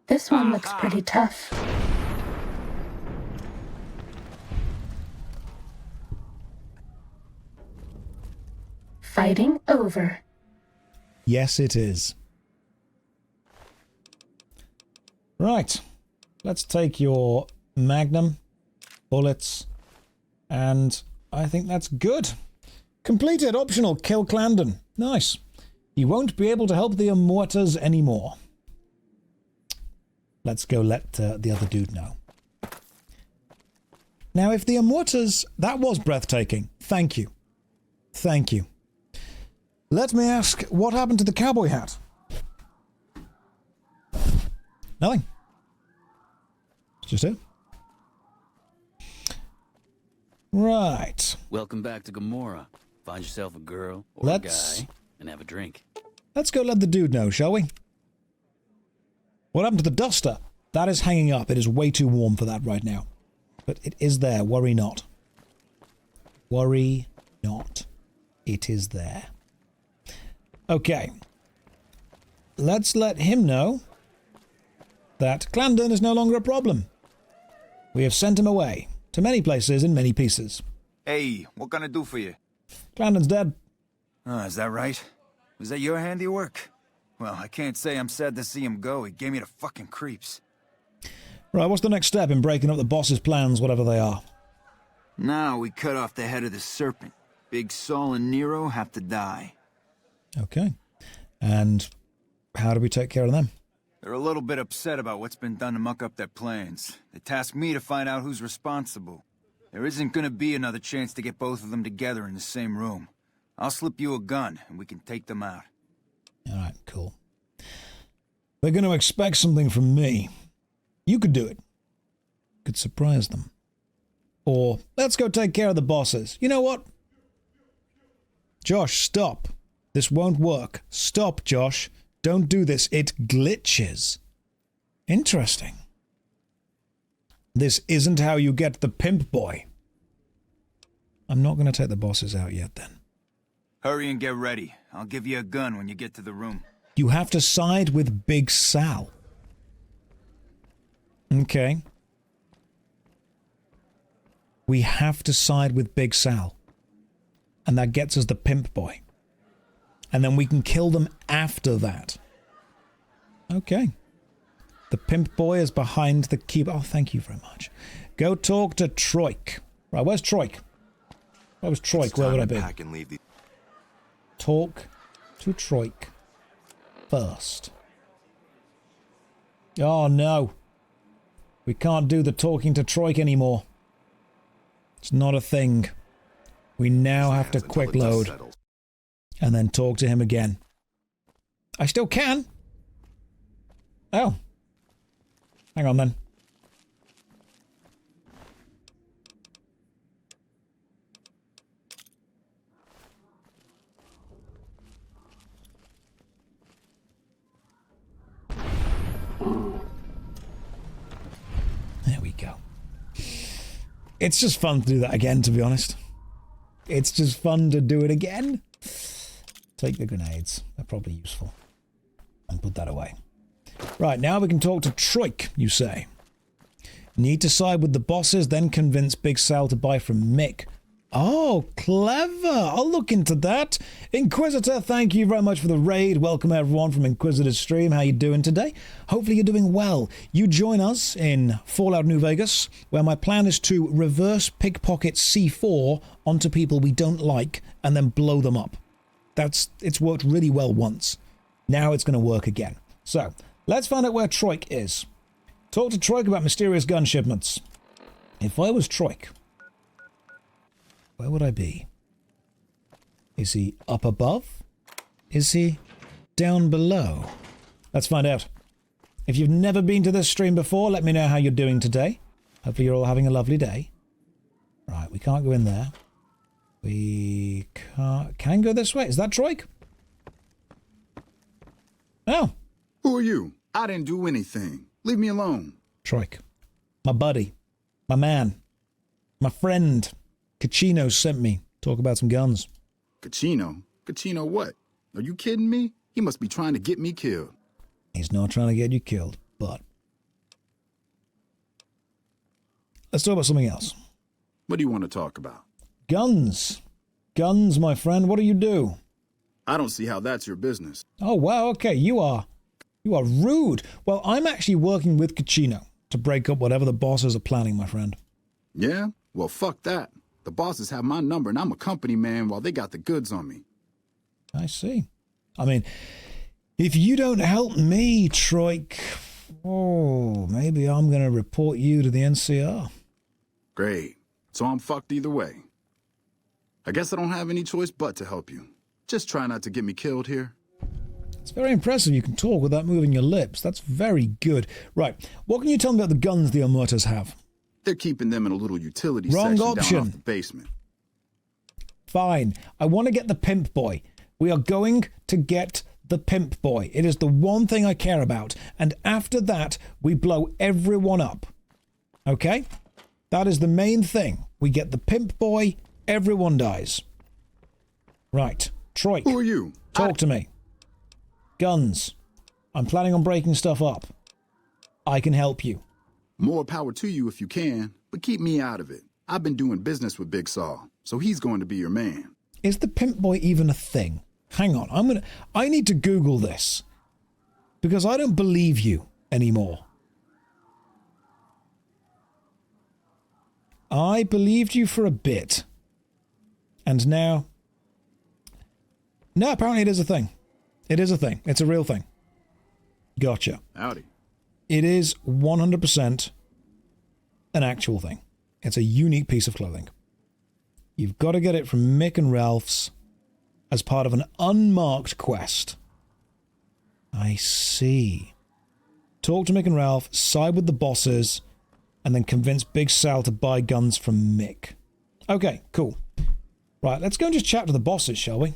This one looks pretty tough. Fighting over. Yes, it is. Right. Let's take your magnum, bullets, and I think that's good. Completed. Optional. Kill Clandon. Nice. He won't be able to help the Omertas anymore. Let's go let the other dude know. Now, if the Omertas... That was breathtaking. Thank you. Thank you. Let me ask, what happened to the cowboy hat? Nothing. It's just it. Right. Welcome back to Gomorrah. Find yourself a girl or a guy and have a drink. Let's go let the dude know, shall we? What happened to the duster? That is hanging up. It is way too warm for that right now. But it is there. Worry not. Worry not. It is there. Okay. Let's let him know that Clandon is no longer a problem. We have sent him away to many places in many pieces. Hey, what can I do for you? Clandon's dead. Oh, is that right? Was that your handiwork? Well, I can't say I'm sad to see him go. He gave me the fucking creeps. Right, what's the next step in breaking up the boss's plans, whatever they are? Now we cut off the head of the serpent. Big Saul and Nero have to die. Okay. And how do we take care of them? They're a little bit upset about what's been done to muck up their plans. They tasked me to find out who's responsible. There isn't gonna be another chance to get both of them together in the same room. I'll slip you a gun, and we can take them out. Alright, cool. They're going to expect something from me. You could do it. Could surprise them. Or, let's go take care of the bosses. You know what? Josh, stop. This won't work. Stop, Josh. Don't do this. It glitches. Interesting. This isn't how you get the pimp boy. I'm not going to take the bosses out yet, then. Hurry and get ready. I'll give you a gun when you get to the room. You have to side with Big Sal. Okay. We have to side with Big Sal. And that gets us the pimp boy. And then we can kill them after that. Okay. The pimp boy is behind the keyboard. Oh, thank you very much. Go talk to Troik. Right, where's Troik? Where was Troik? Where would I be? Talk to Troik first. Oh, no. We can't do the talking to Troik anymore. It's not a thing. We now have to quick load. And then talk to him again. I still can. Oh. Hang on then. There we go. It's just fun to do that again, to be honest. It's just fun to do it again. Take the grenades. They're probably useful. And put that away. Right, now we can talk to Troik, you say. Need to side with the bosses, then convince Big Sal to buy from Mick. Oh, clever. I'll look into that. Inquisitor, thank you very much for the raid. Welcome everyone from Inquisitor's stream. How you doing today? Hopefully you're doing well. You join us in Fallout New Vegas, where my plan is to reverse pickpocket C4 onto people we don't like and then blow them up. It's worked really well once. Now it's going to work again. So, let's find out where Troik is. Talk to Troik about mysterious gun shipments. If I was Troik, where would I be? Is he up above? Is he down below? Let's find out. If you've never been to this stream before, let me know how you're doing today. Hopefully you're all having a lovely day. Right, we can't go in there. We can go this way. Is that Troik? Oh. Who are you? I didn't do anything. Leave me alone. Troik. My buddy. My man. My friend. Cachino sent me. Talk about some guns. Cachino? Cachino what? Are you kidding me? He must be trying to get me killed. He's not trying to get you killed, but... Let's talk about something else. What do you want to talk about? Guns. Guns, my friend. What do you do? I don't see how that's your business. Oh, wow. Okay, you are rude. Well, I'm actually working with Cachino to break up whatever the bosses are planning, my friend. Yeah? Well, fuck that. The bosses have my number and I'm a company man while they got the goods on me. I see. I mean, if you don't help me, Troik, oh, maybe I'm going to report you to the NCR. Great. So I'm fucked either way. I guess I don't have any choice but to help you. Just try not to get me killed here. It's very impressive you can talk without moving your lips. That's very good. Right, what can you tell me about the guns the Omertas have? They're keeping them in a little utility Wrong section option. down off the basement. Fine. I want to get the Pimp Boy. We are going to get the Pimp Boy. It is the one thing I care about. And after that, we blow everyone up. Okay? That is the main thing. We get the Pimp Boy, everyone dies. Right. Troik. Who are you? Talk to me. Guns. I'm planning on breaking stuff up. I can help you. More power to you if you can, but keep me out of it. I've been doing business with Big Saw, so he's going to be your man. Is the Pimp Boy even a thing? Hang on, I need to Google this. Because I don't believe you anymore. I believed you for a bit. And now... No, apparently it is a thing. It is a thing. It's a real thing. Gotcha. Howdy. It is 100% an actual thing. It's a unique piece of clothing. You've got to get it from Mick and Ralph's as part of an unmarked quest. I see. Talk to Mick and Ralph, side with the bosses, and then convince Big Sal to buy guns from Mick. Okay, cool. Right, let's go and just chat to the bosses, shall we?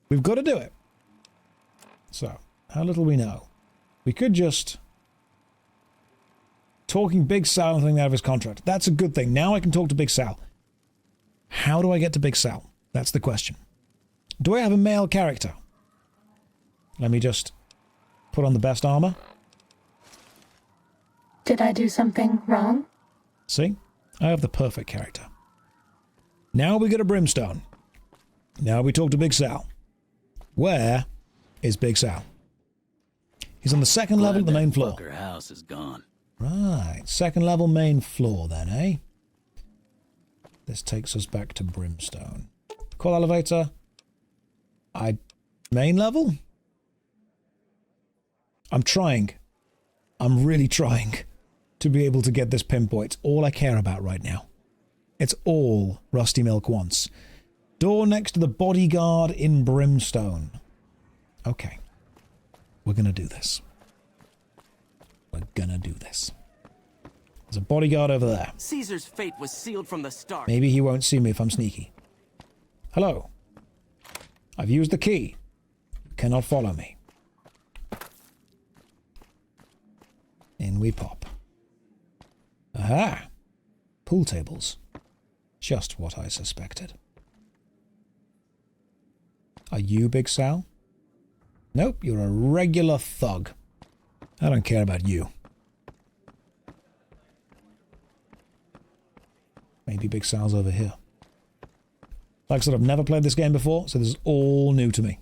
We've got to do it. So, how little we know. We could just... Talking Big Sal and something out of his contract. That's a good thing. Now I can talk to Big Sal. How do I get to Big Sal? That's the question. Do I have a male character? Let me just put on the best armor. Did I do something wrong? See? I have the perfect character. Now we go to Brimstone. Now we talk to Big Sal. Where is Big Sal? He's on the second level of the main floor. Fucker house is gone. Right, second level main floor then, eh? This takes us back to Brimstone. Call elevator. Main level? I'm trying. I'm really trying to be able to get this Pimp Boy. It's all I care about right now. It's all Rusty Milk wants. Door next to the bodyguard in Brimstone. Okay. We're gonna do this. We're gonna do this. There's a bodyguard over there. Caesar's fate was sealed from the start. Maybe he won't see me if I'm sneaky. Hello. I've used the key. You cannot follow me. In we pop. Aha! Pool tables. Just what I suspected. Are you Big Sal? Nope, you're a regular thug. I don't care about you. Maybe Big Sal's over here. Like I said, I've never played this game before, so this is all new to me.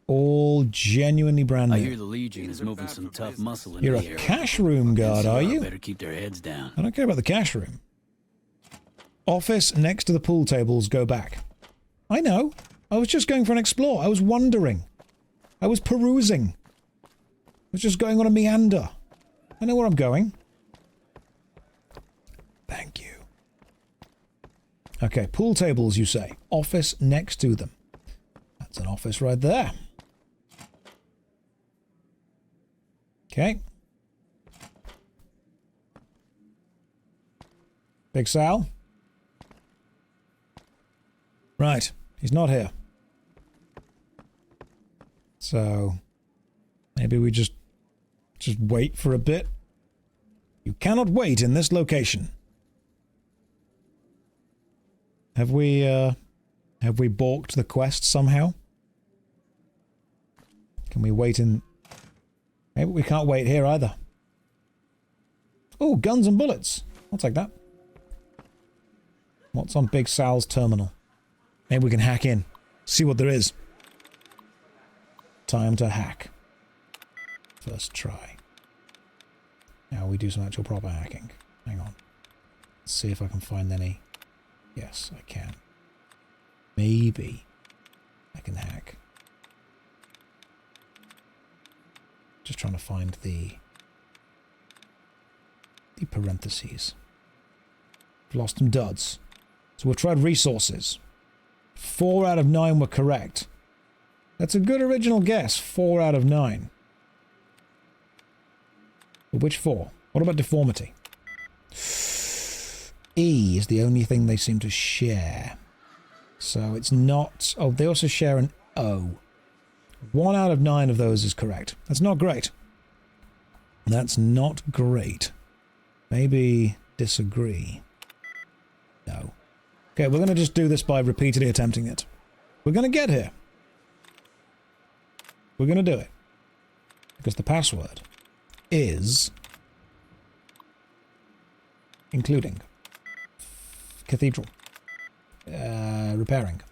All genuinely brand new. I hear the Legion is moving some tough muscle in You're the a area. cash room guard, are you? Better keep their heads down. I don't care about the cash room. Office next to the pool tables, go back. I know. I was just going for an explore. I was wandering. I was perusing. I was just going on a meander. I know where I'm going. Thank you. Okay, pool tables, you say. Office next to them. That's an office right there. Okay. Big Sal? Right. He's not here. So maybe we just wait for a bit. You cannot wait in this location. Have we balked the quest somehow? Can we wait in... Maybe we can't wait here either. Oh, guns and bullets. I'll take that. What's on Big Sal's terminal? Maybe we can hack in. See what there is. Time to hack. First try. Now we do some actual proper hacking. Hang on. Let's see if I can find any... Yes, I can. Maybe I can hack. Just trying to find the parentheses. I've lost some duds. So we've tried resources. 4 out of 9 were correct. That's a good original guess. 4 out of 9. But which 4? What about deformity? E is the only thing they seem to share. So it's not... Oh, they also share an O. 1 out of 9 of those is correct. That's not great. That's not great. Maybe disagree. No. Okay, we're going to just do this by repeatedly attempting it. We're going to get here. We're going to do it. Because the password is... including. Cathedral. Repairing.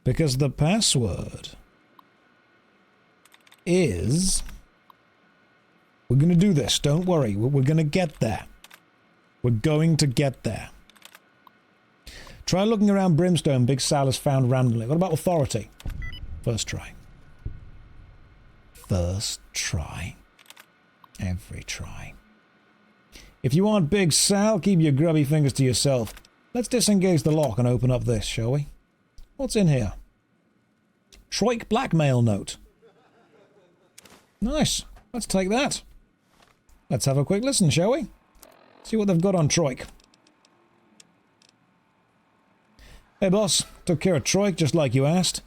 Because the password is... We're going to do this, don't worry. We're going to get there. We're going to get there. Try looking around Brimstone Big Sal is found randomly. What about authority? First try. First try. Every try. If you want Big Sal, keep your grubby fingers to yourself. Let's disengage the lock and open up this, shall we? What's in here? Troik blackmail note. Nice. Let's take that. Let's have a quick listen, shall we? See what they've got on Troik. Hey boss, took care of Troik just like you asked.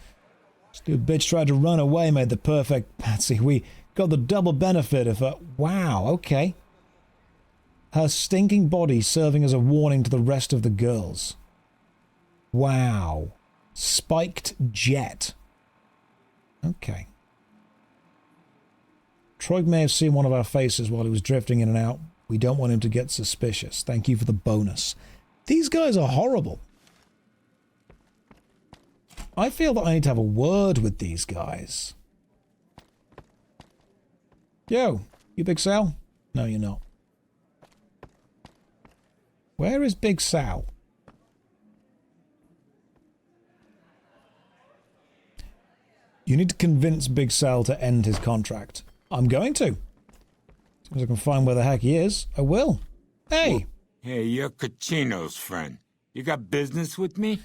Stupid bitch tried to run away, made the perfect patsy. We got the double benefit of her. Wow, okay. Her stinking body serving as a warning to the rest of the girls. Wow. Spiked jet. Okay. Troik may have seen one of our faces while he was drifting in and out. We don't want him to get suspicious. Thank you for the bonus. These guys are horrible. I feel that I need to have a word with these guys. Yo, you Big Sal? No, you're not. Where is Big Sal? You need to convince Big Sal to end his contract. I'm going to. As soon as I can find where the heck he is, I will. Hey! Hey, you're Kachino's friend. You got business with me?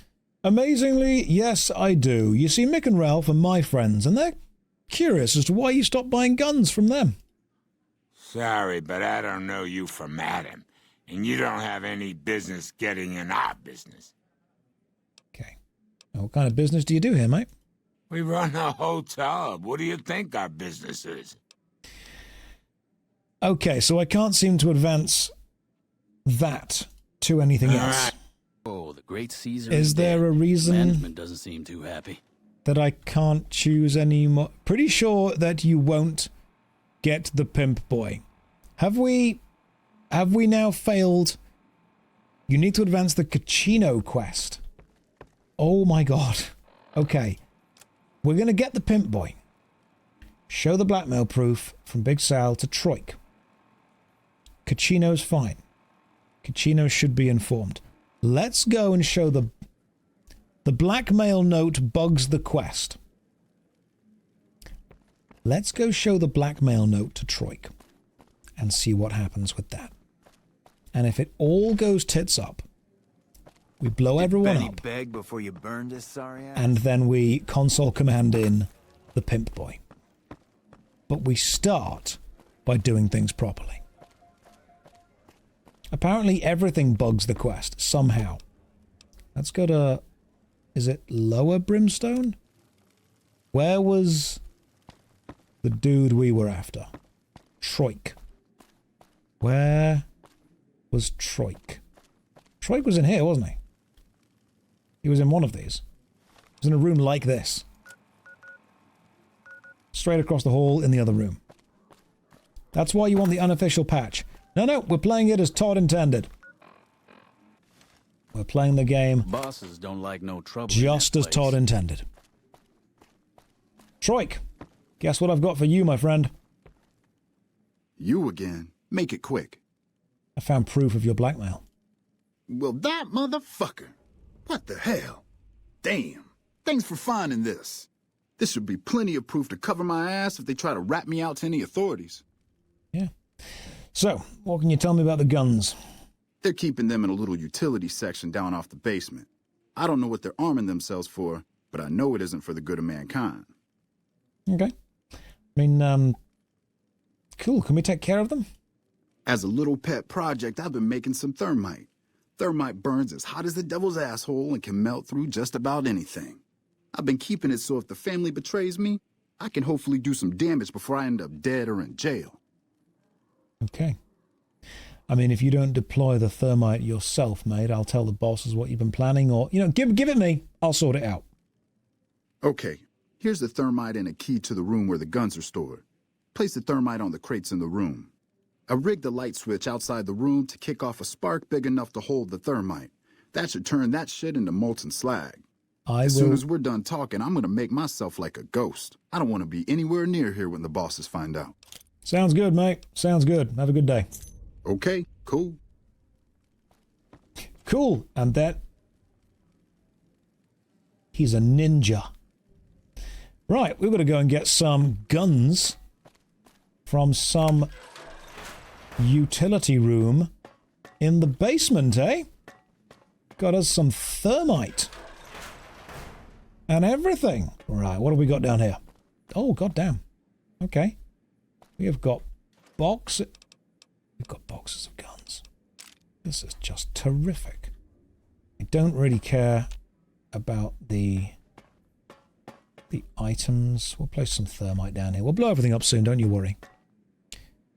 Amazingly, yes, I do. You see, Mick and Ralph are my friends, and they're curious as to why you stopped buying guns from them. Sorry, but I don't know you from Adam, and you don't have any business getting in our business. Okay. Now, what kind of business do you do here, mate? We run a hotel. What do you think our business is? Okay, so I can't seem to advance that to anything else. Oh, the great Caesar is there a reason management doesn't seem too happy that I can't choose anymore? Pretty sure that you won't get the pimp boy. Have we now failed? You need to advance the Kachino quest. Oh my god. Okay. We're going to get the pimp boy. Show the blackmail proof from Big Sal to Troik. Kachino's fine. Kachino should be informed. Let's go and show the blackmail note bugs the quest. Let's go show the blackmail note to Troik and see what happens with that. And if it all goes tits up, we blow everyone up. Beg before you burn this sorry ass? And then we console command in the pimp boy. But we start by doing things properly. Apparently everything bugs the quest, somehow. Let's go to... Is it Lower Brimstone? Where was the dude we were after? Troik. Where was Troik? Troik was in here, wasn't he? He was in one of these. He was in a room like this. Straight across the hall in the other room. That's why you want the unofficial patch. No, we're playing it as Todd intended. We're playing the game Bosses don't like no trouble just as Todd intended. Troik, guess what I've got for you, my friend? You again. Make it quick. I found proof of your blackmail. Well, that motherfucker. What the hell? Damn. Thanks for finding this. This should be plenty of proof to cover my ass if they try to rat me out to any authorities. Yeah. So, what can you tell me about the guns? They're keeping them in a little utility section down off the basement. I don't know what they're arming themselves for, but I know it isn't for the good of mankind. Okay. I mean, cool. Can we take care of them? As a little pet project, I've been making some thermite. Thermite burns as hot as the devil's asshole and can melt through just about anything. I've been keeping it so if the family betrays me, I can hopefully do some damage before I end up dead or in jail. Okay. I mean, if you don't deploy the thermite yourself, mate, I'll tell the bosses what you've been planning, or, you know, give it me. I'll sort it out. Okay. Here's the thermite and a key to the room where the guns are stored. Place the thermite on the crates in the room. I rigged the light switch outside the room to kick off a spark big enough to hold the thermite. That should turn that shit into molten slag. As soon as we're done talking, I'm gonna make myself like a ghost. I don't want to be anywhere near here when the bosses find out. Sounds good, mate. Sounds good. Have a good day. Okay, cool. Cool. And that... He's a ninja. Right, we've got to go and get some guns from some utility room in the basement, eh? Got us some thermite. And everything. Right, what have we got down here? Oh, goddamn. Okay. We have got boxes. We've got boxes of guns. This is just terrific. I don't really care about the items. We'll place some thermite down here. We'll blow everything up soon, don't you worry.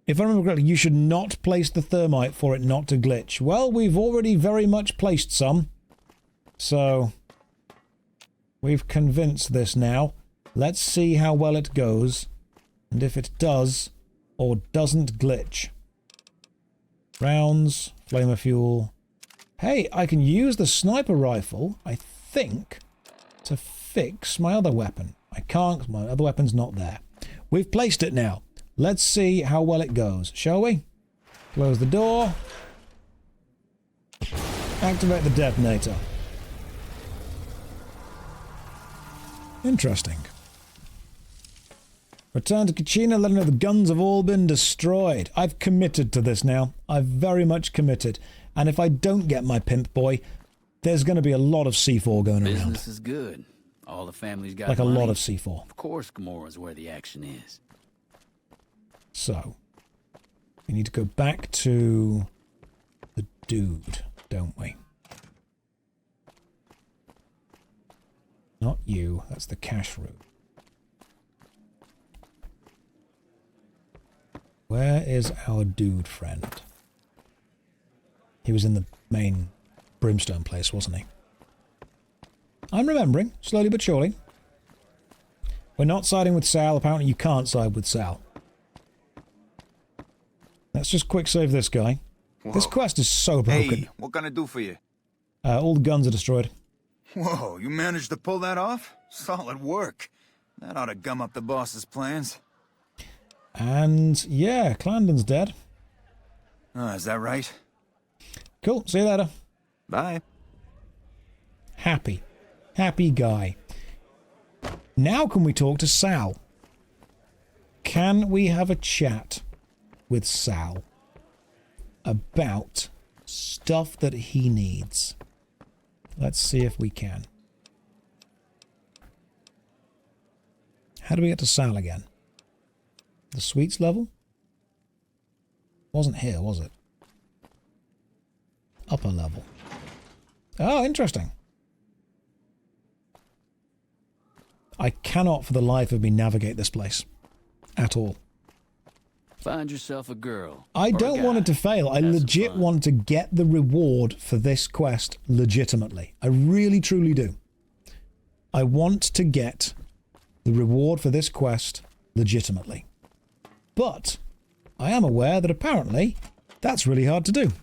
If I remember correctly, you should not place the thermite for it not to glitch. Well, we've already very much placed some. So, we've convinced this now. Let's see how well it goes. And if it does or doesn't glitch. Rounds, flamer fuel. Hey, I can use the sniper rifle, I think, to fix my other weapon. I can't because my other weapon's not there. We've placed it now. Let's see how well it goes, shall we? Close the door. Activate the detonator. Interesting. Return to Kachina, let her know the guns have all been destroyed. I've committed to this now. I've very much committed. And if I don't get my pimp boy, there's going to be a lot of C4 going around. Business is good. All the family's got like money. A lot of C4. Of course, Gamora's where the action is. So, we need to go back to the dude, don't we? Not you, that's the cash route. Where is our dude friend? He was in the main Brimstone place, wasn't he? I'm remembering, slowly but surely. We're not siding with Sal. Apparently you can't side with Sal. Let's just quick save this guy. Whoa. This quest is so broken. Hey, what can I do for you? All the guns are destroyed. Whoa, you managed to pull that off? Solid work. That ought to gum up the boss's plans. And, yeah, Clandon's dead. Oh, is that right? Cool, see you later. Bye. Happy. Happy guy. Now can we talk to Sal? Can we have a chat with Sal about stuff that he needs? Let's see if we can. How do we get to Sal again? The sweets level? Wasn't here, was it? Upper level. Oh, interesting. I cannot for the life of me navigate this place. At all. Find yourself a girl. I don't want it to fail. I legit want to get the reward for this quest legitimately. I really, truly do. I want to get the reward for this quest legitimately. But I am aware that apparently that's really hard to do.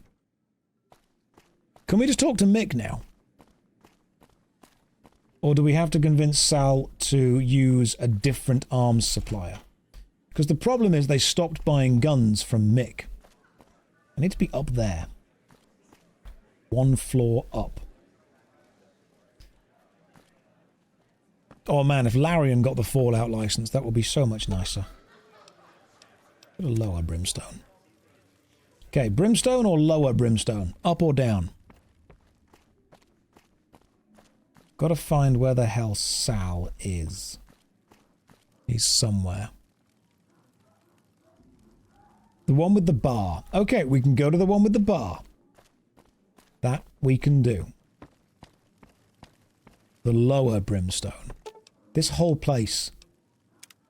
Can we just talk to Mick now? Or do we have to convince Sal to use a different arms supplier? Because the problem is they stopped buying guns from Mick. I need to be up there. 1 floor up. Oh man, if Larian got the Fallout license, that would be so much nicer. Put a lower Brimstone. Okay, Brimstone or lower Brimstone? Up or down? Gotta find where the hell Sal is. He's somewhere. The one with the bar. Okay, we can go to the one with the bar. That we can do. The lower Brimstone. This whole place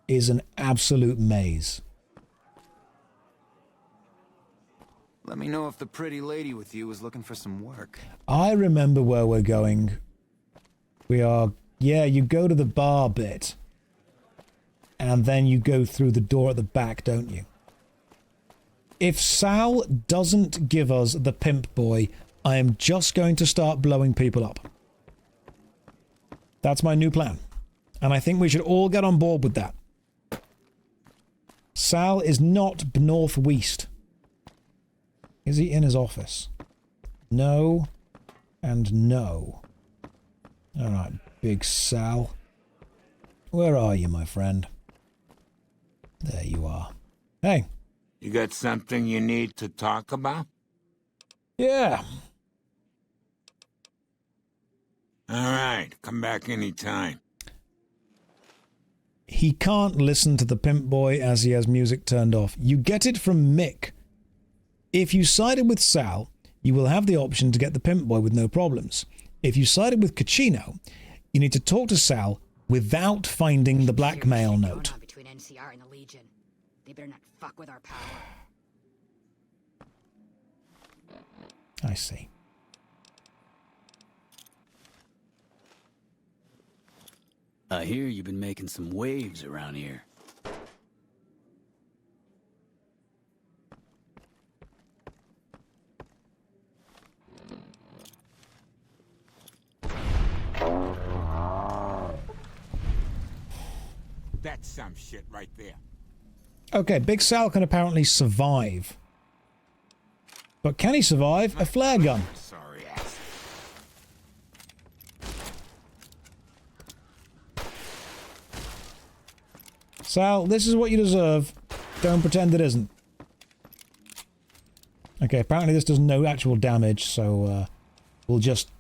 is an absolute maze. Let me know if the pretty lady with you is looking for some work. I remember where we're going. We are... Yeah, you go to the bar bit. And then you go through the door at the back, don't you? If Sal doesn't give us the pimp boy, I am just going to start blowing people up. That's my new plan. And I think we should all get on board with that. Sal is not northwest. Is he in his office? No. And no. Alright, Big Sal. Where are you, my friend? There you are. Hey. You got something you need to talk about? Yeah. All right, come back anytime. He can't listen to the pimp boy as he has music turned off. You get it from Mick. If you sided with Sal, you will have the option to get the pimp boy with no problems. If you sided with Caccino, you need to talk to Sal without finding the blackmail note. Between NCR and the Legion. They better not fuck with our power. I see. I hear you've been making some waves around here. That's some shit right there. Okay, Big Sal can apparently survive. But can he survive a flare gun? Sorry ass. Sal, this is what you deserve. Don't pretend it isn't. Okay, apparently this does no actual damage, so we'll just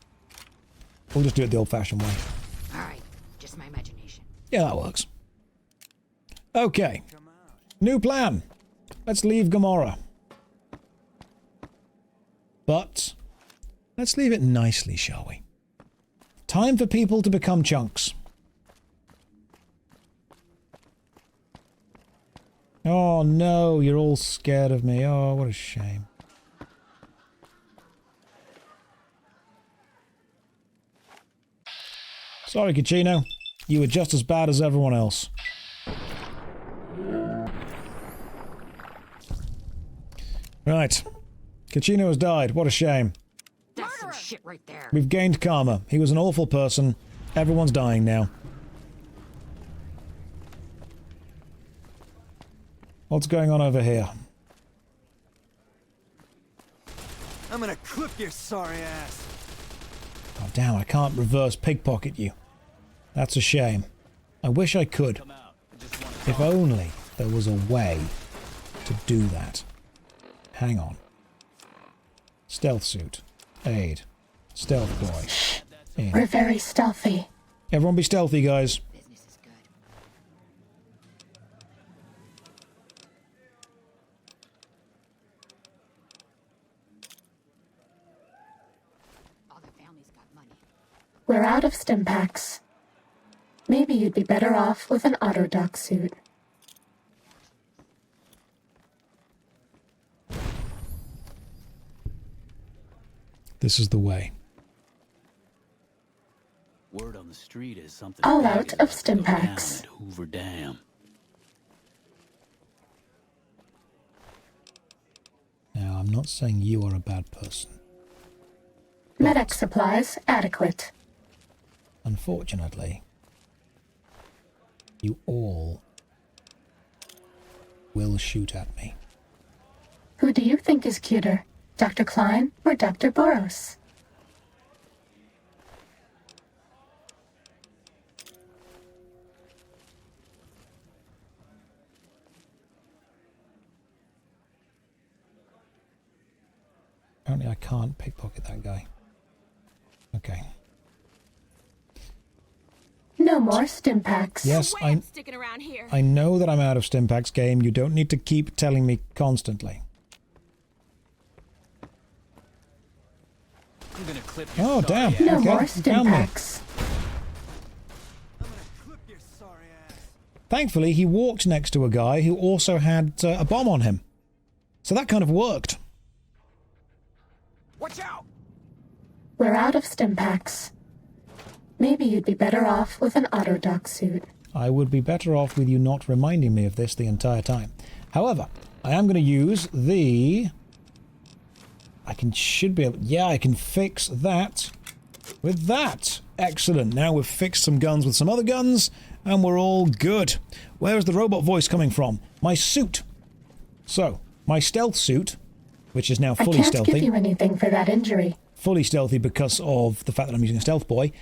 do it the old-fashioned way. Alright, just my imagination. Yeah, that works. Okay. New plan. Let's leave Gomorrah. But let's leave it nicely, shall we? Time for people to become chunks. Oh no, you're all scared of me. Oh, what a shame. Sorry, Caccino. You were just as bad as everyone else. Right. Caccino has died. What a shame. That's some shit right there. We've gained karma. He was an awful person. Everyone's dying now. What's going on over here? I'm gonna clip your sorry ass. Oh, damn, I can't reverse pickpocket you. That's a shame. I wish I could. If only there was a way to do that. Hang on. Stealth suit. Aid. Stealth boy. In. We're very stealthy. Everyone be stealthy, guys. Business is good. All their families got money. We're out of stim packs. Maybe you'd be better off with an auto-dock suit. This is the way. Word on the street is something. All big out is of about to go down Stimpaks. at Hoover Dam. Now, I'm not saying you are a bad person. Medic supplies adequate. Unfortunately, you all will shoot at me. Who do you think is cuter, Dr. Klein or Dr. Boros? Apparently I can't pickpocket that guy. Okay. No more Stimpaks. Yes, I know that I'm out of Stimpaks game. You don't need to keep telling me constantly. I'm gonna clip your Oh, damn. No Okay, more you found me. Stimpaks. Thankfully, he walked next to a guy who also had a bomb on him. So that kind of worked. Watch out! We're out of Stimpaks. Maybe you'd be better off with an auto-dock suit. I would be better off with you not reminding me of this the entire time. However, I am going to use the... I should be able... Yeah, I can fix that with that. Excellent. Now we've fixed some guns with some other guns, and we're all good. Where is the robot voice coming from? My suit. So, my stealth suit, which is now fully I can't stealthy. give you anything for that injury. Fully stealthy because of the fact that I'm using a stealth boy,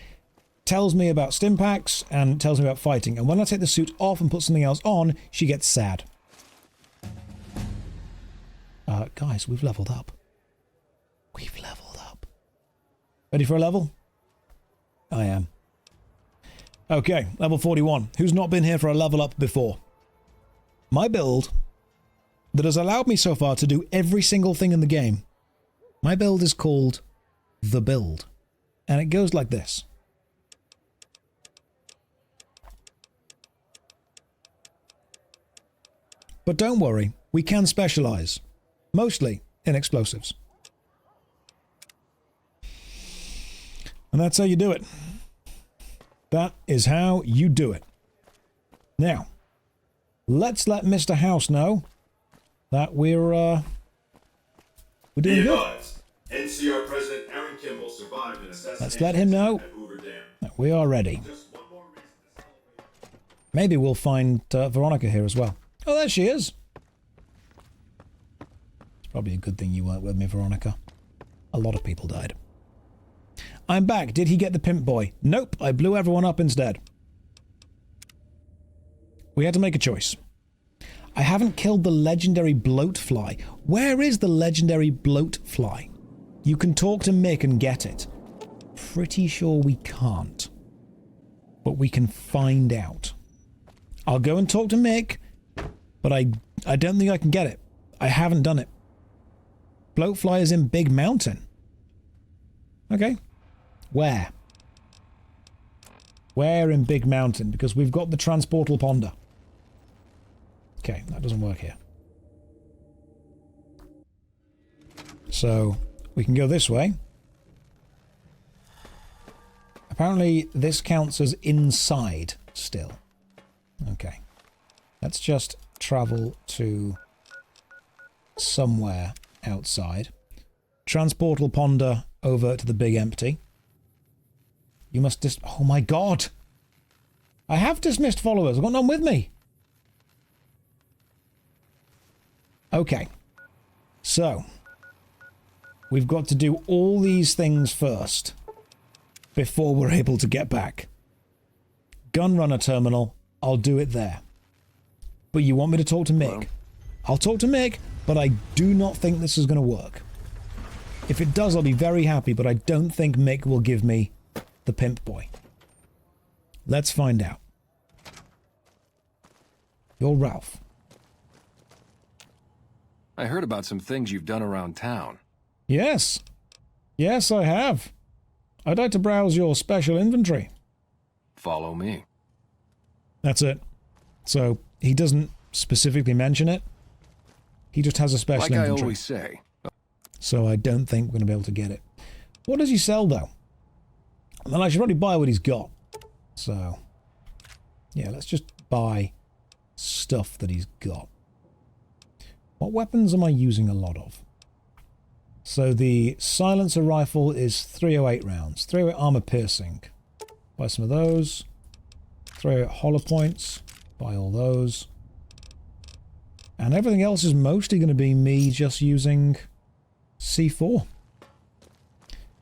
tells me about Stimpaks and tells me about fighting. And when I take the suit off and put something else on, she gets sad. Guys, we've leveled up. We've leveled up. Ready for a level? I am. Okay, level 41. Who's not been here for a level up before? My build that has allowed me so far to do every single thing in the game. My build is called The Build. And it goes like this. But don't worry, we can specialize. Mostly in explosives. And that's how you do it. That is how you do it. Now, let's let Mr. House know that we're doing good. advised, NCR President Aaron Kimball survived an assassination. Let's let him know at Hoover Dam. that we are ready. Maybe we'll find Veronica here as well. Oh, there she is. It's probably a good thing you weren't with me, Veronica. A lot of people died. I'm back. Did he get the pimp boy? Nope, I blew everyone up instead. We had to make a choice. I haven't killed the legendary bloatfly. Where is the legendary bloatfly? You can talk to Mick and get it. Pretty sure we can't. But we can find out. I'll go and talk to Mick, but I don't think I can get it. I haven't done it. Bloatfly is in Big Mountain. Okay. Where? Where in Big Mountain? Because we've got the transportal ponder. Okay, that doesn't work here. So, we can go this way. Apparently, this counts as inside still. Okay. Let's just travel to somewhere outside. Transportal ponder over to the big empty. You must oh my god! I have dismissed followers. I've got none with me. Okay. So, we've got to do all these things first before we're able to get back. Gunrunner terminal, I'll do it there. But you want me to talk to Mick? Well, I'll talk to Mick, but I do not think this is going to work. If it does, I'll be very happy, but I don't think Mick will give me the pimp boy. Let's find out. You're Ralph. I heard about some things you've done around town. Yes. Yes, I have. I'd like to browse your special inventory. Follow me. That's it. So he doesn't specifically mention it. He just has a special like inventory. I always say. So I don't think we're going to be able to get it. What does he sell, though? Well, I should probably buy what he's got. So, yeah, let's just buy stuff that he's got. What weapons am I using a lot of? So the silencer rifle is 308 rounds. 308 armor piercing. Buy some of those. 308 hollow points. Buy all those. And everything else is mostly going to be me just using C4.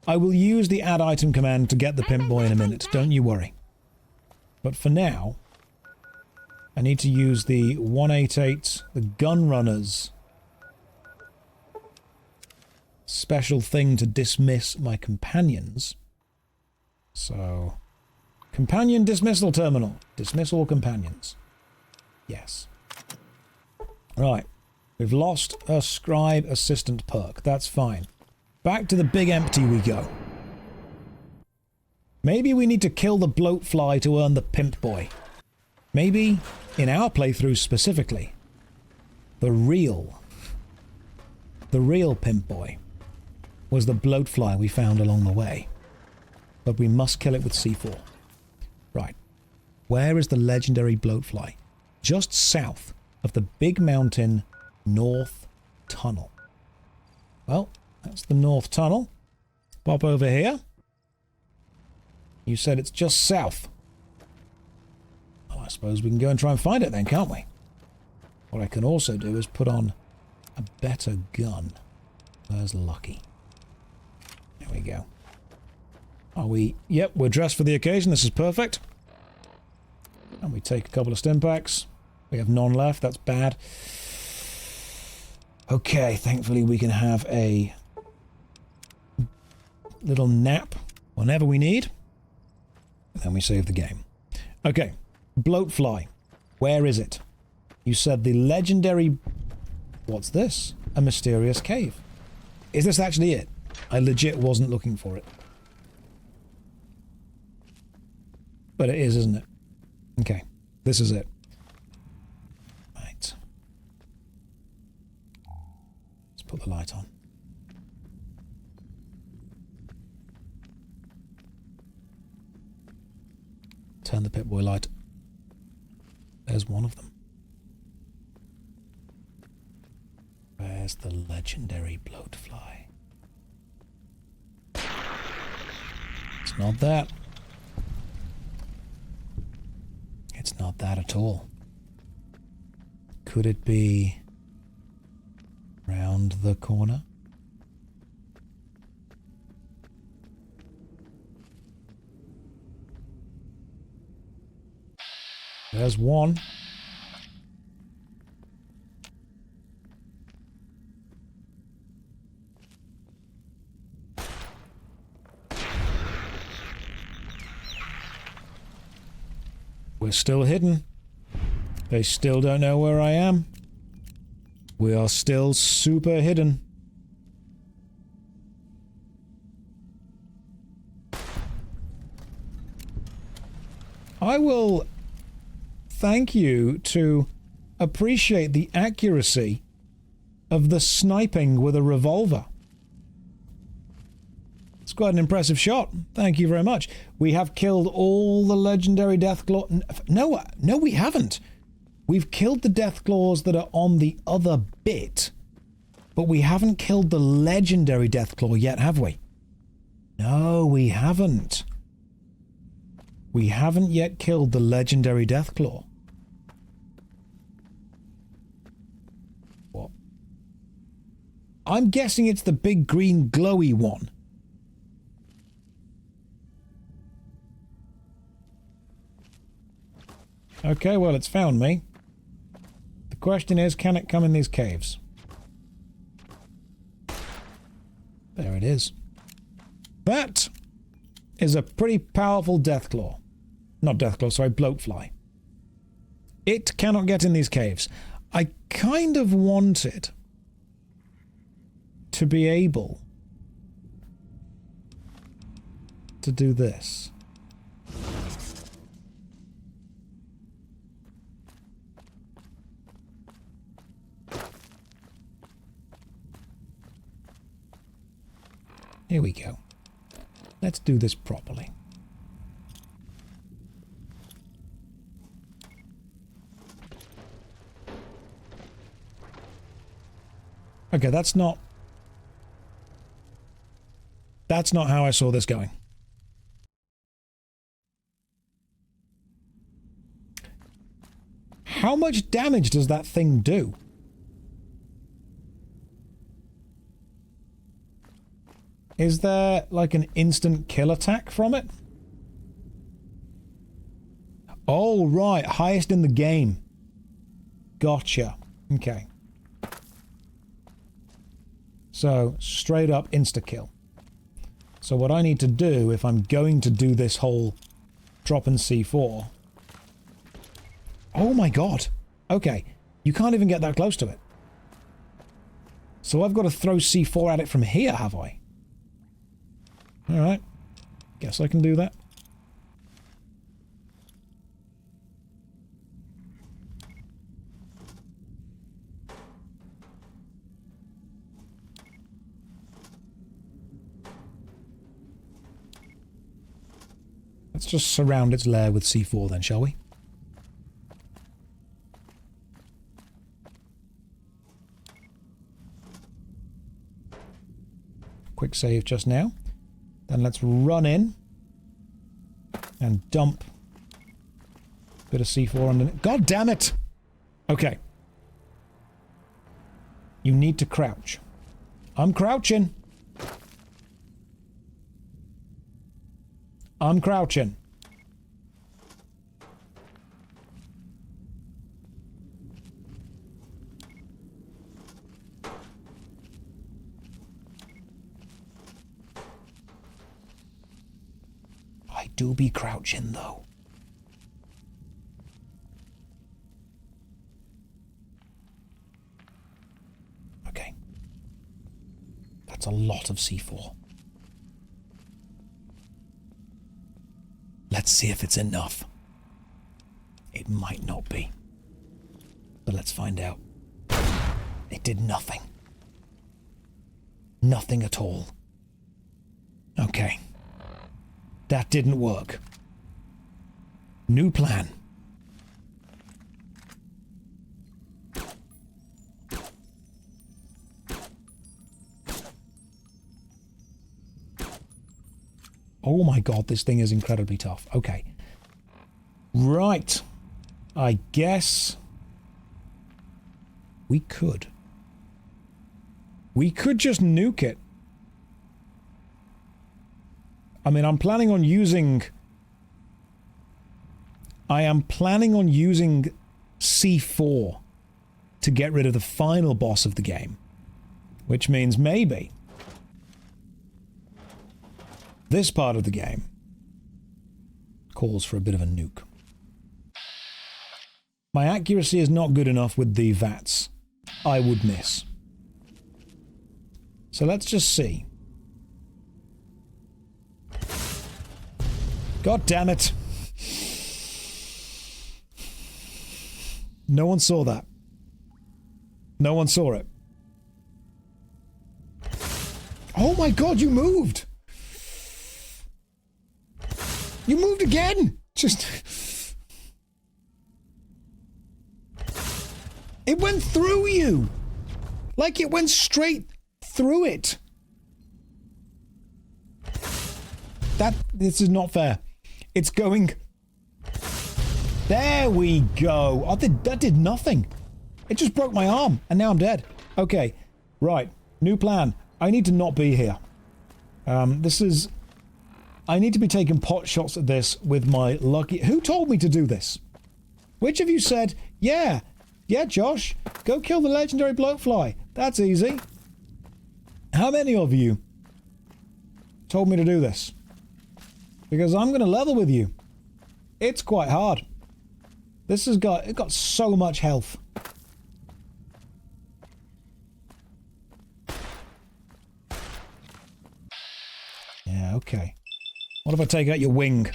I will use the add item command to get the pimp boy in a minute. Don't you worry. But for now, I need to use the 188, the gun runners special thing to dismiss my companions. So, companion dismissal terminal. Dismiss all companions. Yes. Right. We've lost a scribe assistant perk. That's fine. Back to the big empty we go. Maybe we need to kill the bloatfly to earn the pimp boy. Maybe, in our playthrough specifically, the real pimp boy was the bloatfly we found along the way. But we must kill it with C4. Right. Where is the legendary bloatfly? Just south of the big mountain north tunnel. Well, that's the north tunnel. Pop over here. You said it's just south. Well, I suppose we can go and try and find it then, can't we? What I can also do is put on a better gun. Where's Lucky? There we go. Are we... Yep, we're dressed for the occasion. This is perfect. And we take a couple of stim packs. We have none left. That's bad. Okay, thankfully we can have a little nap whenever we need. Then we save the game. Okay, bloatfly. Where is it? You said the legendary... What's this? A mysterious cave. Is this actually it? I legit wasn't looking for it. But it is, isn't it? Okay, this is it. Right. Let's put the light on. Turn the Pip-Boy light. There's one of them. Where's the legendary bloatfly? It's not that. It's not that at all. Could it be round the corner? There's one. We're still hidden. They still don't know where I am. We are still super hidden. I will thank you to appreciate the accuracy of the sniping with a revolver. It's quite an impressive shot. Thank you very much. We have killed all the legendary Deathclaw. No, we haven't. We've killed the Deathclaws that are on the other bit, but we haven't killed the legendary Deathclaw yet, have we? No, we haven't. We haven't yet killed the legendary Deathclaw. What? I'm guessing it's the big green glowy one. Okay, well, it's found me. The question is, can it come in these caves? There it is. That is a pretty powerful Deathclaw. Not Deathclaw, sorry, bloatfly. It cannot get in these caves. I kind of wanted to be able to do this. let's do this properly. Okay, that's not how I saw this going. How much damage does that thing do? Is there like an instant kill attack from it? Oh, right. Highest in the game. Gotcha. Okay. So, straight up insta-kill. So what I need to do, if I'm going to do this whole drop and C4... Oh my god! Okay, you can't even get that close to it. So I've got to throw C4 at it from here, have I? Alright. Guess I can do that. Let's just surround its lair with C4 then, shall we? Quick save just now. Then let's run in and dump a bit of C4 underneath. God damn it! Okay. You need to crouch. I'm crouching. I'm crouching. I do be crouching, though. Okay. That's a lot of C4. Let's see if it's enough. It might not be. But let's find out. It did nothing. Nothing at all. Okay. That didn't work. New plan. Oh my god, this thing is incredibly tough. Okay. Right. I guess... we could. We could just nuke it. I mean, I'm planning on using... I am planning on using C4 to get rid of the final boss of the game. Which means maybe... this part of the game calls for a bit of a nuke. My accuracy is not good enough with the VATS. I would miss. So let's just see. God damn it. No one saw that. No one saw it. Oh my god, you moved! You moved again! Just... it went through you! Like it went straight through it. This is not fair. It's going... there we go. That did nothing. It just broke my arm, and now I'm dead. Okay, right. New plan. I need to not be here. This is... I need to be taking pot shots at this with my lucky... who told me to do this? Which of you said, yeah, Josh, go kill the legendary bloatfly. That's easy. How many of you told me to do this? Because I'm going to level with you. It's quite hard. This has got... it got so much health. Yeah, okay. What if I take out your wing?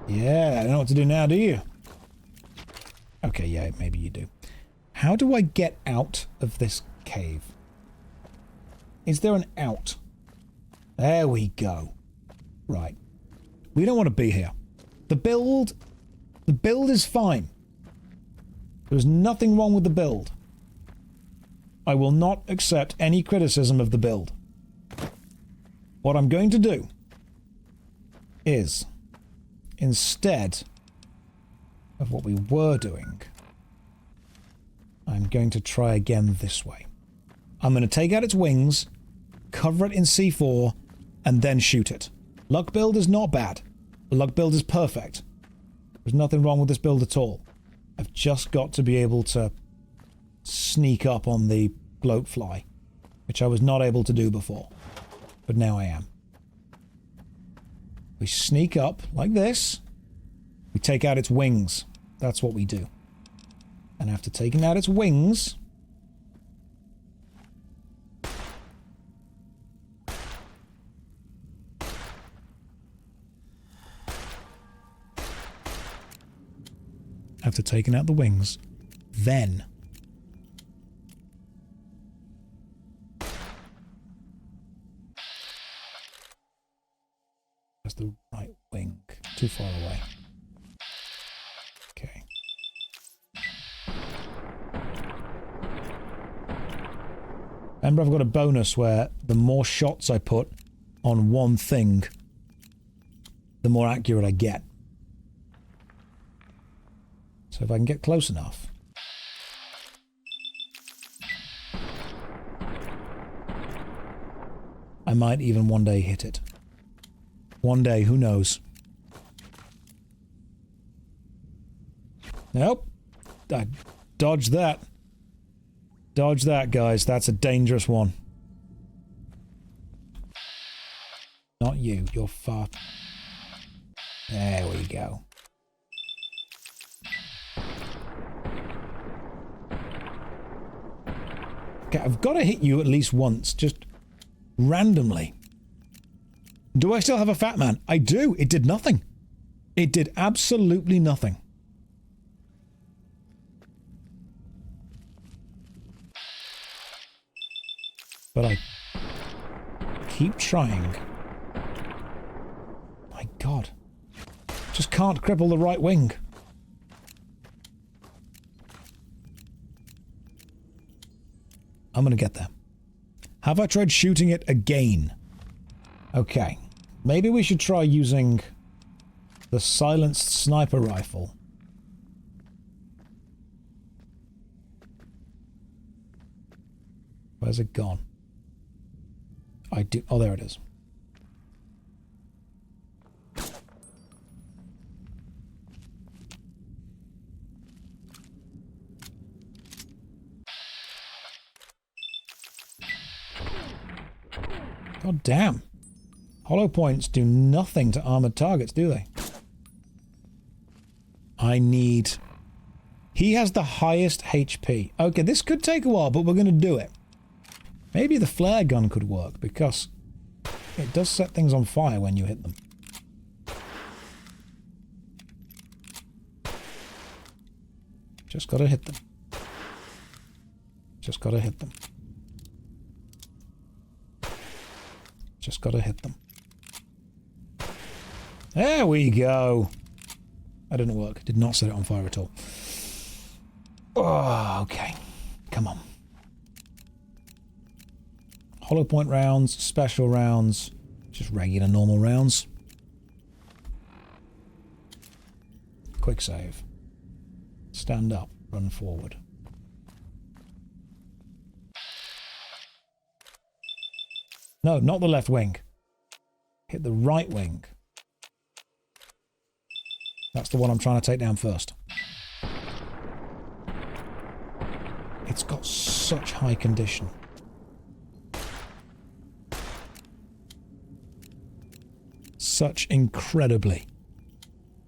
Yeah, I don't know what to do now, do you? Okay, yeah, maybe you do. How do I get out of this cave? Is there an out? There we go. Right. We don't want to be here. The build is fine. There's nothing wrong with the build. I will not accept any criticism of the build. What I'm going to do is, instead of what we were doing, I'm going to try again this way. I'm going to take out its wings, cover it in C4, and then shoot it. Luck build is not bad. The luck build is perfect. There's nothing wrong with this build at all. I've just got to be able to sneak up on the bloatfly, which I was not able to do before, but now I am. We sneak up like this. We take out its wings. That's what we do. And after taking out its wings, then that's the right wing. Too far away. Okay. Remember, I've got a bonus where the more shots I put on one thing, the more accurate I get. So if I can get close enough. I might even one day hit it. One day, who knows? Nope. I dodged that. Dodge that, guys. That's a dangerous one. Not you. You're far... There we go. Okay, I've got to hit you at least once, just randomly. Do I still have a fat man? I do. It did nothing. It did absolutely nothing. But I keep trying. My God. Just can't cripple the right wing. I'm gonna get there. Have I tried shooting it again? Okay. Maybe we should try using the silenced sniper rifle. Where's it gone? Oh, there it is. God damn. Hollow points do nothing to armored targets, do they? I need... He has the highest HP. Okay, this could take a while, but we're going to do it. Maybe the flare gun could work, because it does set things on fire when you hit them. Just gotta hit them. Just gotta hit them. Just gotta hit them. There we go. That didn't work. Did not set it on fire at all. Oh, okay. Come on. Hollow point rounds, special rounds, just regular normal rounds. Quick save. Stand up, run forward. No, not the left wing. Hit the right wing. That's the one I'm trying to take down first. It's got such high condition. Such incredibly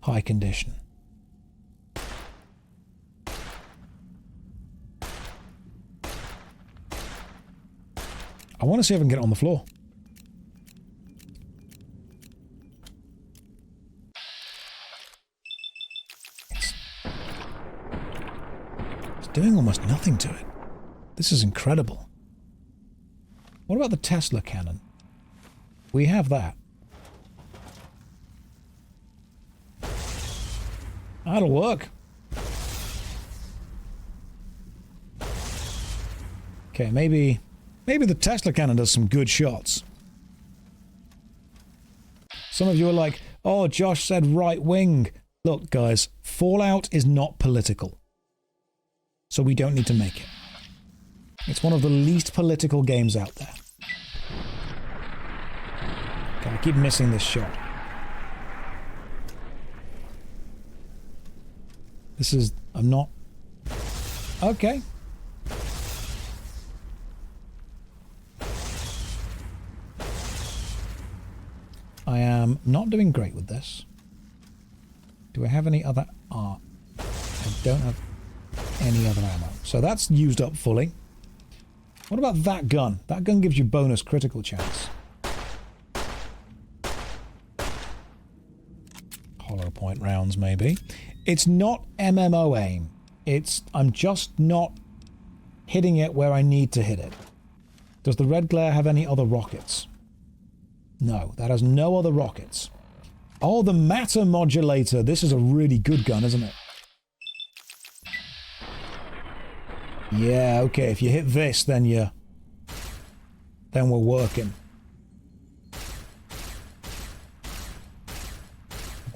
high condition. I want to see if I can get it on the floor. It's doing almost nothing to it. This is incredible. What about the Tesla cannon? We have that. That'll work. Okay, maybe the Tesla cannon does some good shots. Some of you are like, oh, Josh said right wing. Look, guys, Fallout is not political. So we don't need to make it. It's one of the least political games out there. Okay, I keep missing this shot. This is... I'm not... Okay. I am not doing great with this. Do I have any other... I don't have any other ammo. So that's used up fully. What about that gun? That gun gives you bonus critical chance. Hollow point rounds, maybe. It's not MMO aim. I'm just not hitting it where I need to hit it. Does the red glare have any other rockets? No, that has no other rockets. Oh, the matter modulator. This is a really good gun, isn't it? Yeah, okay, if you hit this, then we're working.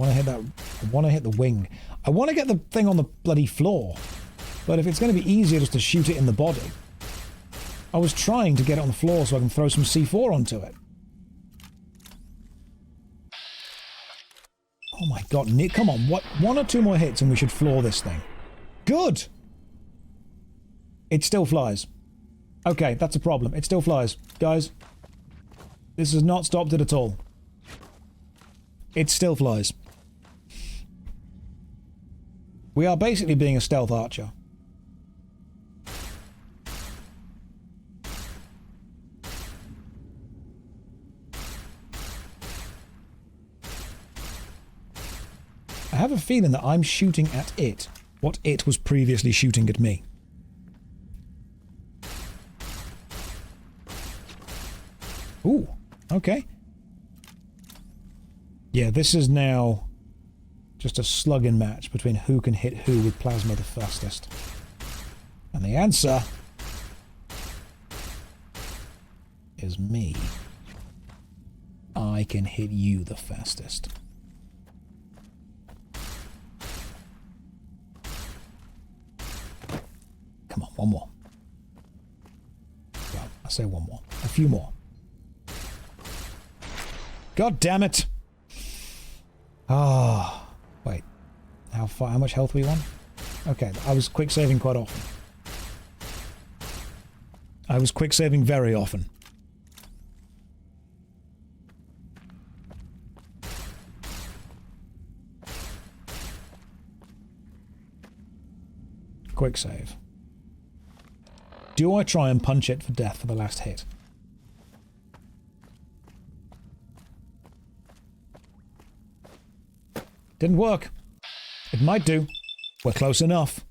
I want to hit the wing. I want to get the thing on the bloody floor. But if it's going to be easier just to shoot it in the body. I was trying to get it on the floor so I can throw some C4 onto it. Oh my god, Nick, come on. What? 1 or 2 more hits and we should floor this thing. Good! It still flies. Okay, that's a problem. It still flies. Guys, this has not stopped it at all. It still flies. We are basically being a stealth archer. I have a feeling that I'm shooting at it, what it was previously shooting at me. Ooh, okay. Yeah, this is now just a slugging match between who can hit who with plasma the fastest. And the answer is me. I can hit you the fastest. Come on, one more. Well, I say one more. A few more. God damn it! Ah, wait. How much health were you on? Okay, I was quick saving quite often. I was quick saving very often. Quick save. Do I try and punch it for death for the last hit? Didn't work. It might do. We're close enough.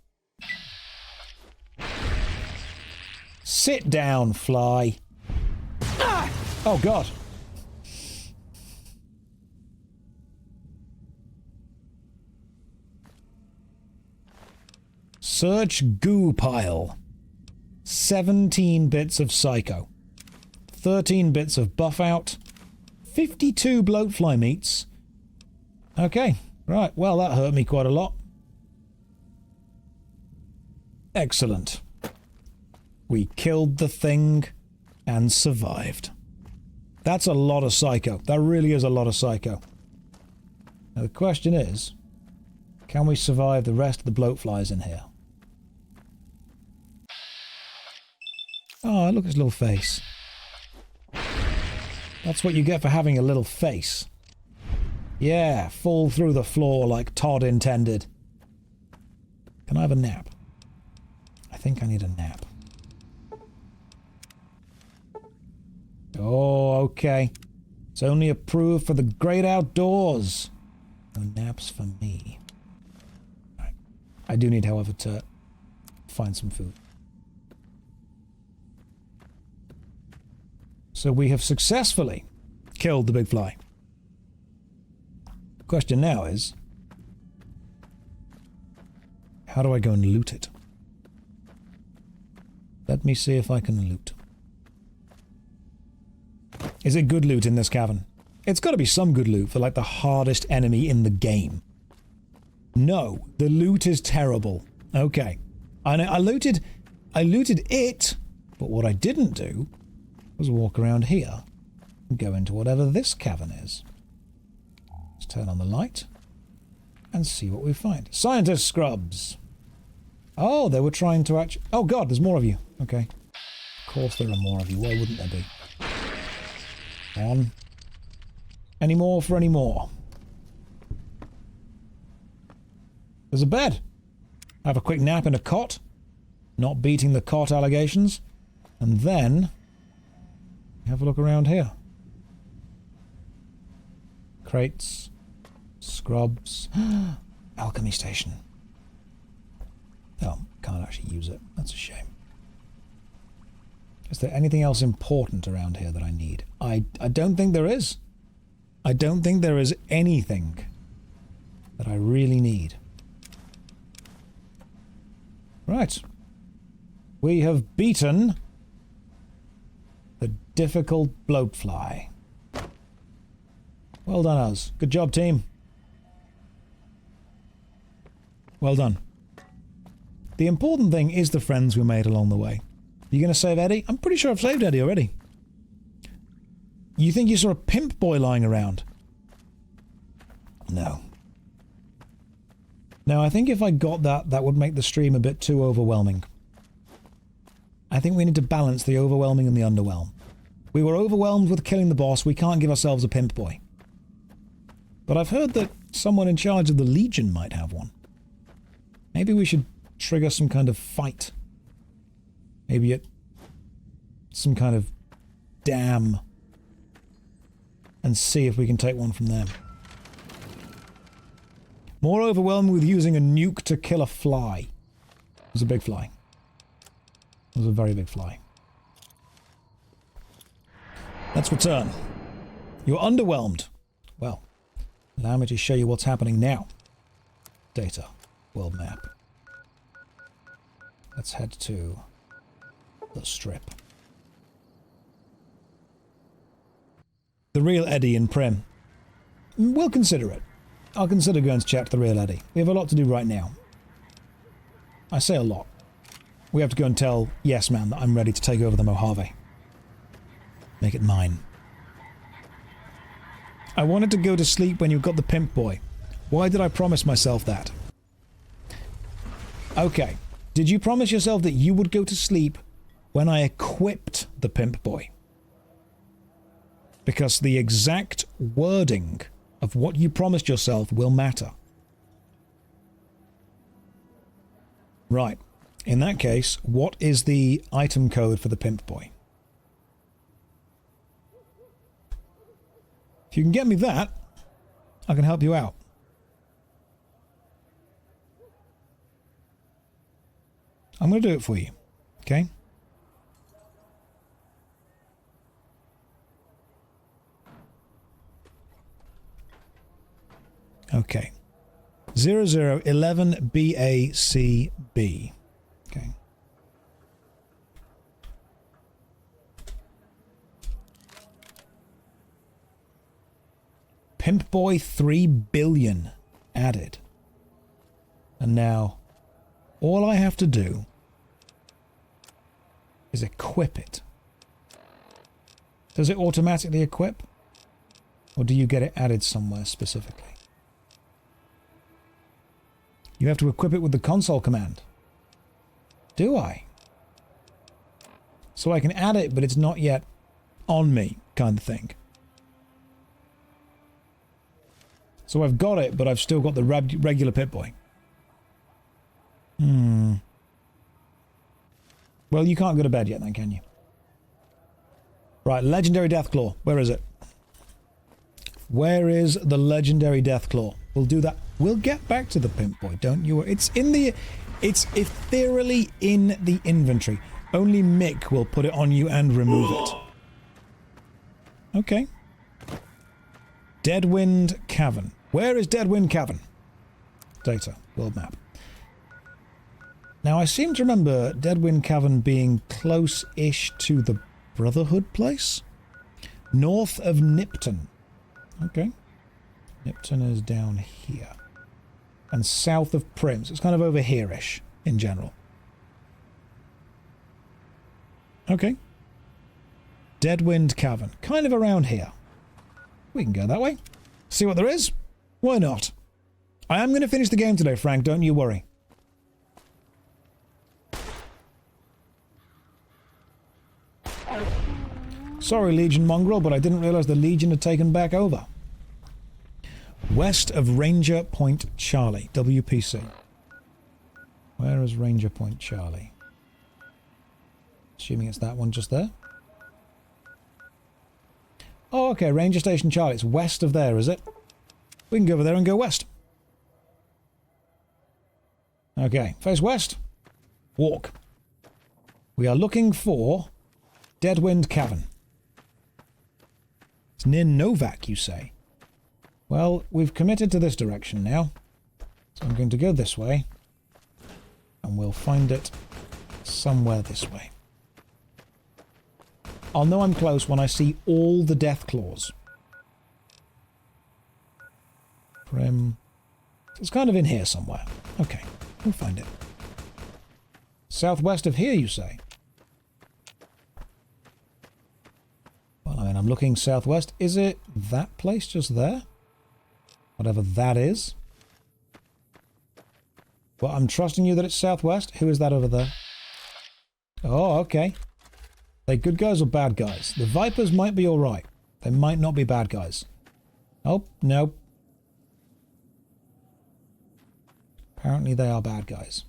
Sit down, fly. Ah! Oh, God. Search goo pile. 17 bits of psycho. 13 bits of buff out. 52 bloatfly meats. Okay. Right, well, that hurt me quite a lot. Excellent. We killed the thing and survived. That's a lot of psycho. That really is a lot of psycho. Now the question is, can we survive the rest of the bloatflies in here? Oh, look at his little face. That's what you get for having a little face. Yeah, fall through the floor like Todd intended. Can I have a nap? I think I need a nap. Oh, okay. It's only approved for the great outdoors. No naps for me. Right. I do need, however, to find some food. So we have successfully killed the big fly. The question now is, how do I go and loot it? Let me see if I can loot. Is it good loot in this cavern? It's got to be some good loot for like the hardest enemy in the game. No, the loot is terrible. Okay. I looted it, but what I didn't do was walk around here and go into whatever this cavern is. Let's turn on the light and see what we find. Scientist scrubs. Oh, they were trying to actually... Oh god, there's more of you. Okay. Of course there are more of you. Why wouldn't there be? On. Any more for any more? There's a bed. Have a quick nap in a cot. Not beating the cot allegations. And then... have a look around here. Crates. Scrubs. Alchemy station. Oh, can't actually use it. That's a shame. Is there anything else important around here that I need? I don't think there is. I don't think there is anything that I really need. Right. We have beaten the difficult bloatfly. Well done, us. Good job, team. Well done. The important thing is the friends we made along the way. You gonna save Eddie? I'm pretty sure I've saved Eddie already. You think you saw a pimp boy lying around? No. Now, I think if I got that, that would make the stream a bit too overwhelming. I think we need to balance the overwhelming and the underwhelm. We were overwhelmed with killing the boss, we can't give ourselves a pimp boy. But I've heard that someone in charge of the Legion might have one. Maybe we should trigger some kind of fight. Maybe at some kind of dam. And see if we can take one from them. More overwhelming with using a nuke to kill a fly. It was a big fly. It was a very big fly. Let's return. You're underwhelmed. Well, allow me to show you what's happening now. Data. World map. Let's head to the strip. The real Eddie in Prim. We'll consider it. I'll consider going to chat to the real Eddie. We have a lot to do right now. I say a lot. We have to go and tell Yes Man that I'm ready to take over the Mojave. Make it mine. I wanted to go to sleep when you got the pimp boy. Why did I promise myself that? Okay. Did you promise yourself that you would go to sleep when I equipped the pimp boy? Because the exact wording of what you promised yourself will matter. Right. In that case, what is the item code for the pimp boy? If you can get me that, I can help you out. I'm going to do it for you. Okay? Okay. 0011 BACB. Okay. Pimp Boy 3 billion added. And now, all I have to do is equip it. Does it automatically equip? Or do you get it added somewhere specifically? You have to equip it with the console command. Do I? So I can add it, but it's not yet on me, kind of thing. So I've got it, but I've still got the regular Pip-Boy. Well, you can't go to bed yet then, can you? Right, Legendary Deathclaw. Where is it? Where is the Legendary Deathclaw? We'll do that. We'll get back to the Pimp Boy, don't you? It's ethereally in the inventory. Only Mick will put it on you and remove it. Okay. Deadwind Cavern. Where is Deadwind Cavern? Data. World map. Now, I seem to remember Deadwind Cavern being close-ish to the Brotherhood place. North of Nipton. Okay. Nipton is down here. And south of Prim. So it's kind of over here-ish, in general. Okay. Deadwind Cavern. Kind of around here. We can go that way. See what there is? Why not? I am going to finish the game today, Frank. Don't you worry. Sorry, Legion Mongrel, but I didn't realize the Legion had taken back over. West of Ranger Point Charlie, WPC. Where is Ranger Point Charlie? Assuming it's that one just there. Oh, okay, Ranger Station Charlie. It's west of there, is it? We can go over there and go west. Okay, face west. Walk. We are looking for Deadwind Cavern. It's near Novak, you say? Well, we've committed to this direction now. So I'm going to go this way. And we'll find it somewhere this way. I'll know I'm close when I see all the death claws. Prim. It's kind of in here somewhere. Okay, we'll find it. Southwest of here, you say? Well, I mean, I'm looking southwest. Is it that place just there? Whatever that is. Well, I'm trusting you that it's southwest. Who is that over there? Oh, okay. They good guys or bad guys? The Vipers might be alright. They might not be bad guys. Oh, no. Apparently they are bad guys.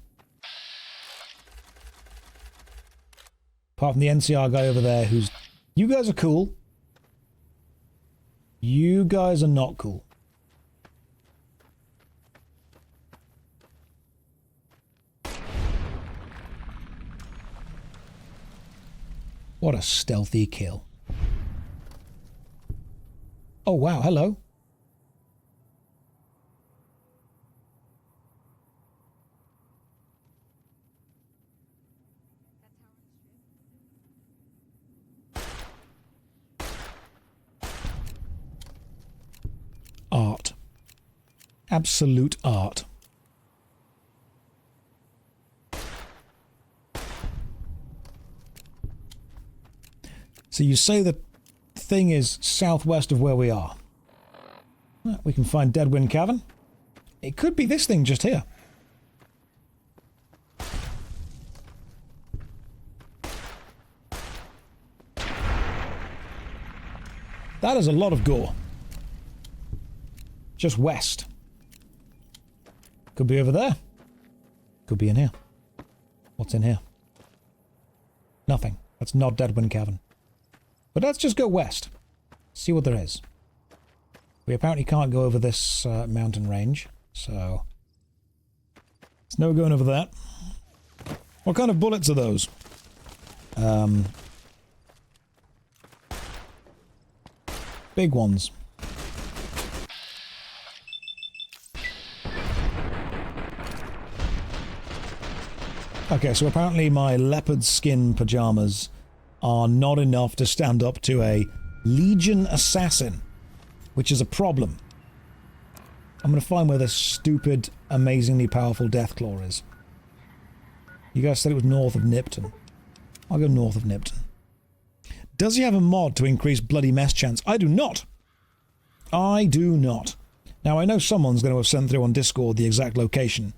Apart from the NCR guy over there who's... You guys are cool. You guys are not cool. What a stealthy kill. Oh, wow, hello. Art. Absolute art. So you say the thing is southwest of where we are. Well, we can find Deadwind Cavern. It could be this thing just here. That is a lot of gore. Just west. Could be over there. Could be in here. What's in here? Nothing. That's not Deadwind Cavern. But let's just go west. See what there is. We apparently can't go over this mountain range, so... There's no going over that. What kind of bullets are those? Big ones. Okay, so apparently my leopard skin pajamas are not enough to stand up to a Legion assassin, which is a problem. I'm going to find where this stupid, amazingly powerful Deathclaw is. You guys said it was north of Nipton. I'll go north of Nipton. Does he have a mod to increase bloody mess chance? I do not. I do not. Now, I know someone's going to have sent through on Discord the exact location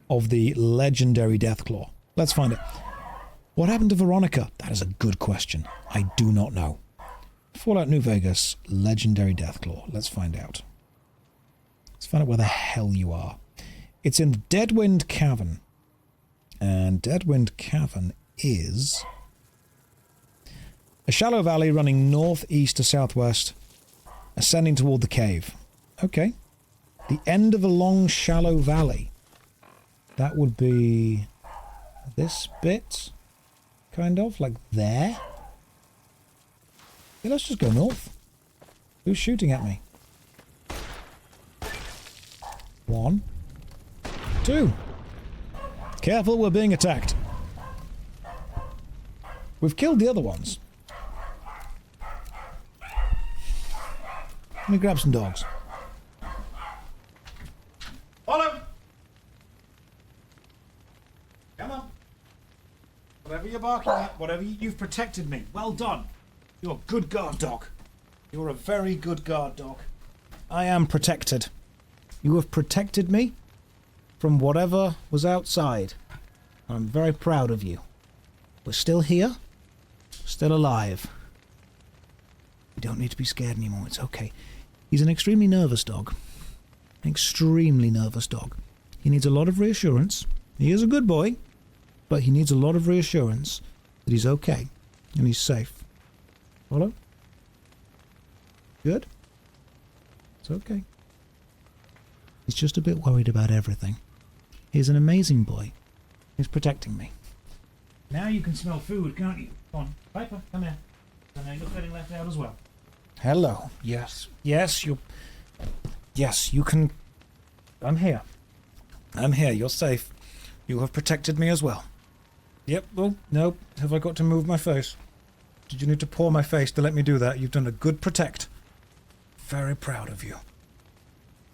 of the legendary Deathclaw. Let's find it. What happened to Veronica? That is a good question. I do not know. Fallout New Vegas, legendary Deathclaw. Let's find out. Let's find out where the hell you are. It's in Deadwind Cavern. And Deadwind Cavern is a shallow valley running northeast to southwest, ascending toward the cave. Okay. The end of a long, shallow valley. That would be this bit. Kind of, like there. Yeah, let's just go north. Who's shooting at me? 1, 2. Careful, we're being attacked. We've killed the other ones. Let me grab some dogs. Follow! Come on. Whatever you're barking at, you've protected me. Well done. You're a good guard dog. You're a very good guard dog. I am protected. You have protected me from whatever was outside. I'm very proud of you. We're still here. Still alive. You don't need to be scared anymore. It's okay. He's an extremely nervous dog. An extremely nervous dog. He needs a lot of reassurance. He is a good boy, but he needs a lot of reassurance that he's okay and he's safe. Follow? Good? It's okay. He's just a bit worried about everything. He's an amazing boy. He's protecting me. Now you can smell food, can't you? Come on, Piper, come here. So now you're getting left out as well. Hello. Yes. Yes, you can... I'm here. I'm here. You're safe. You have protected me as well. Yep. Oh, no. Have I got to move my face? Did you need to paw my face to let me do that? You've done a good protect. Very proud of you.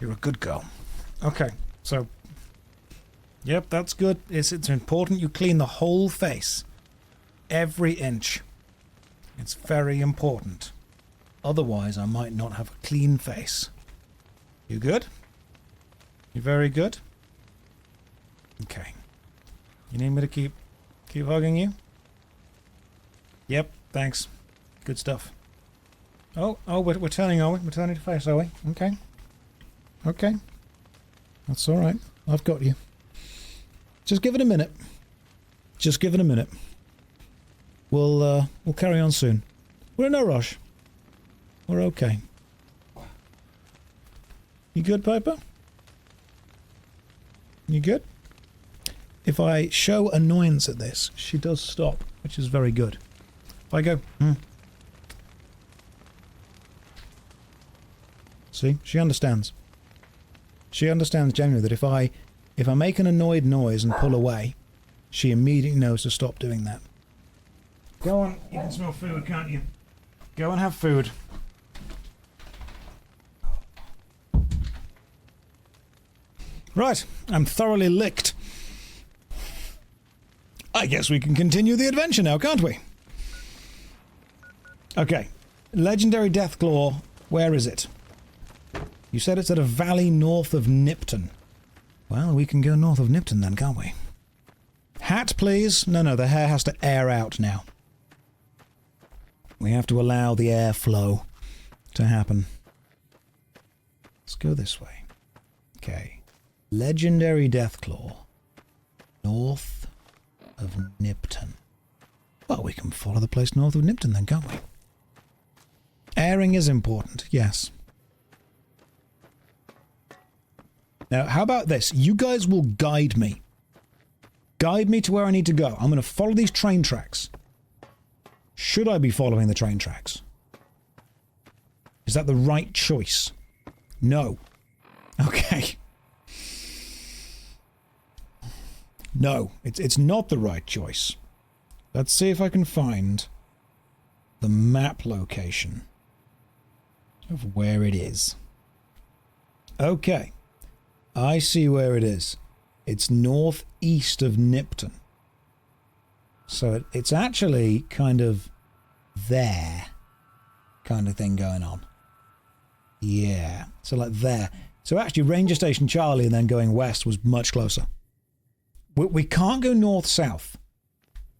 You're a good girl. Okay, so... Yep, that's good. It's important you clean the whole face. Every inch. It's very important. Otherwise, I might not have a clean face. You good? You very good? Okay. You need me to keep hugging you? Yep, thanks. Good stuff. Oh, we're turning, are we? We're turning to face, are we? Okay. Okay. That's all right. I've got you. Just give it a minute. Just give it a minute. We'll carry on soon. We're in no rush. We're okay. You good, Piper? You good? If I show annoyance at this, she does stop, which is very good. If I go, See? She understands. She understands genuinely that if I make an annoyed noise and pull away, she immediately knows to stop doing that. Go on, you can smell food, can't you? Go and have food. Right, I'm thoroughly licked. I guess we can continue the adventure now, can't we? Okay, legendary Deathclaw, where is it? You said it's at a valley north of Nipton. Well, we can go north of Nipton then, can't we? Hat, please. No, the hair has to air out now. We have to allow the airflow to happen. Let's go this way. Okay. Legendary Deathclaw. North of Nipton. Well, we can follow the place north of Nipton then, can't we? Airing is important, yes. Now, how about this? You guys will guide me. Guide me to where I need to go. I'm going to follow these train tracks. Should I be following the train tracks? Is that the right choice? No. Okay. No, it's not the right choice. Let's see if I can find the map location of where it is. Okay. I see where it is. It's northeast of Nipton. So it's actually kind of there kind of thing going on. Yeah, so like there. So actually Ranger Station Charlie and then going west was much closer. We can't go north-south.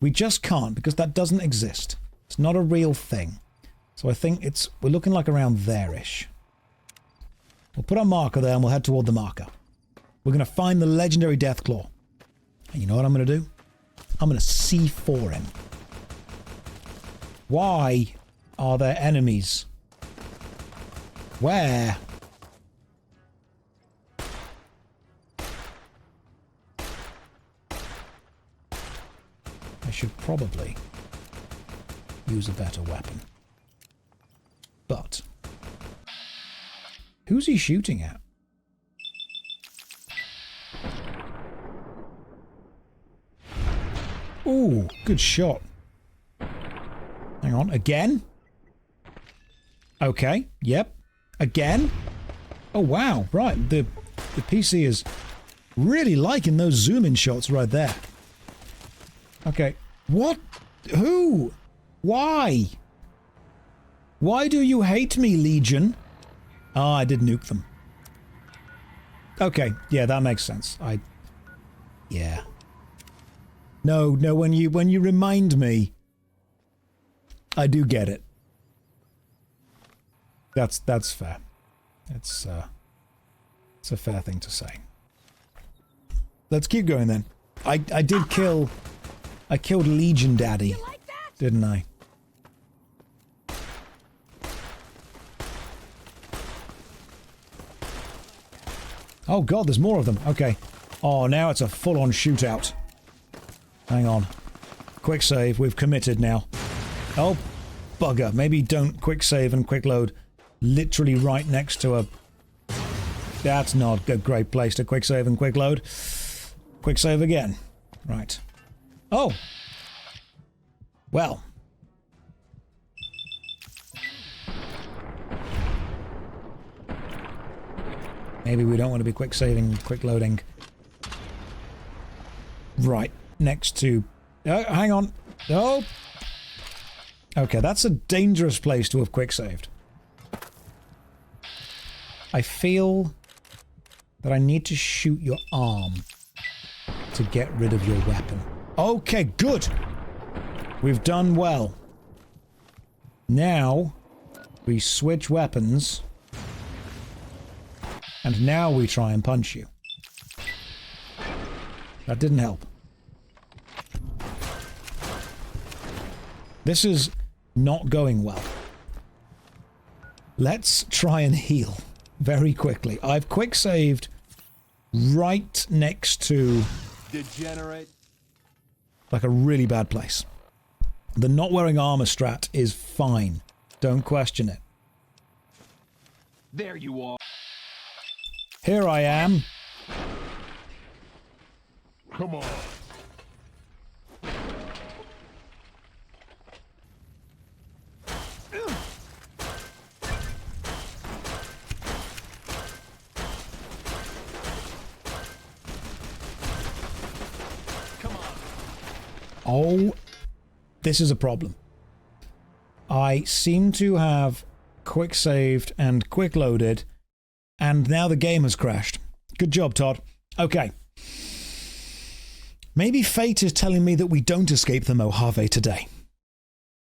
We just can't because that doesn't exist. It's not a real thing. So I think we're looking like around there-ish. We'll put our marker there and we'll head toward the marker. We're going to find the legendary Deathclaw. And you know what I'm going to do? I'm going to C4 him. Why are there enemies? Where? I should probably use a better weapon. But Who's he shooting at? Ooh, good shot. Hang on, again? Okay, yep. Again? Oh wow, right, the PC is really liking those zoom-in shots right there. Okay, what? Who? Why? Why do you hate me, Legion? Ah, I did nuke them. Okay, yeah, that makes sense. Yeah. No, when you remind me, I do get it. That's fair. It's a fair thing to say. Let's keep going then. I killed Legion Daddy, didn't I? Oh god, there's more of them. Okay. Oh, now it's a full-on shootout. Hang on. Quick save, we've committed now. Oh, bugger. Maybe don't quick save and quick load literally right next to a... That's not a great place to quick save and quick load. Quick save again. Right. Oh! Well. Maybe we don't want to be quick saving, quick loading. Right. Next to... Oh, hang on. Oh! Okay, that's a dangerous place to have quick saved. I feel that I need to shoot your arm to get rid of your weapon. Okay, good! We've done well. Now, we switch weapons. And now we try and punch you. That didn't help. This is not going well. Let's try and heal very quickly. I've quick saved right next to... Degenerate. Like a really bad place. The not wearing armor strat is fine. Don't question it. There you are. Here I am. Come on. Oh, this is a problem. I seem to have quick saved and quick loaded, and now the game has crashed. Good job, Todd. Okay. Maybe fate is telling me that we don't escape the Mojave today.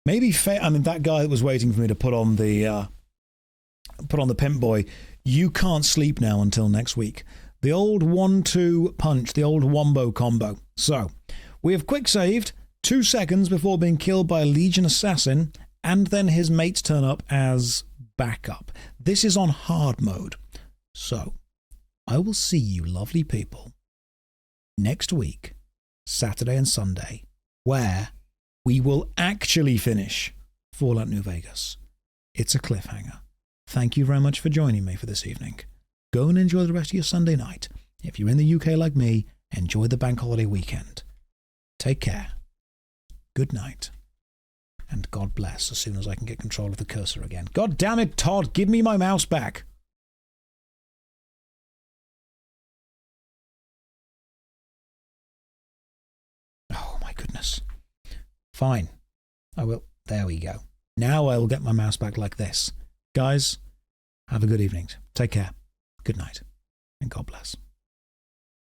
Maybe fate... I mean, that guy that was waiting for me to put on the Pimp Boy, you can't sleep now until next week. The old 1-2 punch, the old wombo combo. So, we have quick saved 2 seconds before being killed by a Legion assassin, and then his mates turn up as backup. This is on hard mode. So, I will see you lovely people next week, Saturday and Sunday, where we will actually finish Fallout New Vegas. It's a cliffhanger. Thank you very much for joining me for this evening. Go and enjoy the rest of your Sunday night. If you're in the UK like me, enjoy the bank holiday weekend. Take care. Good night. And God bless as soon as I can get control of the cursor again. God damn it, Todd, give me my mouse back. Oh my goodness. Fine. I will. There we go. Now I will get my mouse back like this. Guys, have a good evening. Take care. Good night. And God bless.